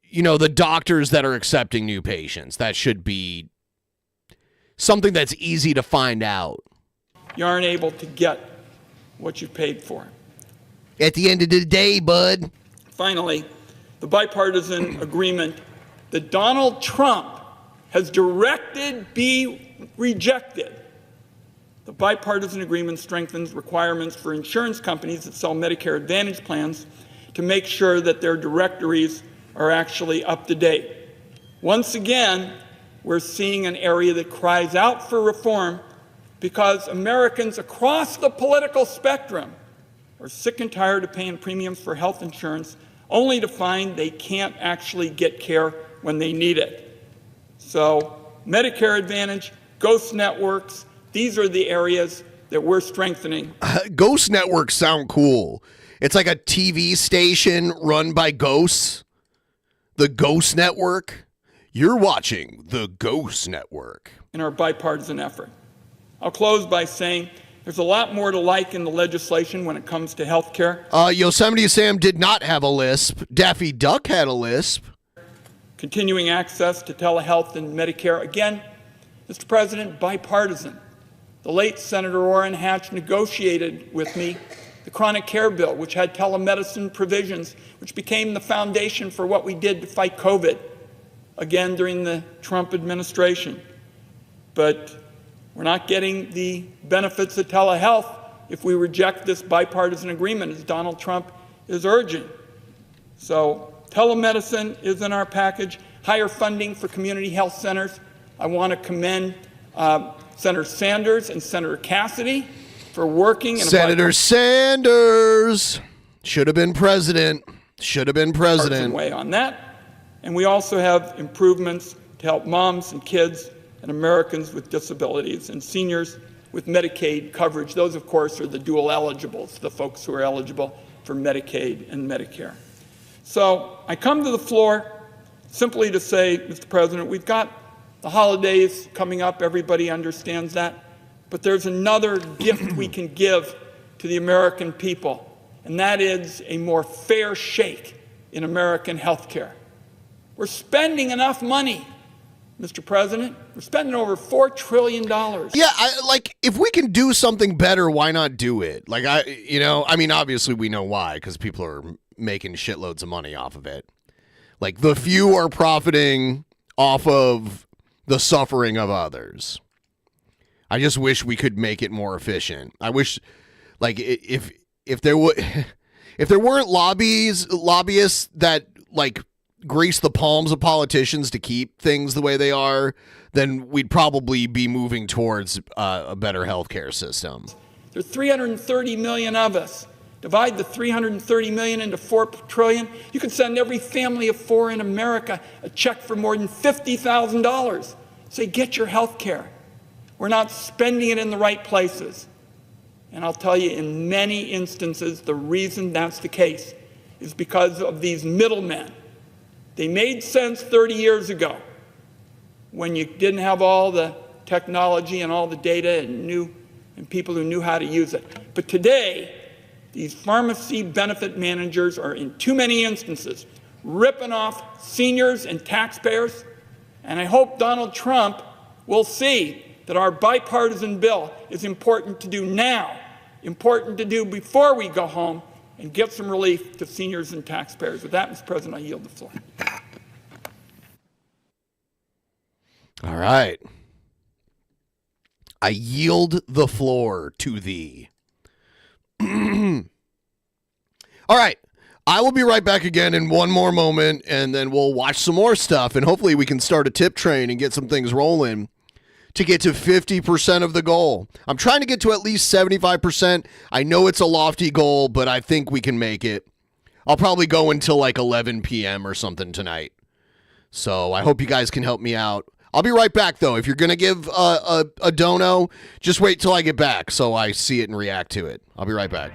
you know, the doctors that are accepting new patients. That should be something that's easy to find out. You aren't able to get what you paid for. At the end of the day, bud. Finally, the bipartisan agreement that Donald Trump has directed be rejected. The bipartisan agreement strengthens requirements for insurance companies that sell Medicare Advantage plans to make sure that their directories are actually up to date. Once again, we're seeing an area that cries out for reform because Americans across the political spectrum are sick and tired of paying premiums for health insurance only to find they can't actually get care when they need it. So Medicare Advantage, ghost networks, these are the areas that we're strengthening. Ghost networks sound cool. It's like a TV station run by ghosts. The Ghost Network. You're watching the Ghost Network. In our bipartisan effort. I'll close by saying there's a lot more to like in the legislation when it comes to health care. Yosemite Sam did not have a lisp. Daffy Duck had a lisp. Continuing access to telehealth and Medicare. Again, Mr. President, bipartisan. The late Senator Orrin Hatch negotiated with me the chronic care bill, which had telemedicine provisions, which became the foundation for what we did to fight COVID, again during the Trump administration. But we're not getting the benefits of telehealth if we reject this bipartisan agreement, as Donald Trump is urging. So telemedicine is in our package, higher funding for community health centers. I want to commend Senator Sanders and Senator Cassidy for working. Senator Sanders should have been president. Should have been president. Way on that. And we also have improvements to help moms and kids and Americans with disabilities and seniors with Medicaid coverage. Those, of course, are the dual eligibles, the folks who are eligible for Medicaid and Medicare. So I come to the floor simply to say, Mr. President, we've got the holidays coming up. Everybody understands that. But there's another gift we can give to the American people, and that is a more fair shake in American health care. We're spending enough money, Mr. President. We're spending over $4 trillion. Yeah, if we can do something better, why not do it? Obviously we know why, because people are making shitloads of money off of it. Like, the few are profiting off of the suffering of others. I just wish we could make it more efficient. I wish, if there weren't lobbyists that grease the palms of politicians to keep things the way they are, then we'd probably be moving towards a better healthcare system. There are 330 million of us. Divide the 330 million into $4 trillion. You could send every family of four in America a check for more than $50,000. Say, get your health care. We're not spending it in the right places. And I'll tell you, in many instances, the reason that's the case is because of these middlemen. They made sense 30 years ago when you didn't have all the technology and all the data and people who knew how to use it. But today, these pharmacy benefit managers are, in too many instances, ripping off seniors and taxpayers. And I hope Donald Trump will see that our bipartisan bill is important to do now, important to do before we go home, and get some relief to seniors and taxpayers. With that, Mr. President, I yield the floor. All right. I yield the floor to thee. All right. I will be right back again in one more moment, and then we'll watch some more stuff, and hopefully we can start a tip train and get some things rolling to get to 50% of the goal. I'm trying to get to at least 75%. I know it's a lofty goal, but I think we can make it. I'll probably go until 11 p.m. or something tonight. So I hope you guys can help me out. I'll be right back, though. If you're going to give a dono, just wait till I get back so I see it and react to it. I'll be right back.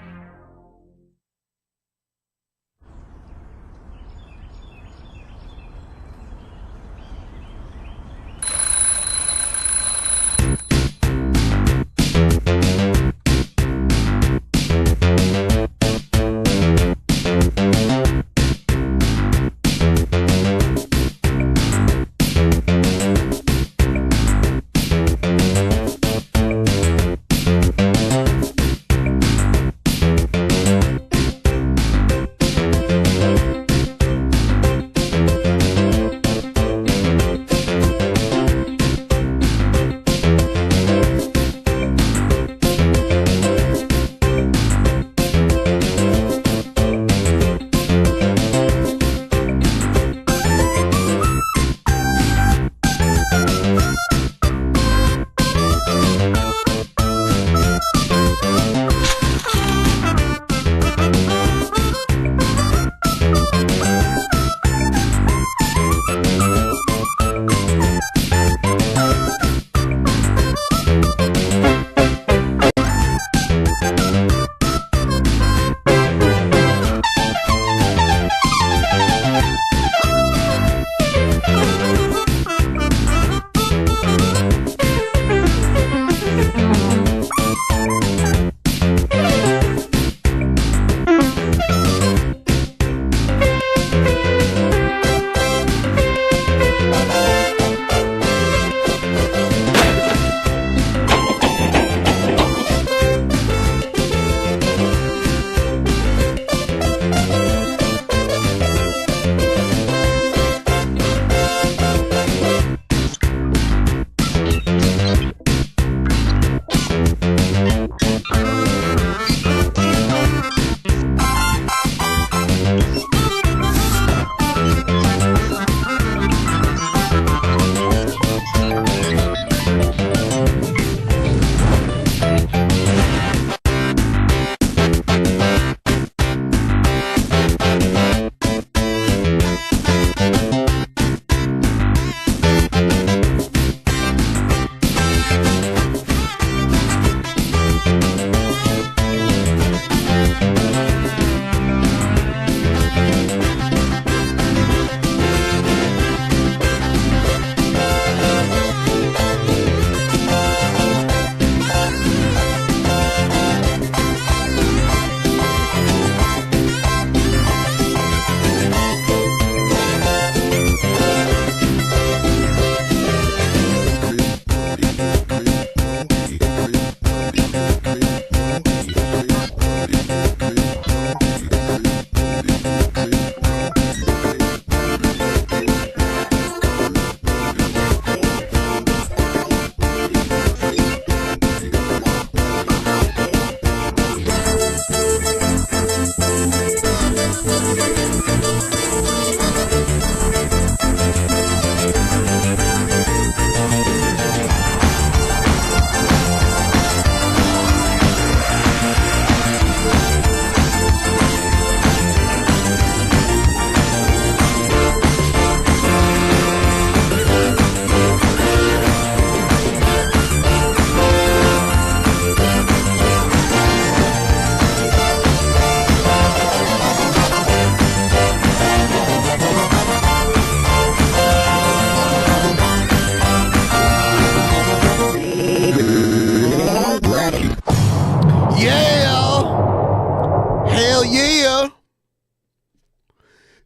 Hell yeah.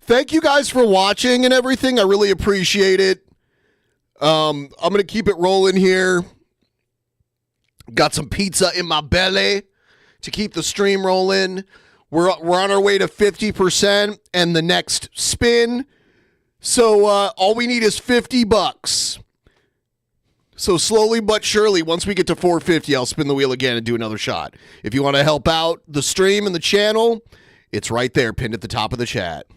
Thank you guys for watching and everything. I really appreciate it. I'm going to keep it rolling here. Got some pizza in my belly to keep the stream rolling. We're on our way to 50% and the next spin. So all we need is $50. So slowly but surely, once we get to 450, I'll spin the wheel again and do another shot. If you want to help out the stream and the channel, it's right there, pinned at the top of the chat.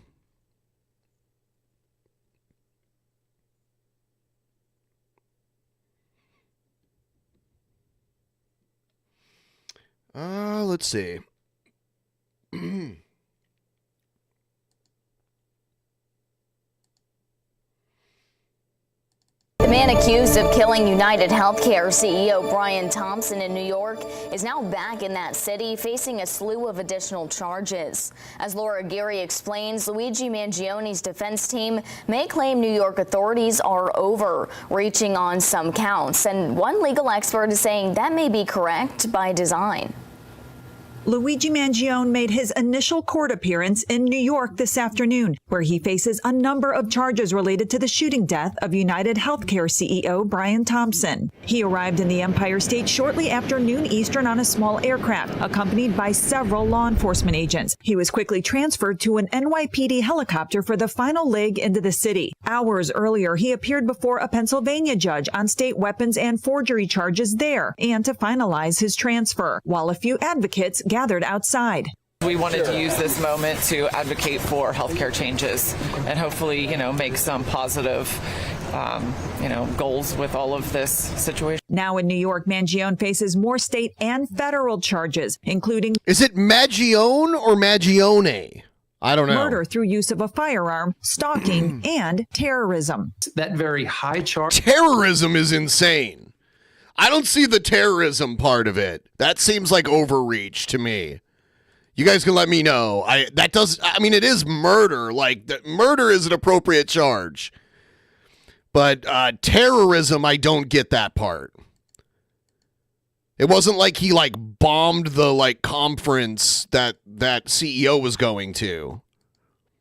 Let's see. The man accused of killing United Healthcare CEO Brian Thompson in New York is now back in that city facing a slew of additional charges. As Laura Geary explains, Luigi Mangione's defense team may claim New York authorities are overreaching on some counts, and one legal expert is saying that may be correct by design. Luigi Mangione made his initial court appearance in New York this afternoon, where he faces a number of charges related to the shooting death of United Healthcare CEO Brian Thompson. He arrived in the Empire State shortly after noon Eastern on a small aircraft, accompanied by several law enforcement agents. He was quickly transferred to an NYPD helicopter for the final leg into the city. Hours earlier, he appeared before a Pennsylvania judge on state weapons and forgery charges there, and to finalize his transfer, while a few advocates gathered outside. We wanted to use this moment to advocate for healthcare changes and hopefully, make some positive, goals with all of this situation. Now in New York, Mangione faces more state and federal charges, including... Is it Mangione or Mangione? I don't know. Murder through use of a firearm, stalking, and terrorism. That very high charge. Terrorism is insane. I don't see the terrorism part of it. That seems like overreach to me. You guys can let me know. It is murder. Murder is an appropriate charge. But terrorism, I don't get that part. It wasn't like he bombed the conference that CEO was going to.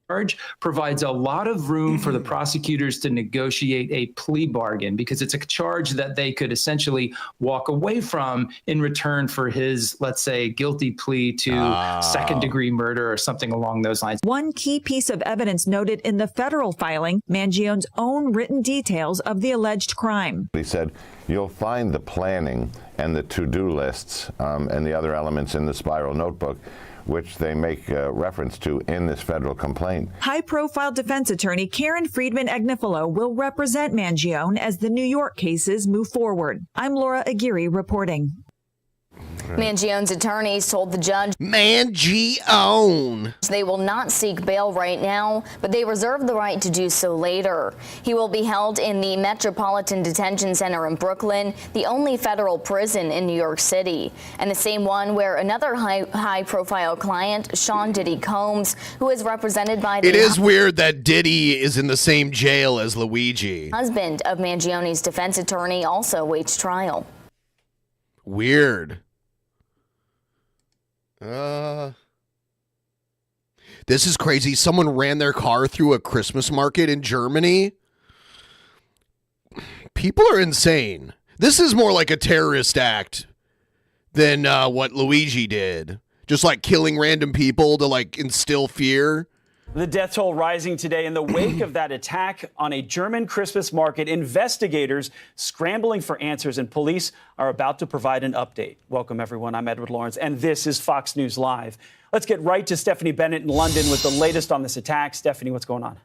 Charge provides a lot of room for the prosecutors to negotiate a plea bargain because it's a charge that they could essentially walk away from in return for his, let's say, guilty plea to second-degree murder or something along those lines. One key piece of evidence noted in the federal filing, Mangione's own written details of the alleged crime. He said, you'll find the planning and the to-do lists and the other elements in the spiral notebook, which they make reference to in this federal complaint. High-profile defense attorney Karen Friedman Agnifilo will represent Mangione as the New York cases move forward. I'm Laura Aguirre reporting. Mangione's attorneys told the judge Mangione they will not seek bail right now, but they reserve the right to do so later. He will be held in the Metropolitan Detention Center in Brooklyn, the only federal prison in New York City, and the same one where another high-profile client, Sean Diddy Combs, who is represented by the... It is weird that Diddy is in the same jail as Luigi. Husband of Mangione's defense attorney also awaits trial. Weird. This is crazy. Someone ran their car through a Christmas market in Germany. People are insane. This is more like a terrorist act than what Luigi did. Just killing random people to instill fear. The death toll rising today in the wake of that attack on a German Christmas market. Investigators scrambling for answers, and police are about to provide an update. Welcome, everyone. I'm Edward Lawrence, and this is Fox News Live. Let's get right to Stephanie Bennett in London with the latest on this attack. Stephanie, what's going on?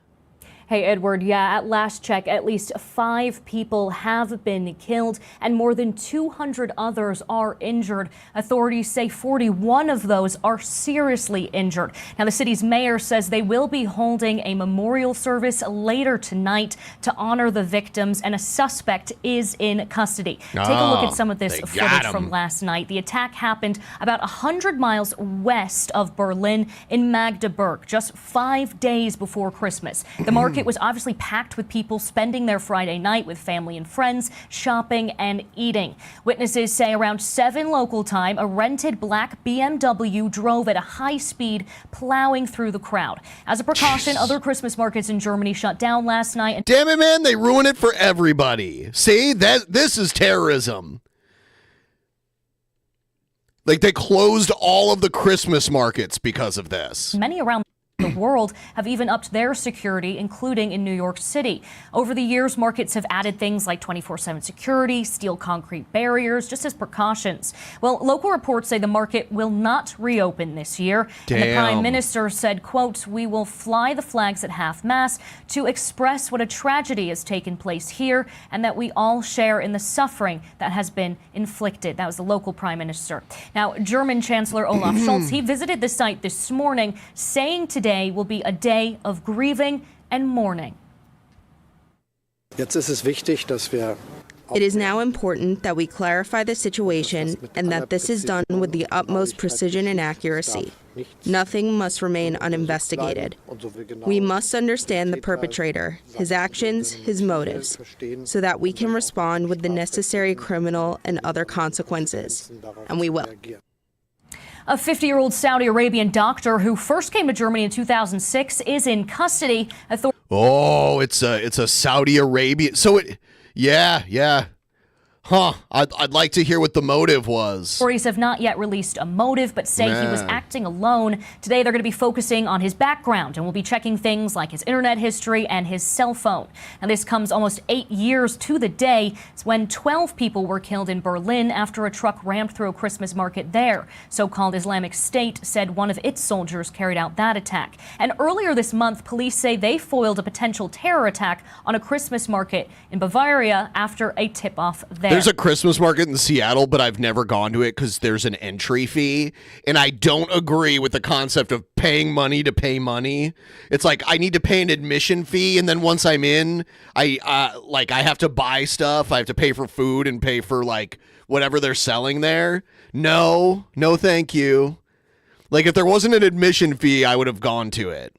Hey, Edward, at last check, at least 5 people have been killed and more than 200 others are injured. Authorities say 41 of those are seriously injured. Now, the city's mayor says they will be holding a memorial service later tonight to honor the victims, and a suspect is in custody. Take a look at some of this footage from last night. The attack happened about 100 miles west of Berlin in Magdeburg, just 5 days before Christmas. The market market was obviously packed with people spending their Friday night with family and friends, shopping and eating. Witnesses say around 7 local time, a rented black BMW drove at a high speed, plowing through the crowd. As a precaution, other Christmas markets in Germany shut down last night. And damn it, man, they ruin it for everybody. See, this is terrorism. Like, they closed all of the Christmas markets because of this. many around the world have even upped their security, including in New York City. Over the years, markets have added things like 24/7 security, steel concrete barriers, just as precautions. Well, local reports say the market will not reopen this year. And the Prime Minister said, quote, "We will fly the flags at half-mast to express what a tragedy has taken place here and that we all share in the suffering that has been inflicted." That was the local Prime Minister. Now, German Chancellor Olaf Scholz, he visited the site this morning, saying today will be a day of grieving and mourning. Jetzt ist es wichtig, dass wir It is now important that we clarify the situation and that this is done with the utmost precision and accuracy. Nothing must remain uninvestigated. We must understand the perpetrator, his actions, his motives, so that we can respond with the necessary criminal and other consequences. And we will. A 50-year-old Saudi Arabian doctor who first came to Germany in 2006 is in custody. Oh, it's a Saudi Arabia. So yeah. Huh. I'd like to hear what the motive was. Authorities have not yet released a motive, but say he was acting alone. Today, they're going to be focusing on his background, and we'll be checking things like his internet history and his cell phone. Now, this comes almost 8 years to the day when 12 people were killed in Berlin after a truck rammed through a Christmas market there. So-called Islamic State said one of its soldiers carried out that attack. And earlier this month, police say they foiled a potential terror attack on a Christmas market in Bavaria after a tip-off there. There's a Christmas market in Seattle, but I've never gone to it because there's an entry fee, and I don't agree with the concept of paying money to pay money. It's like I need to pay an admission fee, and then once I'm in, I have to buy stuff. I have to pay for food and pay for like whatever they're selling there. No, thank you. Like if there wasn't an admission fee, I would have gone to it.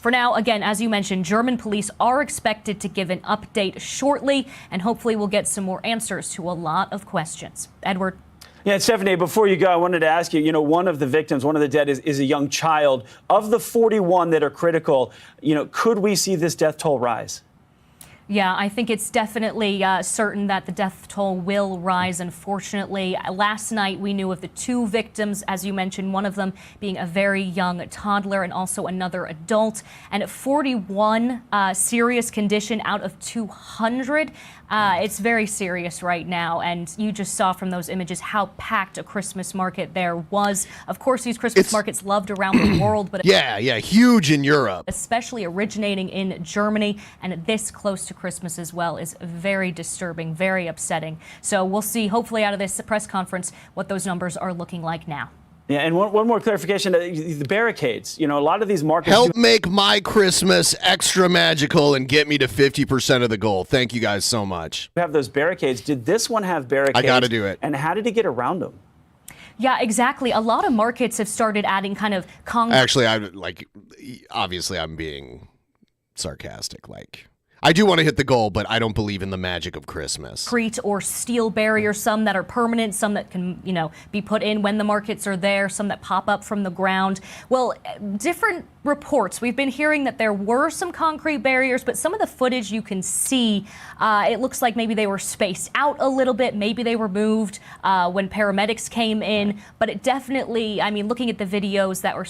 For now, again, as you mentioned, German police are expected to give an update shortly, and hopefully we'll get some more answers to a lot of questions. Edward. Yeah, Stephanie, before you go, I wanted to ask you, one of the victims, one of the dead is a young child. Of the 41 that are critical, could we see this death toll rise? Yeah, I think it's definitely certain that the death toll will rise, unfortunately. Last night, we knew of the 2 victims, as you mentioned, one of them being a very young toddler and also another adult. And at 41 serious condition out of 200. It's very serious right now, and you just saw from those images how packed a Christmas market there was. Of course, these Christmas markets loved around the world, but yeah, huge in Europe, especially originating in Germany, and this close to Christmas as well is very disturbing, very upsetting. So we'll see, hopefully, out of this press conference, what those numbers are looking like now. Yeah, and one more clarification, the barricades, a lot of these markets... Help make my Christmas extra magical and get me to 50% of the goal. Thank you guys so much. We have those barricades. Did this one have barricades? I got to do it. And how did he get around them? Yeah, exactly. A lot of markets have started adding kind of... Actually, obviously I'm being sarcastic, I do want to hit the goal, but I don't believe in the magic of Christmas. Concrete or steel barriers, some that are permanent, some that can, be put in when the markets are there, some that pop up from the ground. Well, different reports. We've been hearing that there were some concrete barriers, but some of the footage you can see, it looks like maybe they were spaced out a little bit. Maybe they were moved when paramedics came in. But it definitely, looking at the videos that were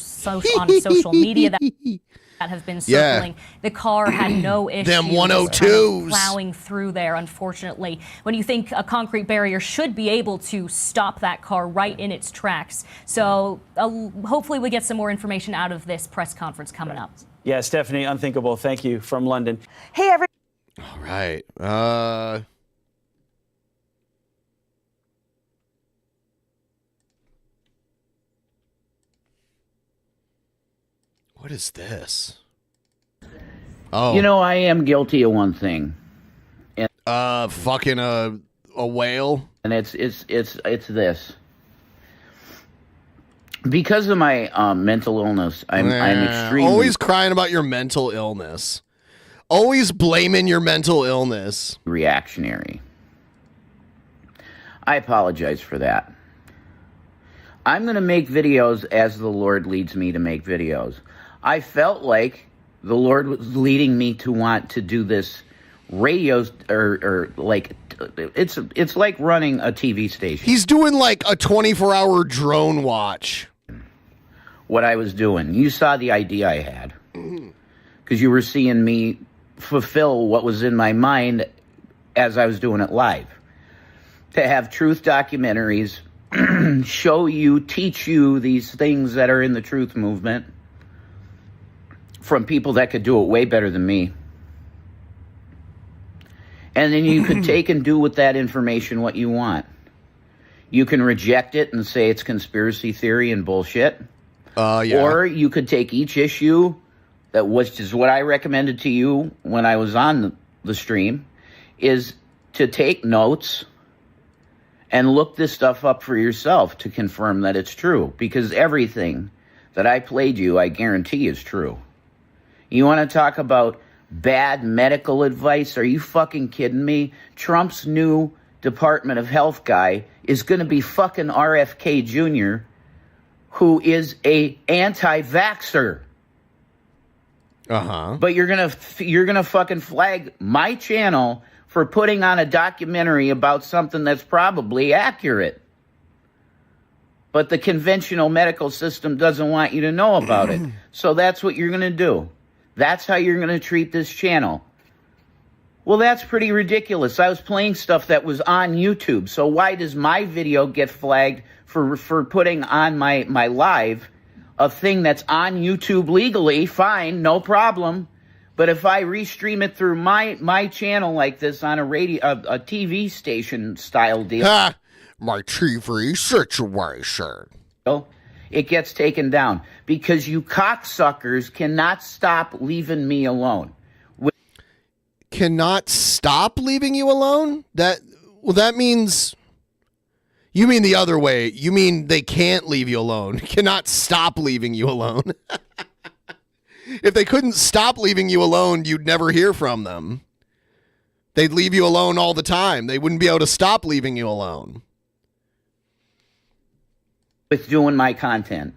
on social media that have been circling. Yeah. The car had no issue. Them 102s plowing through there, unfortunately. When you think a concrete barrier should be able to stop that car right in its tracks. So hopefully we get some more information out of this press conference coming up. Yeah, Stephanie, unthinkable. Thank you from London. Hey, everyone. All right. What is this? Oh. I am guilty of one thing. And, fucking a whale. And it's this. Because of my mental illness, I'm extremely always crying about your mental illness. Always blaming your mental illness. reactionary. I apologize for that. I'm going to make videos as the Lord leads me to make videos. I felt like the Lord was leading me to want to do this radio, or like, it's like running a TV station. He's doing like a 24-hour drone watch. What I was doing. You saw the idea I had. Because you were seeing me fulfill what was in my mind as I was doing it live. To have truth documentaries show you, teach you these things that are in the truth movement from people that could do it way better than me. And then you could take and do with that information what you want. You can reject it and say it's conspiracy theory and bullshit. Yeah. Or you could take each issue, which is what I recommended to you when I was on the stream, is to take notes and look this stuff up for yourself to confirm that it's true. Because everything that I played you, I guarantee is true. You want to talk about bad medical advice? Are you fucking kidding me? Trump's new Department of Health guy is going to be fucking RFK Jr., who is a anti-vaxxer. But you're gonna fucking flag my channel for putting on a documentary about something that's probably accurate. But the conventional medical system doesn't want you to know about it. So that's what you're gonna do. That's how you're gonna treat this channel. Well, that's pretty ridiculous. I was playing stuff that was on YouTube. So why does my video get flagged for putting on my live a thing that's on YouTube legally? Fine, no problem. But if I restream it through my channel like this on a TV station style deal, my TV situation, it gets taken down because you cocksuckers cannot stop leaving me alone. Cannot stop leaving you alone? That means, you mean the other way. You mean they can't leave you alone. Cannot stop leaving you alone. If they couldn't stop leaving you alone, you'd never hear from them. They'd leave you alone all the time. They wouldn't be able to stop leaving you alone. With doing my content.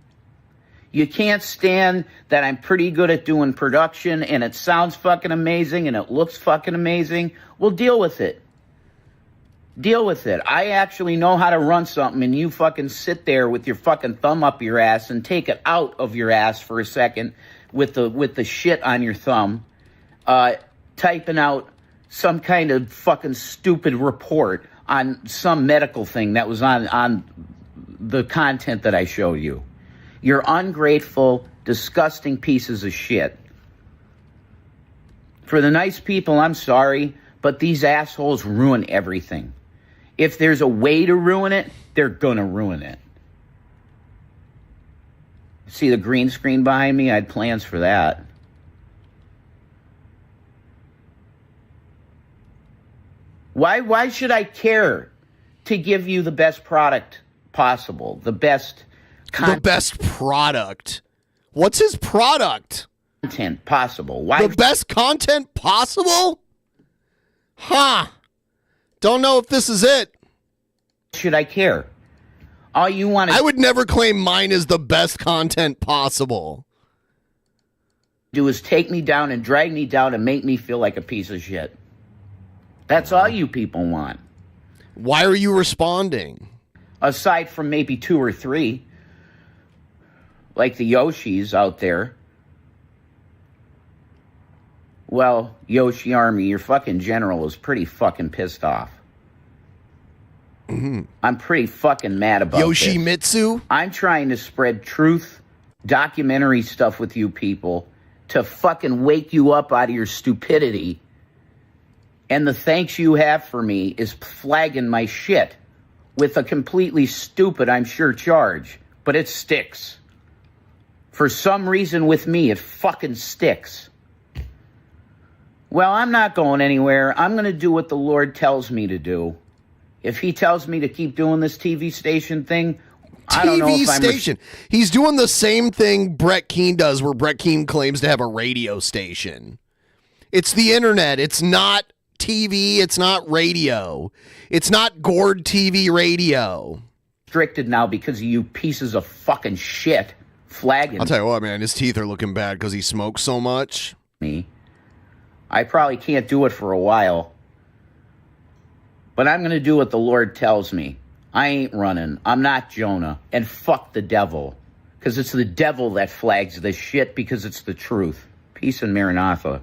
You can't stand that I'm pretty good at doing production and it sounds fucking amazing and it looks fucking amazing. Well, deal with it. Deal with it. I actually know how to run something and you fucking sit there with your fucking thumb up your ass and take it out of your ass for a second with the shit on your thumb, typing out some kind of fucking stupid report on some medical thing that was on the content that I showed you. You're ungrateful, disgusting pieces of shit. For the nice people, I'm sorry, but these assholes ruin everything. If there's a way to ruin it, they're gonna ruin it. See the green screen behind me? I had plans for that. Why should I care to give you the best product possible? The best product? What's his product? Content possible. Why? The best content possible? Huh. Don't know if this is it. Should I care? All you want to I would never claim mine is the best content possible. Do is take me down and drag me down and make me feel like a piece of shit. That's all you people want. Why are you responding? Aside from maybe 2 or 3, like the Yoshis out there. Well, Yoshi Army, your fucking general is pretty fucking pissed off. I'm pretty fucking mad about Yoshimitsu? this. I'm trying to spread truth, documentary stuff with you people to fucking wake you up out of your stupidity. And the thanks you have for me is flagging my shit with a completely stupid, I'm sure, charge. But it sticks. For some reason with me, it fucking sticks. Well, I'm not going anywhere. I'm going to do what the Lord tells me to do. If he tells me to keep doing this TV station thing, I don't know TV if I'm station. He's doing the same thing Brett Keane does, where Brett Keane claims to have a radio station. It's the internet. It's not TV. It's not radio. It's not Gord TV radio. restricted now because of you pieces of fucking shit flagging. I'll tell you what, man, his teeth are looking bad because he smokes so much. Me. I probably can't do it for a while. But I'm going to do what the Lord tells me. I ain't running. I'm not Jonah. And fuck the devil. Because it's the devil that flags this shit because it's the truth. Peace and Maranatha.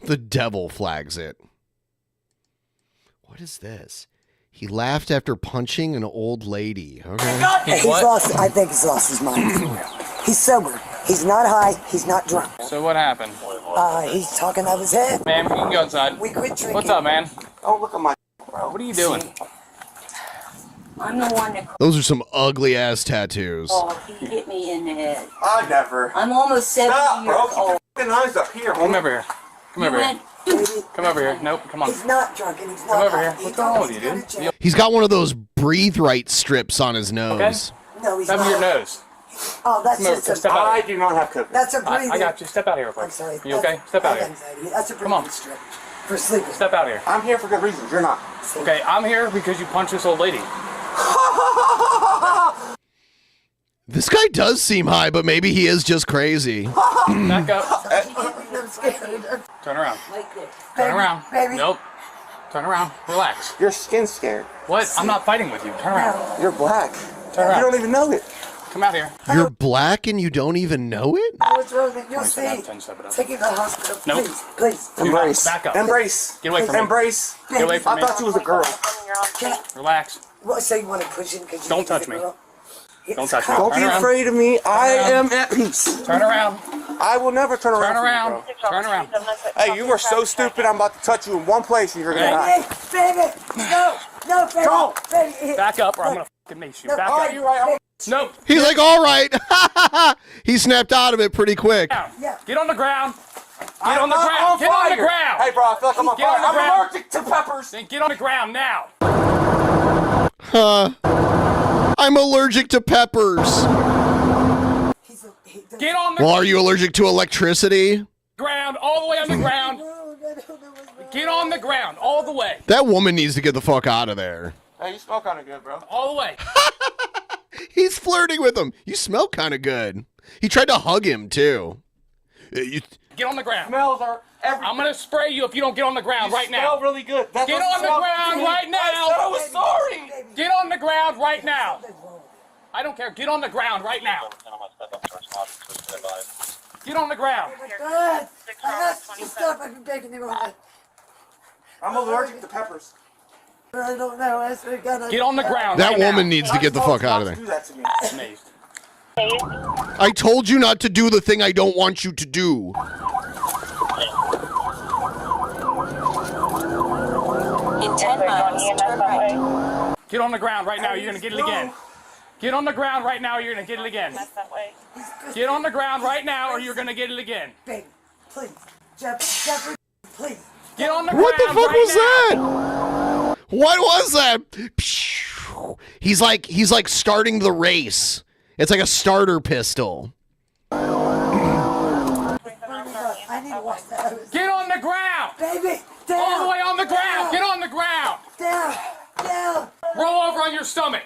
The devil flags it. What is this? He laughed after punching an old lady. Okay. I think he's lost his mind. He's sober. He's not high. He's not drunk. So what happened? He's talking out of his head. Man, we can go inside. We quit drinking. What's up, man? Oh, look at my bro. What are you doing? I'm the one that. Those are some ugly ass tattoos. Oh, he hit me in the head. I never. I'm almost 70 years old. Keep your eyes up here. Come over here. Come over here. Come over here. Nope, come on. He's not drunk and he's not. Come over high. here. He What's wrong thought with he you, was dude? gonna He's got one of those breathe right strips on his nose. Okay. No, he's Cover not. your nose. Oh, that's Come over. just a. Step out. I do not have COVID. That's a breathing. I got you. Step out here real quick. I'm sorry. You okay? Step out here. Anxiety. That's a breathing Come on. strip for sleeping. Step out here. I'm here for good reasons. You're not. Okay, I'm here because you punched this old lady. This guy does seem high, but maybe he is just crazy. Back up. I'm scared. Turn around. Like this. Turn around. Baby. Nope. Turn around. Relax. Your skin's scared. What? I'm not fighting with you. Turn around. You're black. Turn around. You don't even know it. Come out here. You're black and you don't even know it? What's wrong with you? You'll 27, see. 27 up. Take you to the hospital. Nope. Please. Do not. Back up. Embrace. Get away from me. Embrace. Get away from me. I thought you was a girl. Relax. What, so you want to push in because you Don't think touch he's a me. girl? Don't touch me. Don't Turn be around. afraid of me. I around. am at peace. Turn around. I will never turn around. Turn around. For you, bro. Turn around. Hey, you are so stupid. I'm about to touch you in one place and you're gonna die. Baby, no, baby, Go. baby. Back up or I'm gonna fucking mace you. Back all up. right, you're right. No. He's like, all right. He snapped out of it pretty quick. Yeah. Get on the ground. Get on the ground. Get on the ground. Hey, bro, I feel like I'm on Get on fire. the I'm ground. allergic to peppers. Then get on the ground now. I'm allergic to peppers. Get on the Well, are you allergic to electricity? ground. All the way on the ground. Get on the ground. All the way. That woman needs to get the fuck out of there. Hey, you smell kind of good, bro. All the way. He's flirting with him. You smell kind of good. He tried to hug him, too. Get on the ground. Smells are everything. I'm gonna spray you if you don't get on the ground right now. Smell really good. That Get doesn't on the smell ground good. right now. I said I was sorry. Get on the ground right now. I don't care. Get on the ground right now. Get on the ground. God, stop. I've been taking you away. I'm allergic to peppers. I don't know. I swear to God. Get on the ground. That right woman now. needs to get the fuck out of there. Do that to me. Amazed. I told you not to do the thing I don't want you to do. In 10 miles, turn right. Get on the ground right now. You're gonna get it again. Get on the ground right now. You're gonna get it again. Get on the ground right now, or you're gonna get it again. Baby, please. Jeffrey, please. Get on the ground What the fuck right was now. that? What was that? He's like starting the race. It's like a starter pistol. I need to watch that. Get on the ground. Baby, down. All the way on the ground. Get on the ground. Down. Down. Roll over on your stomach.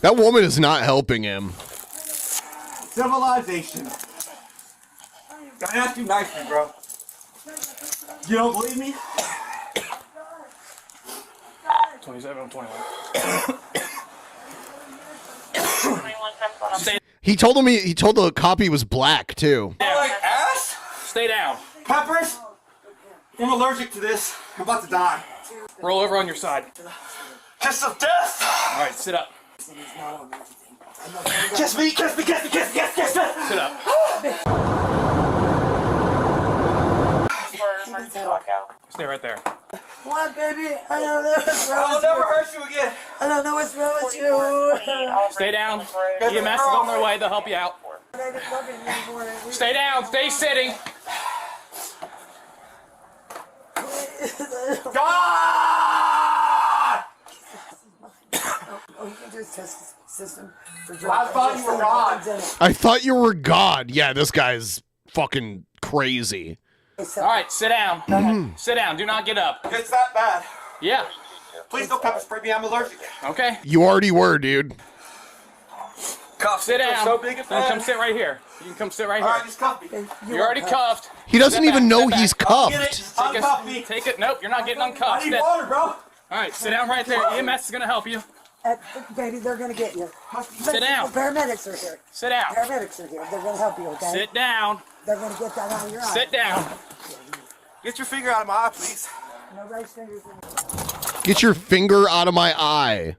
That woman is not helping him. Civilization. I ask you nicely, bro. You don't believe me? 27, 21. He told the cop he was black too. I like ass? Stay down. Peppers? I'm allergic to this. I'm about to die. Roll over on your side. Kiss of death! All right, sit up. Kiss me, kiss me, kiss me, kiss me, kiss me, kiss me! Sit up. Stay right there. What, baby? I don't know what's wrong with you. I'll never hurt you again. I don't know what's wrong with you. Stay down. EMS is on their way. They'll help you out. Stay down. Stay sitting. God! justice system for Well, I thought you were God. I thought you were God. Yeah, this guy's fucking crazy. All right, sit down. Sit down. Do not get up. It's that bad. Yeah. Please don't pepper spray me. I'm allergic. Okay. You already were, dude. Sit down. So big and Then fat. come sit right here. You can come sit right All here. right, just cuff me. You're already cuffed. He doesn't Sit even back, know sit he's back. cuffed. Uncuff me. Take it. Nope, you're not getting uncuffed. I need water, bro. All right, sit down right there. EMS is going to help you. Baby, they're gonna get you. Sit down. The paramedics are here. Sit down. Paramedics are here. They're gonna help you, okay? Sit down. They're gonna get that out of your eye. Sit down. Get your finger out of my eye, please. No rice fingers in Get your finger out of my eye.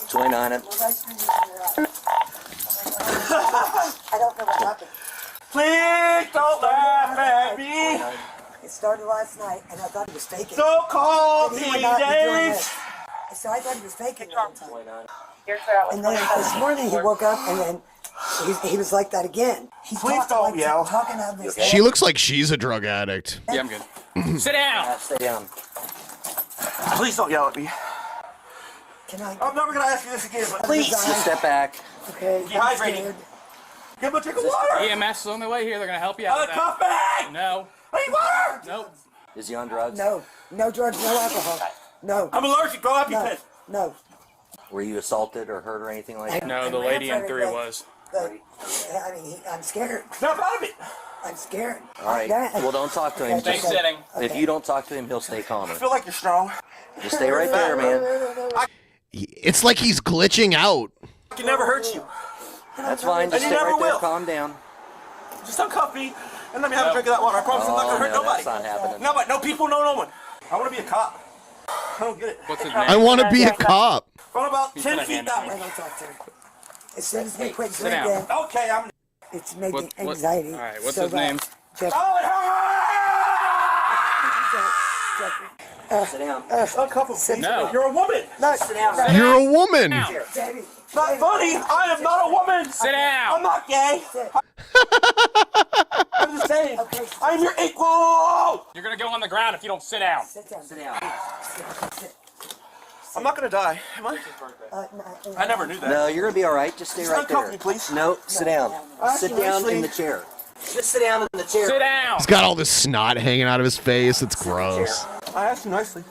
29 it. I don't know what happened. Please don't laugh at me. It started last night, and I thought he was faking. So call But me he would not be doing Dave. this. So I thought he was faking the whole time. And then this morning he woke up, and then he was like that again. He's Please don't yell. Talking out of his head. She looks like she's a drug addict. Yeah, I'm good. Sit down. Stay down. Please don't yell at me. I'm never gonna ask you this again, but please just step back. Okay. Dehydrating. Give him a drink of water. EMS is on the way here. They're going to help you out with that. Cuff bag. No. I need water. Nope. Is he on drugs? No. No drugs, no alcohol. No. I'm allergic. Go EpiPen. No. Were you assaulted or hurt or anything like that? No, the lady in 3 was. But, I mean, I'm scared. Snap out of it. I'm scared. All right. Well, don't talk to him. Stay sitting. If you don't talk to him, he'll stay calmer. I feel like you're strong. Just stay right there, man. It's like he's glitching out. I can never hurt you. That's fine. Just stay right there. Calm down. Just uncuff me and let me have a drink of that water. I promise I'm not gonna hurt nobody. That's not happening. Nobody, no people, no one. I want to be a cop. I don't get it. What's his name? I want to be a cop. From about He's 10 gonna feet hand that it way. I don't talk to him. As soon as we quit sit down. drinking, okay, it's making anxiety. All right, what's so his name? Jeff. Sit down. Uncuff him. No. You're a woman. No, sit down. You're a woman. Baby. Not funny. I am not a woman. Sit down. I'm not gay. I'm the same. Okay. I'm your equal. You're going to go on the ground if you don't sit down. Sit down. Sit down. Sit. I'm not gonna die, am I? I never knew that. No, you're gonna be all right. Just stay right uncuff there. me, please. No, sit down. Sit down in the chair. Just sit down in the chair. Sit down. He's got all this snot hanging out of his face. It's gross. I asked you nicely.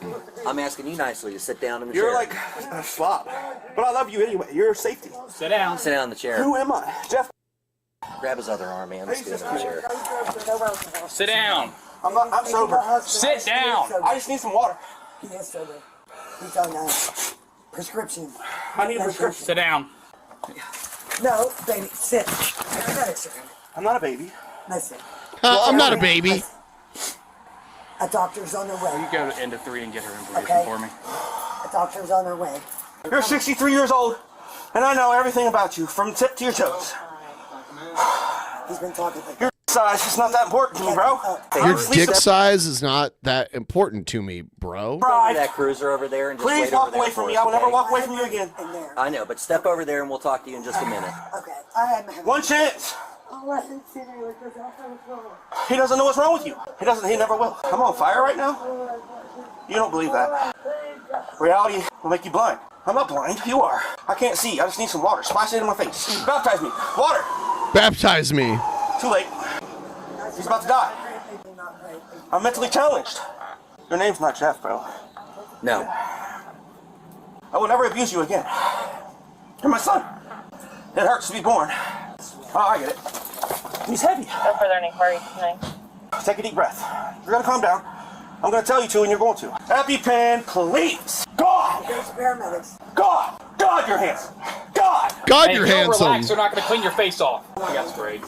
I'm asking you nicely to sit down in the chair. You're like a slop, but I love you anyway. You're safety. Sit down. Sit down in the chair. Who am I? Jeff. Grab his other arm, man. Stay in the chair. Sit down. I'm sober. Sit down. I just need some water. He is sober. He's on prescription. I need a prescription. Sit down. No, baby, sit. Paramedics are here. I'm not a baby. Listen. I'm not a baby. A doctor's on their way. You go to end of 3 and get her information Okay. for me. A doctor's on their way. You're 63 years old, and I know everything about you, from tip to your toes. He's been talking like your size is not that important to me, bro. Your dick size is not that important to me, bro. That cruiser over there and just Please wait walk over there away for from us, me. I will okay? never walk away from you again. I know, but step over there and we'll talk to you in just a minute. Okay. One chance. Oh, He doesn't know what's wrong with you. He never will. I'm on fire right now. You don't believe that. Reality will make you blind. I'm not blind. You are. I can't see. I just need some water. Splash it in my face. Baptize me. Water. Baptize me. Too late. He's about to die. I'm mentally challenged. Your name's not Jeff, bro. No. I will never abuse you again. You're my son. It hurts to be born. Oh, I get it. He's heavy. No further inquiry tonight. Take a deep breath. You're gonna calm down. I'm gonna tell you to, and you're going to. EpiPen, please. God. There's paramedics. God. God, your hands. God. God, hey, you're if you don't handsome. relax, they're not going to clean your face off. I got sprayed.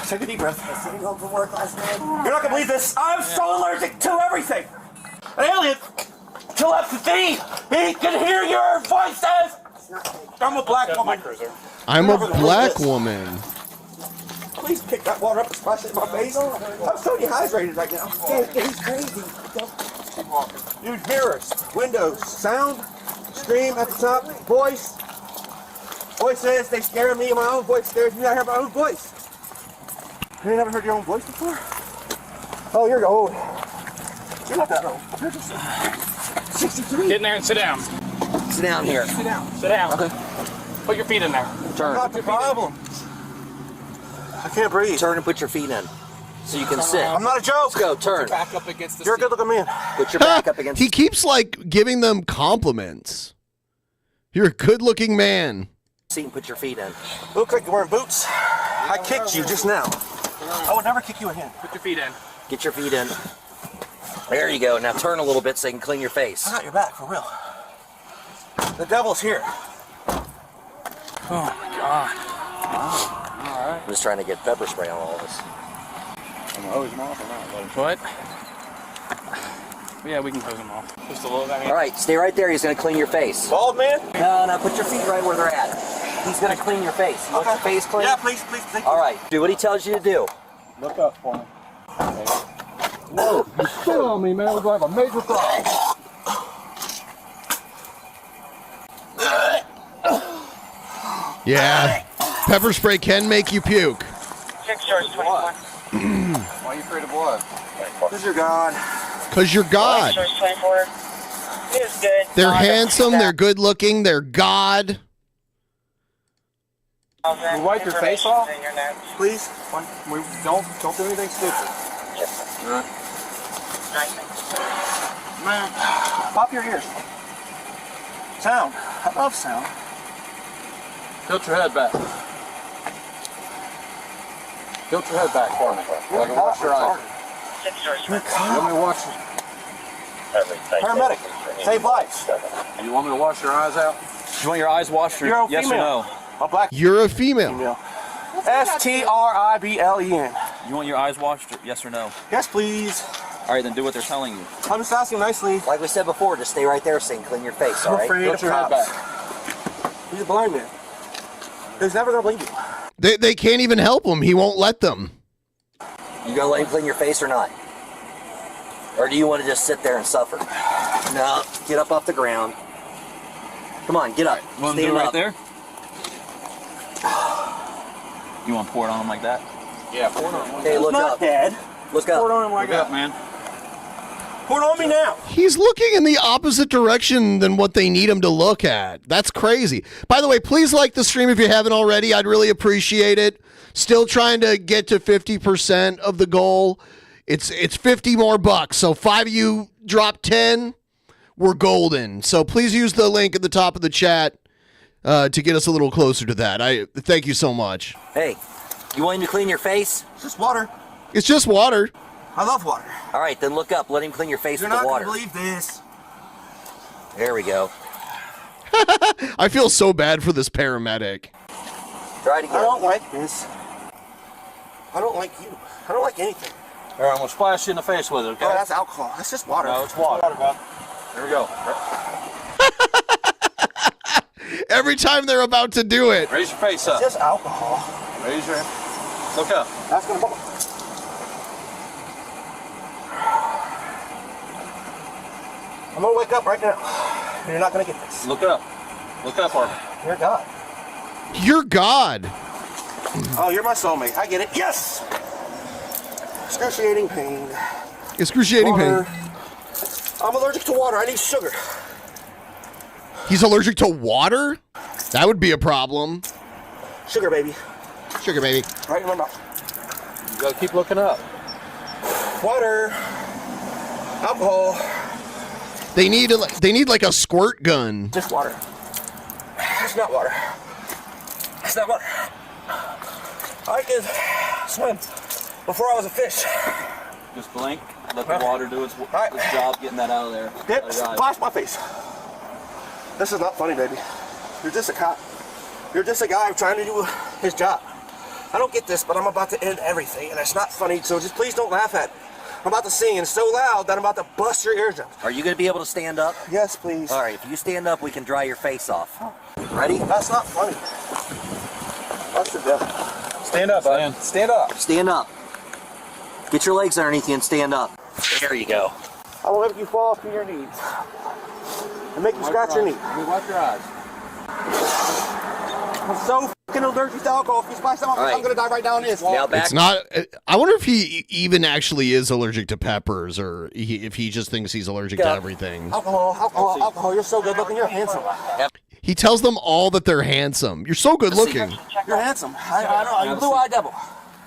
Take a deep breath. I was sitting home from work last night. You're not gonna believe this. I'm so allergic to everything. An alien telepathy. He can hear your voices. I'm a black woman. I'm a black woman. Please pick that water up and splash it in my face. I'm so dehydrated right now. He's crazy. Use mirrors, windows, sound, scream at the top, voice. Voices, they scare me. My own voice scares me. I hear my own voice. You never heard your own voice before? Oh, you're old. You're not that old. You're just 63. Get in there and sit down. Sit down here. Sit down. Sit down. Okay. Put your feet in there. Turn. What's your problem? I can't breathe. Turn and put your feet in so you can sit. I'm not a joke. Let's go. Turn. Back up against the You're a good looking man. Put your back up against He keeps like giving them compliments. You're a good-looking man. the seat and put your feet in. Look like you're wearing boots. I kicked you just now. I would never kick you again. Put your feet in. Get your feet in. There you go. Now turn a little bit so you can clean your face. I got your back, for real. The devil's here. Oh my God. All right. I'm just trying to get pepper spray on all of us. Hose them off or not? Let him put. Yeah, we can hose them off. Just a little bit. All right, stay right there. He's going to clean your face. Bald man? No, put your feet right where they're at. He's going to clean your face. You want your face clean? Yeah, please, please. Thank you. All right, do what he tells you to do. Look up for me. Whoa, you spit on me, man. We're going to have a major problem. Yeah, pepper spray can make you puke. 6 yards, 24. Why are you afraid of blood? Because you're God. Because you're God. 24. It is good. They're handsome, they're good looking, they're God. You wipe your face off? Please? Don't do anything stupid. Man, pop your ears. Sound. I love sound. Tilt your head back. Tilt your head back for me. So I can wash your eyes. You want me to wash? Paramedic. Save lives. You want me to wash your eyes out? You want your eyes washed, or You're a yes or female. no? A black You're a female. female. STRIBLEN. You want your eyes washed, or yes or no? Yes, please. All right, then do what they're telling you. I'm just asking nicely. Like we said before, just stay right there so you can clean your face, all I'm right? afraid of Tilt your head cops. back. He's a blind man. He's never going to believe you. They can't even help him. He won't let them. You gonna let him clean your face or not? Or do you want to just sit there and suffer? No, get up off the ground. Come on, get up. You want to Stand do it right up. there? You want to pour it on them like that? Yeah, pour it on. Okay, look not up. dead. Look up. Pour it on him like Look that. up, man. Pour it on me now. He's looking in the opposite direction than what they need him to look at. That's crazy. By the way, please like the stream if you haven't already. I'd really appreciate it. Still trying to get to 50% of the goal. It's 50 more bucks. So 5 of you drop 10, we're golden. So please use the link at the top of the chat to get us a little closer to that. I thank you so much. Hey, you want him to clean your face? It's just water. It's just water. I love water. All right, then look up. Let him clean your face You're with not the going water. to believe this. There we go. I feel so bad for this paramedic. Try it again. I don't like this. I don't like you. I don't like anything. All right, I'm going to splash you in the face with it, okay? Oh, that's alcohol. That's just water. No, it's water. There we go. Every time they're about to do it. Raise your face up. It's just alcohol. Raise your Look up. That's going to bubble. I'm going to wake up right now. You're not going to get this. Look up. Look up, Armin. You're God. You're God. Oh, you're my soulmate. I get it. Yes! Excruciating pain. Excruciating Water. pain. I'm allergic to water. I need sugar. He's allergic to water? That would be a problem. Sugar, baby. Sugar, baby. Right in my mouth. You got to keep looking up. Water. Alcohol. They need like a squirt gun. Just water. It's not water. It's not water. I could swim before I was a fish. Just blink. Let the water do its job getting that out of there. Dip, splash my face. This is not funny, baby. You're just a cop. You're just a guy trying to do his job. I don't get this, but I'm about to end everything, and it's not funny, so just please don't laugh at it. I'm about to sing, and it's so loud that I'm about to bust your eardrums. Are you going to be able to stand up? Yes, please. All right, if you stand up, we can dry your face off. Ready? That's not funny. That's the devil. Stand up, bud. Stand up. Stand up. Get your legs underneath you and stand up. There you go. I will make you fall to your knees and make you scratch your knee. Wipe your eyes. I'm so fucking fucking allergic to alcohol. If he's by someone, I'm gonna die right now in this. It's not. I wonder if he even actually is allergic to peppers, or if he just thinks he's allergic to everything. Alcohol. You're so good looking. You're handsome. He tells them all that they're handsome. You're so good looking. You're handsome. I don't know. You're blue-eyed devil.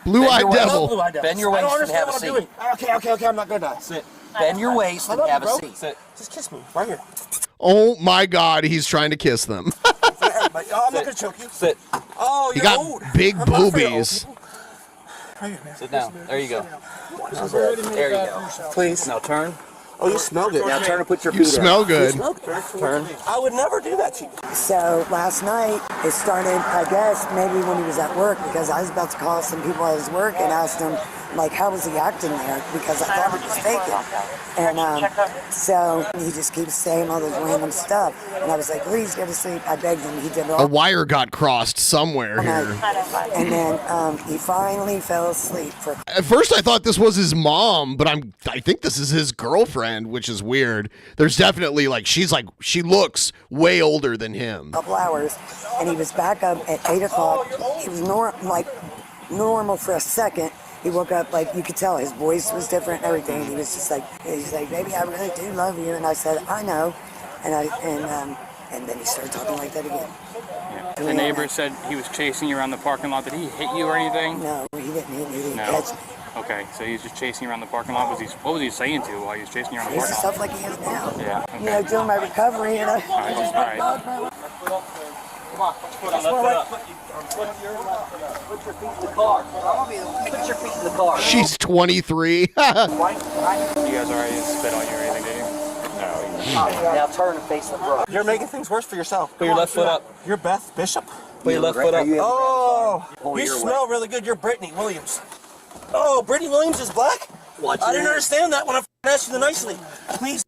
Blue-eyed devil. Bend your waist and have a seat. Okay. I'm not gonna die. Sit. Bend your waist and have a seat. Sit. Just kiss me right here. Oh my God, he's trying to kiss them. I'm not gonna choke you. Sit. Oh, He you're got old. big I'm not afraid of boobies. old people. Right here, man. Sit down. There you go. There you go. Please. Now turn. Oh, you smell good. Now turn and put your You feet smell up. good. Turn. I would never do that to you. So last night it started, I guess, maybe when he was at work, because I was about to call some people at his work and asked him, like, how was he acting there? Because I thought it was faking. And so he just keeps saying all this random stuff. And I was like, please go to sleep. I begged him. He did A all. wire got crossed somewhere here. And then he finally fell asleep for At first, I thought this was his mom, but I think this is his girlfriend, which is weird. There's definitely she looks way older than him. a couple hours. And he was back up at 8 o'clock. He was normal for a second. He woke up, like, you could tell his voice was different and everything. He was just like, he's like, baby, I really do love you. And I said, I know. And then he started talking like that again. Yeah. The neighbor said he was chasing you around the parking lot. Did he hit you or anything? No, he didn't hit me. He didn't No. catch me. Okay, so he's just chasing you around the parking lot. What was he saying to you while he was chasing you around the He's parking stuff lot? like he is now. Yeah. Okay. You know, doing my recovery, and I just all right. Come on, put your feet in the car. Put your feet in the car. She's 23. You guys already spit on you or anything, did you? No. Now turn and face the road. You're making things worse for yourself. Put your left foot up. You're Beth Bishop? Put your left foot up. Oh, you smell really good. You're Brittany Williams. Oh, Brittany Williams is black? I didn't understand that when I asked you nicely. Please.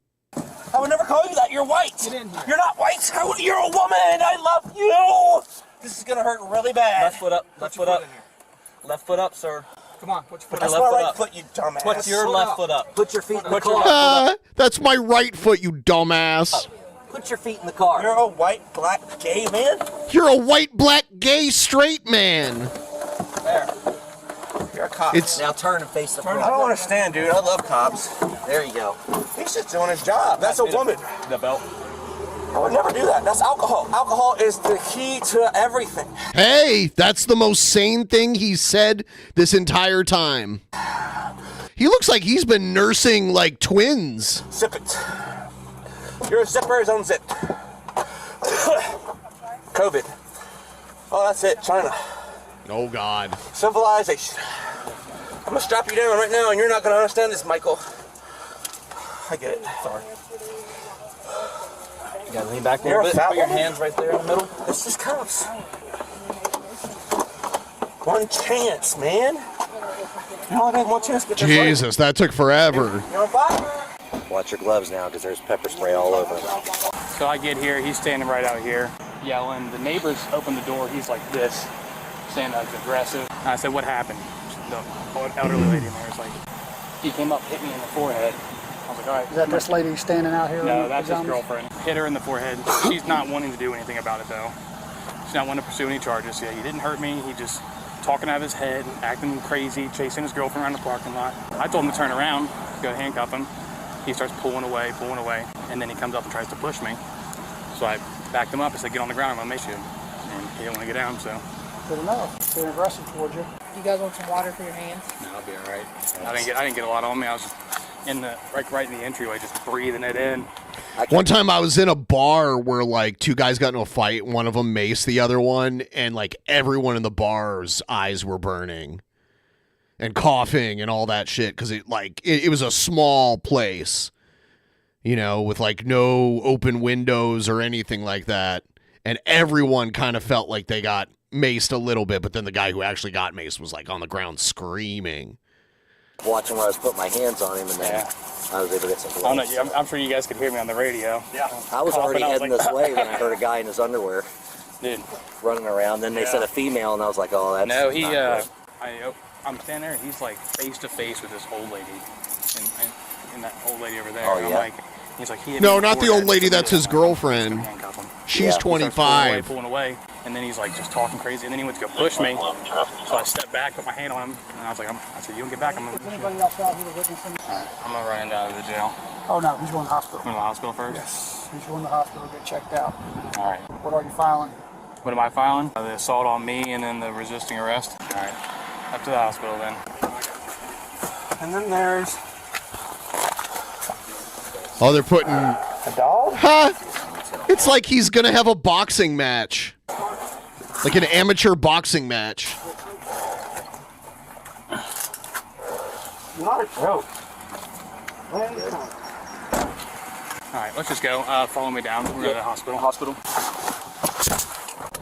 I would never call you that. You're white. You're not white. You're a woman. I love you. This is going to hurt really bad. Left foot up. Left foot up. Left foot up, sir. Come on. Put your That's my right foot, you dumbass. Put your left foot up. Put your feet in the car. That's my right foot, you dumbass. Put your feet in the car. You're a white, black, gay man? You're a white, black, gay, straight man. There. You're a cop. Now turn and face the front. I don't understand, dude. I love cops. There you go. He's just doing his job. That's a woman. The belt. I would never do that. That's alcohol. Alcohol is the key to everything. Hey, that's the most sane thing he's said this entire time. He looks like he's been nursing like twins. Zip it. You're a zipper, his own zip. COVID. Oh, that's it. China. Oh, God. Civilization. I'm going to strap you down right now, and you're not going to understand this, Michael. I get it. Sorry. You gotta lean back a little bit. Put your hands right there in the middle. It's just cops. One chance, man. You only have one chance to get this right. Jesus, that took forever. You want to fight? Watch your gloves now, because there's pepper spray all over them. So I get here, he's standing right out here, yelling. The neighbors open the door, he's like this, saying that's aggressive. And I said, what happened? The elderly lady in there was like, he came up, hit me in the forehead. I was like, all right. Is that this lady standing out here? No, that's his girlfriend. Hit her in the forehead. She's not wanting to do anything about it, though. She's not wanting to pursue any charges. Yeah, he didn't hurt me. He just talking out of his head, acting crazy, chasing his girlfriend around the parking lot. I told him to turn around, go handcuff him. He starts pulling away, and then he comes up and tries to push me. So I backed him up. I said, get on the ground, I'm going to mace you. And he didn't want to get down, so. Good enough. Being aggressive towards you. You guys want some water for your hands? No, I'll be all right. I didn't get a lot on me. I was just right in the entryway, just breathing it in. One time I was in a bar where like two guys got into a fight. One of them maced the other one, and like everyone in the bar's eyes were burning and coughing and all that shit because it was a small place, you know, with like no open windows or anything like that, and everyone kind of felt like they got maced a little bit, but then the guy who actually got maced was like on the ground screaming. Watching where I was putting my hands on him, and then I was able to get some blood. I'm sure you guys could hear me on the radio. Yeah. I was already heading this way when I heard a guy in his underwear running around. Then they said a female, and I was like, oh, that's No, I'm standing there, and he's like face to face with this old lady, and that old lady over there. Oh, I'm yeah? like, he's like, he hit No, me not the before old that. lady. That's his girlfriend. She's 25. Pulling away. And then he's like just talking crazy. And then he went to go push me. So I stepped back, put my hand on him, and I was like, I said, you don't get back. I'm Anybody outside here witnessing? I'm gonna run down to the jail. Oh no, he's going to the hospital. Going to the hospital first? Yes, he's going to the hospital to get checked out. All right. What are you filing? What am I filing? The assault on me and then the resisting arrest. All right. Up to the hospital then. And then there's Oh, they're putting... a dog? Huh? It's like he's going to have a boxing match. Like an amateur boxing match. Not a joke. All right, let's just go. Follow me down. We're at the hospital.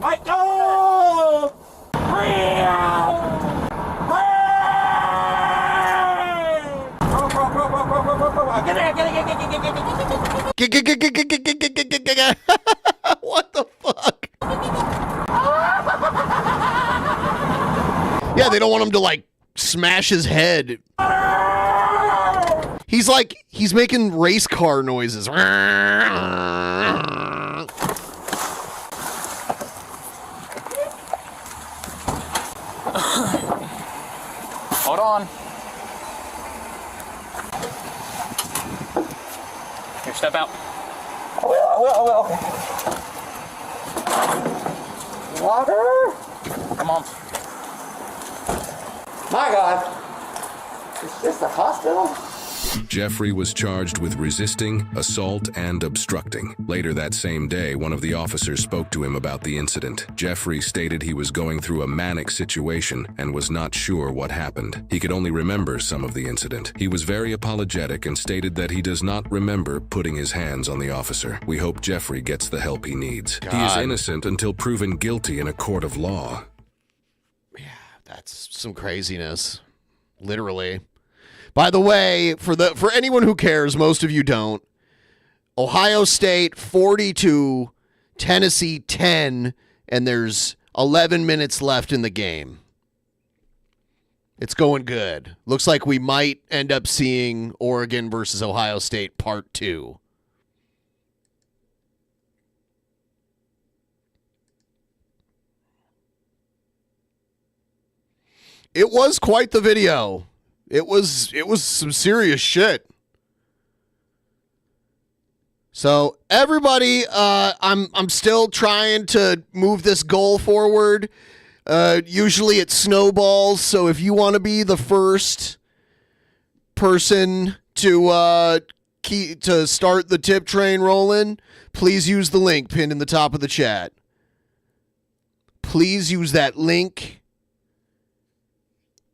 Michael! What the fuck? Yeah, they don't want him to like smash his head. He's making race car noises. Hold on. Here, step out. I will. Okay. Water? Come on. My God. Is this a hospital? Jeffrey was charged with resisting, assault, and obstructing. Later that same day, one of the officers spoke to him about the incident. Jeffrey stated he was going through a manic situation and was not sure what happened. He could only remember some of the incident. He was very apologetic and stated that he does not remember putting his hands on the officer. We hope Jeffrey gets the help he needs. God. He is innocent until proven guilty in a court of law. Yeah, that's some craziness. Literally. By the way, for anyone who cares, most of you don't. Ohio State 42, Tennessee 10, and there's 11 minutes left in the game. It's going good. Looks like we might end up seeing Oregon versus Ohio State Part 2. It was quite the video. It was some serious shit. So everybody, I'm still trying to move this goal forward. Usually it snowballs. So if you want to be the first person to start the tip train rolling, please use the link pinned in the top of the chat. Please use that link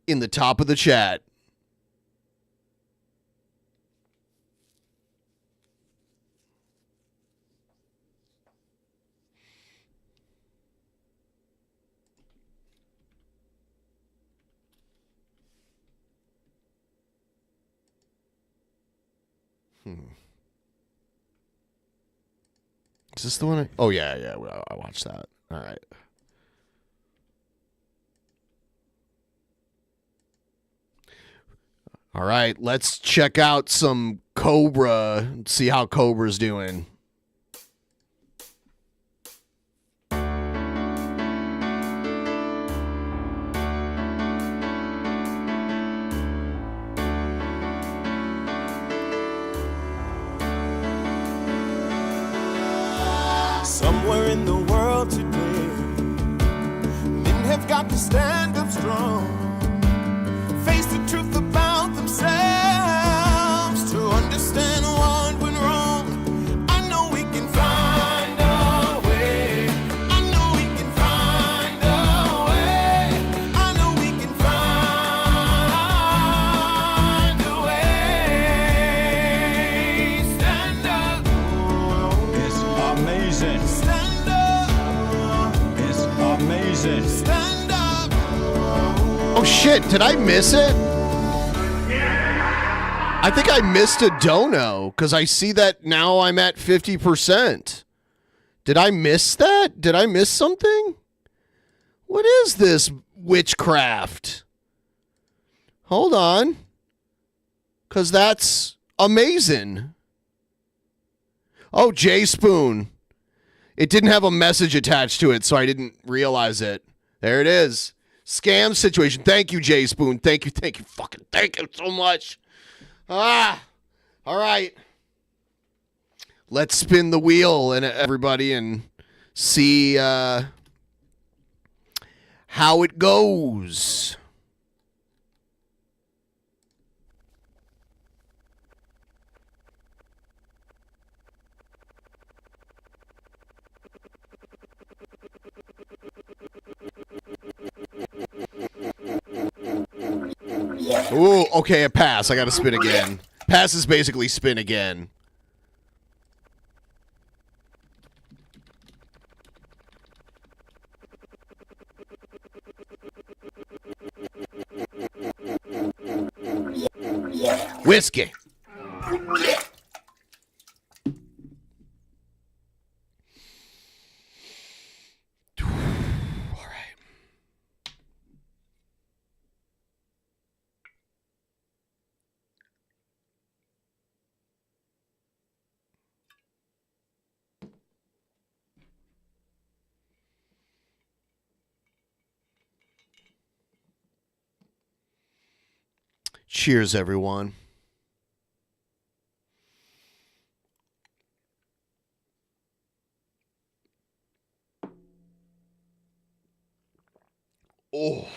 in the top of the chat. Is this the one? Oh, yeah, I watched that. All right. All right, let's check out some Cobra and see how Cobra's doing. Somewhere in the world today, men have got to stand up strong, face the truth about themselves, to understand what went wrong. I know we can find a way. I know we can find a way. I know we can find a way. Stand up. It's amazing. Stand up. It's amazing. Stand up. Oh, shit. Did I miss it? I think I missed a dono because I see that now I'm at 50%. Did I miss that? Did I miss something? What is this witchcraft? Hold on. Because that's amazing. Oh, Jay Spoon. It didn't have a message attached to it, so I didn't realize it. There it is. Scam situation. Thank you, Jay Spoon. Thank you so much. All right. Let's spin the wheel, and everybody, and see how it goes. Ooh, okay, a pass. I got to spin again. Pass is basically spin again. Whiskey. Cheers, everyone. Oh.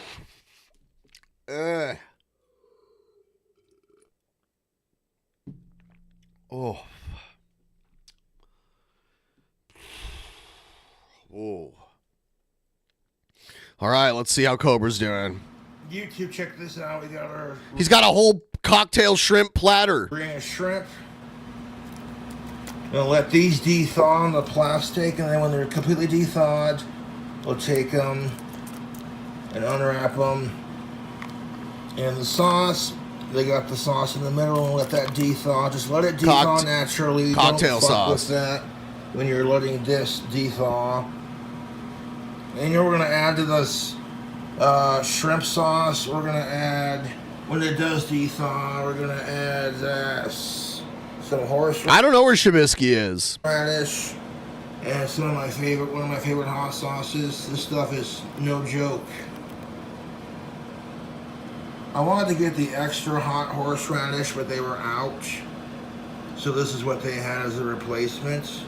Oh. Oh. All right, let's see how Cobra's doing. YouTube, check this out. We got our. He's got a whole cocktail shrimp platter. Bring a shrimp. We'll let these de-thaw on the plastic, and then when they're completely de-thawed, we'll take them and unwrap them. And the sauce, they got the sauce in the middle, and let that de-thaw. Just let it de-thaw naturally. Cocktail Don't fuck sauce with that when you're letting this de-thaw. And we're gonna add to this shrimp sauce. We're gonna add, when it does de-thaw, we're gonna add some horseradish. I don't know where Shabisky is. Radish and one of my favorite hot sauces. This stuff is no joke. I wanted to get the extra hot horseradish, but they were out. So this is what they had as a replacement.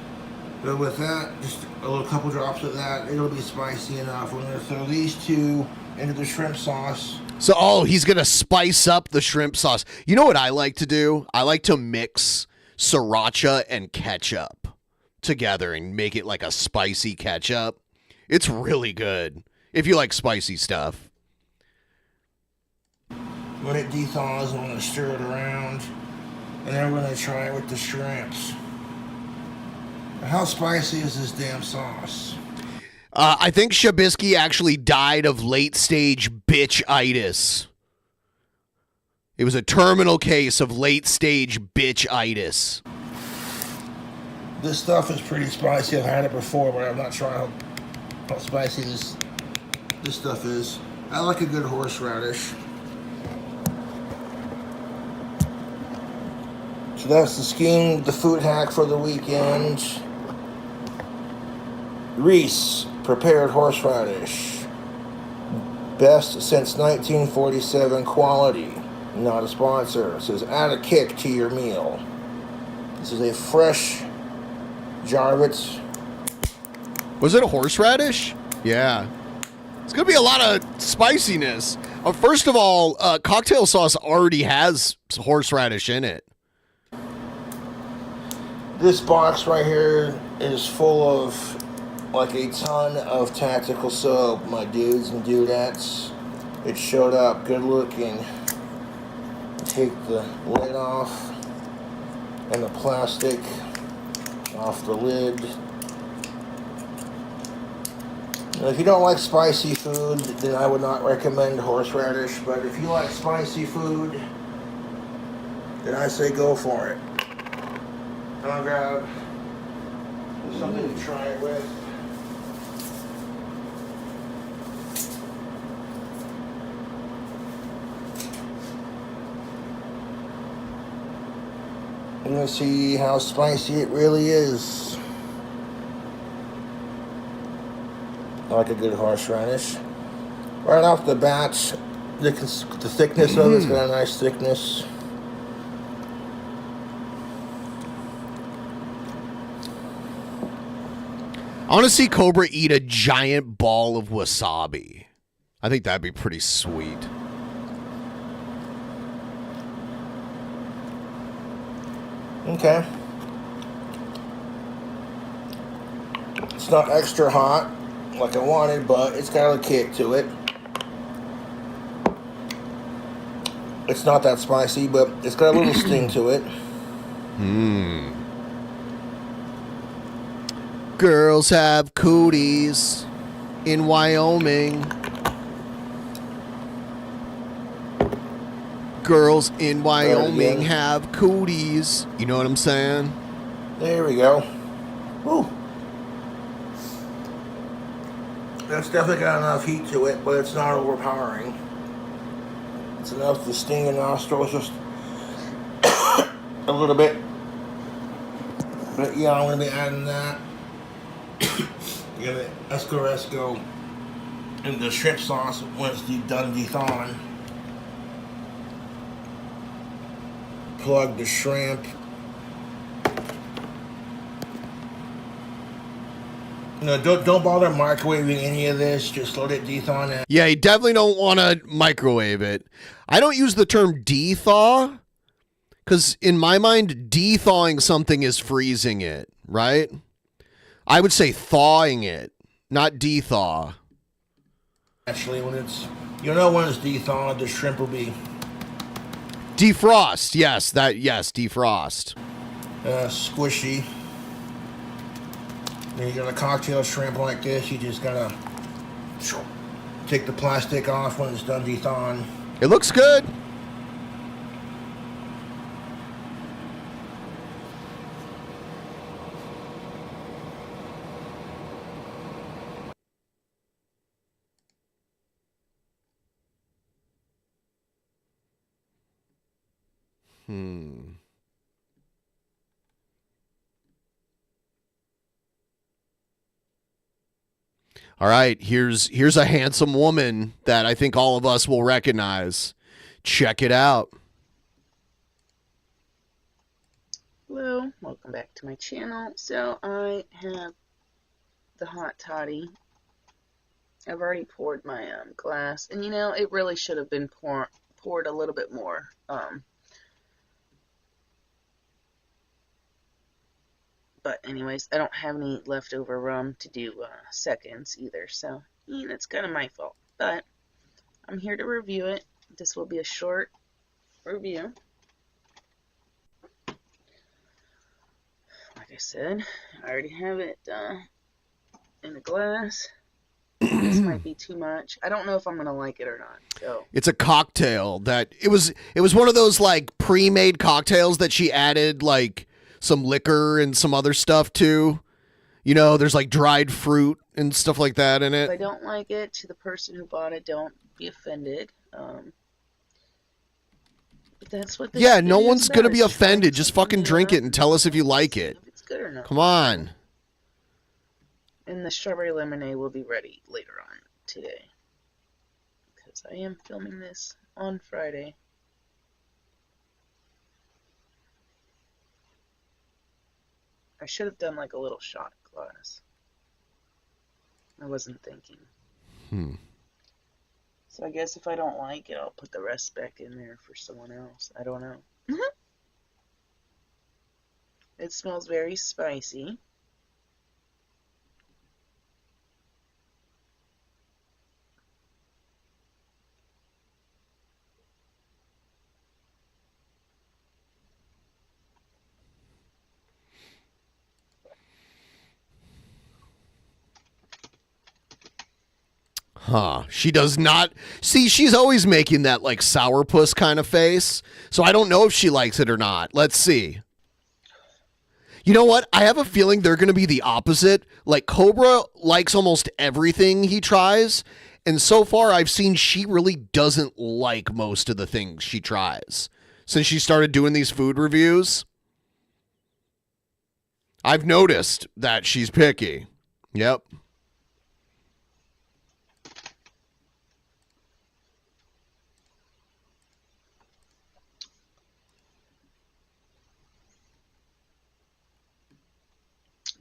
But with that, just a little couple drops of that, it'll be spicy enough. We're gonna throw these two into the shrimp sauce. So, he's going to spice up the shrimp sauce. You know what I like to do? I like to mix sriracha and ketchup together and make it like a spicy ketchup. It's really good if you like spicy stuff. When it de-thaws, I'm going to stir it around, and then we're going to try it with the shrimps. How spicy is this damn sauce? I think Shabisky actually died of late-stage bitch-itis. It was a terminal case of late-stage bitch-itis. This stuff is pretty spicy. I've had it before, but I'm not sure how spicy this stuff is. I like a good horseradish. So that's the scheme, the food hack for the weekend. Reese prepared horseradish. Best since 1947 quality. Not a sponsor. It says add a kick to your meal. This is a fresh Jarvis. Was it a horseradish? Yeah. It's going to be a lot of spiciness. First of all, cocktail sauce already has horseradish in it. This box right here is full of like a ton of tactical soap, my dudes and dudettes. It showed up, good looking. Take the lid off and the plastic off the lid. Now, if you don't like spicy food, then I would not recommend horseradish, but if you like spicy food, then I say go for it. I'll grab something to try it with. I'm gonna see how spicy it really is. like a good horseradish. Right off the bat, the thickness of it's got a nice thickness. I want to see Cobra eat a giant ball of wasabi. I think that'd be pretty sweet. Okay. It's not extra hot like I wanted, but it's got a kick to it. It's not that spicy, but it's got a little sting to it. Girls have cooties in Wyoming. Girls in Wyoming have cooties. You know what I'm saying? There we go. Woo. That's definitely got enough heat to it, but it's not overpowering. It's enough to sting your nostrils just a little bit. But yeah, I'm going to be adding that. You got the escaresco and the shrimp sauce when it's done dethawing. Plug the shrimp. No, don't bother microwaving any of this. Just let it dethaw now. Yeah, you definitely don't want to microwave it. I don't use the term dethaw because in my mind, dethawing something is freezing it, right? I would say thawing it, not dethaw. Actually, when it's, you know, when it's dethawed, the shrimp will be defrost. Yes, defrost. Squishy. When you got a cocktail shrimp like this, you just gotta take the plastic off when it's done dethawing. It looks good. All right, here's a handsome woman that I think all of us will recognize. Check it out. Hello, welcome back to my channel. So I have the hot toddy. I've already poured my glass, and you know, it really should have been poured a little bit more. But anyways, I don't have any leftover rum to do seconds either, so that's kind of my fault. But I'm here to review it. This will be a short review. Like I said, I already have it in a glass. This might be too much. I don't know if I'm gonna like it or not. So It's a cocktail that it was one of those like pre-made cocktails that she added like some liquor and some other stuff too. You know, there's like dried fruit and stuff like that in if I it. don't like it, to the person who bought it, don't be offended. But that's what this Yeah, no video is one's gonna about. be It's just trying offended. to Just keep fucking me drink up it and tell us if you like it. if it's good or not. Come on. And the strawberry lemonade will be ready later on today, because I am filming this on Friday. I should have done like a little shot glass. I wasn't thinking. So I guess if I don't like it, I'll put the rest back in there for someone else. I don't know. It smells very spicy. Huh. She does not. See, she's always making that like sourpuss kind of face. So I don't know if she likes it or not. Let's see. You know what? I have a feeling they're going to be the opposite. Like Cobra likes almost everything he tries. And so far I've seen she really doesn't like most of the things she tries. Since she started doing these food reviews, I've noticed that she's picky. Yep.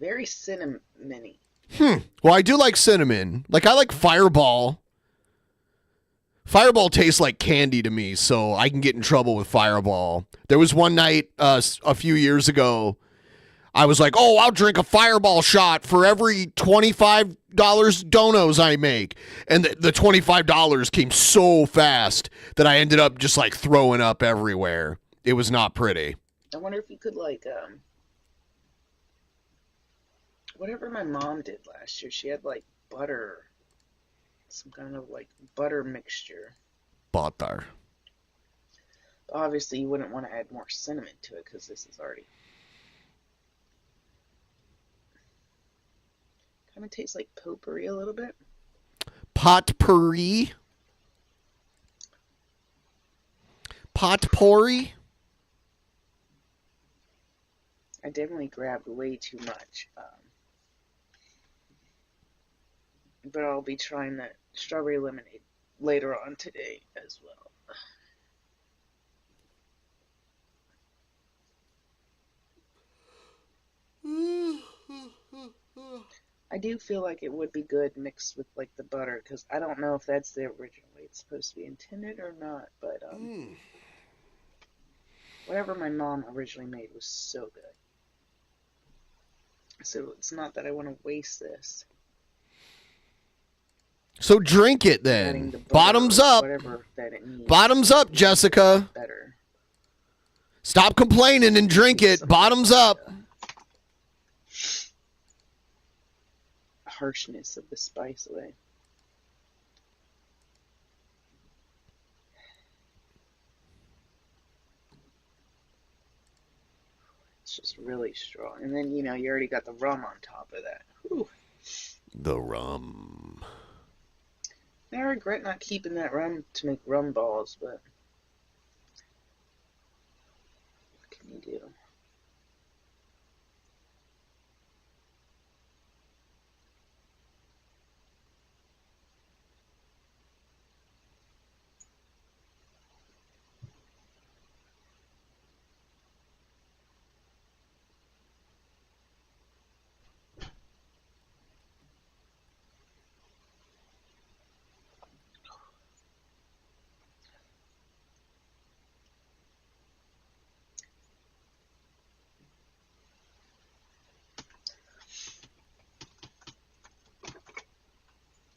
very cinnamony. Well, I do like cinnamon. Like, I like Fireball. Fireball tastes like candy to me, so I can get in trouble with Fireball. There was one night a few years ago, I was like, oh, I'll drink a Fireball shot for every $25 donos I make. And the $25 came so fast that I ended up just like throwing up everywhere. It was not pretty. I wonder if you could, like, whatever my mom did last year. She had, like, butter. Some kind of, like, butter mixture. Butter. Obviously, you wouldn't want to add more cinnamon to it because this is already... kind of tastes like potpourri a little bit. Potpourri? Potpourri? I definitely grabbed way too much. But I'll be trying that strawberry lemonade later on today as well. I do feel like it would be good mixed with, like, the butter, because I don't know if that's the original way it's supposed to be intended or not, but whatever my mom originally made was so good. So it's not that I want to waste this. So drink it then. Bottoms up. Bottoms up, Jessica. Better. Stop complaining and drink it. Bottoms up. Harshness of the spice away. It's just really strong. And then, you know, you already got the rum on top of that. Whew. The rum. I regret not keeping that rum to make rum balls, but what can you do?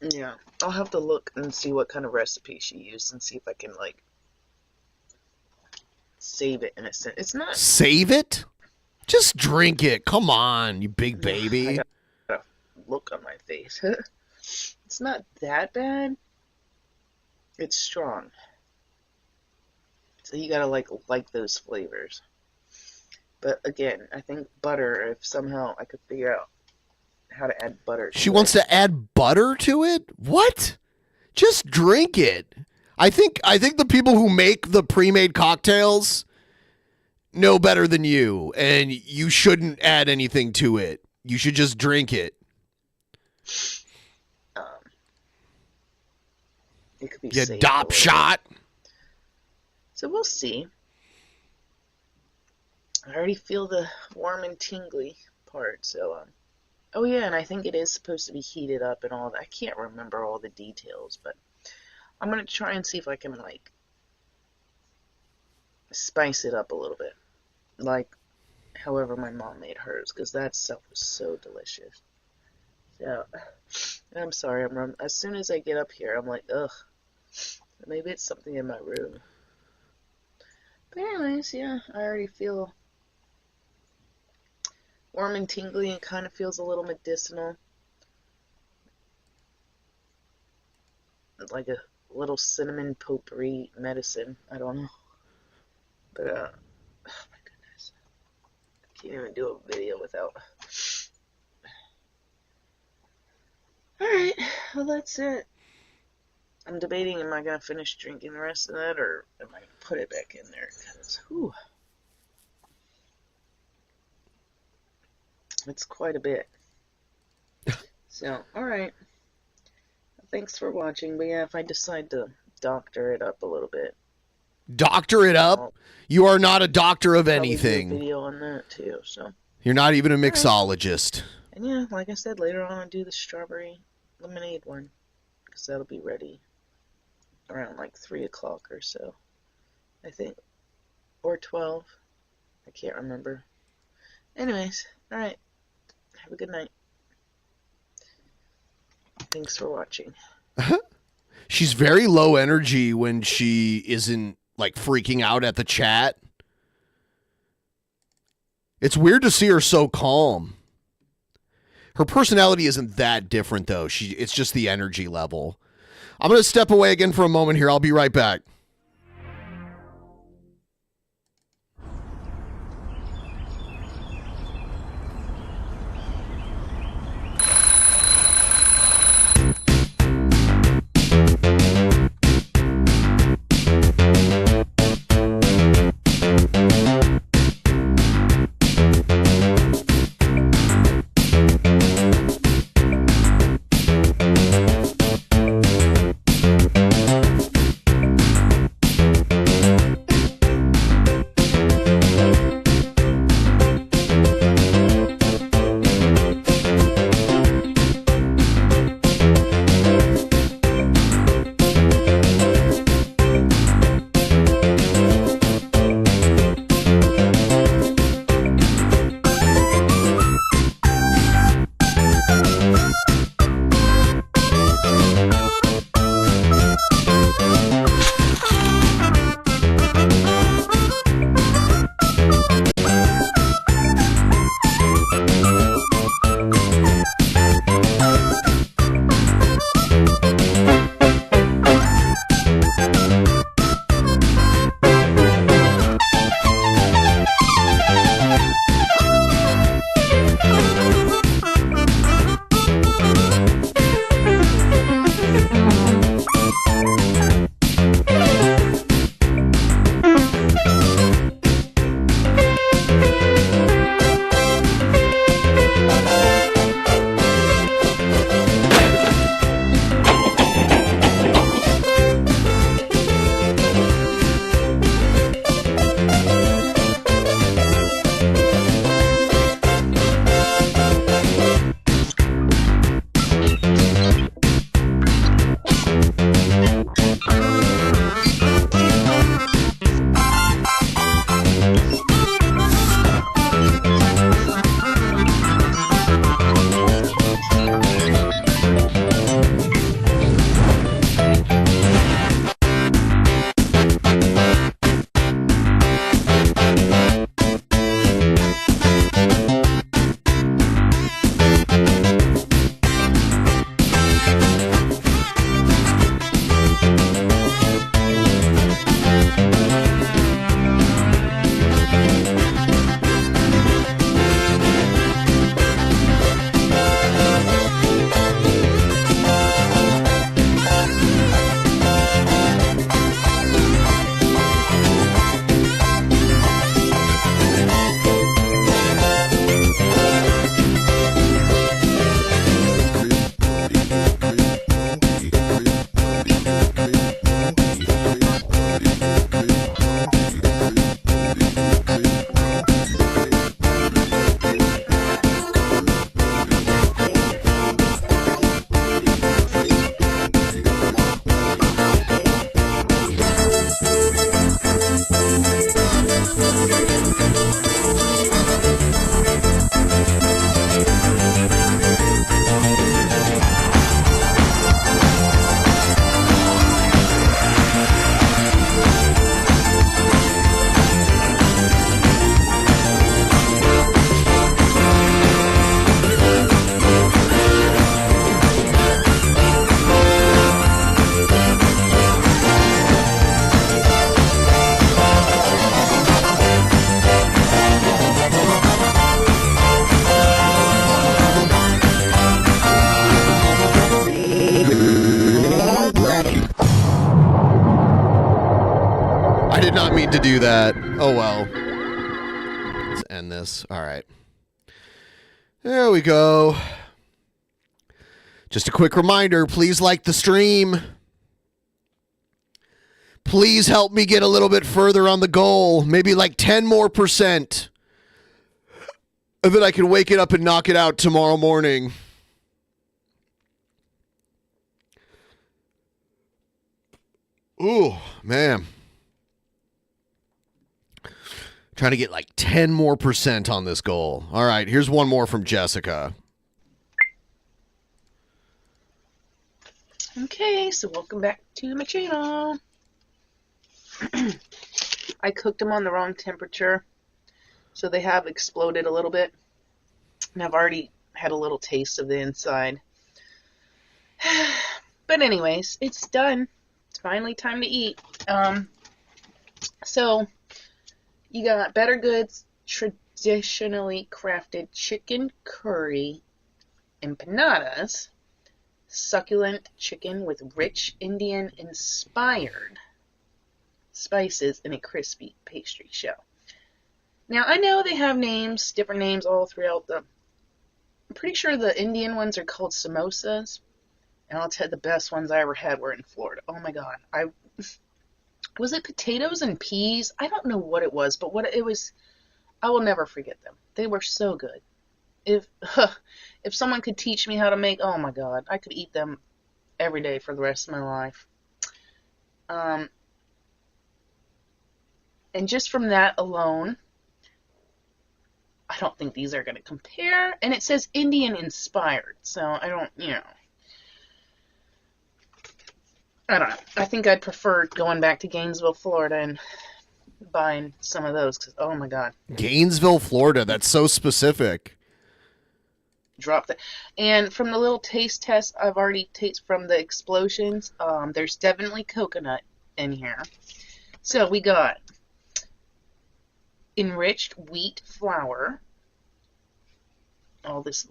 Yeah, I'll have to look and see what kind of recipe she used and see if I can, like, save it in a sense. It's not... Save it? Just drink it. Come on, you big baby. I got a look on my face. It's not that bad. It's strong. So you gotta, like those flavors. But again, I think butter, if somehow I could figure out how to add butter to She wants to add butter to it? What? Just drink it. I think the people who make the pre-made cocktails know better than you, and you shouldn't add anything to it. You should just drink it. It could be You saved dop shot. So we'll see. I already feel the warm and tingly part, so oh yeah, and I think it is supposed to be heated up and all that. I can't remember all the details, but I'm gonna try and see if I can, like, spice it up a little bit, like however my mom made hers, because that stuff was so delicious. So I'm sorry, as soon as I get up here, I'm like, ugh, maybe it's something in my room. But anyways, yeah, I already feel warm and tingly, and kind of feels a little medicinal. Like a little cinnamon potpourri medicine. I don't know. But, oh my goodness. I can't even do a video without. Alright, well that's it. I'm debating, am I going to finish drinking the rest of that, or am I going to put it back in there? Because, whew. It's quite a bit. So, alright. Thanks for watching. But yeah, if I decide to doctor it up a little bit. Doctor it up? You are not a doctor of Probably do a anything. video on that too, so. You're not even a mixologist. And yeah, like I said, later on I'll do the strawberry lemonade one, because that'll be ready around like 3 o'clock or so, I think, or 12. I can't remember. Anyways, alright. Have a good night. Thanks for watching. She's very low energy when she isn't like freaking out at the chat. It's weird to see her so calm. Her personality isn't that different though. It's just the energy level. I'm going to step away again for a moment here. I'll be right back. did not mean to do that. Oh well. Let's end this. All right. There we go. Just a quick reminder, please like the stream. Please help me get a little bit further on the goal. Maybe like 10% more. And then I can wake it up and knock it out tomorrow morning. Ooh, man. Trying to get like 10% more on this goal. All right, here's one more from Jessica. Okay, so welcome back to my channel. I cooked them on the wrong temperature, so they have exploded a little bit. And I've already had a little taste of the inside. But anyways, it's done. It's finally time to eat. So you got Better Goods traditionally crafted chicken curry empanadas, succulent chicken with rich Indian inspired spices in a crispy pastry shell. Now I know they have names, different names all throughout them. I'm pretty sure the Indian ones are called samosas. And I'll tell you, the best ones I ever had were in Florida. Oh my God. Was it potatoes and peas? I don't know what it was, but what it was, I will never forget them. They were so good. If someone could teach me how to make, oh my God, I could eat them every day for the rest of my life. And just from that alone, I don't think these are going to compare. And it says Indian inspired, so I don't know. I think I'd prefer going back to Gainesville, Florida and buying some of those because, oh my God. Gainesville, Florida. That's so specific. Drop that. And from the little taste test I've already tasted from the explosions, there's definitely coconut in here. So we got enriched wheat flour. All this,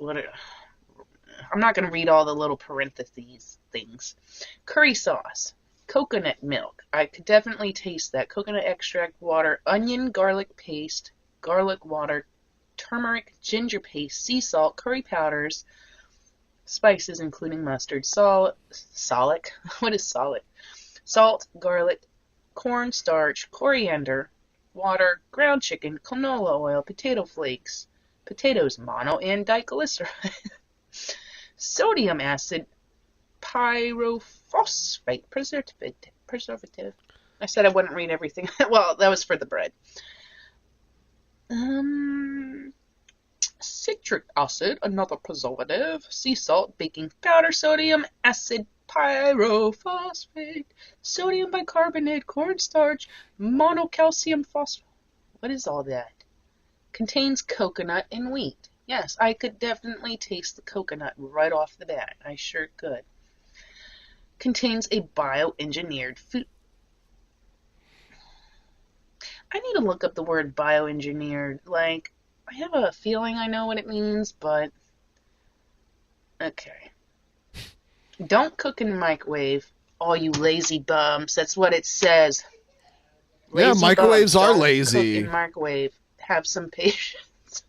I'm not going to read all the little parentheses things. Curry sauce, coconut milk. I could definitely taste that. Coconut extract, water, onion, garlic paste, garlic water, turmeric, ginger paste, sea salt, curry powders, spices including mustard, salt, what is salt? Salt, garlic, cornstarch, coriander, water, ground chicken, canola oil, potato flakes, potatoes, mono and diglyceride, sodium acid, pyrophosphate, preservative. I said I wouldn't read everything. Well, that was for the bread. Citric acid, another preservative, sea salt, baking powder, sodium acid, pyrophosphate, sodium bicarbonate, cornstarch, monocalcium phosphate. What is all that? Contains coconut and wheat. Yes, I could definitely taste the coconut right off the bat. I sure could. Contains a bioengineered food. I need to look up the word bioengineered. Like, I have a feeling I know what it means, but okay. Don't cook in the microwave, all you lazy bums. That's what it says. Yeah, microwaves are Don't lazy. Cook in microwave. Have some patience.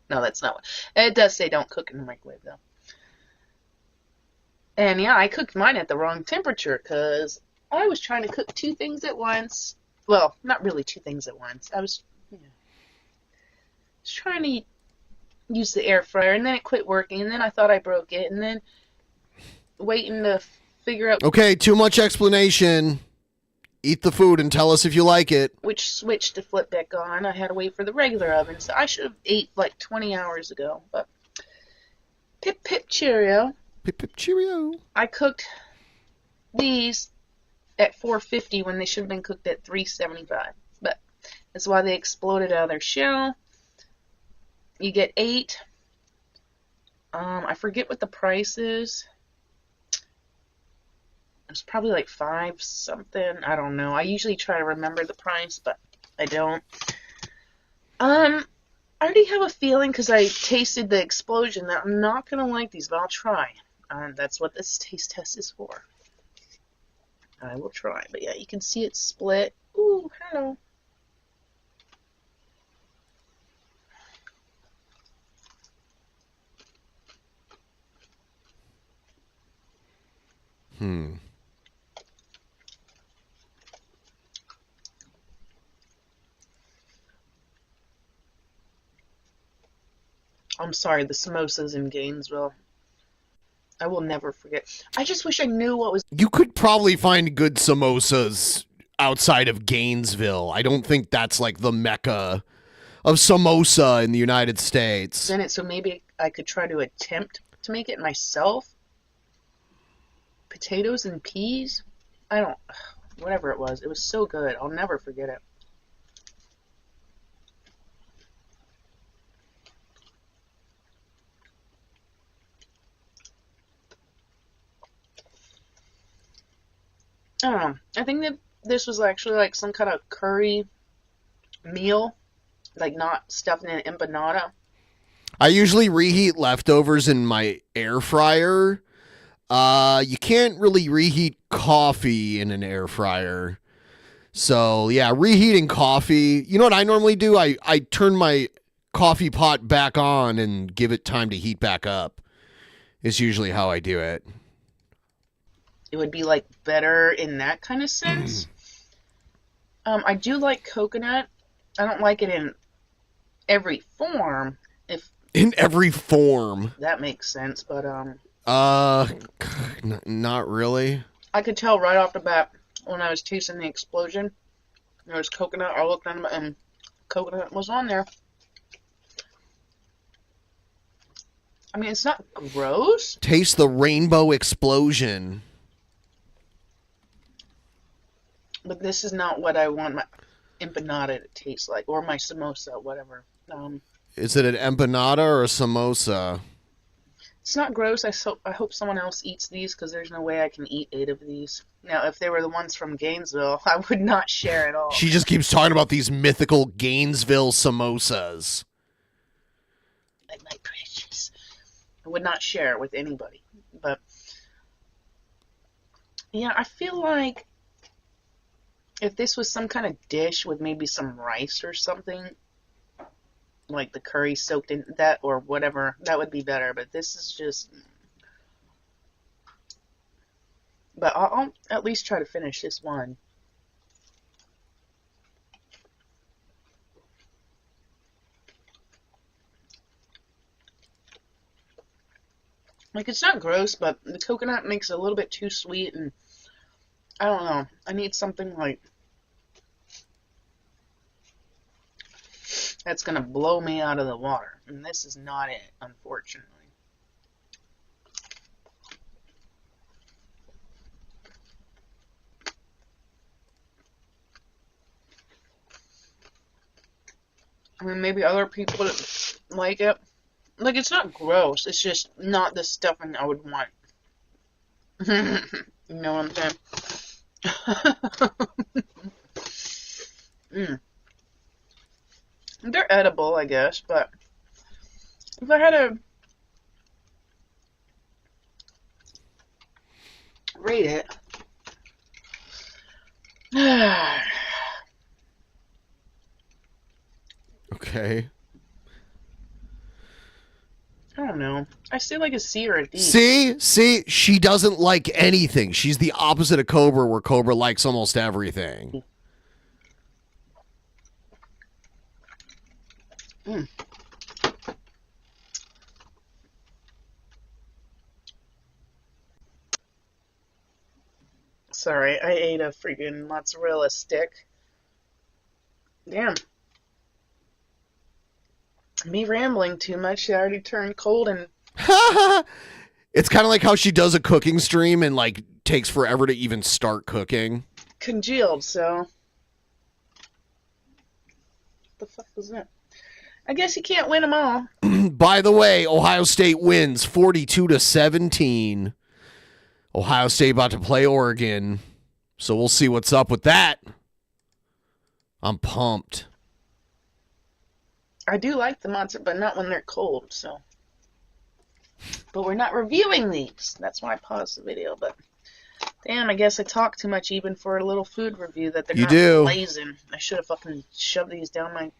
No, that's not what it does. Say don't cook in the microwave though. And yeah, I cooked mine at the wrong temperature because I was trying to cook two things at once. Well, not really two things at once. I was trying to use the air fryer, and then it quit working, and then I thought I broke it, and then waiting to figure out. Okay, too much explanation. Eat the food and tell us if you like it. Which switch to flip back on. I had to wait for the regular oven, so I should have ate like 20 hours ago. But pip pip cheerio. Pip pip cheerio. I cooked these at 450 when they should have been cooked at 375. But that's why they exploded out of their shell. You get 8. I forget what the price is. It's probably like 5 something. I don't know. I usually try to remember the price, but I don't. I already have a feeling because I tasted the explosion that I'm not going to like these, but I'll try. That's what this taste test is for. I will try. But yeah, you can see it split. Ooh, hello. I'm sorry, the samosas in Gainesville. I will never forget. I just wish I knew what was... You could probably find good samosas outside of Gainesville. I don't think that's like the mecca of samosa in the United States. in it, so maybe I could try to attempt to make it myself. Potatoes and peas? I don't... Whatever it was so good. I'll never forget it. I don't know. I think that this was actually like some kind of curry meal, like not stuffed in an empanada. I usually reheat leftovers in my air fryer. You can't really reheat coffee in an air fryer. So, yeah, reheating coffee. You know what I normally do? I turn my coffee pot back on and give it time to heat back up. Is usually how I do it. It would be like better in that kind of sense. I do like coconut. I don't like it in every form. In every form. That makes sense, but not really. I could tell right off the bat when I was tasting the explosion. There was coconut. I looked on it and coconut was on there. I mean, it's not gross. Taste the rainbow explosion. But this is not what I want my empanada to taste like, or my samosa, whatever. Is it an empanada or a samosa? It's not gross. I hope someone else eats these, because there's no way I can eat 8 of these. Now, if they were the ones from Gainesville, I would not share at all. She just keeps talking about these mythical Gainesville samosas. Like my precious. I would not share it with anybody. But, yeah, I feel like if this was some kind of dish with maybe some rice or something, like the curry soaked in that or whatever, that would be better. But this is just... But I'll at least try to finish this one. Like, it's not gross, but the coconut makes it a little bit too sweet, and I don't know. I need something like that's gonna blow me out of the water, and this is not it, unfortunately. I mean, maybe other people like it. Like, it's not gross. It's just not the stuffing I would want. You know what I'm saying? They're edible, I guess, but if I had to rate it, Okay. I don't know. I say like a C or a D. See, she doesn't like anything. She's the opposite of Cobra, where Cobra likes almost everything. Sorry, I ate a freaking mozzarella stick. Damn. Me rambling too much, I already turned cold and... It's kind of like how she does a cooking stream and, like, takes forever to even start cooking. Congealed, so... What the fuck was that? I guess you can't win them all. By the way, Ohio State wins 42-17. Ohio State about to play Oregon. So we'll see what's up with that. I'm pumped. I do like the mozzarella, but not when they're cold, so... But we're not reviewing these. That's why I paused the video, but... Damn, I guess I talk too much even for a little food review that they're not blazing. I should have fucking shoved these down my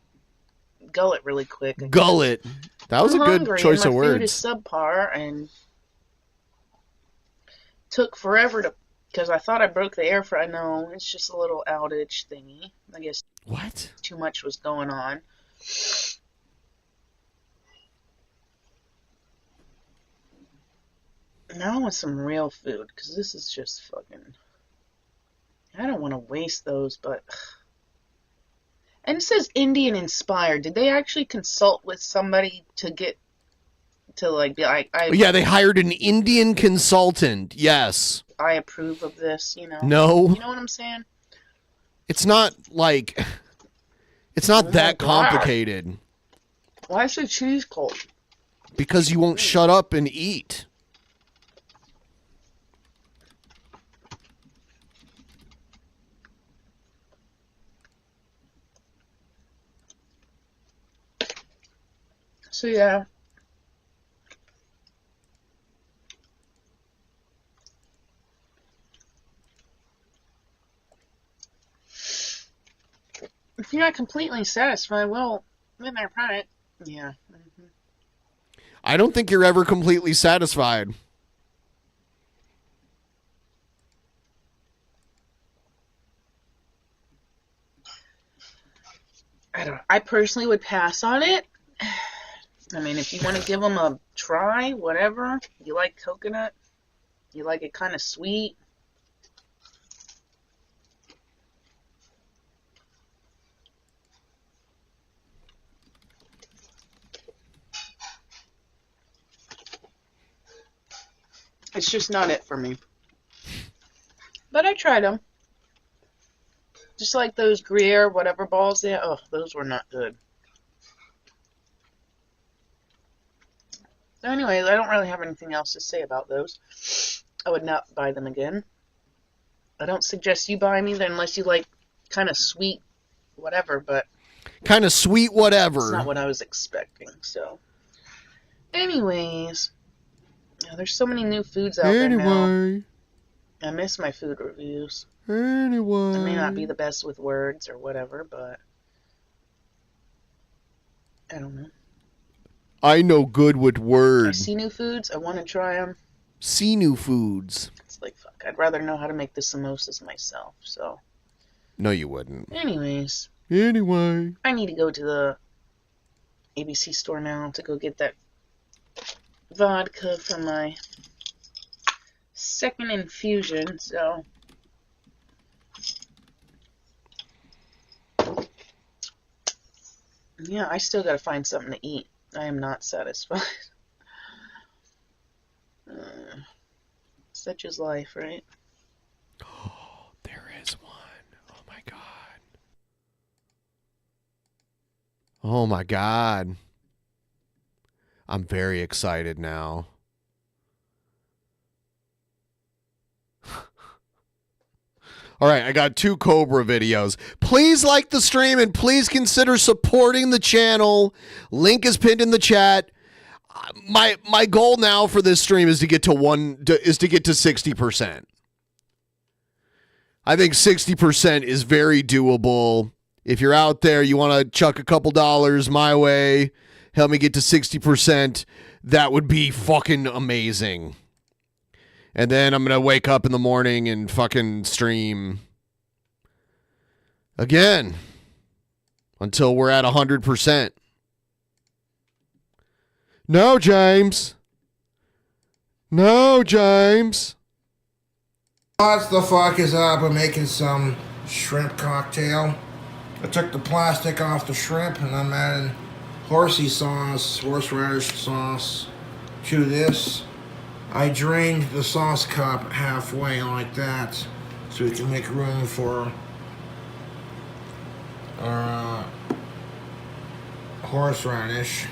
gullet really quick. Gullet. That was a good choice of words. My food words. is subpar and took forever to... Because I thought I broke the air fryer. No, it's just a little outage thingy. I guess what? Too much was going on. Now I want some real food, because this is just fucking... I don't want to waste those, but... And it says Indian inspired. Did they actually consult with somebody to get... to, like, be like... Yeah, they hired an Indian consultant. Yes. I approve of this, you know? No. You know what I'm saying? It's not, like... It's not that complicated. Why is the cheese cold? Because you won't shut up and eat. So, yeah. If you're not completely satisfied, well, then they're right. Yeah. Mm-hmm. I don't think you're ever completely satisfied. I personally would pass on it. I mean, if you want to give them a try, whatever. You like coconut? You like it kind of sweet? It's just not it for me. But I tried them. Just like those Gruyere, whatever balls they had. Oh, those were not good. So anyways, I don't really have anything else to say about those. I would not buy them again. I don't suggest you buy me them unless you like kind of sweet whatever, but... Kind of sweet whatever. It's not what I was expecting, so... Anyways... Yeah, there's so many new foods out there now. I miss my food reviews. Anyway. I may not be the best with words or whatever, but... I don't know. I know good with words. I see new foods, I want to try them. See new foods. It's like, fuck, I'd rather know how to make the samosas myself, so... No, you wouldn't. Anyways. Anyway. I need to go to the ABC store now to go get that vodka for my second infusion, so... Yeah, I still gotta find something to eat. I am not satisfied. Such is life, right? Oh, there is one. Oh my god. Oh my god. I'm very excited now. All right, I got 2 Cobra videos. Please like the stream and please consider supporting the channel. Link is pinned in the chat. My goal now for this stream is to get to 60%. I think 60% is very doable. If you're out there, you want to chuck a couple dollars my way, help me get to 60%, that would be fucking amazing. And then I'm going to wake up in the morning and fucking stream again until we're at 100%. No, James. No, James. What the fuck is up? I'm making some shrimp cocktail. I took the plastic off the shrimp and I'm adding horsey sauce, horseradish sauce to this. I drained the sauce cup halfway like that so we can make room for our horseradish.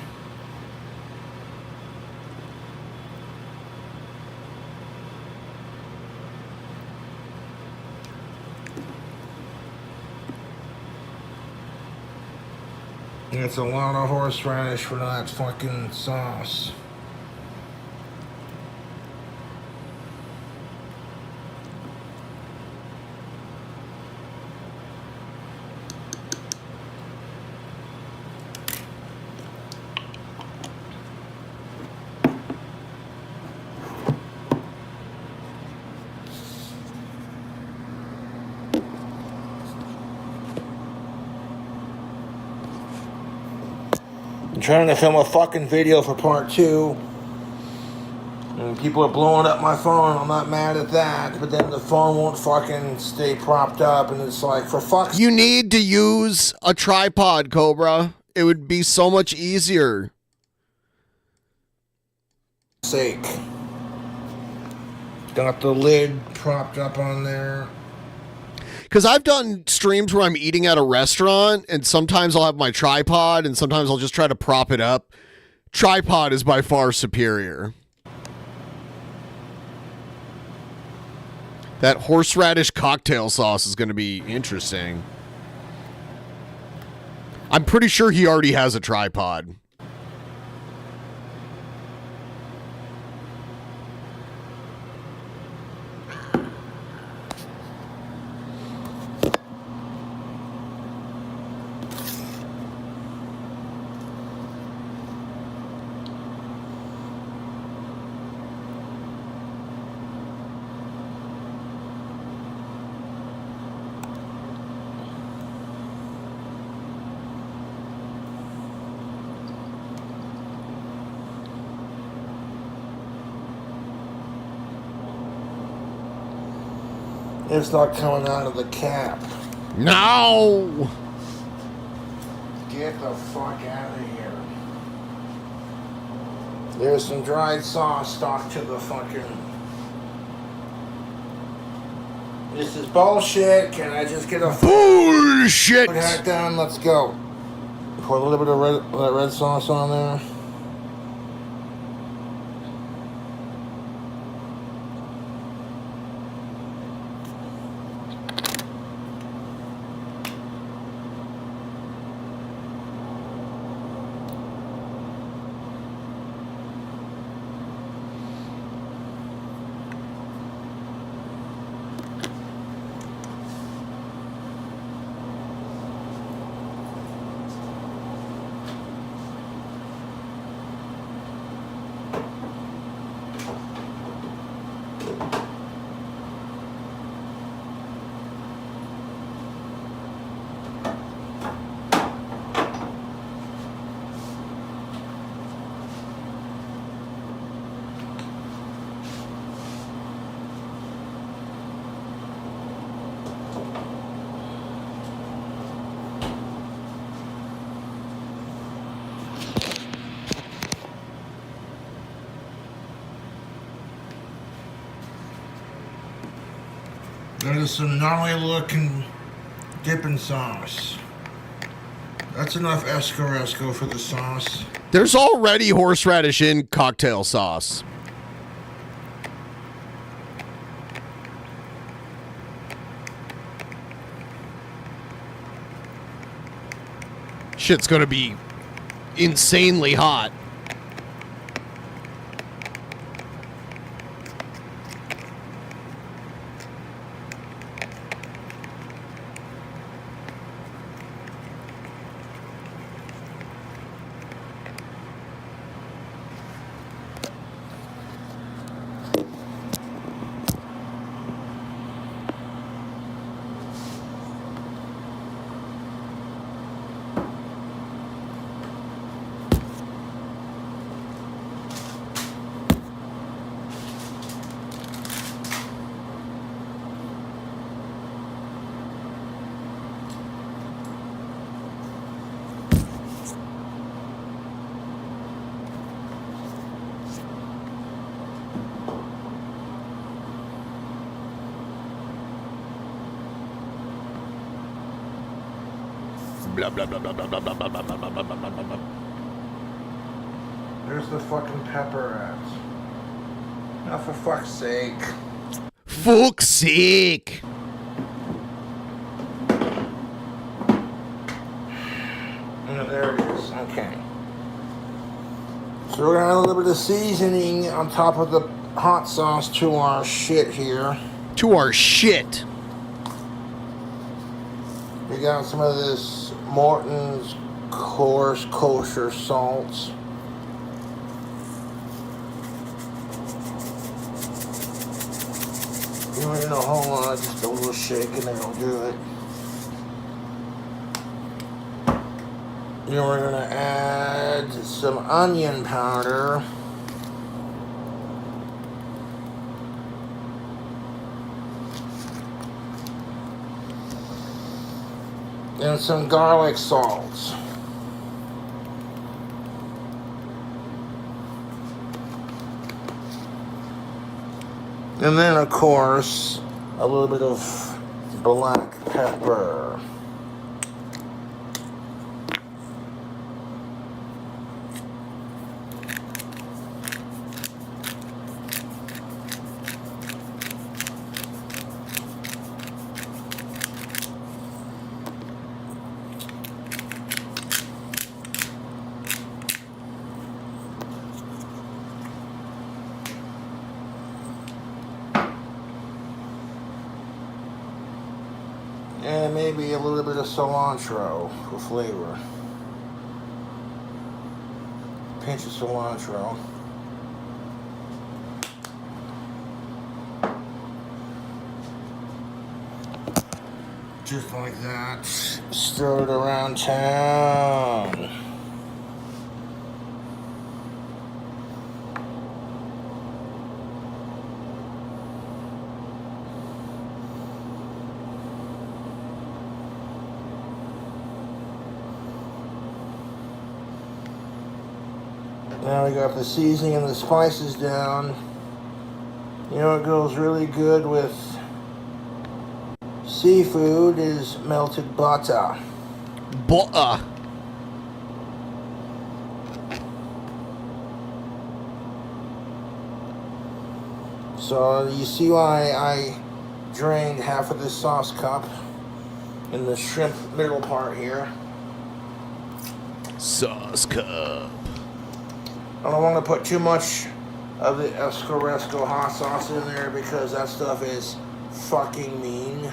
It's a lot of horseradish for that fucking sauce. I'm trying to film a fucking video for part 2. and people are blowing up my phone. I'm not mad at that, but then the phone won't fucking stay propped up, and it's like, for fuck's You need to use a tripod, Cobra. It would be so much easier. sake. Got the lid propped up on there. Because I've done streams where I'm eating at a restaurant, and sometimes I'll have my tripod, and sometimes I'll just try to prop it up. Tripod is by far superior. That horseradish cocktail sauce is going to be interesting. I'm pretty sure he already has a tripod. It's not coming out of the cap. No! Get the fuck out of here. There's some dried sauce stuck to the fucking... This is bullshit. Can I just get a... Bullshit! Put that down. Let's go. Pour a little bit of red sauce on there. That is some gnarly looking dipping sauce. That's enough escarresco for the sauce. There's already horseradish in cocktail sauce. Shit's gonna be insanely hot. Blah, blah, blah, blah, blah, blah, blah, blah, blah, blah, blah, blah, blah, blah. There's the fucking pepper at. Now for fuck's sake. Fuck's sake! Oh, there it is. Okay. So we're gonna add a little bit of seasoning on top of the hot sauce to our shit here. To our shit. We got some of this Morton's coarse kosher salt. You know, hold on, just a little shake and then I'll do it. Then we're gonna add some onion powder. and some garlic salt. And then, of course, a little bit of black pepper. And maybe a little bit of cilantro for flavor. Pinch of cilantro. Just like that. Stir it around town. Now we got the seasoning and the spices down. You know what goes really good with seafood is melted butter. Butter. So you see why I drained half of this sauce cup in the shrimp middle part here. Sauce cup. I don't want to put too much of the Escaresco hot sauce in there because that stuff is fucking mean.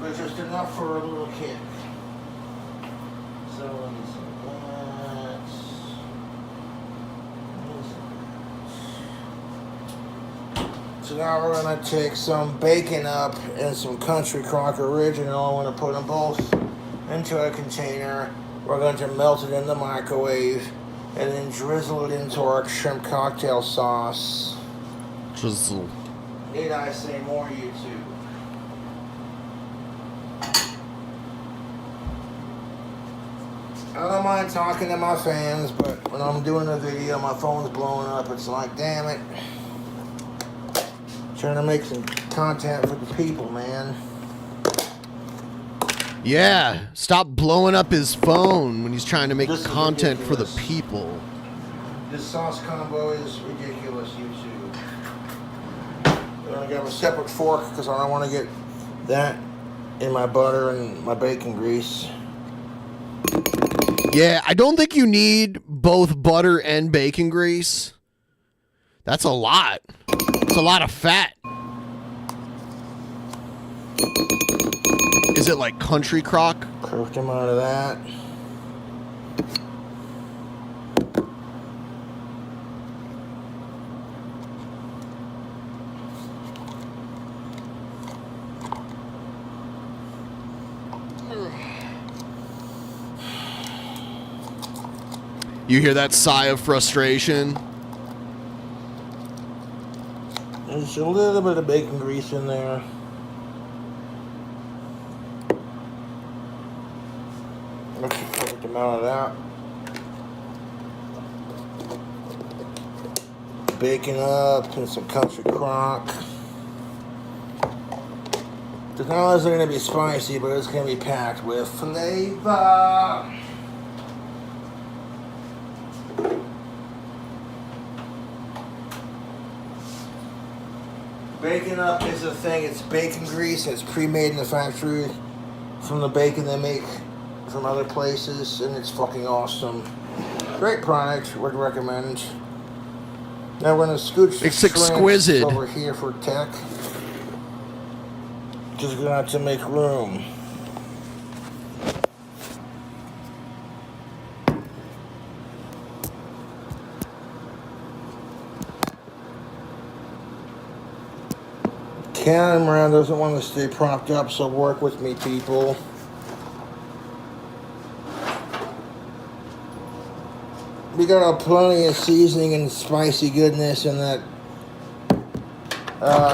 But just enough for a little kick. So let me see that. So now we're going to take some bacon up and some Country Crock Original. I'm going to put them both into a container. We're going to melt it in the microwave and then drizzle it into our shrimp cocktail sauce. Drizzle. Need I say more, YouTube? I don't mind talking to my fans, but when I'm doing a video, my phone's blowing up. It's like, damn it. Trying to make some content for the people, man. Yeah, stop blowing up his phone when he's trying to make This is content for the ridiculous. people. This sauce combo is ridiculous, YouTube. I'm gonna have a separate fork because I don't want to get that in my butter and my bacon grease. Yeah, I don't think you need both butter and bacon grease. That's a lot. It's a lot of fat. Is it like Country Crock? Perfect amount of that. You hear that sigh of frustration? There's a little bit of bacon grease in there. That's the perfect amount of that. Bacon up and some Country Crock. The knowledge are going to be spicy, but it's going to be packed with flavor. Bacon up is a thing. It's bacon grease. It's pre-made in the factory from the bacon they make from other places, and it's fucking awesome. Great product. Would recommend. Now we're gonna scooch the It's shrimp exquisite. over here for tech. Just gonna have to make room. Camera doesn't want to stay propped up, so work with me, people. We got plenty of seasoning and spicy goodness in that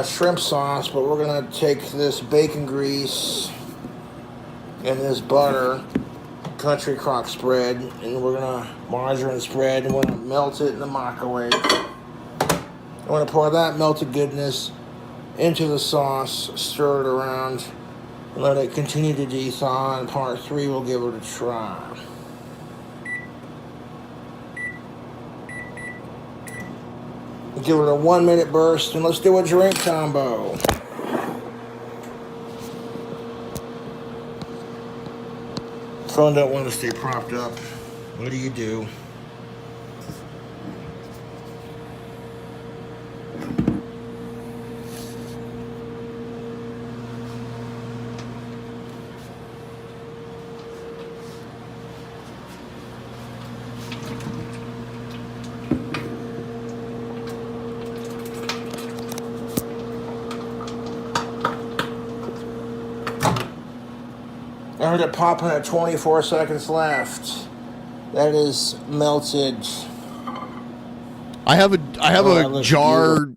shrimp sauce, but we're gonna take this bacon grease and this butter, country crock spread, and we're gonna margarine spread, and we're gonna melt it in the microwave. I'm gonna pour that melted goodness into the sauce, stir it around, and let it continue to de-thaw. And part 3, we'll give it a try. Give it a 1-minute burst, and let's do a drink combo. Phone don't want to stay propped up. What do you do? I heard it popping at 24 seconds left. That is melted. I have a jar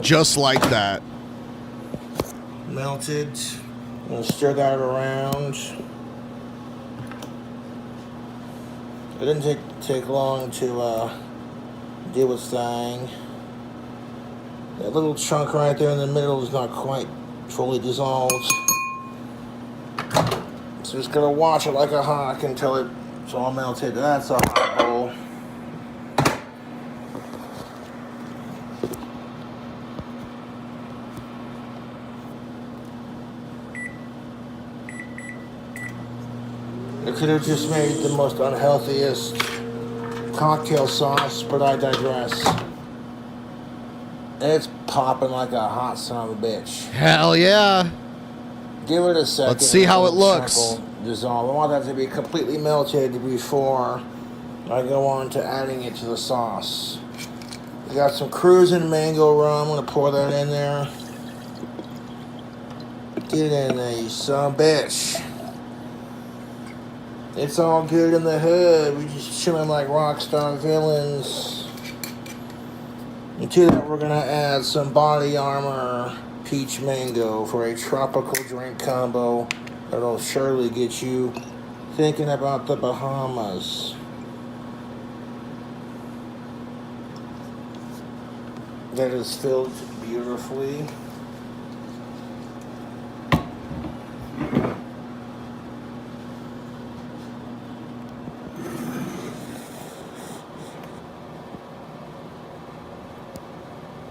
just like that. Melted. We'll stir that around. It didn't take long to do its thing. That little chunk right there in the middle is not quite fully dissolved. So just gonna watch it like a hawk until it's all melted. That's a hot bowl. It could have just made the most unhealthiest cocktail sauce, but I digress. And it's popping like a hot son of a bitch. Hell yeah. Give it a second. Let's see how it looks. Dissolve. I want that to be completely melted before I go on to adding it to the sauce. I got some cruising mango rum. I'm going to pour that in there. Get it in there, you son of a bitch. It's all good in the hood. We just chilling like rock star villains. And to that, we're going to add some Body Armor Peach Mango for a tropical drink combo that'll surely get you thinking about the Bahamas. That is filled beautifully.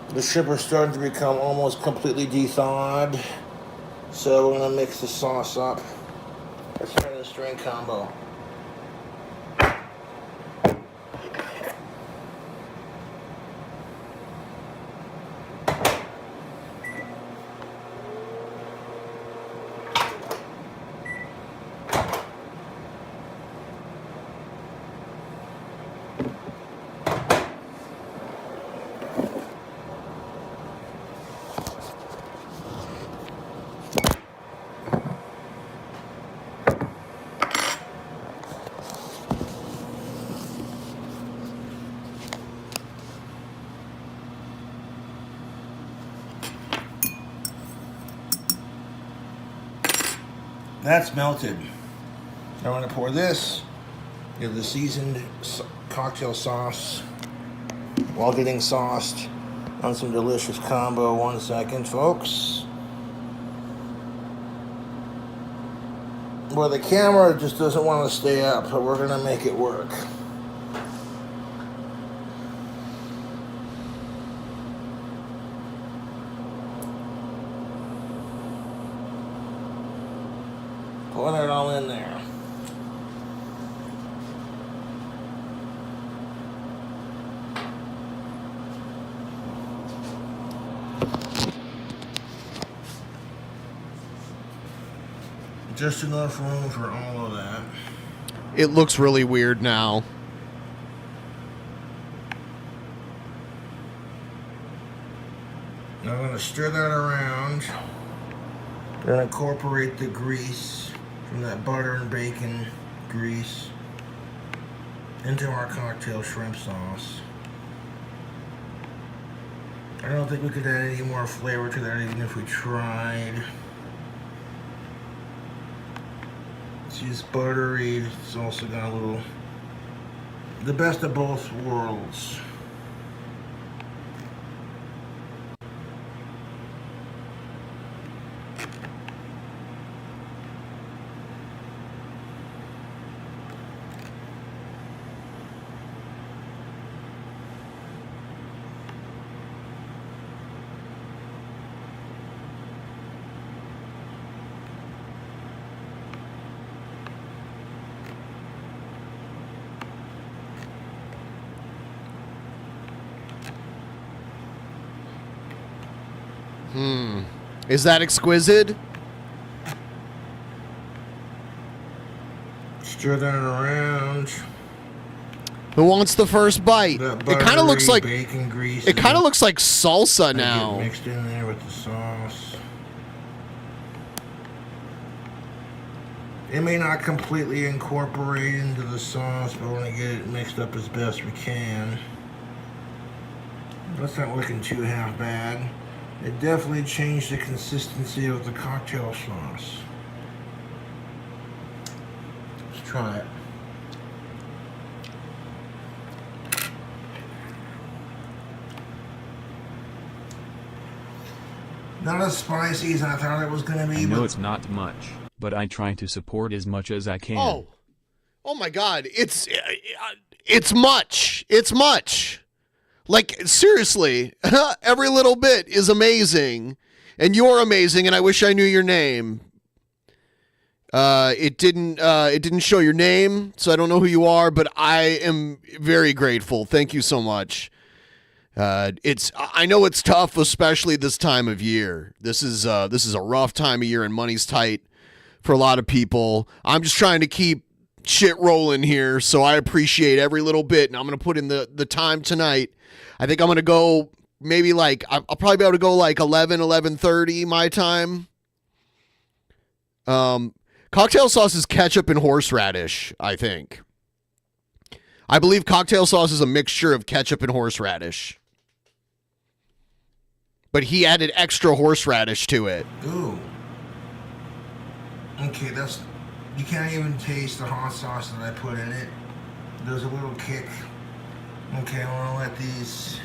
The shrimp are starting to become almost completely de-thawed, so we're gonna mix the sauce up. Let's try this drink combo. That's melted. I'm going to pour this into the seasoned cocktail sauce while getting sauced on some delicious combo. 1 second, folks. Well, the camera just doesn't want to stay up, but we're going to make it work. Pour it all in there. Just enough room for all of that. It looks really weird now. Now I'm going to stir that around. Then incorporate the grease from that butter and bacon grease into our cocktail shrimp sauce. I I don't think we could add any more flavor to that even if we tried. It's just buttery. It's also got a little, the best of both worlds. Is that exquisite? Stir that around. Who wants the first bite? It kind of looks like bacon grease. it kind of looks like salsa now. Get mixed in there with the sauce. It may not completely incorporate into the sauce, but we're gonna get it mixed up as best we can. That's not looking too half bad. It definitely changed the consistency of the cocktail sauce. Let's try it. Not as spicy as I thought it was going to be. I know it's not much, but I try to support as much as I can. Oh my God! It's much. It's much. Like, seriously, every little bit is amazing, and you're amazing, and I wish I knew your name. It didn't show your name, so I don't know who you are, but I am very grateful. Thank you so much. I know it's tough, especially this time of year. This is a rough time of year, and money's tight for a lot of people. I'm just trying to keep shit rolling here, so I appreciate every little bit, and I'm gonna put in the time tonight. I think I'm going to go maybe like, I'll probably be able to go like 11:30 my time. Cocktail sauce is ketchup and horseradish, I think. I believe cocktail sauce is a mixture of ketchup and horseradish. But he added extra horseradish to it. Ooh. Okay, you can't even taste the hot sauce that I put in it. There's a little kick. Okay, I want to let these...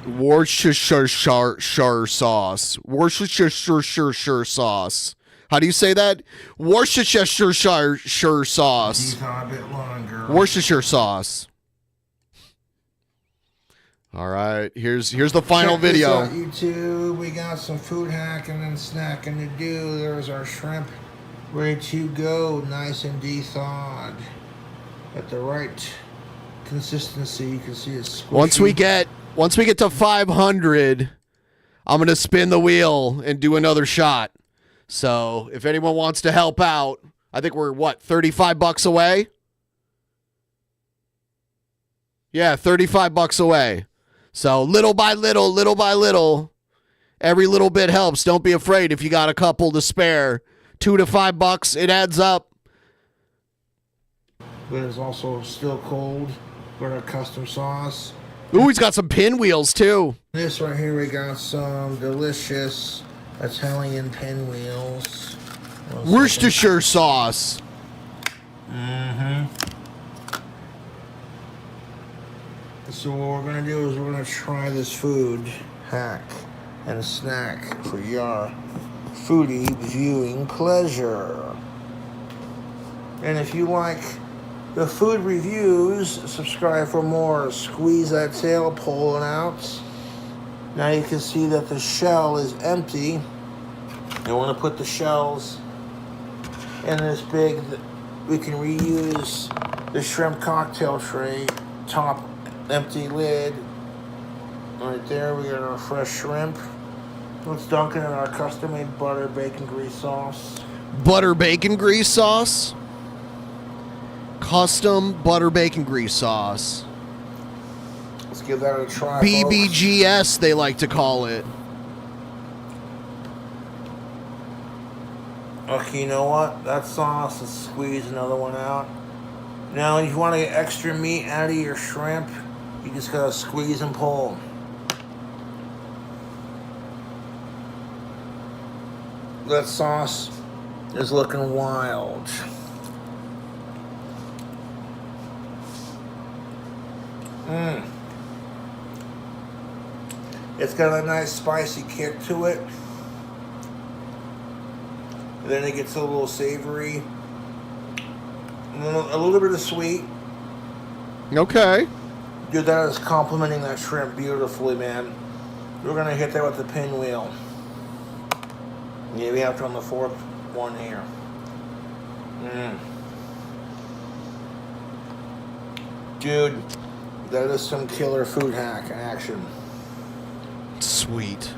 Worcestershire sauce. Worcestershire sauce. How do you say that? Worcestershire sauce. These are a bit longer. Worcestershire sauce. All right, here's the final video. Check this out, YouTube. We got some food hacking and snacking to do. There's our shrimp ready to go, nice and de-thawed at the right consistency. You can see it's squishy. Once we get to 500, I'm gonna spin the wheel and do another shot. So if anyone wants to help out, I think we're $35 away. Yeah, $35 away. So little by little, every little bit helps. Don't be afraid if you got a couple to spare. $2 to $5, it adds up. But it's also still cold. Got our custom sauce. Ooh, he's got some pinwheels too. This right here, we got some delicious Italian pinwheels. Worcestershire sauce. Mm-hmm. So what we're gonna do is we're gonna try this food hack and snack for your foodie viewing pleasure. And if you like the food reviews, subscribe for more. Squeeze that tail, pull it out. Now you can see that the shell is empty. You want to put the shells in this big, we can reuse the shrimp cocktail tray, top empty lid. Right there, we got our fresh shrimp. Let's dunk it in our custom-made butter bacon grease sauce. Butter bacon grease sauce? Custom butter bacon grease sauce. Let's give that a try, BBGS, folks. they like to call it. Okay, you know what? That sauce, let's squeeze another one out. Now, if you want to get extra meat out of your shrimp, you just gotta squeeze and pull. That sauce is looking wild. It's got a nice spicy kick to it. And then it gets a little savory. A little bit of sweet. Okay. Dude, that is complementing that shrimp beautifully, man. We're gonna hit that with the pinwheel. Yeah, we have to on the fourth one here. Dude, that is some killer food hack action. Sweet.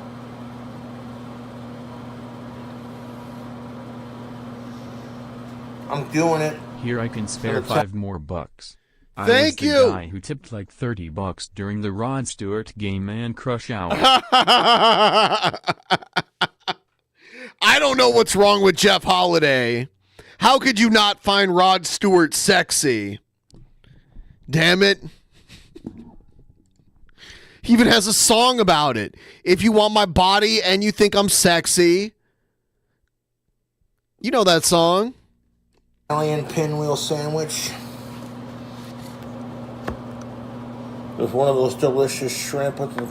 I'm doing it. Here I can spare $5 more. I Thank was you. the guy who tipped like $30 during the Rod Stewart game and crush hour. I don't know what's wrong with Jeff Holiday. How could you not find Rod Stewart sexy? Damn it. He even has a song about it. If you want my body and you think I'm sexy. You know that song. Italian pinwheel sandwich. With one of those delicious shrimp with a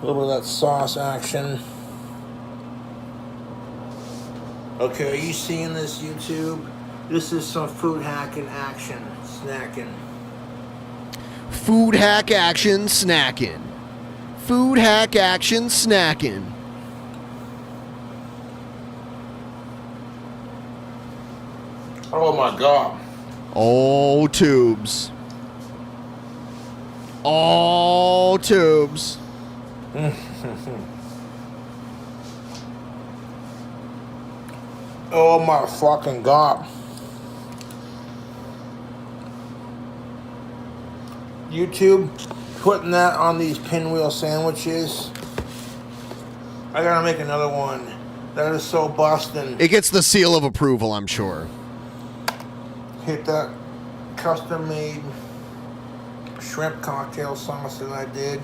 little bit of that sauce action. Okay, are you seeing this, YouTube? This is some food hacking action, snacking. Food hack action snacking. Food hack action snacking. Oh my God. All tubes. All tubes. Oh my fucking God. YouTube, putting that on these pinwheel sandwiches. I gotta make another one. That is so bustin'. It gets the seal of approval, I'm sure. Hit that custom made shrimp cocktail sauce that I did.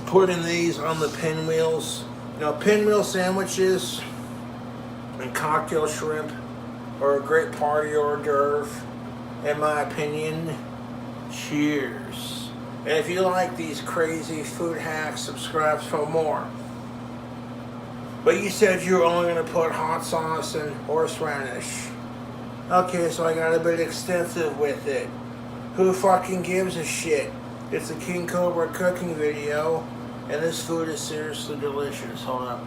Putting these on the pinwheels. You know, pinwheel sandwiches and cocktail shrimp are a great party hors d'oeuvre, in my opinion. Cheers. And if you like these crazy food hacks, subscribe for more. But you said you were only going to put hot sauce and horseradish. Okay, so I got a bit extensive with it. Who fucking gives a shit? It's a King Cobra cooking video, and this food is seriously delicious. Hold up.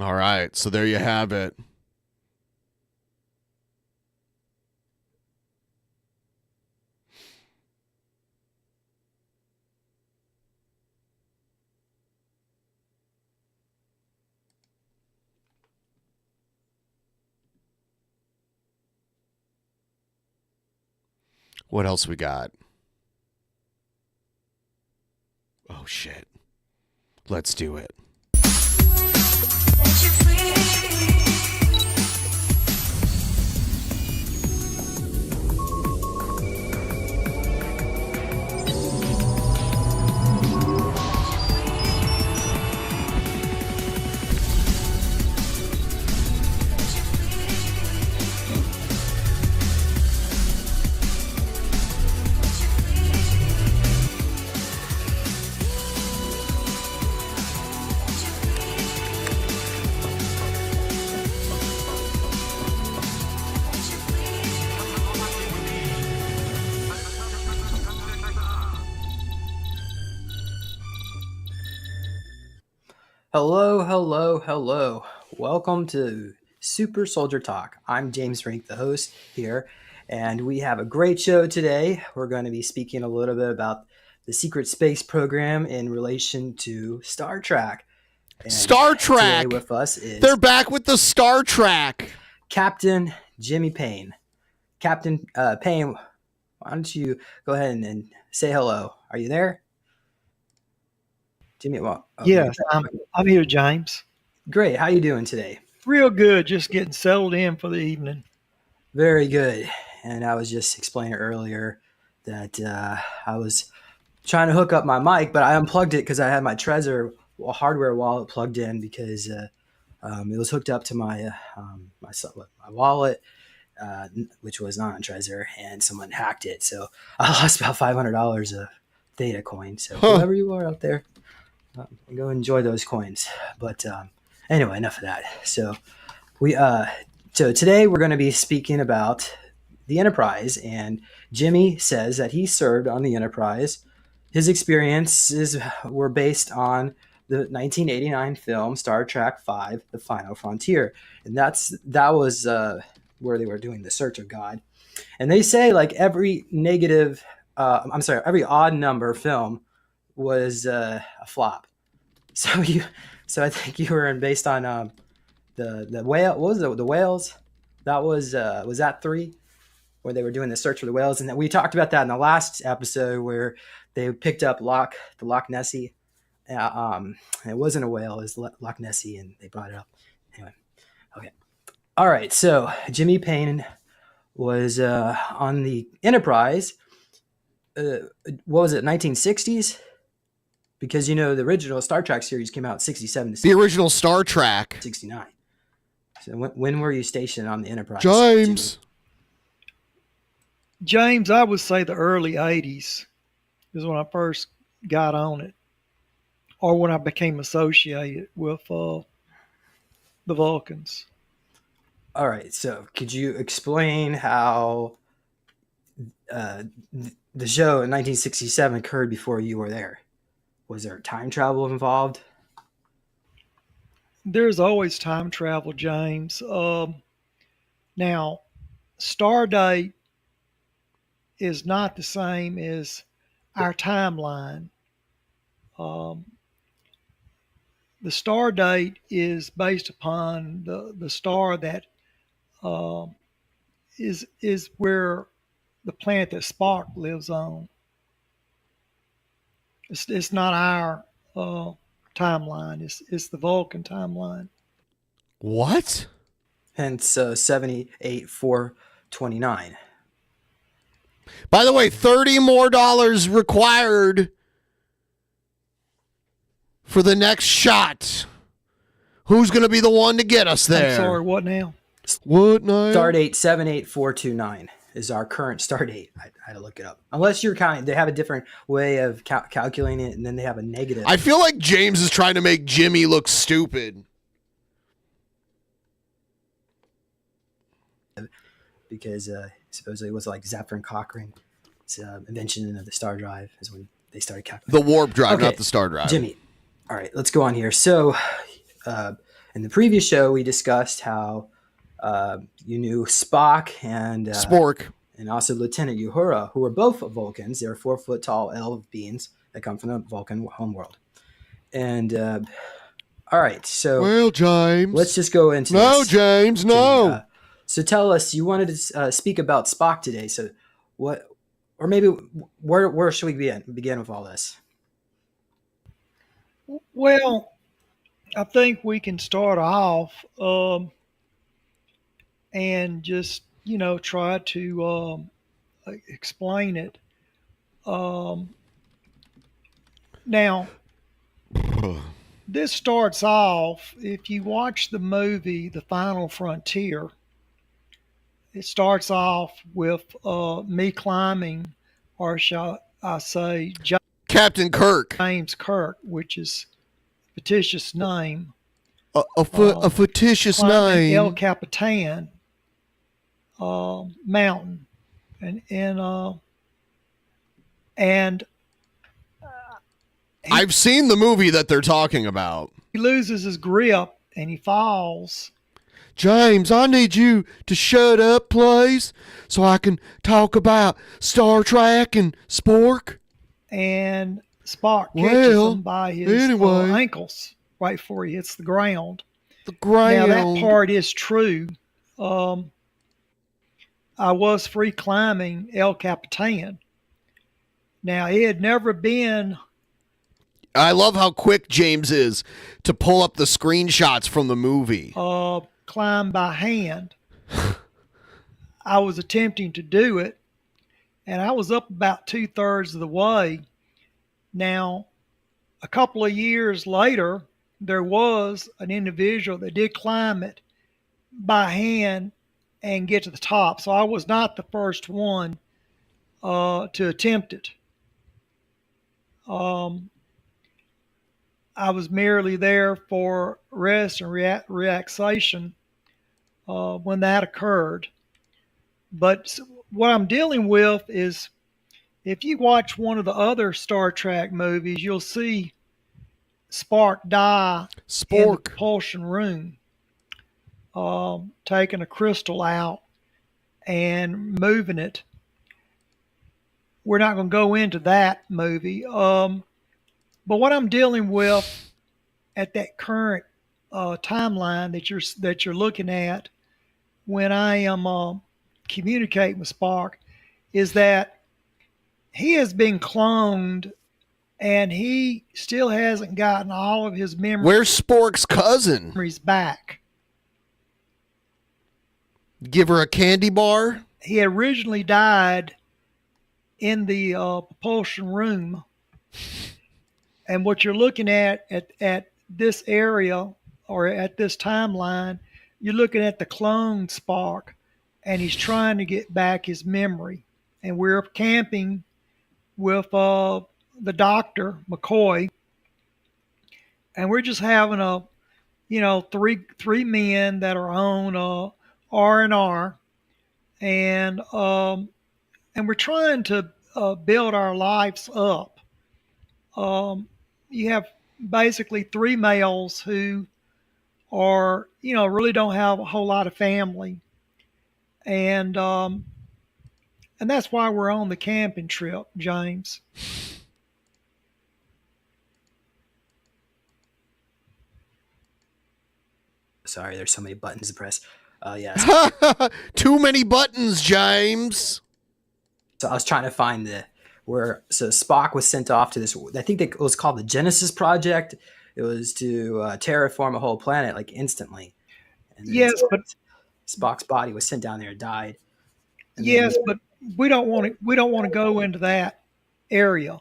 All right, so there you have it. What else we got? Oh, shit. Let's do it. Hello, hello, hello. Welcome to Super Soldier Talk. I'm James Rink, the host here, and we have a great show today. We're going to be speaking a little bit about the secret space program in relation to Star Trek. And Star Trek. Today with us is They're back with the Star Trek. Captain Jimmy Payne. Captain Payne, why don't you go ahead and say hello? Are you there? Jimmy, well, yes, I'm here, James. Great. How you doing today? Real good. Just getting settled in for the evening. Very good. And I was just explaining earlier that I was trying to hook up my mic, but I unplugged it because I had my Trezor hardware wallet plugged in because it was hooked up to my wallet, which was not on Trezor, and someone hacked it. So I lost about $500 of Theta coin. So whoever you are out there, go enjoy those coins. But anyway, enough of that. So so today we're going to be speaking about the Enterprise, and Jimmy says that he served on the Enterprise. His experiences were based on the 1989 film Star Trek V: The Final Frontier, and that was where they were doing the search of God. And they say like every odd number film was a flop. So I think you were based on the whale. What was it? The whales? That was that 3, where they were doing the search for the whales, and we talked about that in the last episode where they picked up the Loch Nessie. It wasn't a whale; it was Loch Nessie, and they brought it up. Anyway, okay, all right. So Jimmy Payne was on the Enterprise. What was it? 1960s. Because, the original Star Trek series came out in 67 to the original Star Trek. 69. So when were you stationed on the Enterprise? James, I would say the early 80s is when I first got on it, or when I became associated with the Vulcans. All right. So could you explain how the show in 1967 occurred before you were there? Was there time travel involved? There's always time travel, James. Now, Stardate is not the same as our timeline. The Stardate is based upon the star that is where the planet that Spock lives on. It's not our timeline. It's the Vulcan timeline. What? Hence 78,429. By the way, $30 more required for the next shot. Who's going to be the one to get us there? I'm sorry, what now? What now? Stardate 78429 is our current start date. I had to look it up. Unless you're counting, they have a different way of calculating it, and then they have a negative. I feel like James is trying to make Jimmy look stupid. Because supposedly it was like Zephyr Cochrane's invention of the star drive is when they started calculating. The warp drive, not the star drive. Jimmy, all right, let's go on here. So in the previous show, we discussed how you knew Spock and Spork, and also Lieutenant Uhura, who were both Vulcans. They were 4-foot tall elf beings that come from the Vulcan homeworld. And all right, so well, James, let's just go into no, this. James, no. So tell us, you wanted to speak about Spock today. So what, or maybe where should we begin with all this? Well, I think we can start off and just, try to explain it. Now, this starts off, if you watch the movie The Final Frontier, it starts off with me climbing, or shall I say, Captain Kirk. James Kirk, which is a fictitious name. A fictitious name. El Capitan mountain, and I've seen the movie that they're talking about. He loses his grip and he falls. James, I need you to shut up, please, so I can talk about Star Trek and Spork. and Spock catches Well, him by his anyway. ankles right before he hits the ground. The ground. Now that part is true. I was free climbing El Capitan. Now it had never been. I love how quick James is to pull up the screenshots from the movie. Climb by hand. I was attempting to do it, and I was up about 2/3 of the way. Now, a couple of years later, there was an individual that did climb it by hand and get to the top. So I was not the first one to attempt it. I was merely there for rest and relaxation when that occurred. But what I'm dealing with is, if you watch one of the other Star Trek movies, you'll see Spock die in the propulsion room, taking a crystal out and moving it. We're not going to go into that movie. But what I'm dealing with at that current timeline that you're looking at when I am communicating with Spock is that he has been cloned and he still hasn't gotten all of his memories. Where's Spork's cousin? Back. Give her a candy bar? He originally died in the propulsion room. And what you're looking at this area or at this timeline, you're looking at the clone Spock, and he's trying to get back his memory. And we're camping with the doctor, McCoy, and we're just having three men that are on R&R, and we're trying to build our lives up. You have basically three males who are, really don't have a whole lot of family. And that's why we're on the camping trip, James. Sorry, there's so many buttons to press. Yes. Too many buttons, James. So I was trying to find so Spock was sent off to this, I think it was called the Genesis Project. It was to terraform a whole planet like instantly. And yes, but Spock's body was sent down there and died. And yes, but we don't want to go into that area.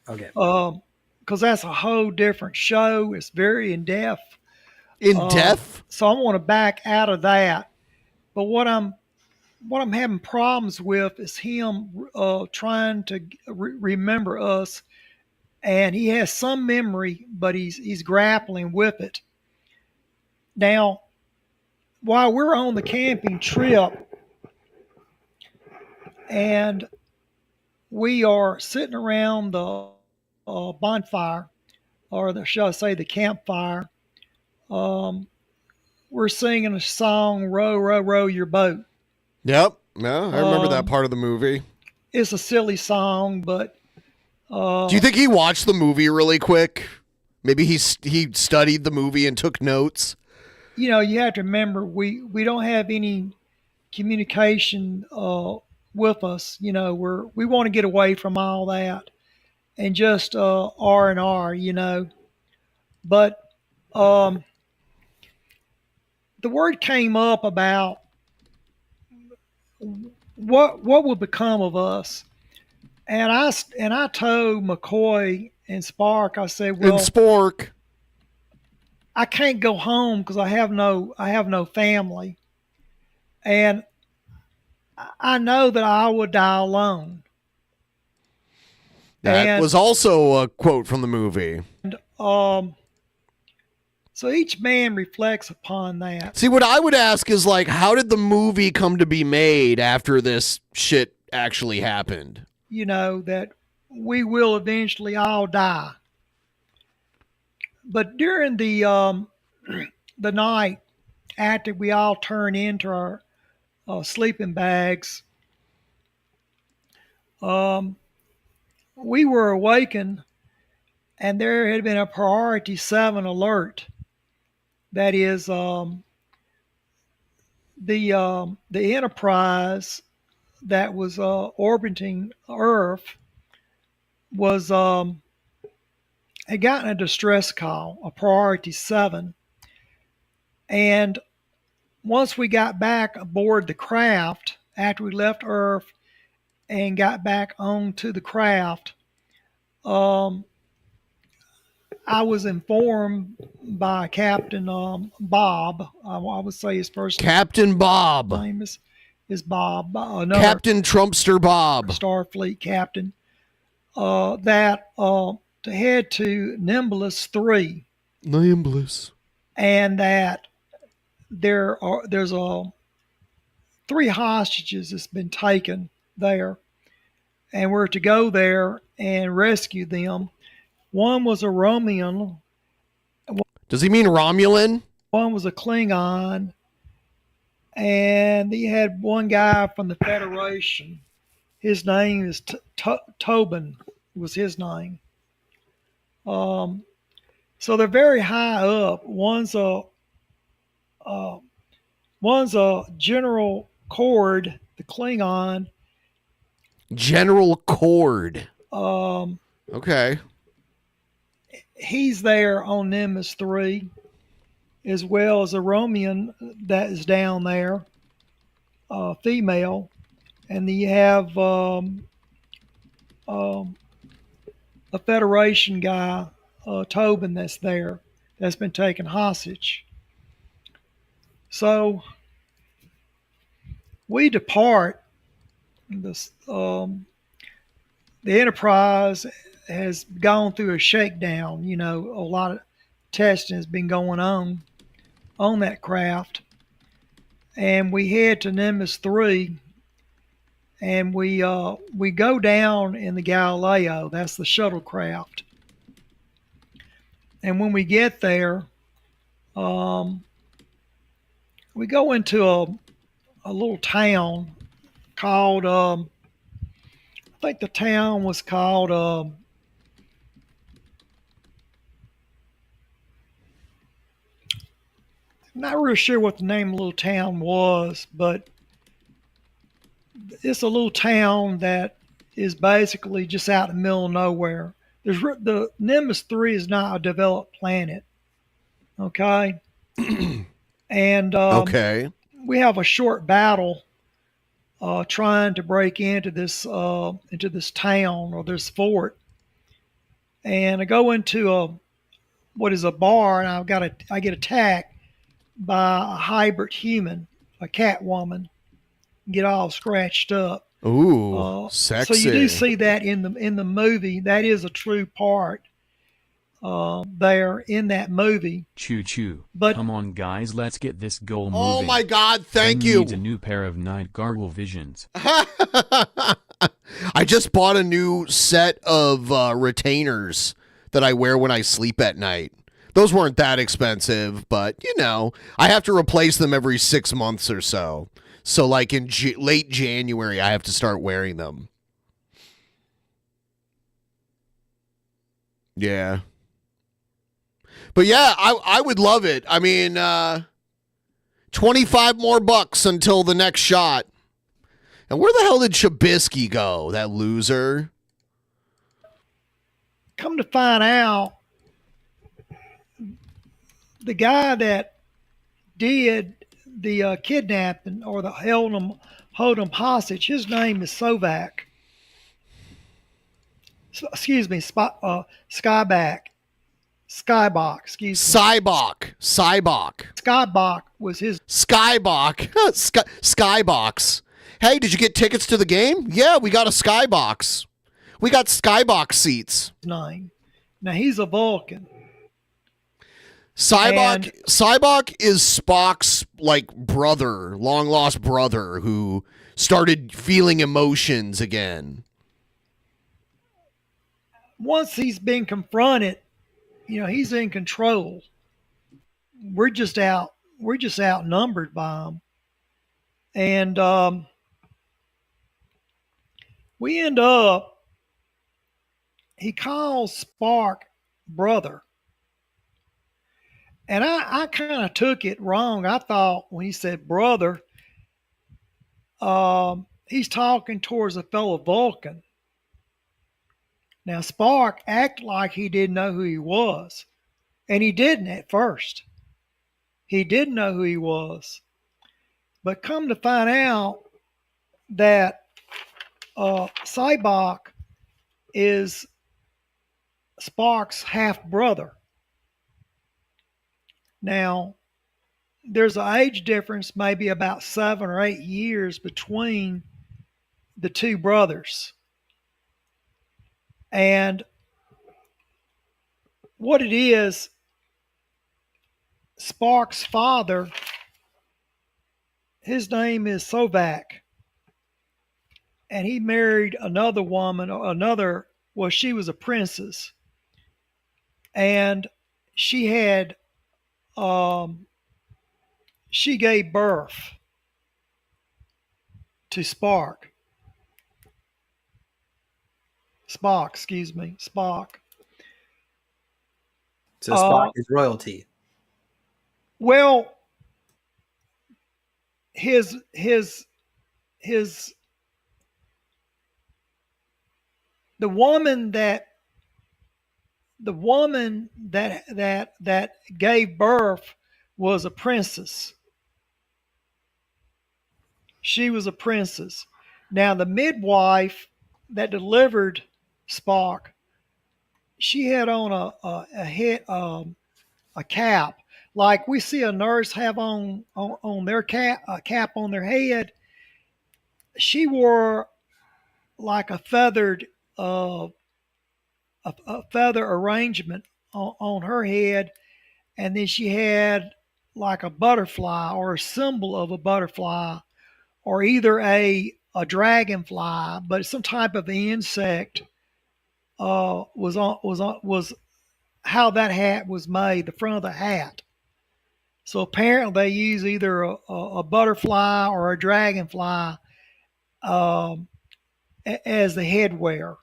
Okay. Because that's a whole different show. It's very in depth. In depth? So I want to back out of that. But what I'm having problems with is him trying to remember us, and he has some memory, but he's grappling with it. Now, while we're on the camping trip, and we are sitting around the bonfire, or shall I say the campfire, we're singing a song, "Row, row, row your boat." Yep. No, I remember that part of the movie. It's a silly song, but do you think he watched the movie really quick? Maybe he studied the movie and took notes. You have to remember we don't have any communication with us. We want to get away from all that and just R&R. But the word came up about what will become of us, and I told McCoy and Spark, I said, well, and Spork, I can't go home because I have no family, and I know that I would die alone. That was also a quote from the movie. And so each man reflects upon that. See, what I would ask is, like, how did the movie come to be made after this shit actually happened? That we will eventually all die. But during the night, after we all turn into our sleeping bags, we were awakened, and there had been a priority 7 alert. That is, the Enterprise that was orbiting Earth was had gotten a distress call, a priority 7, and once we got back aboard the craft after we left Earth and got back onto the craft, I was informed by Captain Bob. I would say his first Captain Bob. name is Bob. Captain Trumpster Bob. Starfleet captain. That to head to Nimbus 3. Nimbus. And that there's 3 hostages that's been taken there, and we're to go there and rescue them. One was a Romulan. Does he mean Romulan? One was a Klingon, and he had one guy from the Federation. His name is Tobin. Was his name. So they're very high up. One's a General Cord, the Klingon. General Cord. Okay. He's there on Nimbus 3, as well as a Romulan that is down there, female. And you have a Federation guy, Tobin, that's there, that's been taken hostage. So we depart. The Enterprise has gone through a shakedown. You know, a lot of testing has been going on that craft. And we head to Nimbus 3, and we go down in the Galileo. That's the shuttlecraft. And when we get there, we go into a little town called, I think the town was called, I'm not really sure what the name of the little town was, but it's a little town that is basically just out in the middle of nowhere. The Nimbus 3 is not a developed planet, okay? And okay, we have a short battle trying to break into this town or this fort, and I go into what is a bar, and I get attacked by a hybrid human, a cat woman, get all scratched up. Ooh, sexy. So you do see that in the movie. That is a true part there in that movie. Choo choo. But come on, guys, let's get this goal moving. Oh my God! Thank Ben you. Needs a new pair of night gargle visions. I just bought a new set of retainers that I wear when I sleep at night. Those weren't that expensive, but, you know, I have to replace them every 6 months or so. So, like, in late January, I have to start wearing them. Yeah. But, yeah, I would love it. I mean, 25 more bucks until the next shot. And where the hell did Trubisky go, that loser? Come to find out, the guy that did the kidnapping or the hold him hostage, his name is Skyback. Excuse me, Skybox. Skybox was his. Skybox. Hey, did you get tickets to the game? Yeah, we got a Skybox. We got Skybox seats. Nine. Now he's a Vulcan. Sybok is Spock's brother, long lost brother, who started feeling emotions again. Once he's been confronted, he's in control. We're just outnumbered by him. And we end up he calls Spock brother. And I kind of took it wrong. I thought when he said brother, he's talking towards a fellow Vulcan. Now, Spock acted like he didn't know who he was. And he didn't at first. He didn't know who he was. But come to find out that Sybok is Spock's half-brother. Now, there's an age difference, maybe about 7 or 8 years between the two brothers. And what it is, Spock's father, his name is Sovak, and he married another woman, well, she was a princess, and she had, she gave birth to Spock. Spock. So Spock is royalty. Well, the woman that gave birth was a princess. She was a princess. Now the midwife that delivered Spock, she had on a cap, like we see a nurse have on their cap, a cap on their head. She wore like a feathered a feather arrangement on her head, and then she had like a butterfly or a symbol of a butterfly, or either a dragonfly, but some type of insect. Was how that hat was made, the front of the hat. So apparently they use either a butterfly or a dragonfly as the headwear.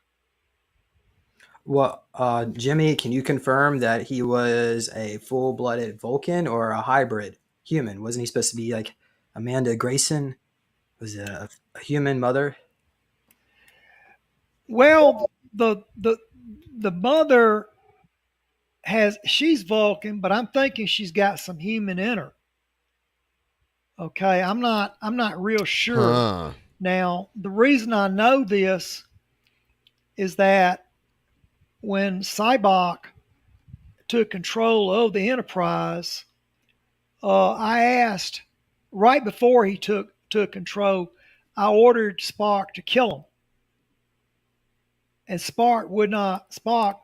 Well, Jimmy, can you confirm that he was a full-blooded Vulcan or a hybrid human? Wasn't he supposed to be like Amanda Grayson? Was it a human mother? Well, the mother she's Vulcan, but I'm thinking she's got some human in her. Okay, I'm not real sure. Huh. Now, the reason I know this is that when Sybok took control of the Enterprise, I asked right before he took control, I ordered Spock to kill him. And Spock would not. Spock.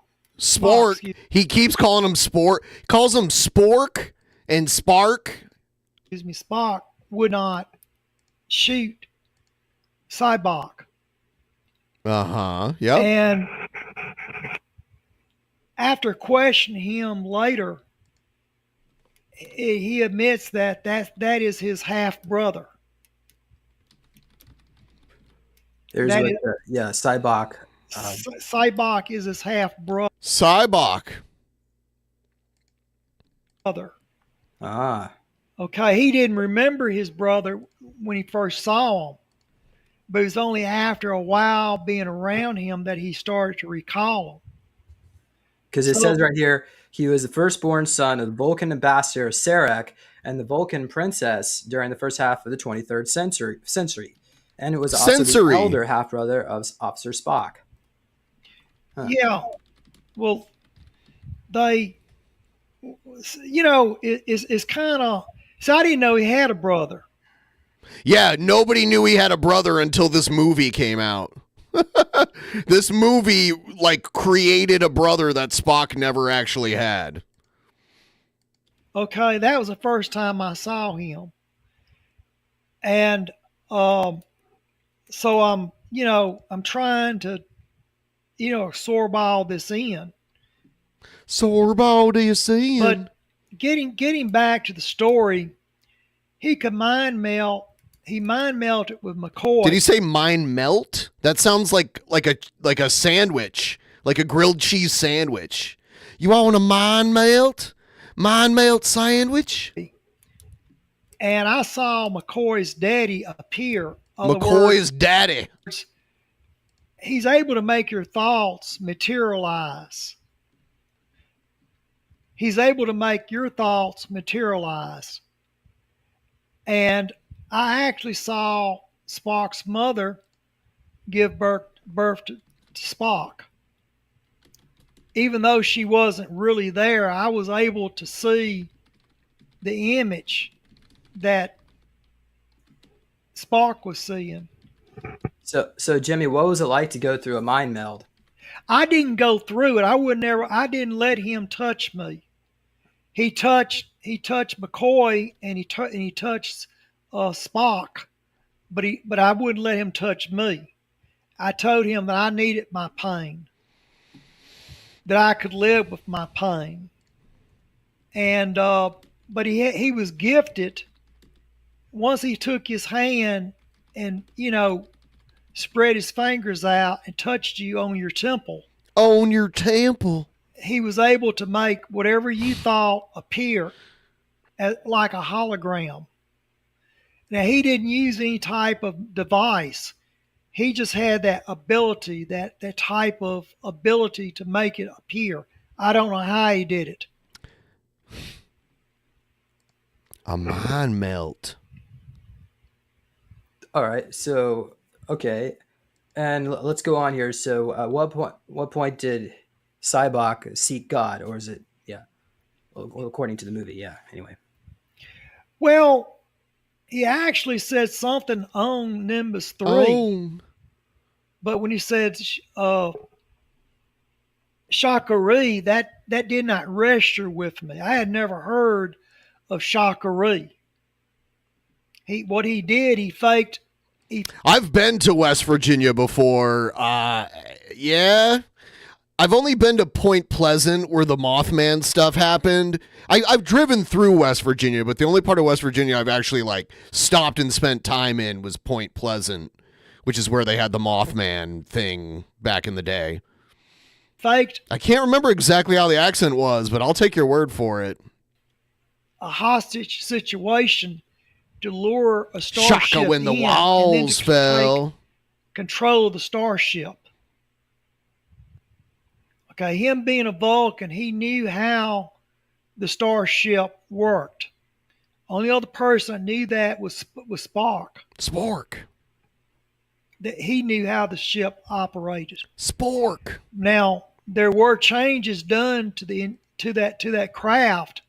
He keeps calling him Sport. Calls him Spork and Spark. Excuse me. Spock would not shoot Sybok. Yep. And after questioning him later, he admits that is his half brother. There's Sybok. Sybok is his half brother. Sybok. Okay, he didn't remember his brother when he first saw him, but it was only after a while being around him that he started to recall him. Because it says right here, he was the firstborn son of the Vulcan ambassador Sarek and the Vulcan princess during the first half of the 23rd century. And it was also the elder half-brother of Officer Spock. Huh. Yeah. Well, they, it's kind of, so I didn't know he had a brother. Yeah, nobody knew he had a brother until this movie came out. This movie, created a brother that Spock never actually had. Okay, that was the first time I saw him. And so I'm trying to, absorb all this in. Absorb all this in. But getting back to the story, he could mind melt. He mind melted with McCoy. Did he say mind melt? That sounds like a sandwich, like a grilled cheese sandwich. You want a mind melt? Mind melt sandwich? And I saw McCoy's daddy appear. McCoy's daddy. He's able to make your thoughts materialize. He's able to make your thoughts materialize. And I actually saw Spock's mother give birth to Spock. Even though she wasn't really there, I was able to see the image that Spock was seeing. So Jimmy, what was it like to go through a mind meld? I didn't go through it. I didn't let him touch me. He touched McCoy and he touched Spock, but I wouldn't let him touch me. I told him that I needed my pain, that I could live with my pain, and but he was gifted. Once he took his hand and spread his fingers out and touched you on your temple. On your temple. He was able to make whatever you thought appear like a hologram. Now, he didn't use any type of device. He just had that ability, that type of ability to make it appear. I don't know how he did it. A mind melt. All right. So, okay. And let's go on here. So, what point did Cybok seek God, or is it, well, according to the movie, anyway. Well, he actually said something on Nimbus 3. Oh. But when he said Shakari, that did not register with me. I had never heard of Shakari. What he did, he faked. I've been to West Virginia before. Yeah. I've only been to Point Pleasant where the Mothman stuff happened. I've driven through West Virginia, but the only part of West Virginia I've actually stopped and spent time in was Point Pleasant, which is where they had the Mothman thing back in the day. Faked. I can't remember exactly how the accent was, but I'll take your word for it. A hostage situation to lure a starship Shaka when the in walls fell. Control of the starship. Okay, him being a Vulcan, he knew how the starship worked. Only other person that knew that was Spock. Spork. That he knew how the ship operated. Spork. Now there were changes done to that craft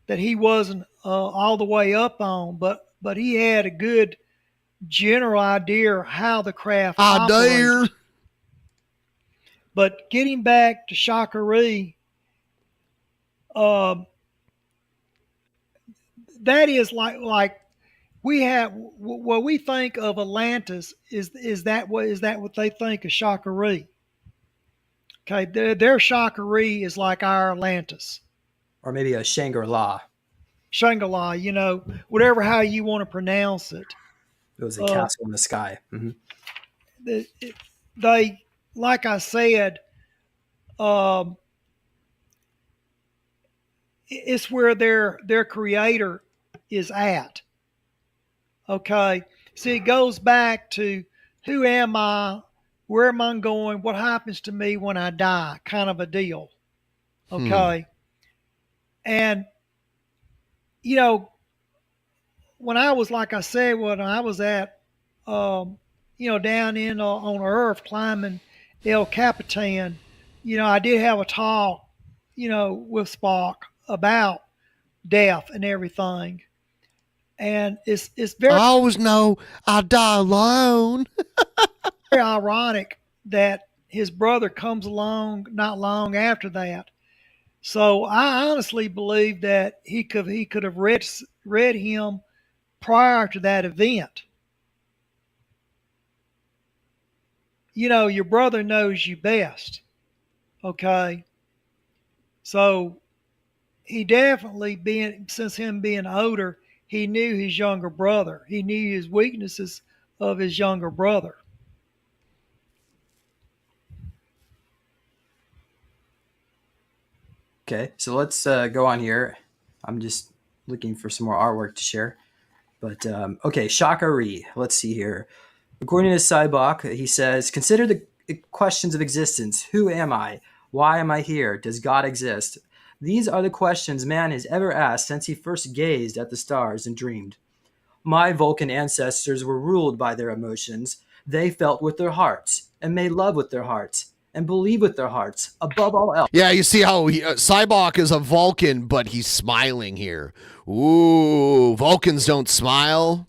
that he wasn't all the way up on, but he had a good general idea how the craft operated. But getting back to Shakari, that is like we have what we think of Atlantis is that what they think of Shakari? Okay, their Shakari is like our Atlantis, or maybe a Shangri-La. Shangri-La, whatever how you want to pronounce it. It was a castle in the sky. Mm-hmm. They, like I said, it's where their creator is at. Okay, see, it goes back to who am I, where am I going, what happens to me when I die, kind of a deal. Okay, and when I was, like I said, when I was at, down in on Earth climbing El Capitan, I did have a talk, with Spock about death and everything. And it's very... I always know I die alone. very ironic that his brother comes along not long after that. So I honestly believe that he could have read him prior to that event. Your brother knows you best. Okay. So he definitely since him being older, he knew his younger brother. He knew his weaknesses of his younger brother. Okay, so let's go on here. I'm just looking for some more artwork to share. But, okay, Shakari. Let's see here. According to Cybok, he says, consider the questions of existence. Who am I? Why am I here? Does God exist? These are the questions man has ever asked since he first gazed at the stars and dreamed. My Vulcan ancestors were ruled by their emotions. They felt with their hearts and made love with their hearts and believe with their hearts above all else. Yeah, you see how Cybok is a Vulcan, but he's smiling here. Ooh, Vulcans don't smile.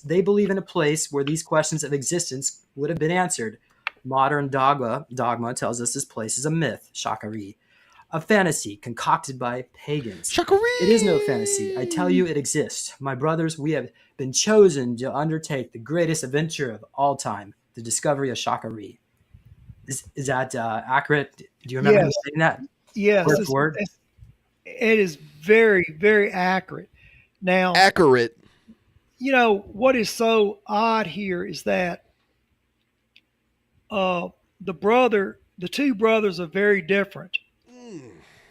They believe in a place where these questions of existence would have been answered. Modern dogma tells us this place is a myth, Shakari, a fantasy concocted by pagans. Shakari! It is no fantasy. I tell you, it exists. My brothers, we have been chosen to undertake the greatest adventure of all time, the discovery of Shakari. Is that accurate? Do you remember him saying that? Yes. Word for word? It is very, very accurate. Now, accurate. You know, what is so odd here is that the two brothers are very different.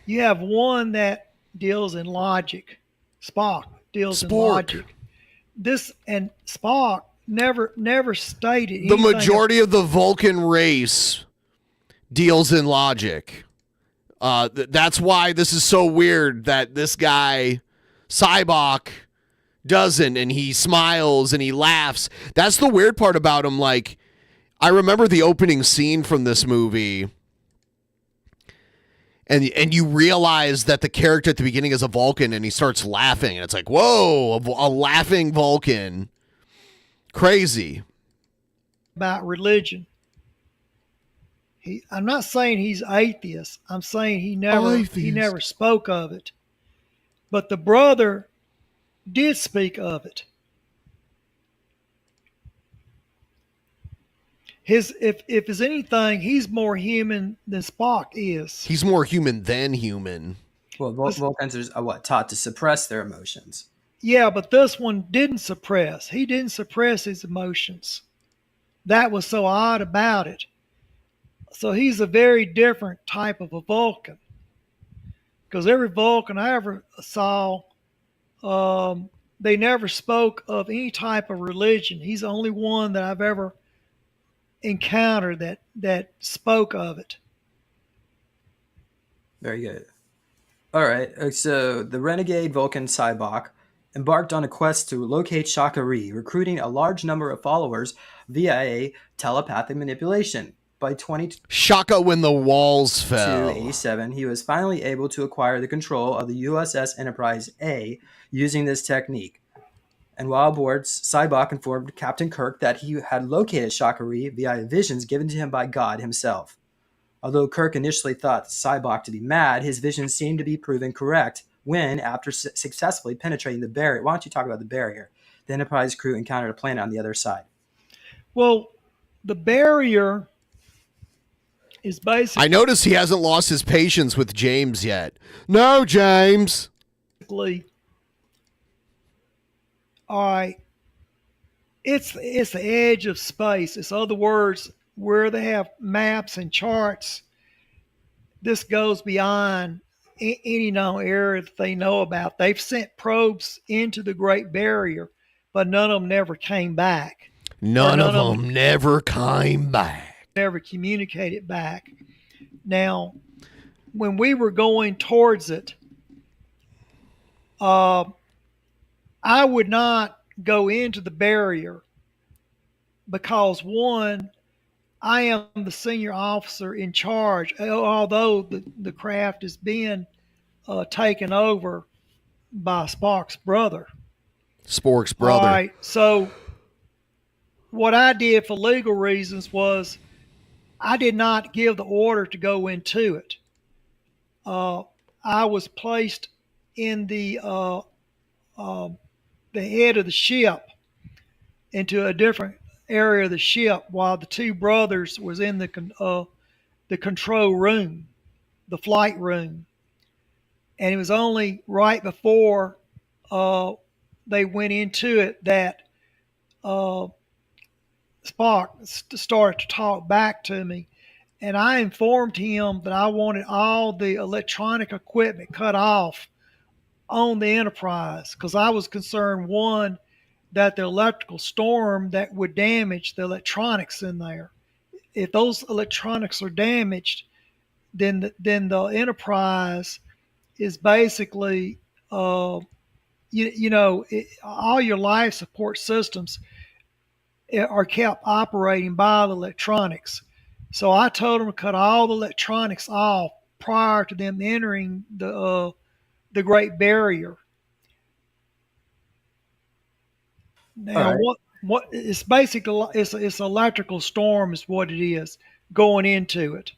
You have one that deals in logic. Spock deals in logic. And Spock never stated the majority of the Vulcan race deals in logic. That's why this is so weird that this guy Cybok doesn't, and he smiles and he laughs. That's the weird part about him. Like, I remember the opening scene from this movie, and you realize that the character at the beginning is a Vulcan, and he starts laughing, and it's like, whoa, a laughing Vulcan. Crazy. About religion. I'm not saying he's atheist. I'm saying he never spoke of it. But the brother did speak of it. If it's anything, he's more human than Spock is. He's more human than human. Well, Vulcans are taught to suppress their emotions. Yeah, but this one didn't suppress. He didn't suppress his emotions. That was so odd about it. So he's a very different type of a Vulcan. Because every Vulcan I ever saw, they never spoke of any type of religion. He's the only one that I've ever encountered that spoke of it. Very good. All right. So the renegade Vulcan Cybok embarked on a quest to locate Shakari, recruiting a large number of followers via a telepathic manipulation. By Shaka when the walls fell. 1987, he was finally able to acquire the control of the USS Enterprise A using this technique. And while aboard, Cybok informed Captain Kirk that he had located Shakari via visions given to him by God himself. Although Kirk initially thought Cybok to be mad, his visions seemed to be proven correct when, after successfully penetrating the barrier, why don't you talk about the barrier? The Enterprise crew encountered a planet on the other side. Well, the barrier is basically... I notice he hasn't lost his patience with James yet. No, James! All right, it's the edge of space. It's other words where they have maps and charts. This goes beyond any known area that they know about. They've sent probes into the Great Barrier, but none of them never came back. None of them never came back. Never communicated back. Now, when we were going towards it, I would not go into the barrier because, one, I am the senior officer in charge, although the craft is being taken over by Spock's brother. Spork's brother. All right, so what I did for legal reasons was I did not give the order to go into it. I was placed in the head of the ship into a different area of the ship while the two brothers was in the control room, the flight room. And it was only right before they went into it that Spock started to talk back to me. and I informed him that I wanted all the electronic equipment cut off on the Enterprise because I was concerned, one, that the electrical storm that would damage the electronics in there. If those electronics are damaged, then the Enterprise is basically, all your life support systems are kept operating by the electronics. So I told them to cut all the electronics off prior to them entering the Great Barrier. Now, All what it's basically it's electrical storm is what it is going into it.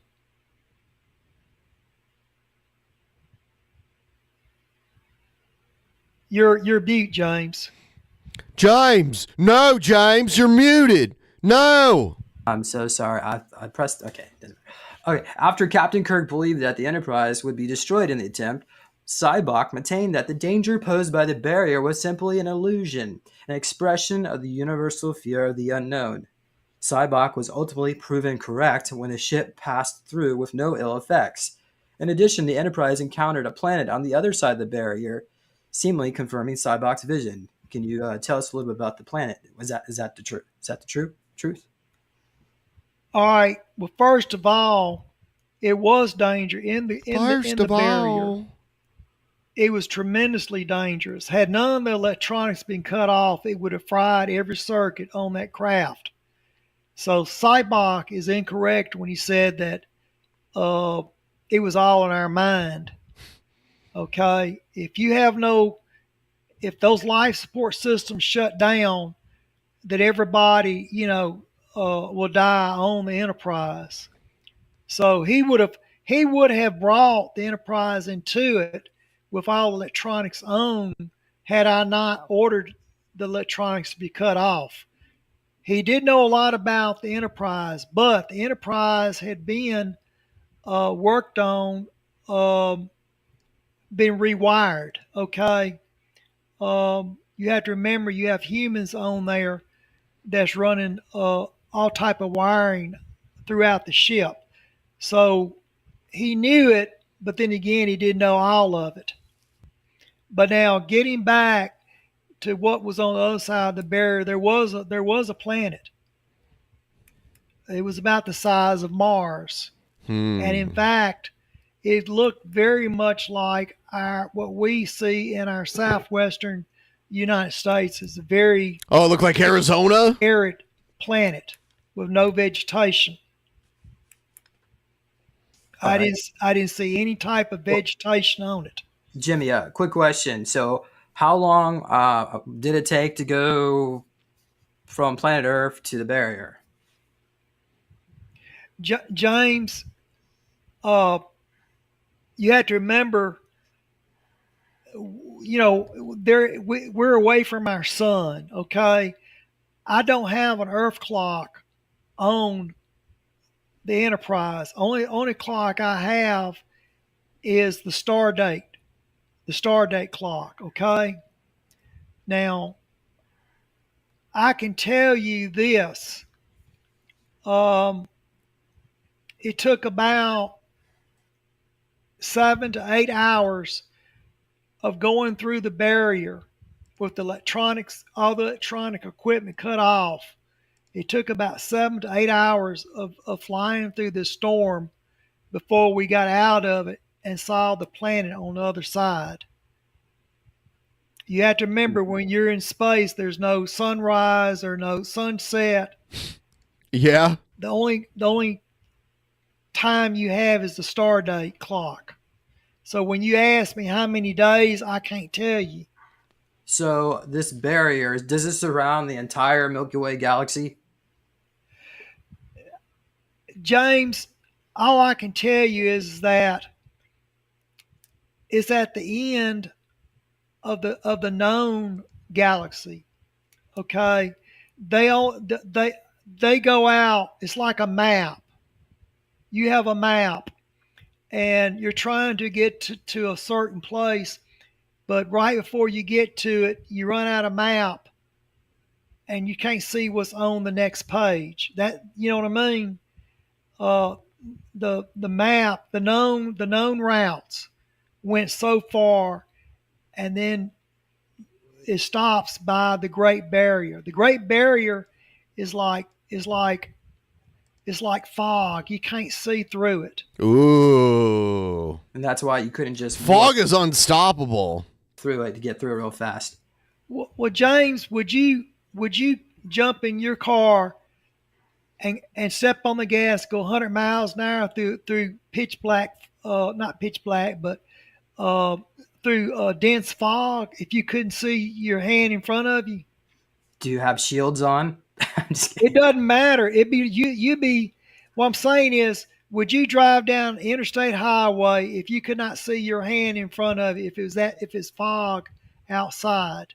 You're mute, James. James, no, James, you're muted. No. I'm so sorry. I pressed. Okay. Okay. After Captain Kirk believed that the Enterprise would be destroyed in the attempt, Sybok maintained that the danger posed by the barrier was simply an illusion, an expression of the universal fear of the unknown. Sybok was ultimately proven correct when the ship passed through with no ill effects. In addition, the Enterprise encountered a planet on the other side of the barrier, seemingly confirming Sybok's vision. Can you tell us a little bit about the planet? Is that the truth? Is that the truth? All right. Well, first of all, it was danger in the barrier. It was tremendously dangerous. Had none of the electronics been cut off, it would have fried every circuit on that craft. So Sybok is incorrect when he said that it was all in our mind. Okay, if those life support systems shut down, that everybody will die on the Enterprise. So he would have brought the Enterprise into it with all electronics on had I not ordered the electronics to be cut off. He did know a lot about the Enterprise, but the Enterprise had been worked on, been rewired. Okay, you have to remember you have humans on there that's running all type of wiring throughout the ship. So he knew it, but then again, he didn't know all of it. But now, getting back to what was on the other side of the barrier, there was a planet. It was about the size of Mars, and in fact, it looked very much like what we see in our southwestern United States. It's a very it looked like Arizona, arid planet with no vegetation. I didn't see any type of vegetation on it. Jimmy, quick question. So how long did it take to go from planet Earth to the barrier? James, you have to remember, we're away from our sun, okay? I don't have an Earth clock on the Enterprise. Only clock I have is the star date clock, okay? Now, I can tell you this. It took about 7 to 8 hours of going through the barrier with the electronics, all the electronic equipment cut off. It took about 7 to 8 hours of flying through this storm before we got out of it and saw the planet on the other side. You have to remember, when you're in space, there's no sunrise or no sunset. Yeah. The only time you have is the star date clock. So when you ask me how many days, I can't tell you. So this barrier, does it surround the entire Milky Way galaxy? James, all I can tell you is that it's at the end of the known galaxy. Okay, they go out. It's like a map. You have a map, and you're trying to get to a certain place, but right before you get to it, you run out of map, and you can't see what's on the next page. That, you know what I mean? the map, the known routes went so far, and then it stops by the Great Barrier. The Great Barrier is like fog. You can't see through it. Ooh. And that's why you couldn't just Fog is unstoppable. through it to get through it real fast. Well, James, would you jump in your car and step on the gas, go 100 miles an hour through pitch black, not pitch black, but through dense fog if you couldn't see your hand in front of you? Do you have shields on? It doesn't matter. You'd be. What I'm saying is, would you drive down the interstate highway if you could not see your hand in front of you? If it's fog outside?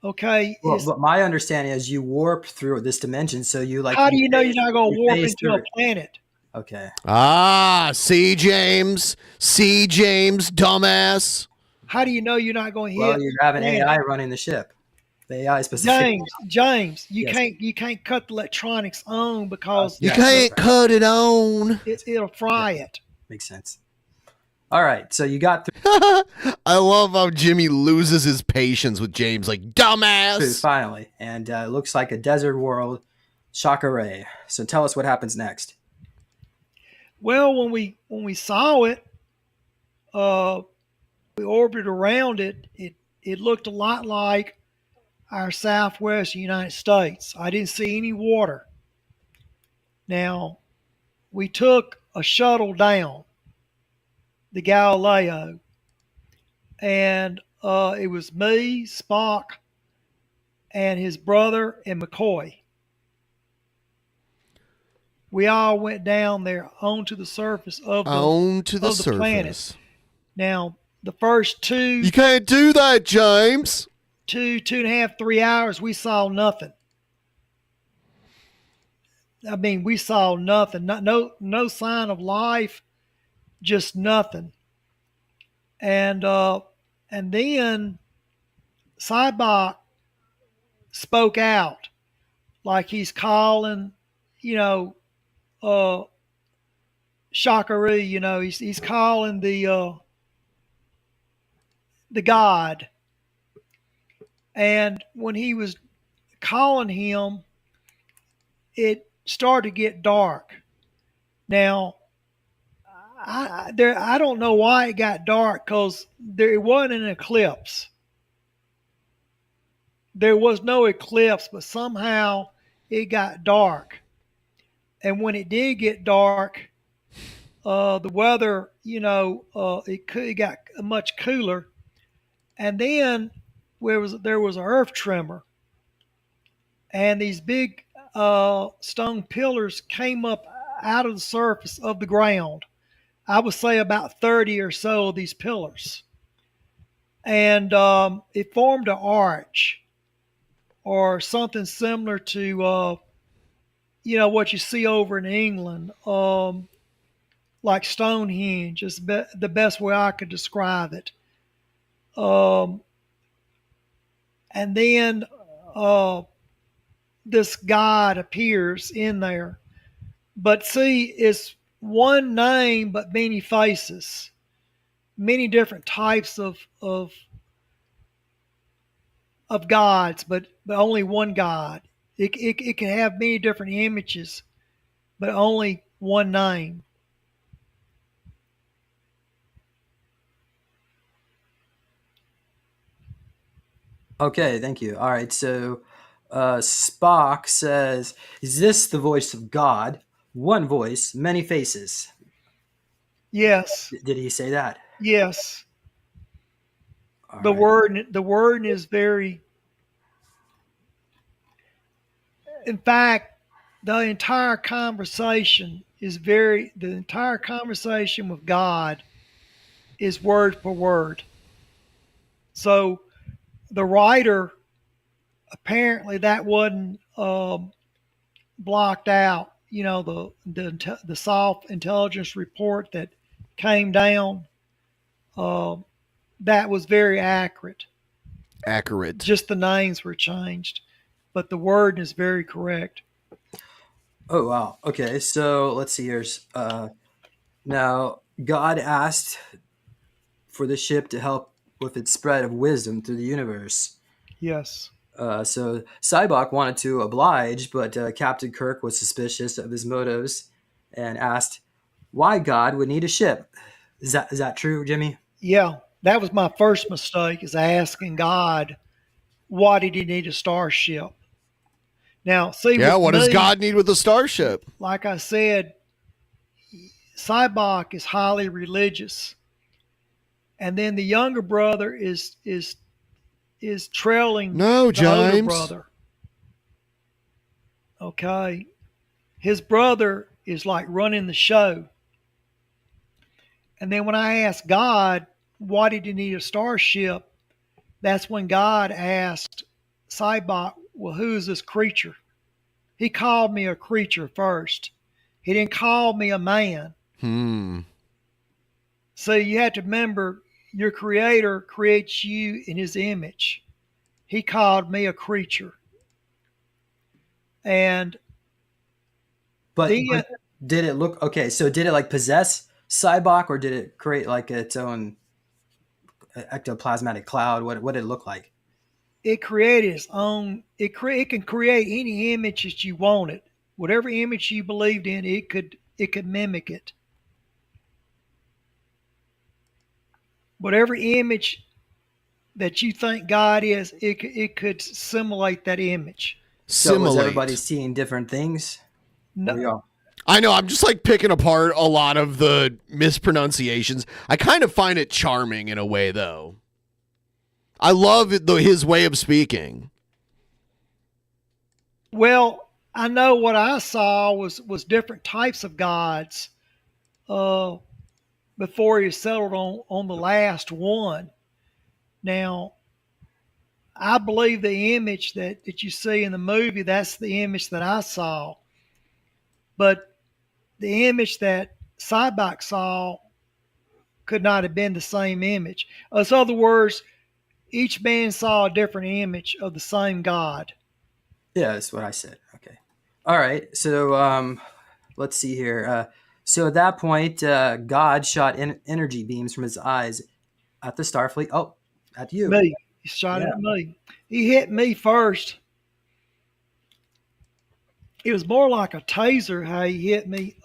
Okay. Well, but my understanding is you warp through this dimension, so you like. How do you know you're not going to warp into a planet? Okay. See, James, dumbass. How do you know you're not going to hit? Well, you have an AI running the ship. The AI specific. James, you Yes. can't cut the electronics on because You can't cut it on. it'll fry it. Makes sense. All right, so you got through I love how Jimmy loses his patience with James, like dumbass. finally, and it looks like a desert world. Shock array. So tell us what happens next. Well, when we saw it, we orbited around it. It looked a lot like our southwest United States. I didn't see any water. Now, we took a shuttle down, the Galileo, and it was me, Spock, and his brother, and McCoy. We all went down there onto the surface of the planet. Now, the first You can't do that, James. 2.5, 3 hours, we saw nothing. I mean, we saw nothing. No sign of life, just nothing. And then Cybok spoke out like he's calling, Shakari, he's calling the god. And when he was calling him, it started to get dark. Now, I don't know why it got dark, because there wasn't an eclipse. There was no eclipse, but somehow it got dark. And when it did get dark, the weather, it got much cooler. And then there was an earth tremor, and these big stone pillars came up out of the surface of the ground. I would say about 30 or so of these pillars, and it formed an arch, or something similar to what you see over in England, like Stonehenge is the best way I could describe it. And then this god appears in there. But see, it's one name but many faces, many different types of gods, but only one god. It can have many different images, but only one name. Okay, thank you. All right, so Spock says, "Is this the voice of God? One voice, many faces." Yes. Did he say that? Yes. All The right. word is very. In fact, the entire conversation with God is word for word. So the writer, apparently that wasn't blocked out. The soft intelligence report that came down, that was very accurate. Accurate. Just the names were changed, but the word is very correct. Oh wow. Okay, so let's see here. Now God asked for the ship to help with its spread of wisdom through the universe. Yes. So Cybok wanted to oblige, but Captain Kirk was suspicious of his motives and asked why God would need a ship. Is that true, Jimmy? Yeah, that was my first mistake, is asking God, why did he need a starship? Now, see, Yeah, with what does me, God need with a starship? like I said, Cybok is highly religious, and then the younger brother is trailing No, the older James. brother. Okay, his brother is like running the show, and then when I asked God, why did he need a starship? That's when God asked Cybok, well, who is this creature? He called me a creature first. He didn't call me a man. So you have to remember, your creator creates you in his image. He called me a creature. And But did it look okay? So did it like possess Cybok, or did it create like its own ectoplasmatic cloud? What did it look like? it created its own, it can create any image that you wanted. Whatever image you believed in, it could mimic it. Whatever image that you think God is, it could simulate that image. So was everybody seeing different things? No. I know. I'm just like picking apart a lot of the mispronunciations. I kind of find it charming in a way, though. I love his way of speaking. Well, I know what I saw was different types of gods before he settled on the last one. Now, I believe the image that you see in the movie, that's the image that I saw. But the image that Cybok saw could not have been the same image. In other words, each man saw a different image of the same God. Yeah, that's what I said. Okay. All right. So let's see here. So at that point, God shot energy beams from his eyes at the Starfleet. Oh, at you. Me. He shot it at me. He hit me first. It was more like a taser how he hit me.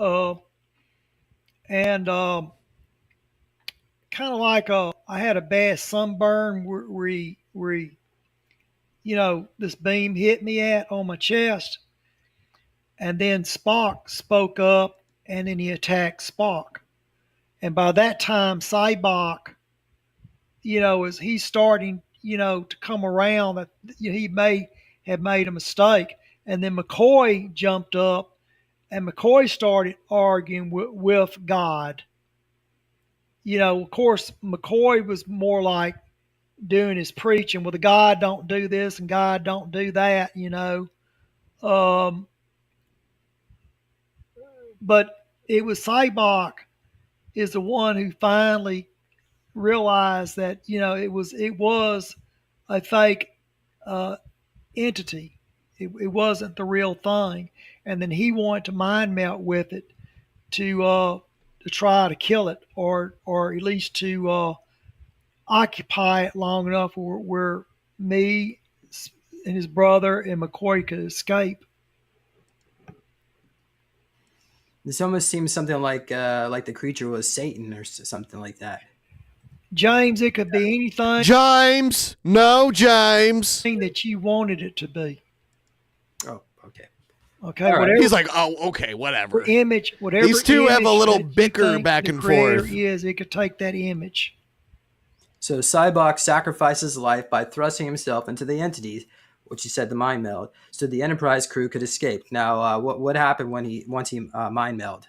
And kind of like I had a bad sunburn where he, this beam hit me on my chest. And then Spock spoke up, and then he attacked Spock. And by that time, Cybok, as he's starting, to come around, that he may have made a mistake. And then McCoy jumped up, and McCoy started arguing with God. Of course, McCoy was more like doing his preaching. Well, the God don't do this and God don't do that, But it was Cybok is the one who finally realized that it was a fake entity. It wasn't the real thing, and then he wanted to mind melt with it to try to kill it, or at least to occupy it long enough where me and his brother and McCoy could escape. This almost seems something like the creature was Satan or something like that. James, it could be anything. James, no, James. That you wanted it to be. Oh, okay. Okay. Right. Whatever. He's like, oh, okay, whatever. Whatever. These two have a little bicker back and forth. It could take that image. So Cybok sacrificed his life by thrusting himself into the entity, which he said the mind meld, so the Enterprise crew could escape. Now, what happened once he mind meld?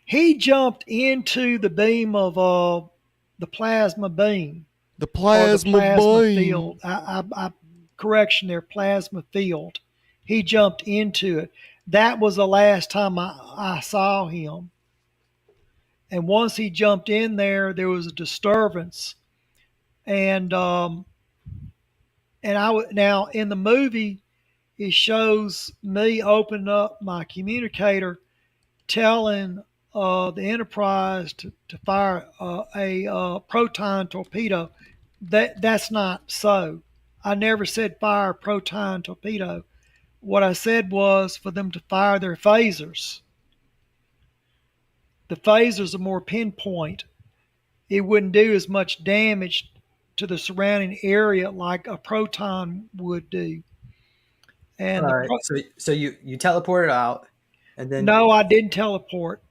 He jumped into the beam of the plasma beam. The plasma beam. Field. I correction there, plasma field. He jumped into it. That was the last time I saw him. And once he jumped in there was a disturbance. And now in the movie, it shows me opening up my communicator, telling the Enterprise to fire a proton torpedo. That's not so. I never said fire a proton torpedo. What I said was for them to fire their phasers. The phasers are more pinpoint. It wouldn't do as much damage to the surrounding area like a proton would do. And all right, so you teleported out, and then no, I didn't teleport.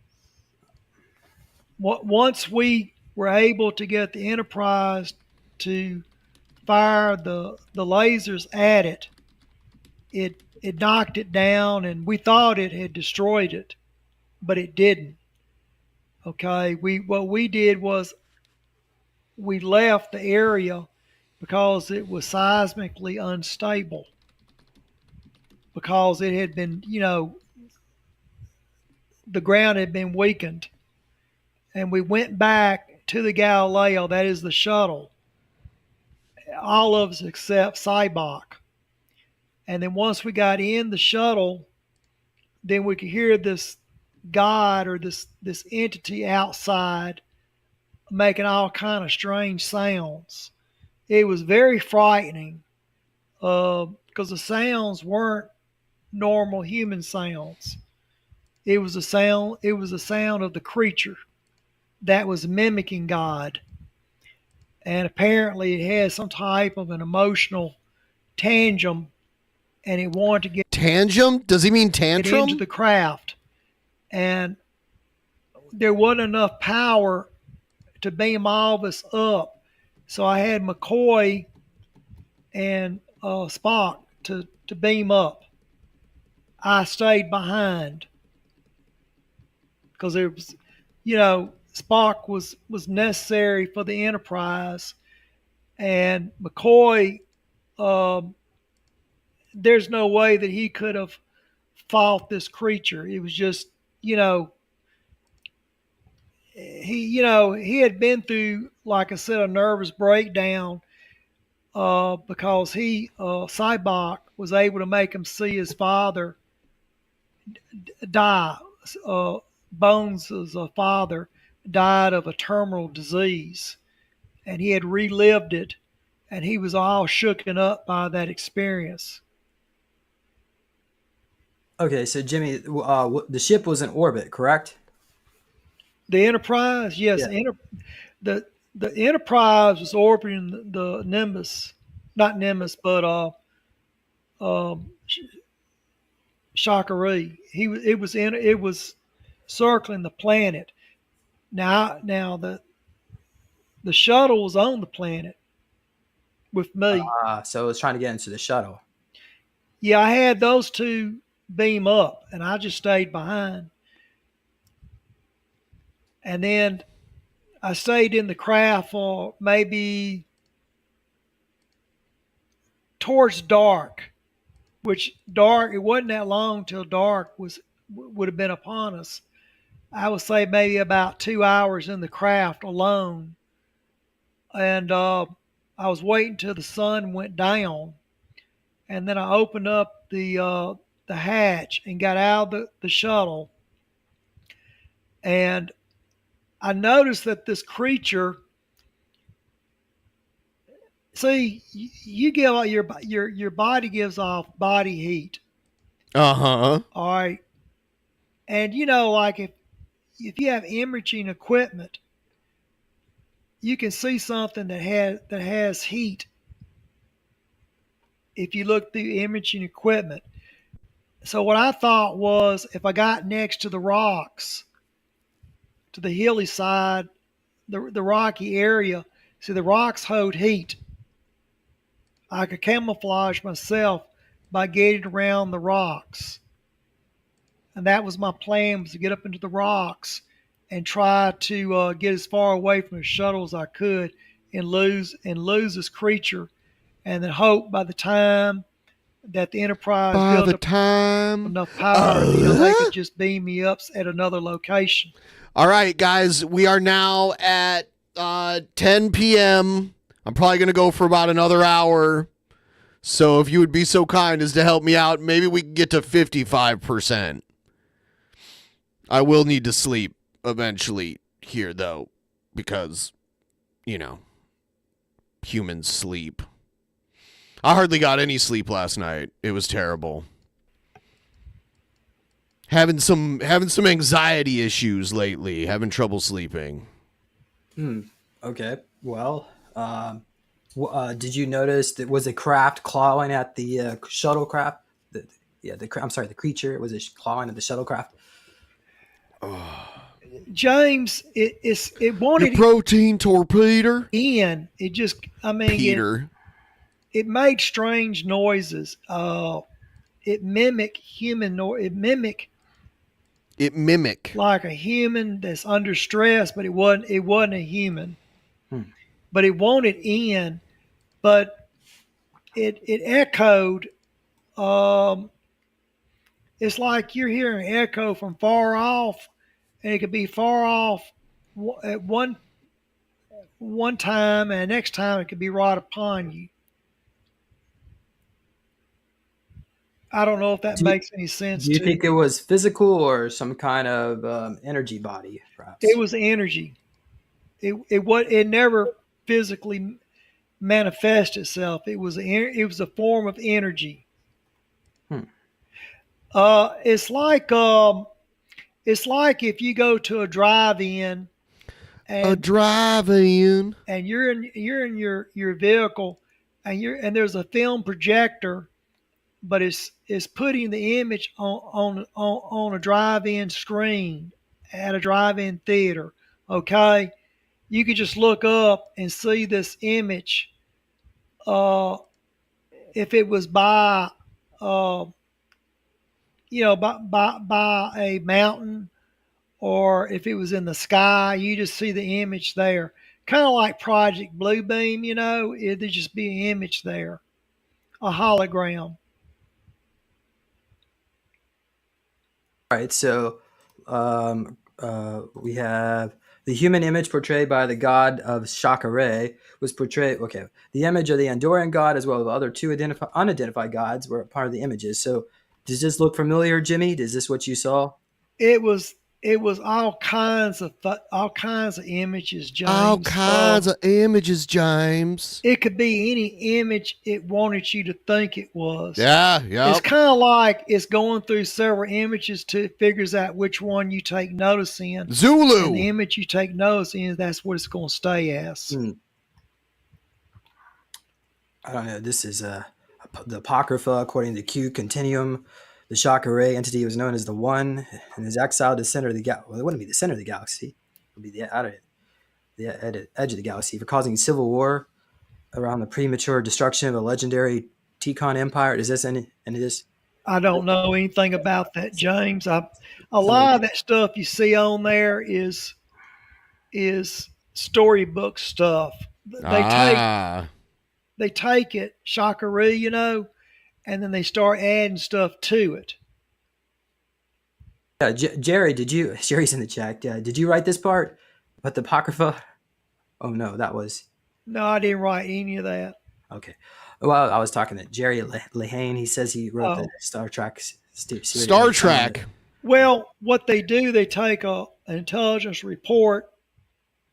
Once we were able to get the Enterprise to fire the lasers at it, it knocked it down, and we thought it had destroyed it, but it didn't. Okay, what we did was we left the area because it was seismically unstable, because it had been, the ground had been weakened. And we went back to the Galileo, that is the shuttle, all of us except Cybok. And then once we got in the shuttle, then we could hear this god or this entity outside making all kind of strange sounds. It was very frightening because the sounds weren't normal human sounds. It was a sound of the creature that was mimicking God. And apparently it had some type of an emotional tantrum, and it wanted to get Tantrum? Does he mean get tantrum? into the craft. And there wasn't enough power to beam all of us up. So I had McCoy and Spock to beam up. I stayed behind because there was, Spock was necessary for the Enterprise, and McCoy, there's no way that he could have fought this creature. It was just, he had been through, like I said, a nervous breakdown because Cybok was able to make him see his father die. Bones' father died of a terminal disease, and he had relived it, and he was all shooken up by that experience. Okay, so Jimmy, the ship was in orbit, correct? The Enterprise, yes. Yeah. The Enterprise was orbiting the Nimbus, not Nimbus, but Shakari. It was circling the planet. Now the shuttle was on the planet with me. So it was trying to get into the shuttle. Yeah, I had those two beam up, and I just stayed behind. And then I stayed in the craft for maybe towards dark, it wasn't that long till dark would have been upon us. I would say maybe about 2 hours in the craft alone. And I was waiting till the sun went down. And then I opened up the hatch and got out of the shuttle. And I noticed that this creature, see, you give out your body gives off body heat. Uh-huh. All right. And like if you have imaging equipment, you can see something that has heat if you look through imaging equipment. So what I thought was, if I got next to the rocks, to the hilly side, the rocky area, see the rocks hold heat. I could camouflage myself by getting around the rocks. And that was my plan, was to get up into the rocks and try to get as far away from the shuttle as I could and lose this creature, and then hope by the time that the Enterprise built up enough power, they could just beam me up at another location. All right, guys, we are now at 10 p.m. I'm probably going to go for about another hour. So if you would be so kind as to help me out, maybe we can get to 55%. I will need to sleep eventually here, though, because, humans sleep. I hardly got any sleep last night. It was terrible. Having some anxiety issues lately. Having trouble sleeping. Okay. Well, did you notice that was a craft clawing at the shuttlecraft? The creature was clawing at the shuttlecraft. James, it wanted your protein torpedo. In it just, Peter. It made strange noises. It mimicked human noise. It mimicked like a human that's under stress, but it wasn't a human. But it wanted in, but it echoed. It's like you're hearing an echo from far off, and it could be far off at one time, and the next time it could be right upon you. I don't know if that makes any sense. Do you think it was physical or some kind of energy body, perhaps? It was energy. It never physically manifest itself. It was a form of energy. It's like if you go to a drive-in, and you're in your vehicle, and there's a film projector, but it's putting the image on a drive-in screen at a drive-in theater. Okay, you could just look up and see this image. If it was by by a mountain, or if it was in the sky, you just see the image there. Kind of like Project Bluebeam, it'd just be an image there, a hologram. All right, so we have the human image portrayed by the god of Shakare was portrayed. Okay, the image of the Andorian god as well as other two unidentified gods were part of the images. So does this look familiar, Jimmy? Is this what you saw? It was all kinds of images, James. All kinds of images, James. It could be any image it wanted you to think it was. Yeah. It's kind of like it's going through several images till it figures out which one you take notice in. Zulu. And the image you take notice in, that's what it's going to stay as. I don't know. This is the Apocrypha, according to Q Continuum. The Shakare entity was known as the One, and is exiled to the center of the galaxy. Well, it wouldn't be the center of the galaxy. It would be the edge of the galaxy for causing civil war around the premature destruction of a legendary Tikon empire. Is this any of this? I don't know anything about that, James. A lot of that stuff you see on there is storybook stuff. They take it, Shakare, and then they start adding stuff to it. Yeah, Jerry, Jerry's in the chat. Did you write this part about the Apocrypha? Oh, no, that was... No, I didn't write any of that. Okay. Well, I was talking to Jerry Lehane. He says he wrote the Star Trek series. Star Trek. Well, what they do, they take an intelligence report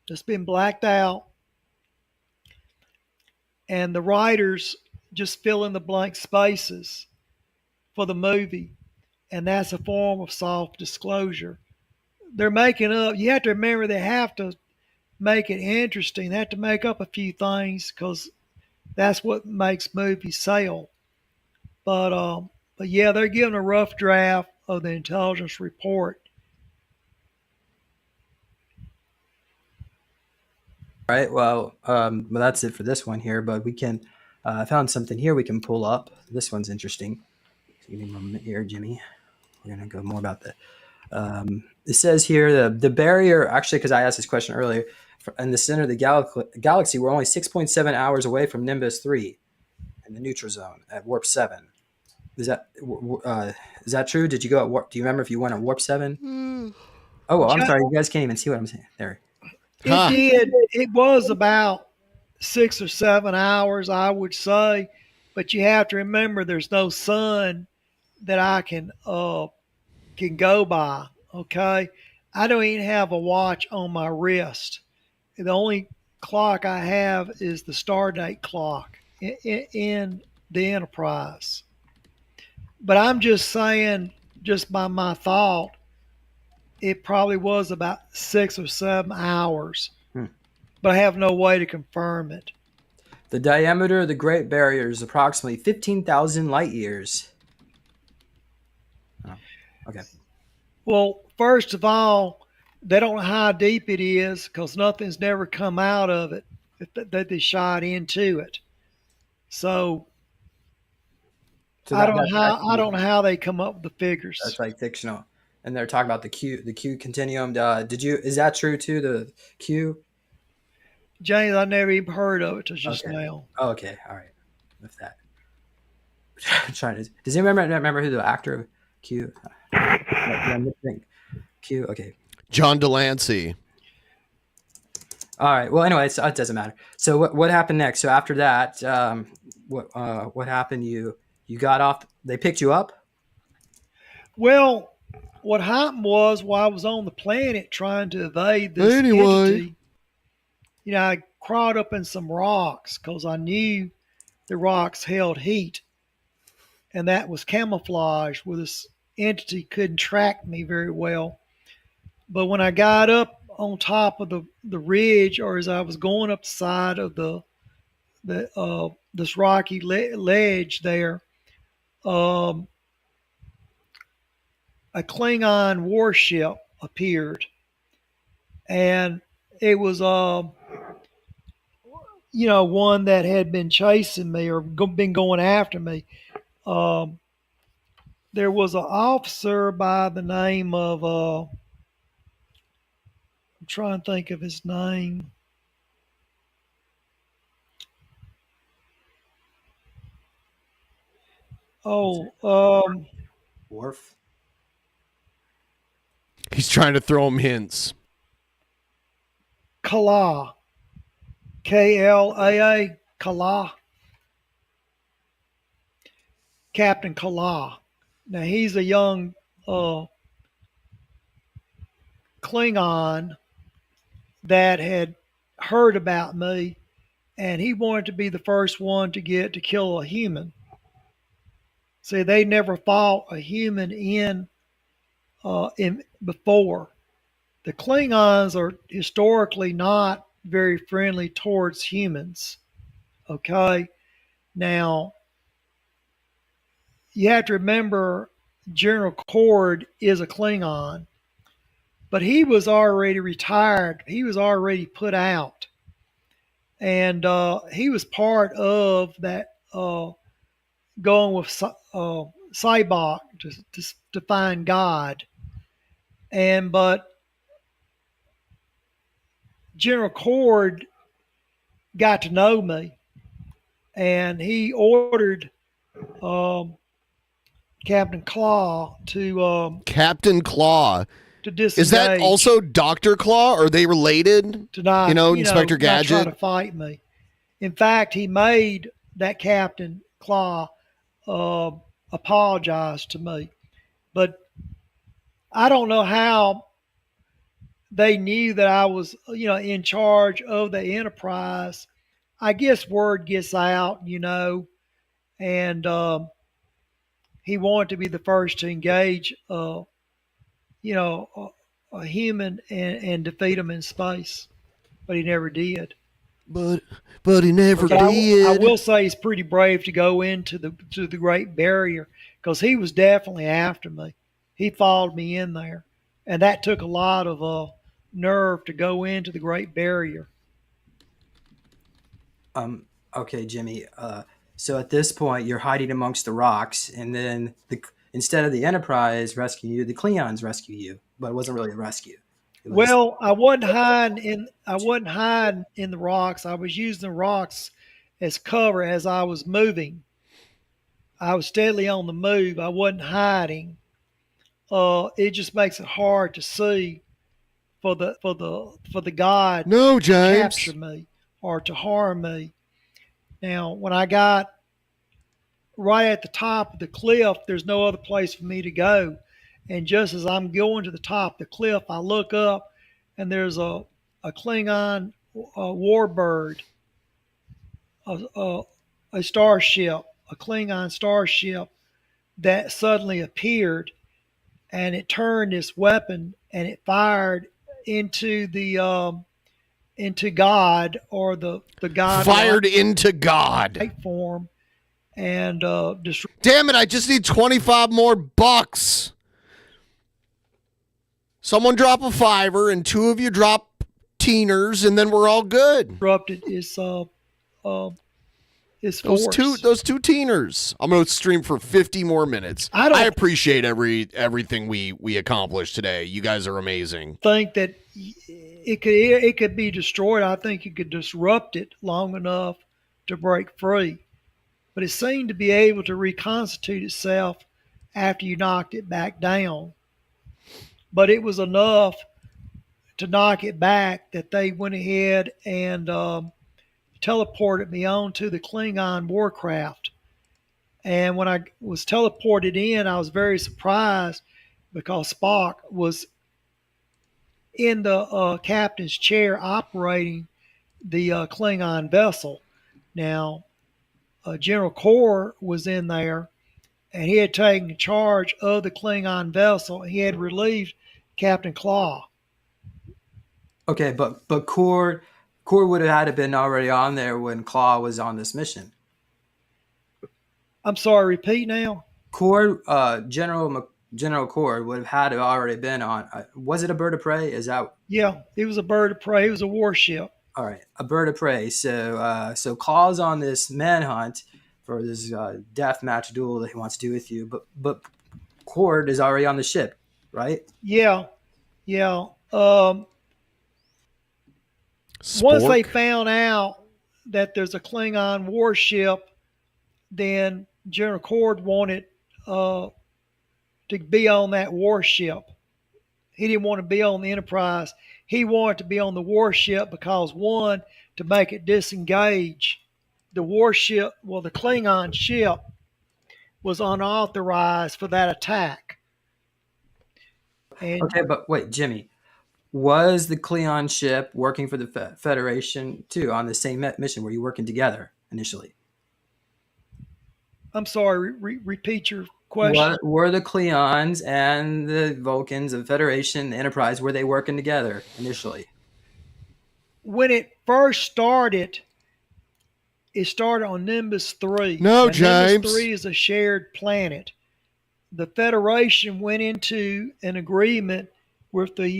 that's been blacked out, and the writers just fill in the blank spaces for the movie, and that's a form of soft disclosure. They're making up. You have to remember they have to make it interesting. They have to make up a few things because that's what makes movies sell. But yeah, they're giving a rough draft of the intelligence report. All right. Well, that's it for this one here. But we can. I found something here we can pull up. This one's interesting. Give me a moment here, Jimmy. We're gonna go more about the. It says here the barrier. Actually, because I asked this question earlier, in the center of the galaxy, we're only 6.7 hours away from Nimbus 3, in the neutral zone at warp 7. Is that true? Did you go at warp? Do you remember if you went at warp 7? Oh, well, I'm sorry. You guys can't even see what I'm saying. There. It did. It was about 6 or 7 hours, I would say. but you have to remember there's no sun that I can go by. Okay, I don't even have a watch on my wrist. The only clock I have is the Stardate clock in the Enterprise. But I'm just saying, just by my thought, it probably was about 6 or 7 hours. But I have no way to confirm it. The diameter of the Great Barrier is approximately 15,000 light years. Oh, okay. Well, first of all, they don't know how deep it is because nothing's never come out of it that they shot into it. So I don't know how they come up with the figures. That's like fictional. And they're talking about the Q continuum. Is that true too? The Q? James, I never even heard of it till just now. Oh, okay, all right. With that, does anyone remember who the actor of Q? Q. Okay. John Delancey. All right. Well, anyway, it doesn't matter. So what happened next? So after that, what happened? You got off. They picked you up. Well, what happened was while I was on the planet trying to evade this entity, I crawled up in some rocks because I knew the rocks held heat, and that was camouflage where this entity couldn't track me very well. But when I got up on top of the ridge, or as I was going up the side of this rocky ledge there, a Klingon warship appeared, and it was one that had been chasing me or been going after me. There was an officer by the name of I'm trying to think of his name. Worf. He's trying to throw him hints. Kala. K-L-A-A. Kala. Captain Kala. Now he's a young Klingon that had heard about me, and he wanted to be the first one to kill a human. See, they never fought a human in before. The Klingons are historically not very friendly towards humans. Okay, now you have to remember General Cord is a Klingon, but he was already retired. He was already put out, and he was part of that going with Cybok to find God. But General Cord got to know me, and he ordered Captain Claw to Captain Claw. To disengage. Is that also Dr. Claw? Are they related? To not, Inspector Gadget? Not try to fight me. In fact, he made that Captain Claw apologize to me. But I don't know how they knew that I was, in charge of the Enterprise. I guess word gets out, and he wanted to be the first to engage, a human and defeat him in space, but he never did. But he never did. I will say he's pretty brave to go into the Great Barrier, because he was definitely after me. He followed me in there, and that took a lot of nerve to go into the Great Barrier. Okay, Jimmy. So at this point, you're hiding amongst the rocks, and then instead of the Enterprise rescue you, the Klingons rescue you. But it wasn't really a rescue. Well, I wasn't hiding in the rocks. I was using the rocks as cover as I was moving. I was steadily on the move. I wasn't hiding. It just makes it hard to see for the God to capture me or to harm me. Now, when I got right at the top of the cliff. There's no other place for me to go. And just as I'm going to the top of the cliff, I look up and there's a Klingon warbird, a starship, a Klingon starship that suddenly appeared, and it turned its weapon and it fired into the into God, or the God Fired into God form, and damn it! I just need 25 more bucks. Someone drop a $5 and 2 of you drop teeners, and then we're all good. Disrupted is force. Those two teeners. I'm gonna stream for 50 more minutes. I appreciate everything we accomplished today. You guys are amazing. Think that it could be destroyed. I think you could disrupt it long enough to break free, but it seemed to be able to reconstitute itself after you knocked it back down. But it was enough to knock it back that they went ahead and teleported me onto the Klingon warcraft. And when I was teleported in, I was very surprised because Spock was in the captain's chair operating the Klingon vessel. Now, General Core was in there, and he had taken charge of the Klingon vessel. He had relieved Captain Claw. Okay, but Core would have had to been already on there when Claw was on this mission. I'm sorry, repeat now. Core, General Core would have had to already been on. Was it a bird of prey? Is that? Yeah, it was a bird of prey. It was a warship. All right, a bird of prey. So Claw's on this manhunt for this death match duel that he wants to do with you, but Cord is already on the ship, right? Yeah. Once they found out that there's a Klingon warship, then General Cord wanted to be on that warship. He didn't want to be on the Enterprise. He wanted to be on the warship because, one, to make it disengage. The warship, the Klingon ship was unauthorized for that attack. Okay, but wait, Jimmy, was the Klingon ship working for the Federation too on the same mission? Were you working together initially? I'm sorry, repeat your question. Were the Klingons and the Vulcans of Federation, the Enterprise, were they working together initially? When it first started, it started on Nimbus 3. No, and James. Nimbus 3 is a shared planet. The Federation went into an agreement with the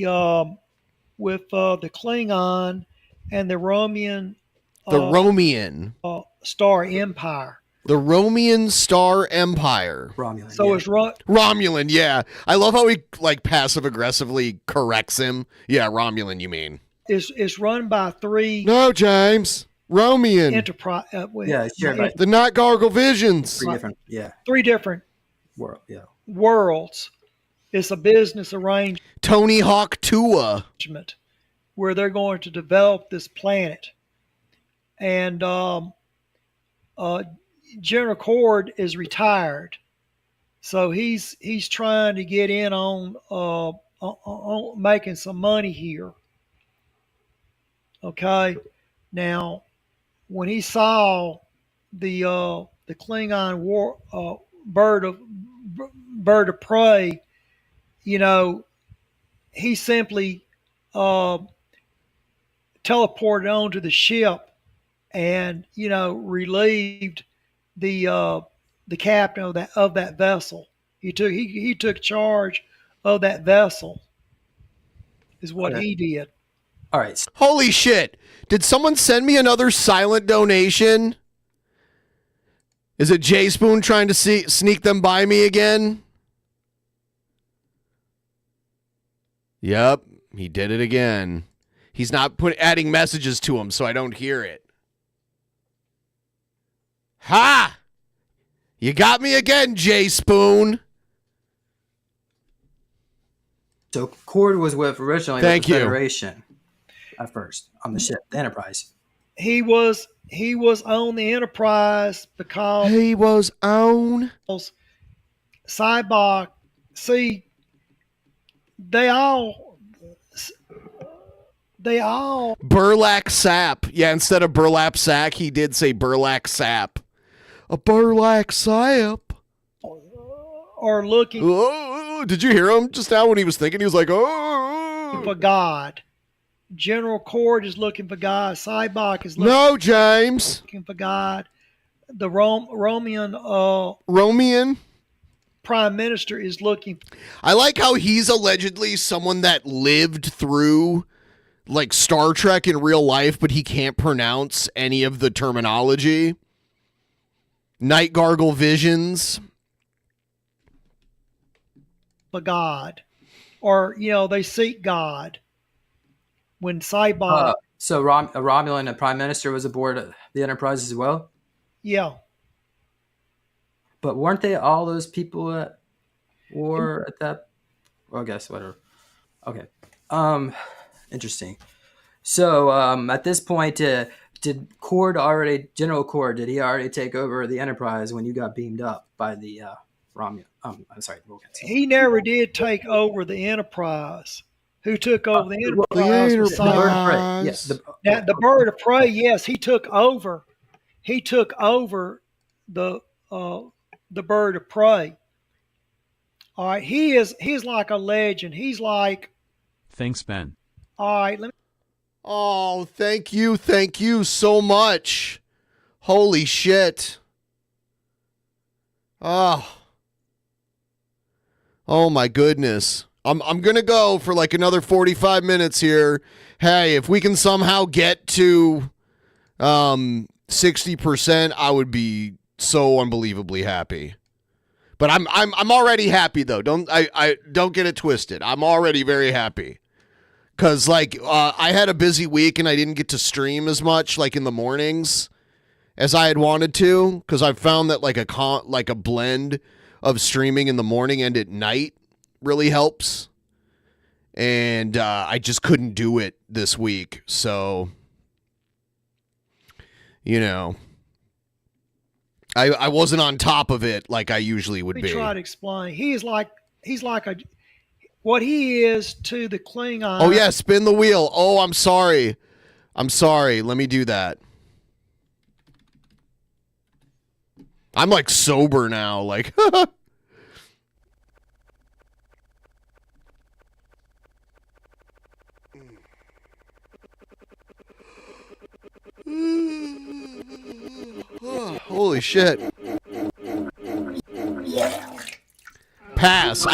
Klingon and the Romulan Star Empire. The Romulan Star Empire. Romulan. So it's Romulan, yeah. I love how he passive aggressively corrects him. Yeah, Romulan, you mean? It's run by 3. No, James. Romulan. Enterprise. The Night Gargle Visions. 3 different worlds. It's a business arrangement. Tony Hawk Tua. Where they're going to develop this planet. And General Cord is retired. So he's trying to get in on making some money here. Okay. Now, when he saw the Klingon bird of prey, he simply teleported onto the ship and relieved the captain of that vessel. He took charge of that vessel. Is what he did. All right. Holy shit. Did someone send me another silent donation? Is it Jay Spoon trying to sneak them by me again? Yep, he did it again. He's not adding messages to him, so I don't hear it. Ha! You got me again, Jay Spoon. So Cord was with originally Thank with the you. Federation at first on the ship, the Enterprise. he was on the Enterprise because he was on Cybok. See, they all Burlap sap. Yeah, instead of burlap sack, he did say burlap sap. A burlap sap. are looking. Oh, did you hear him just now when he was thinking? He was like, oh. For God. General Cord is looking for God. Cybok is looking, No, James. looking for God. The Romian Prime Minister is looking. I like how he's allegedly someone that lived through like Star Trek in real life, but he can't pronounce any of the terminology. Night gargle visions. For God. Or, they seek God. When Cybok. So a Romulan, a prime minister, was aboard the Enterprise as well? Yeah. But weren't they all those people at war at that? Well, I guess whatever. Okay. Interesting. So at this point, did General Cord, did he already take over the Enterprise when you got beamed up by the Romulan? I'm sorry, Vulcans. He never did take over the Enterprise. Who took over the Enterprise? Was Cybok. Yes. The Bird of Prey, yes, he took over. He took over the Bird of Prey. All right, he's like a legend. He's like. Thanks, Ben. All right, Oh, thank you so much. Holy shit. Oh my goodness. I'm going to go for like another 45 minutes here. Hey, if we can somehow get to 60%, I would be so unbelievably happy. But I'm already happy though. Don't get it twisted. I'm already very happy. Cuz like I had a busy week and I didn't get to stream as much like in the mornings as I had wanted to, cuz I've found that like a blend of streaming in the morning and at night really helps. And I just couldn't do it this week. So, I wasn't on top of it like I usually would be. Let me try to explain. He's like what he is to the Klingon. Oh yeah, spin the wheel. Oh, I'm sorry. Let me do that. I'm like sober now, like holy shit. Pass.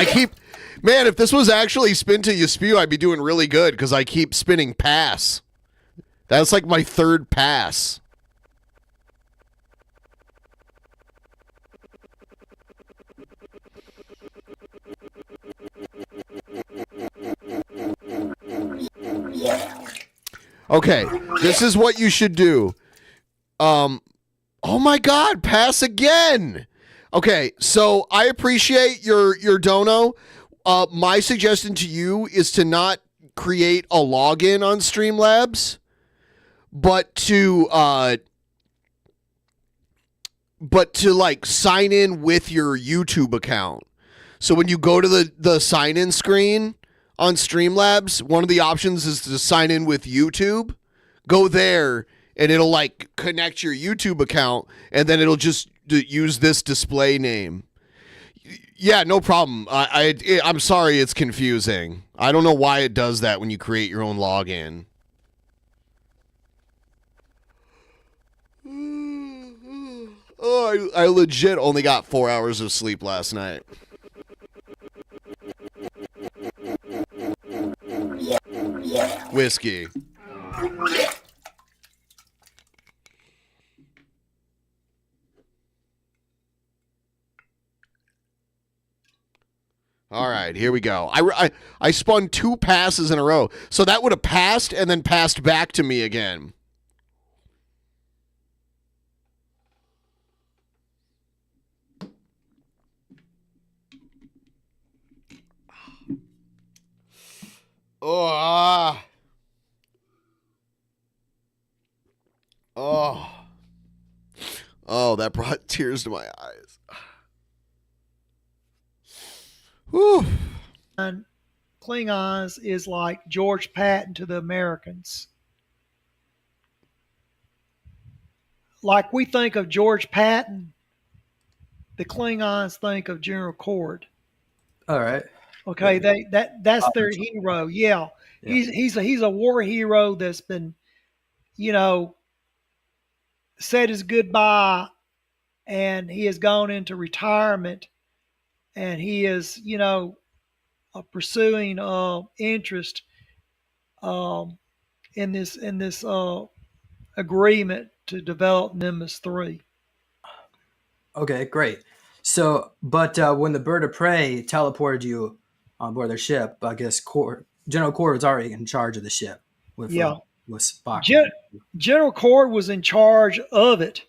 Man, if this was actually spin till you spew, I'd be doing really good because I keep spinning pass. That's like my third pass. Okay, this is what you should do. Oh my God, pass again. Okay, so I appreciate your dono. My suggestion to you is to not create a login on Streamlabs, but to like sign in with your YouTube account. So when you go to the sign in screen on Streamlabs, one of the options is to sign in with YouTube. Go there and it'll like connect your YouTube account and then it'll just use this display name. Yeah, no problem. I'm sorry it's confusing. I don't know why it does that when you create your own login. Oh, I legit only got 4 hours of sleep last night. Whiskey. All right, here we go. I spun 2 passes in a row. So that would have passed and then passed back to me again. Oh, Oh, that brought tears to my eyes. Whew. And Klingons is like George Patton to the Americans. Like we think of George Patton, the Klingons think of General Cord. All right. Okay, that's their hero. Yeah, he's a war hero that's been, said his goodbye, and he has gone into retirement, and he is pursuing interest in this agreement to develop Nimbus 3. Okay, great. So, but when the bird of prey teleported you on board their ship, I guess General Cord was already in charge of the ship. With Spock. General Cord was in charge of it.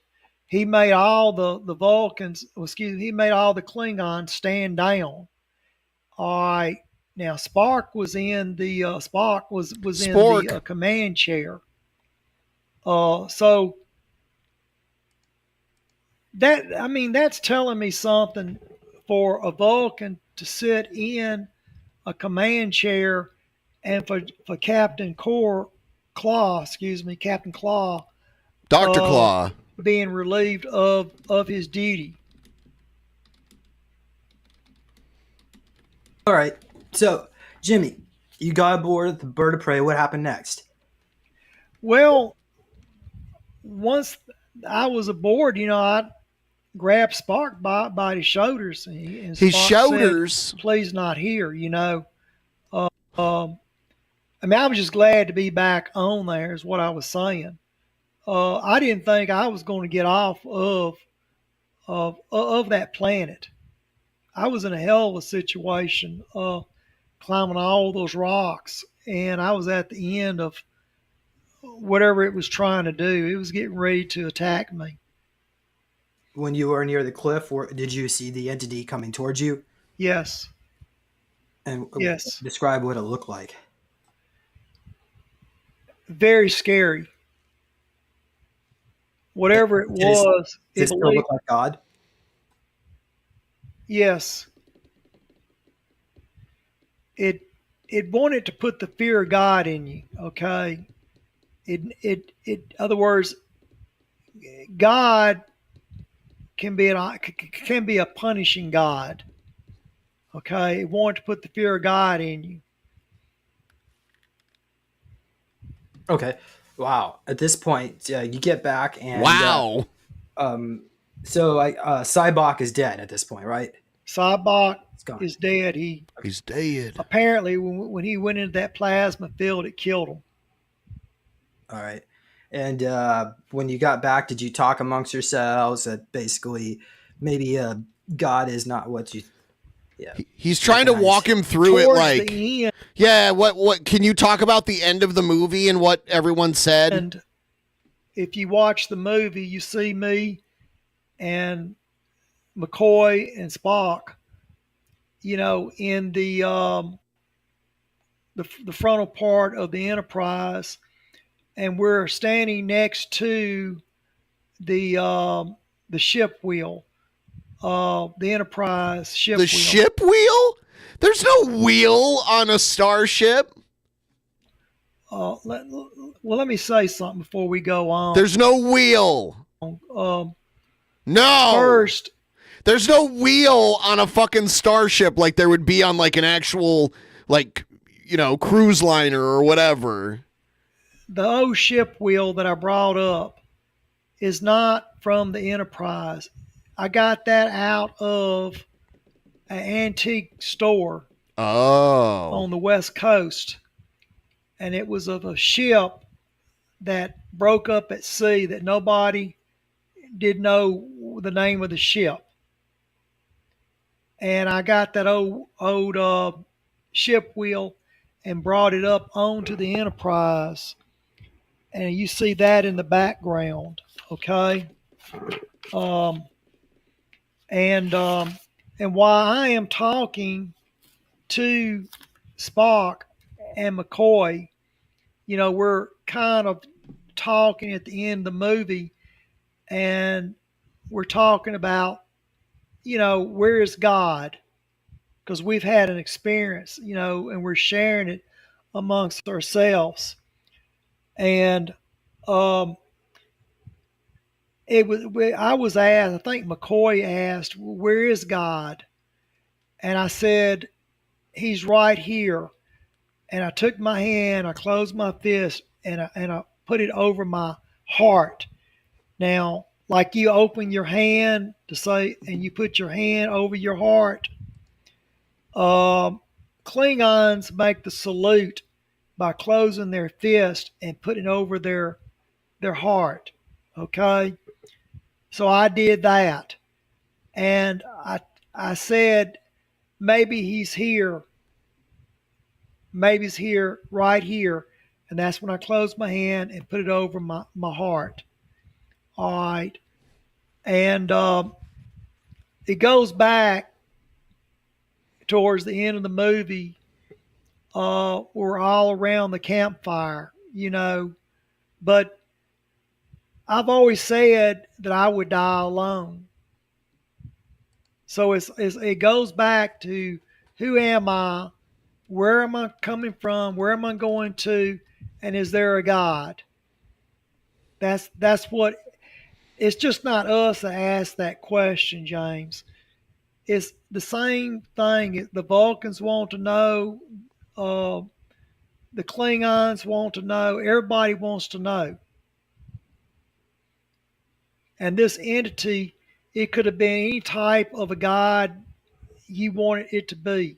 He made all the Vulcans, he made all the Klingons stand down. All right. Now Spock was in the in the command chair. So that's telling me something for a Vulcan to sit in a command chair, and for Captain Claw, Dr. Claw, being relieved of his duty. All right. So, Jimmy, you got aboard the bird of prey. What happened next? Well, once I was aboard, I grabbed Spock by his shoulders. And his Spock shoulders? Said, "Please not here," I was just glad to be back on there is what I was saying. I didn't think I was going to get off of that planet. I was in a hell of a situation, climbing all those rocks, and I was at the end of whatever it was trying to do. It was getting ready to attack me. When you were near the cliff, did you see the entity coming towards you? Yes. And yes. Describe what it looked like. Very scary. Whatever it was, Does it still look like God? Yes. It wanted to put the fear of God in you. Okay. In other words, God can be a punishing God. Okay. It wanted to put the fear of God in you. Okay. Wow. At this point, you get back and wow. So Cybok is dead at this point, right? Cybok is dead. He's dead. Apparently, when he went into that plasma field, it killed him. All right. And when you got back, did you talk amongst yourselves that basically maybe God is not what you? Yeah. He's trying to walk him through it, like, yeah. What? Can you talk about the end of the movie and what everyone said? And if you watch the movie, you see me and McCoy and Spock, in the frontal part of the Enterprise, and we're standing next to the ship wheel, the Enterprise ship wheel. The ship wheel? There's no wheel on a starship. Let me say something before we go on. There's no wheel. No. First, there's no wheel on a fucking starship like there would be on like an actual cruise liner or whatever. The old ship wheel that I brought up is not from the Enterprise. I got that out of an antique store on the West Coast. And it was of a ship that broke up at sea that nobody did know the name of the ship. And I got that old ship wheel and brought it up onto the Enterprise. And you see that in the background, okay? And while I am talking to Spock and McCoy, we're kind of talking at the end of the movie, and we're talking about, where is God? Because we've had an experience, and we're sharing it amongst ourselves. And I was asked, I think McCoy asked, where is God? And I said, he's right here. And I took my hand, I closed my fist, and I put it over my heart. Now, like you open your hand to say, and you put your hand over your heart, Klingons make the salute by closing their fist and putting it over their heart. Okay? So I did that. And I said, maybe he's here. Maybe he's here, right here. And that's when I closed my hand and put it over my heart. All right. And it goes back towards the end of the movie. We're all around the campfire, But I've always said that I would die alone. So it goes back to, who am I? Where am I coming from? Where am I going to? And is there a God? That's what. It's just not us that ask that question, James. It's the same thing. The Vulcans want to know. The Klingons want to know. Everybody wants to know. And this entity, it could have been any type of a God you wanted it to be.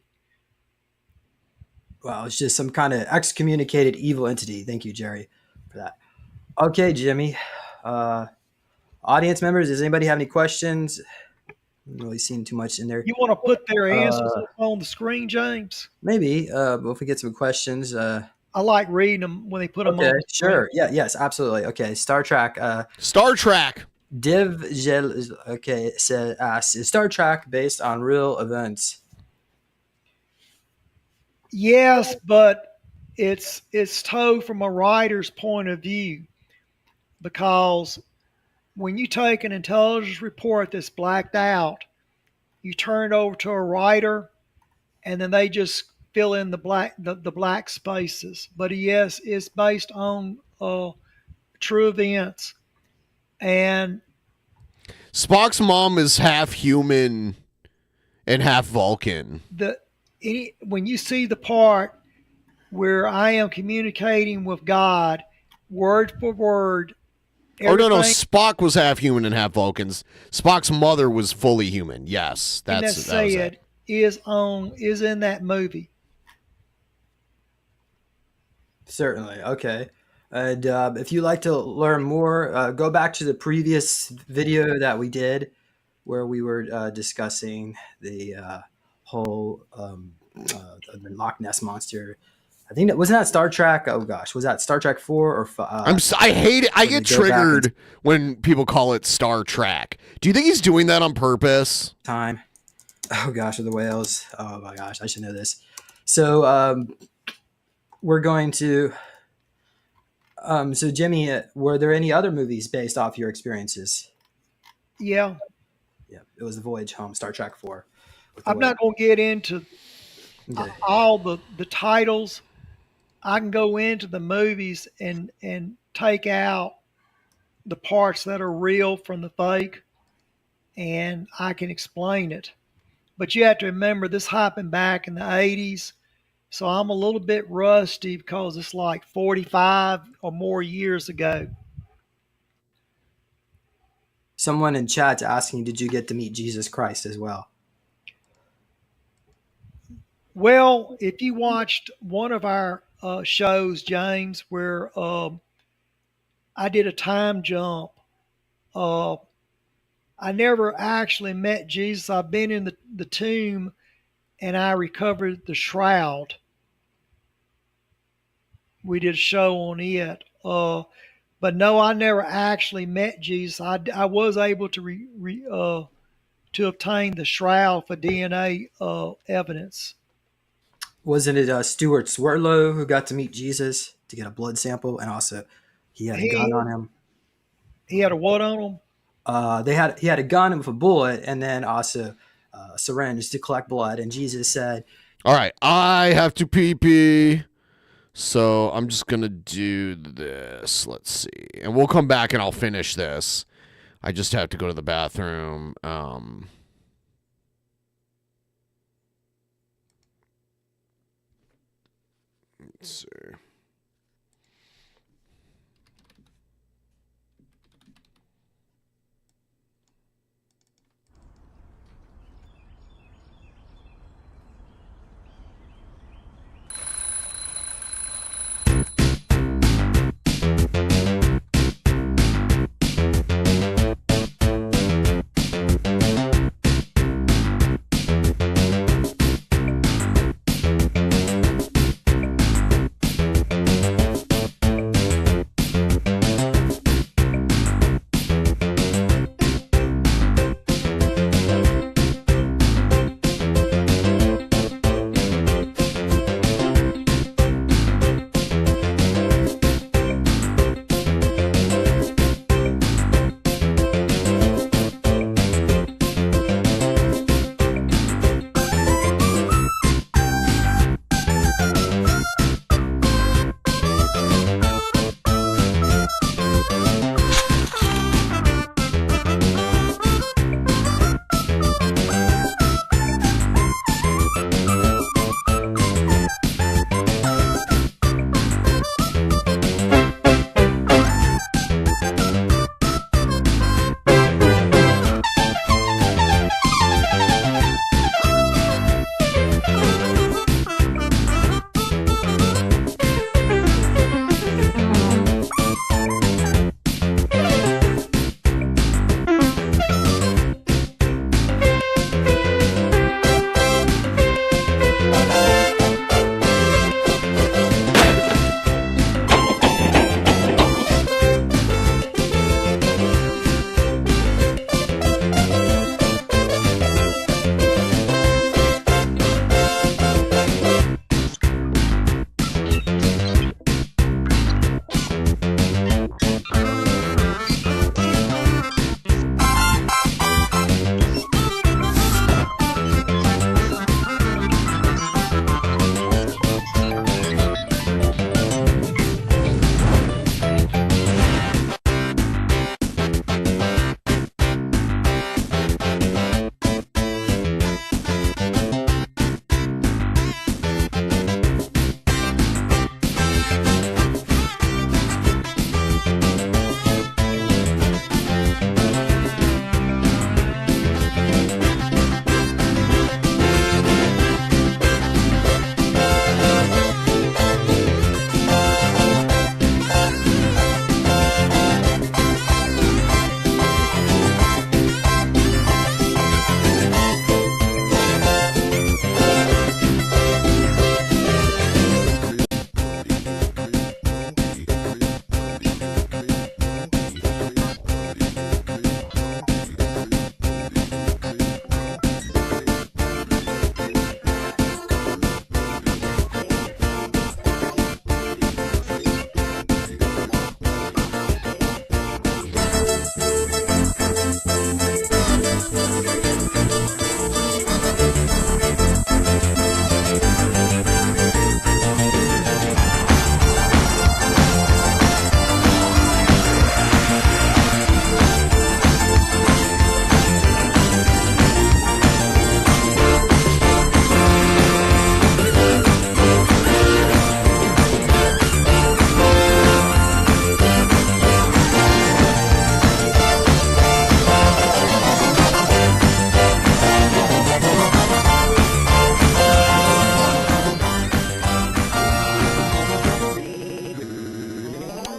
Well, it's just some kind of excommunicated evil entity. Thank you, Jerry, for that. Okay, Jimmy. Audience members, does anybody have any questions? I haven't really seen too much in there. You want to put their answers up on the screen, James? Maybe. If we get some questions. I like reading them when they put them on. Okay, sure. Yeah, yes, absolutely. Okay, Star Trek. Star Trek. Div Gel. Okay, it says, is Star Trek based on real events? Yes, but it's told from a writer's point of view, because when you take an intelligence report that's blacked out, you turn it over to a writer, and then they just fill in the black spaces. But yes, it's based on true events. And Spock's mom is half human and half Vulcan. When you see the part where I am communicating with God, word for word. Oh, no. Spock was half human and half Vulcans. Spock's mother was fully human. Yes, that was it. Is in that movie. Certainly. Okay. And if you'd like to learn more, go back to the previous video that we did where we were discussing the whole the Loch Ness Monster. I think wasn't that Star Trek? Oh gosh, was that Star Trek 4 or 5? I hate it. I get triggered when people call it Star Trek. Do you think he's doing that on purpose? Time. Oh gosh, the whales. Oh my gosh, I should know this. So we're going to. So Jimmy, were there any other movies based off your experiences? Yeah. Yeah, it was The Voyage Home, Star Trek 4. I'm not going to get into all the titles. I can go into the movies and take out the parts that are real from the fake, and I can explain it. But you have to remember, this happened back in the 80s, so I'm a little bit rusty because it's like 45 or more years ago. Someone in chat's asking, did you get to meet Jesus Christ as well? Well, if you watched one of our shows, James, where I did a time jump, I never actually met Jesus. I've been in the tomb, and I recovered the shroud. We did a show on it. But no, I never actually met Jesus. I was able to obtain the shroud for DNA evidence. Wasn't it Stuart Swirlow who got to meet Jesus to get a blood sample? And also, He had a gun on him. He had a what on him? He had a gun with a bullet, and then also a syringe to collect blood. And Jesus said, All right, I have to pee. So I'm just going to do this. Let's see. And we'll come back and I'll finish this. I just have to go to the bathroom. Let's see.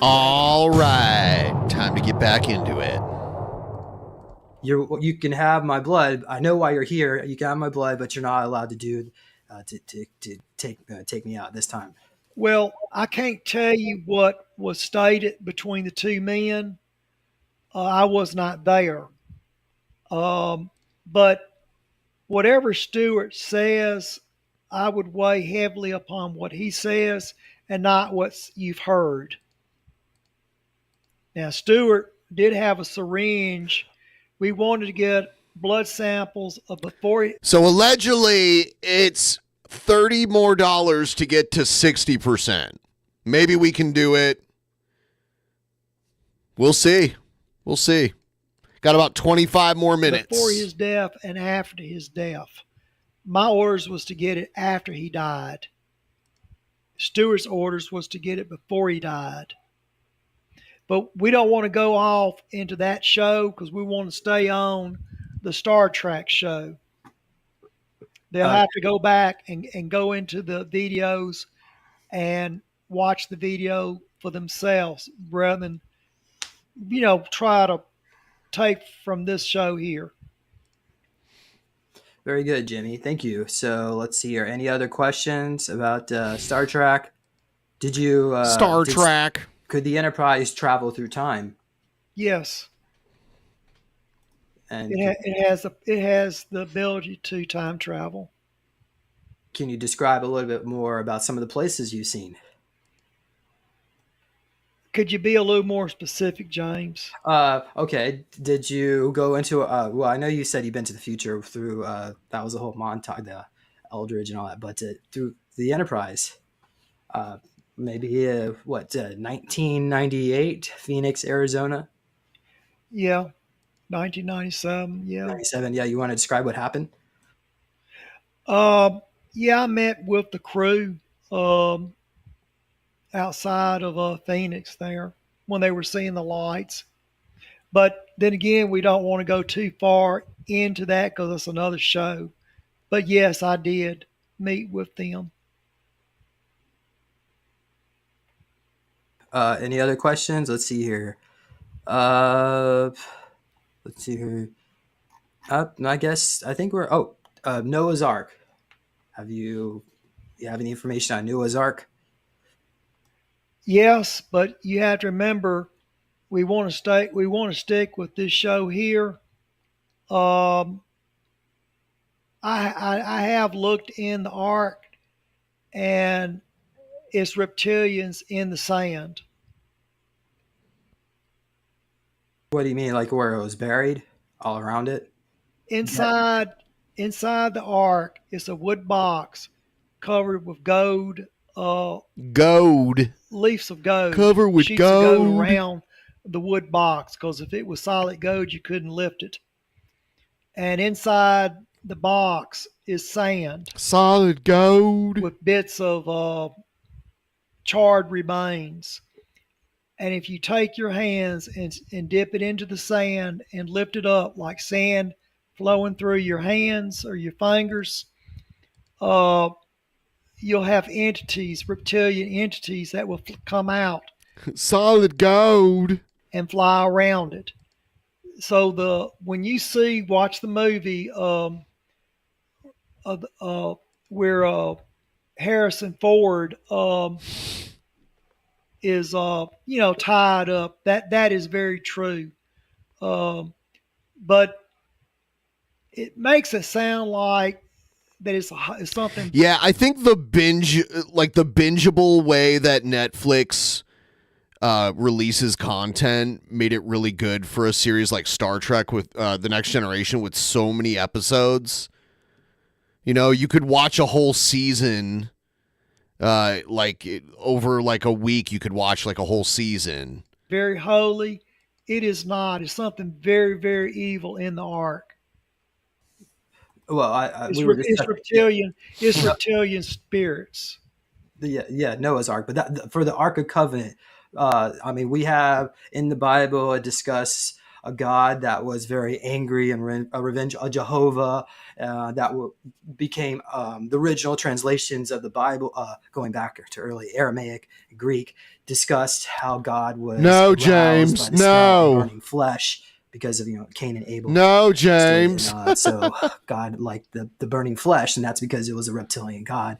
All right, time to get back into it. You can have my blood. I know why you're here. You can have my blood, but you're not allowed to do to take me out this time. Well, I can't tell you what was stated between the two men. I was not there. But whatever Stewart says, I would weigh heavily upon what he says and not what you've heard. Now, Stewart did have a syringe. We wanted to get blood samples of before. So allegedly, it's $30 more to get to 60%. Maybe we can do it. We'll see. We'll see. Got about 25 more minutes. Before his death and after his death. My orders was to get it after he died. Stewart's orders was to get it before he died. But we don't want to go off into that show because we want to stay on the Star Trek show. They'll have to go back and go into the videos and watch the video for themselves rather than, try to take from this show here. Very good, Jimmy. Thank you. So let's see here. Any other questions about Star Trek? Did you Trek? Could the Enterprise travel through time? Yes. And it has the ability to time travel. Can you describe a little bit more about some of the places you've seen? Could you be a little more specific, James? Okay. Did you go into well, I know you said you've been to the future through that was a whole montage, the Eldridge and all that, but through the Enterprise, maybe 1998, Phoenix, Arizona? Yeah. 1997, yeah. 97, yeah. You want to describe what happened? Yeah, I met with the crew outside of Phoenix there when they were seeing the lights. But then again, we don't want to go too far into that because it's another show. But yes, I did meet with them. Any other questions? Let's see here. I think we're Noah's Ark. You have any information on Noah's Ark? Yes, but you have to remember we want to stick with this show here. I have looked in the Ark and it's reptilians in the sand. What do you mean, like where it was buried all around it? Inside the Ark is a wood box covered with gold. Leaves of gold. Covered with sheets gold. Of gold around the wood box because if it was solid gold, you couldn't lift it. And inside the box is sand. Solid gold. With bits of charred remains. And if you take your hands and dip it into the sand and lift it up like sand flowing through your hands or your fingers, you'll have entities, reptilian entities that will come out. Solid gold. And fly around it. So when you watch the movie where Harrison Ford is tied up, that is very true. But it makes it sound like that it's something. Yeah, I think the bingeable way that Netflix releases content made it really good for a series like Star Trek with The Next Generation with so many episodes. You could watch a whole season, over a week. You could watch like a whole season. Very holy. It is not. It's something very, very evil in the Ark. Well, it's reptilian. It's reptilian spirits. Noah's Ark. But for the Ark of Covenant, we have in the Bible it discuss a God that was very angry and a revenge, a Jehovah that became the original translations of the Bible, going back to early Aramaic, Greek, discussed how God was James, burning flesh. Because of Cain and Abel. No, James. So God liked the burning flesh, and that's because it was a reptilian God,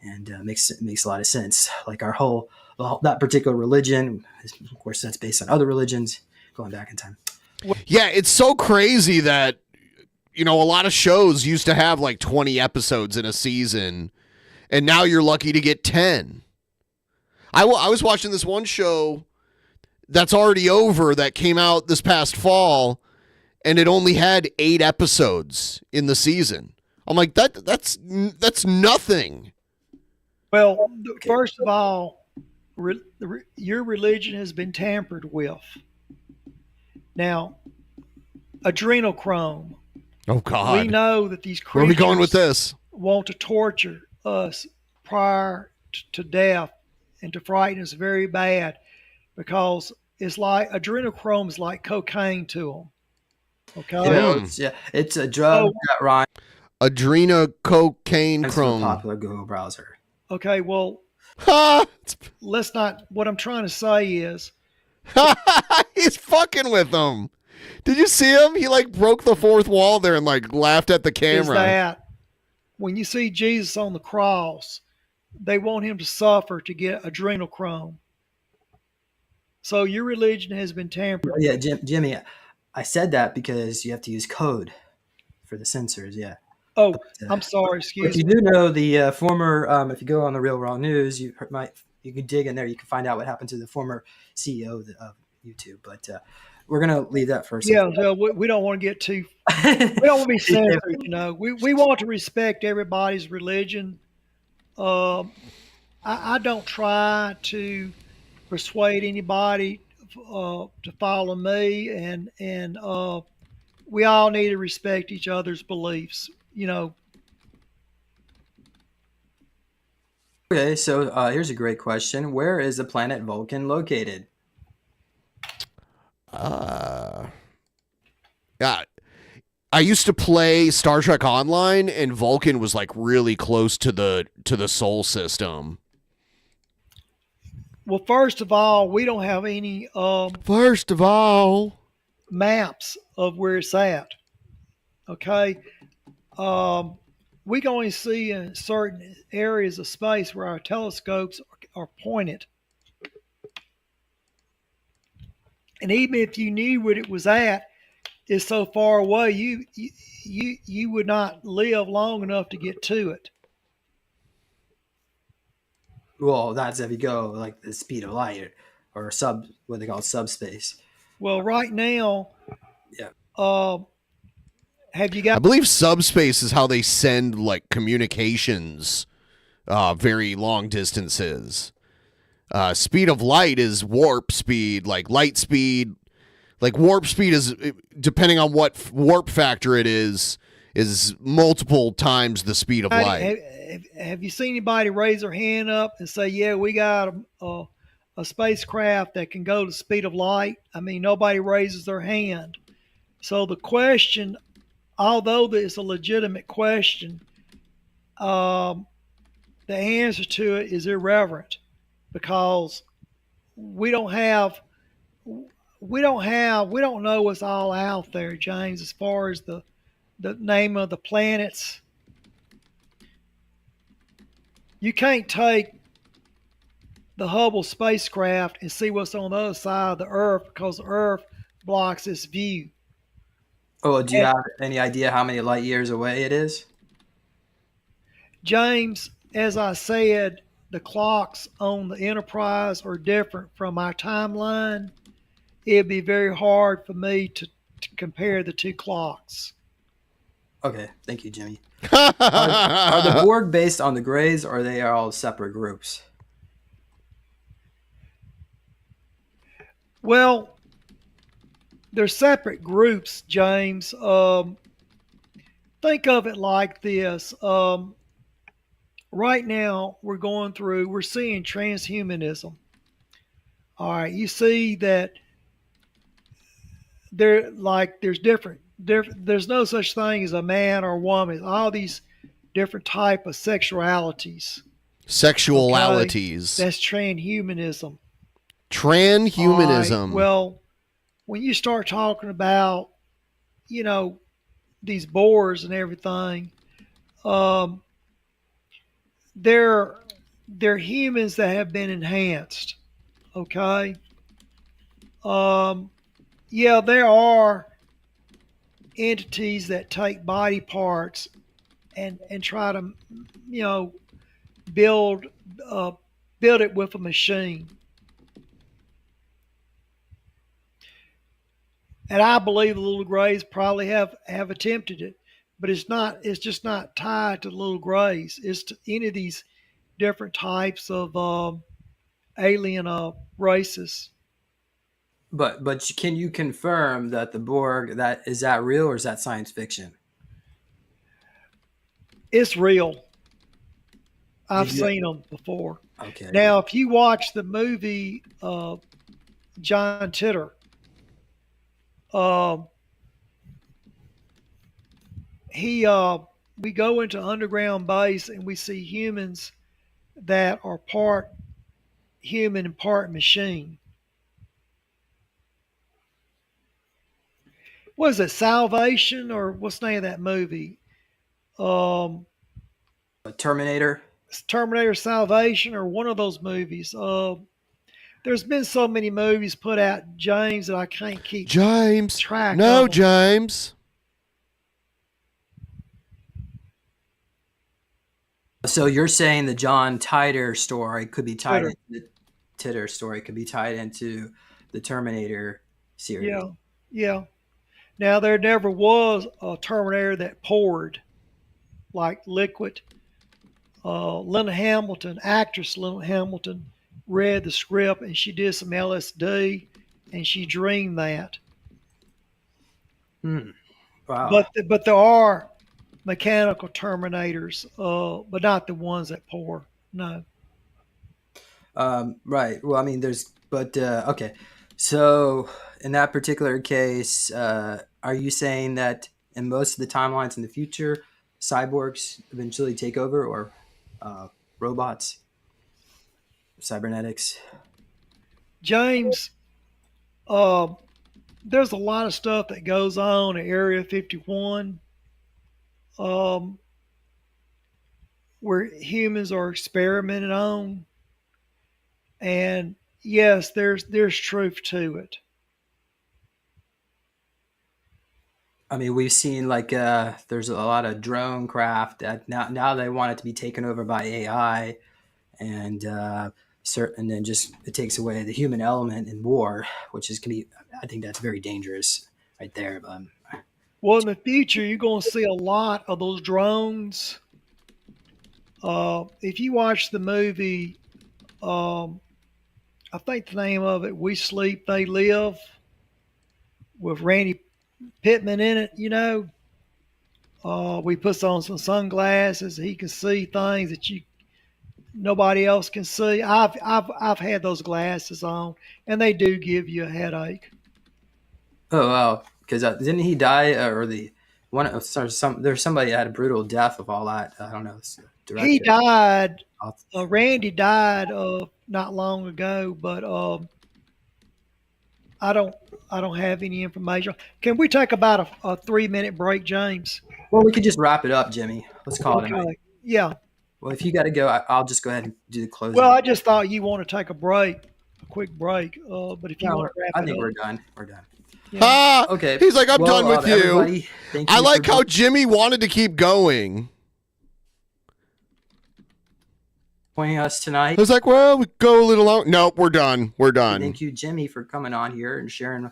and makes a lot of sense. Like that particular religion, of course, that's based on other religions going back in time. Yeah, it's so crazy that a lot of shows used to have like 20 episodes in a season, and now you're lucky to get 10. I was watching this one show. that's already over that came out this past fall, and it only had 8 episodes in the season. I'm like, that's nothing. Well, first of all, your religion has been tampered with. Now, adrenochrome. Oh God. We know that these creatures Where are we going with this? want to torture us prior to death and to frighten us very bad, because it's like adrenochrome is like cocaine to them. Okay. It's a drug that rhymes. Adrenococaine It's a chrome. popular Google browser. Okay, well, let's not. What I'm trying to say is, he's fucking with them. Did you see him? He like broke the fourth wall there and like laughed at the camera. is that when you see Jesus on the cross, they want him to suffer to get adrenochrome. So your religion has been tampered. Yeah, Jimmy, I said that because you have to use code for the censors. Yeah. Oh, I'm sorry. Excuse You me. do know the former. If you go on the Real Raw News, you can dig in there. You can find out what happened to the former CEO of YouTube. But we're gonna leave that for a second. Yeah, we don't want to get too. We don't want to be censored. You know, we want to respect everybody's religion. I don't try to persuade anybody to follow me, and we all need to respect each other's beliefs. You know. Okay, so here's a great question. Where is the planet Vulcan located? Yeah. I used to play Star Trek Online, and Vulcan was like really close to the Sol system. Well, first of all, we don't have any First of all, maps of where it's at. Okay. We can only see in certain areas of space where our telescopes are pointed. And even if you knew what it was at, it's so far away, you would not live long enough to get to it. Well, that's if you go like the speed of light or what they call subspace. Well, right now, yeah. Have you got? I believe subspace is how they send like communications, very long distances. Speed of light is warp speed, like light speed. Like warp speed is, depending on what warp factor it is multiple times the speed of light. Have you seen anybody raise their hand up and say, "Yeah, we got a spacecraft that can go to the speed of light"? I mean, nobody raises their hand. So the question, although it's a legitimate question, the answer to it is irreverent, because we don't know what's all out there, James, as far as the name of the planets. You can't take the Hubble spacecraft and see what's on the other side of the Earth, because the Earth blocks its view. Oh, do you have any idea how many light years away it is? James, as I said, the clocks on the Enterprise are different from our timeline. It'd be very hard for me to compare the two clocks. Okay, thank you, Jimmy. Are the Borg based on the Greys, or are they all separate groups? Well, they're separate groups, James. Think of it like this. Right now, we're seeing transhumanism. All right, you see that there's different, there's no such thing as a man or a woman. All these different type of sexualities. Sexualities. Okay? That's transhumanism. Transhumanism. Right. Well, when you start talking about, these boars and everything, they're humans that have been enhanced. Okay. Yeah, there are entities that take body parts and try to, build it with a machine. And I believe the little grays probably have attempted it, but it's just not tied to the little grays. It's to any of these different types of alien races. But can you confirm that the Borg, is that real or is that science fiction? It's real. I've seen them before. Okay. Now, if you watch the movie John Titor, we go into underground base and we see humans that are part human and part machine. Was it Salvation or what's the name of that movie? Terminator. Terminator Salvation or one of those movies. There's been so many movies put out, James, that I can't keep track No, of. James. So you're saying the John Titor story could be tied into the Terminator series. Yeah. Now there never was a Terminator that poured like liquid. Linda Hamilton, actress Linda Hamilton, read the script and she did some LSD and she dreamed that. Wow. But there are mechanical Terminators, but not the ones that pour. No. Right. Well, I mean, okay. So in that particular case, are you saying that in most of the timelines in the future, cyborgs eventually take over, or robots, cybernetics? James, there's a lot of stuff that goes on at Area 51 where humans are experimented on. And yes, there's truth to it. I mean, we've seen there's a lot of drone craft that now they want it to be taken over by AI, and then just it takes away the human element in war, which is I think that's very dangerous right there. Well, in the future, you're going to see a lot of those drones. If you watch the movie, I think the name of it, We Sleep, They Live, with Randy Pittman in it, we put on some sunglasses. He can see things that nobody else can see. I've had those glasses on, and they do give you a headache. Oh wow! Because didn't he die, there's somebody that had a brutal death of all that. I don't know. He died. Randy died not long ago, but I don't have any information. Can we take about a 3-minute break, James? Well, we could just wrap it up, Jimmy. Let's call it a night. Yeah. Well, if you got to go, I'll just go ahead and do the closing. Well, I just thought you want to take a quick break. But if you want to wrap it up. I think we're done. We're done. Yeah. Okay. He's like, I'm done with you. I like how Jimmy wanted to keep going. Joining us tonight. I was like, well, we go a little long. Nope, we're done. We're done. Thank you, Jimmy, for coming on here and sharing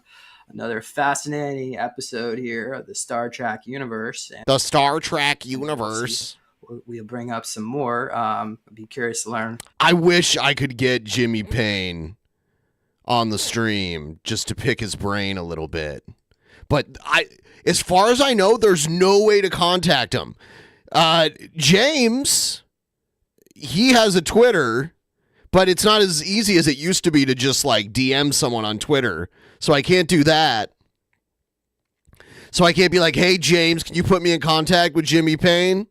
another fascinating episode here of the Star Trek universe. The Star Trek universe. We'll bring up some more. I'd be curious to learn. I wish I could get Jimmy Payne on the stream just to pick his brain a little bit. But as far as I know, there's no way to contact him. James, he has a Twitter, but it's not as easy as it used to be to just like DM someone on Twitter. So I can't do that. So I can't be like, hey, James, can you put me in contact with Jimmy Payne?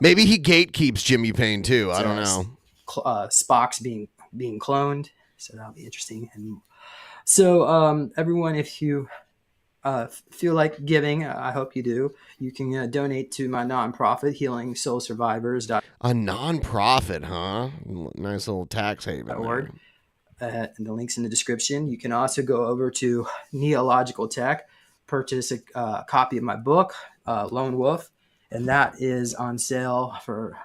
Maybe he gatekeeps Jimmy Payne too. I don't know. Spock's being cloned. So that'll be interesting. And so everyone, if you feel like giving, I hope you do, you can donate to my nonprofit, Healing Soul Survivors. A nonprofit, huh? Nice little tax haven. And the link's in the description. You can also go over to Neological Tech, purchase a copy of my book, Lone Wolf, and that is on sale for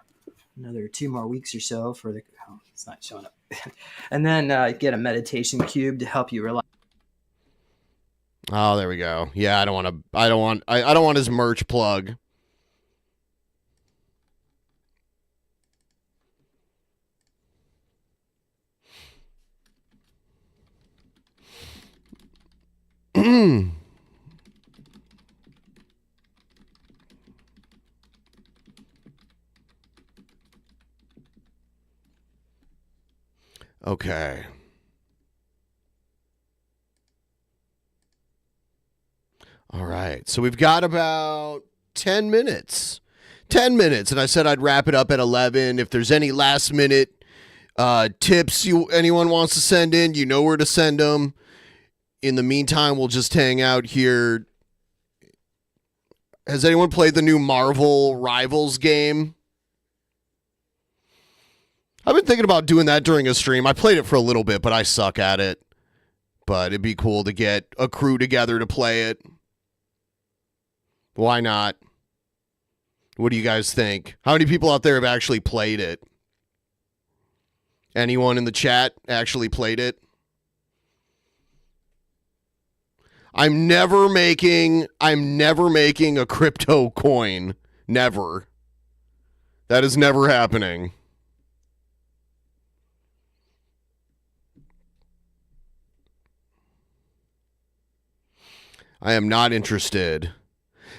another 2 more weeks or so for the. Oh, it's not showing up. And then get a meditation cube to help you relax. Oh, there we go. Yeah, I don't want his merch plug. Okay. All right. So we've got about 10 minutes. 10 minutes. And I said I'd wrap it up at 11. If there's any last minute tips anyone wants to send in, you know where to send them. In the meantime, we'll just hang out here. Has anyone played the new Marvel Rivals game? I've been thinking about doing that during a stream. I played it for a little bit, but I suck at it. But it'd be cool to get a crew together to play it. Why not? What do you guys think? How many people out there have actually played it? Anyone in the chat actually played it? I'm never making a crypto coin. Never. That is never happening. I am not interested.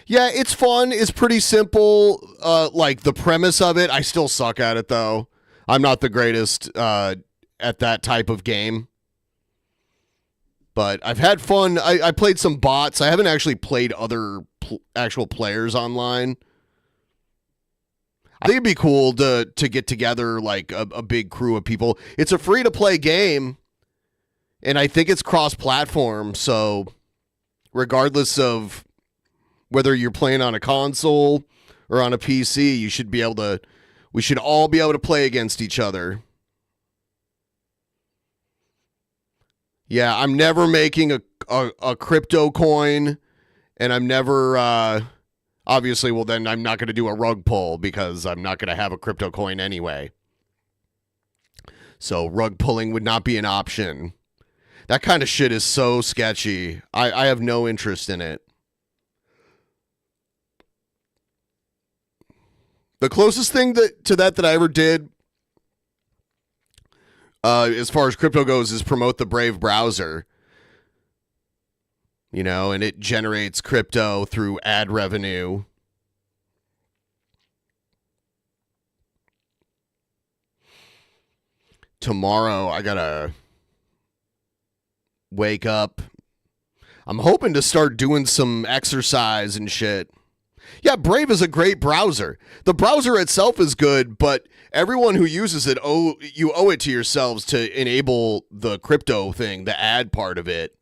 Yeah, it's fun. It's pretty simple. Like the premise of it. I still suck at it though. I'm not the greatest at that type of game. But I've had fun. I played some bots. I haven't actually played other actual players online. I think it'd be cool to get together like a big crew of people. It's a free-to-play game, and I think it's cross-platform, so regardless of whether you're playing on a console or on a PC, we should all be able to play against each other. Yeah, I'm never making a crypto coin, and I'm never, obviously, well, then I'm not going to do a rug pull because I'm not going to have a crypto coin anyway. So rug pulling would not be an option. That kind of shit is so sketchy. I have no interest in it. The closest thing to that I ever did, as far as crypto goes, is promote the Brave browser. You know, and it generates crypto through ad revenue. Tomorrow, I gotta wake up. I'm hoping to start doing some exercise and shit. Yeah, Brave is a great browser. The browser itself is good, but everyone who uses it, you owe it to yourselves to enable the crypto thing, the ad part of it.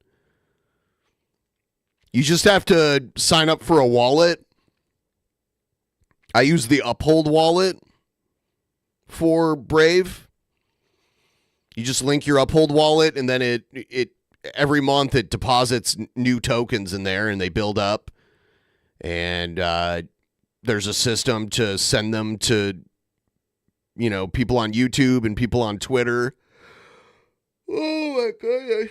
You just have to sign up for a wallet. I use the Uphold wallet for Brave. You just link your Uphold wallet, and then it every month it deposits new tokens in there, and they build up. And there's a system to send them to, you know, people on YouTube and people on Twitter. Oh my goodness.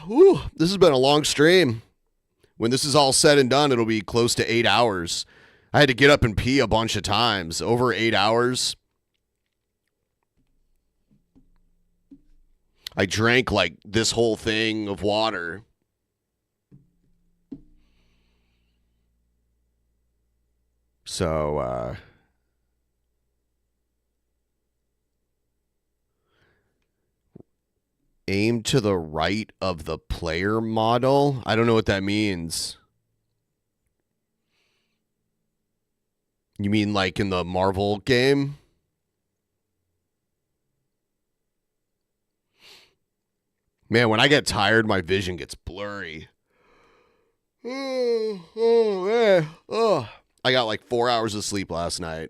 Oh, this has been a long stream. When this is all said and done, it'll be close to 8 hours. I had to get up and pee a bunch of times. Over 8 hours. I drank like this whole thing of water. So, aim to the right of the player model? I don't know what that means. You mean like in the Marvel game? Man, when I get tired, my vision gets blurry. Oh, man. Oh. I got like 4 hours of sleep last night.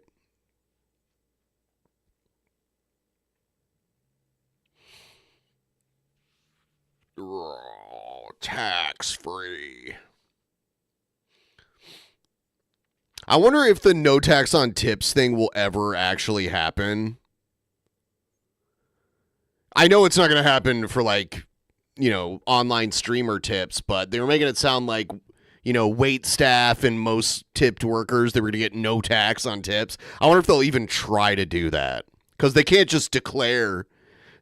Tax-free. I wonder if the no tax on tips thing will ever actually happen. I know it's not going to happen for like online streamer tips, but they were making it sound like, wait staff and most tipped workers, they were going to get no tax on tips. I wonder if they'll even try to do that, because they can't just declare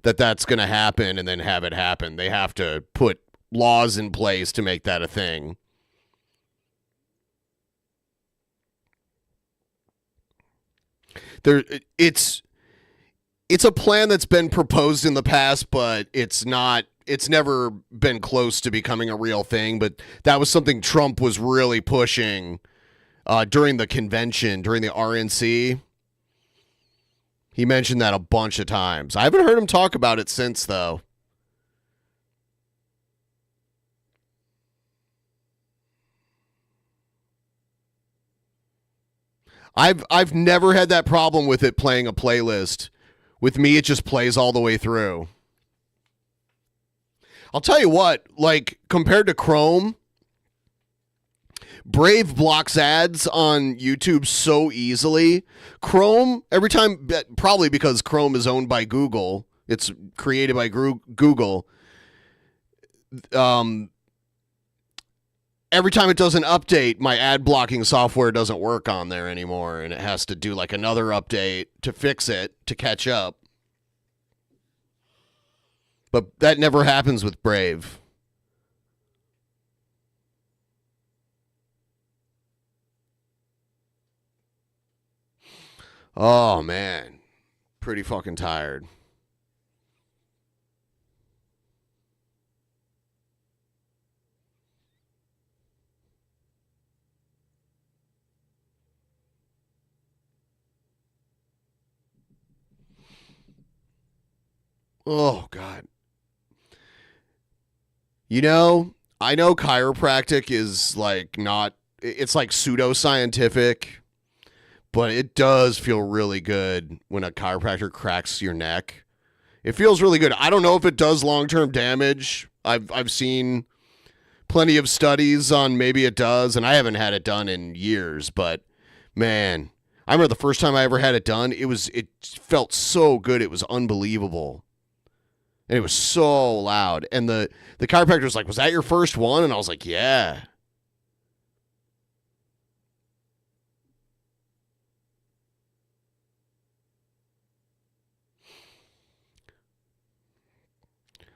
that that's going to happen and then have it happen. They have to put laws in place to make that a thing. It's a plan that's been proposed in the past, but it's never been close to becoming a real thing. But that was something Trump was really pushing during the convention, during the RNC. He mentioned that a bunch of times. I haven't heard him talk about it since, though. I've never had that problem with it playing a playlist. With me, it just plays all the way through. I'll tell you what, like, compared to Chrome, Brave blocks ads on YouTube so easily. Chrome, every time, probably because Chrome is owned by Google, it's created by Google, every time it does an update, my ad blocking software doesn't work on there anymore, and it has to do like another update to fix it, to catch up. But that never happens with Brave. Oh, man. Pretty fucking tired. Oh, God. I know chiropractic is like not, it's like pseudoscientific, but it does feel really good when a chiropractor cracks your neck. It feels really good. I don't know if it does long-term damage. I've seen plenty of studies on maybe it does, and I haven't had it done in years, but man, I remember the first time I ever had it done, it felt so good. It was unbelievable. And it was so loud. And the chiropractor was like, was that your first one? And I was like, yeah.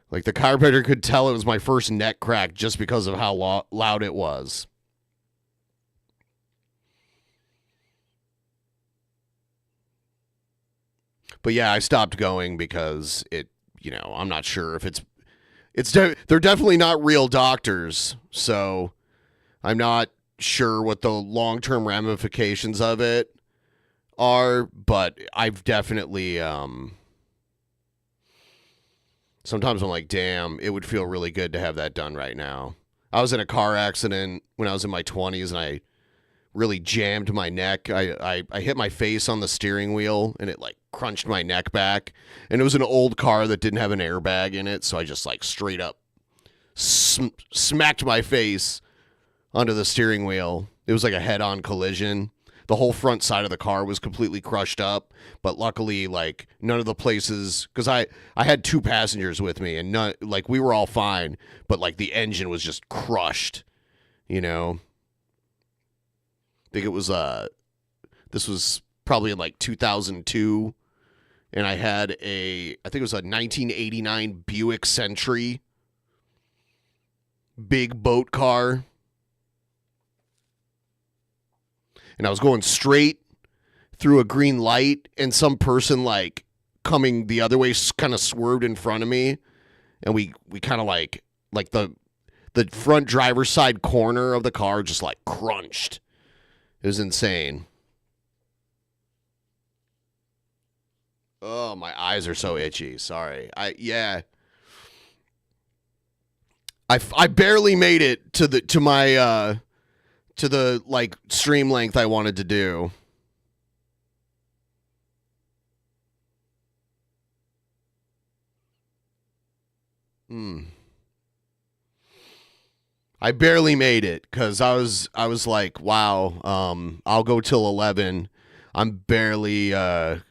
Like, the chiropractor could tell it was my first neck crack just because of how loud it was. But yeah, I stopped going because I'm not sure if they're definitely not real doctors, so I'm not sure what the long-term ramifications of it are, but I've definitely, sometimes I'm like, damn, it would feel really good to have that done right now. I was in a car accident when I was in my 20s, and I really jammed my neck. I hit my face on the steering wheel, and it like crunched my neck back. And it was an old car that didn't have an airbag in it, so I just like straight up smacked my face onto the steering wheel. It was like a head-on collision. The whole front side of the car was completely crushed up, but luckily, like, none of the places, because I had two passengers with me, and none, like, we were all fine, but like the engine was just crushed, I think it was this was probably in like 2002, and I had I think it was a 1989 Buick Century, big boat car, and I was going straight through a green light, and some person like coming the other way kind of swerved in front of me, and we kind of like the front driver's side corner of the car just like crunched. It was insane. Oh, my eyes are so itchy. Sorry. I barely made it to the like stream length I wanted to do. I barely made it because I was like, wow, I'll go till 11. I'm barely I'm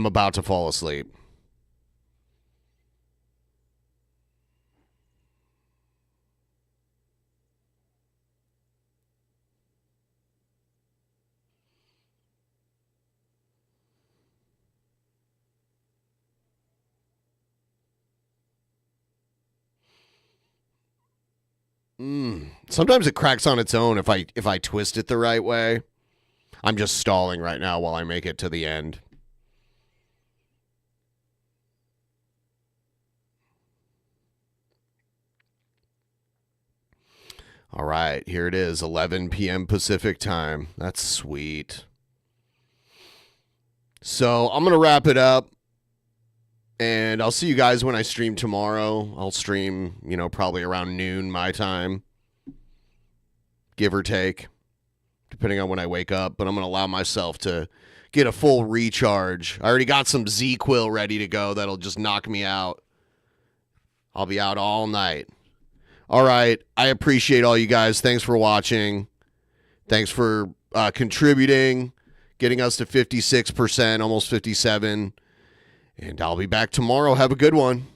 about to fall asleep. Sometimes it cracks on its own if I twist it the right way. I'm just stalling right now while I make it to the end. All right, here it is, 11 p.m. Pacific time. That's sweet. So I'm going to wrap it up, and I'll see you guys when I stream tomorrow. I'll stream, probably around noon my time, give or take, depending on when I wake up. But I'm going to allow myself to get a full recharge. I already got some Z-Quil ready to go that'll just knock me out. I'll be out all night. All right. I appreciate all you guys. Thanks for watching. Thanks for contributing, getting us to 56%, almost 57%. And I'll be back tomorrow. Have a good one.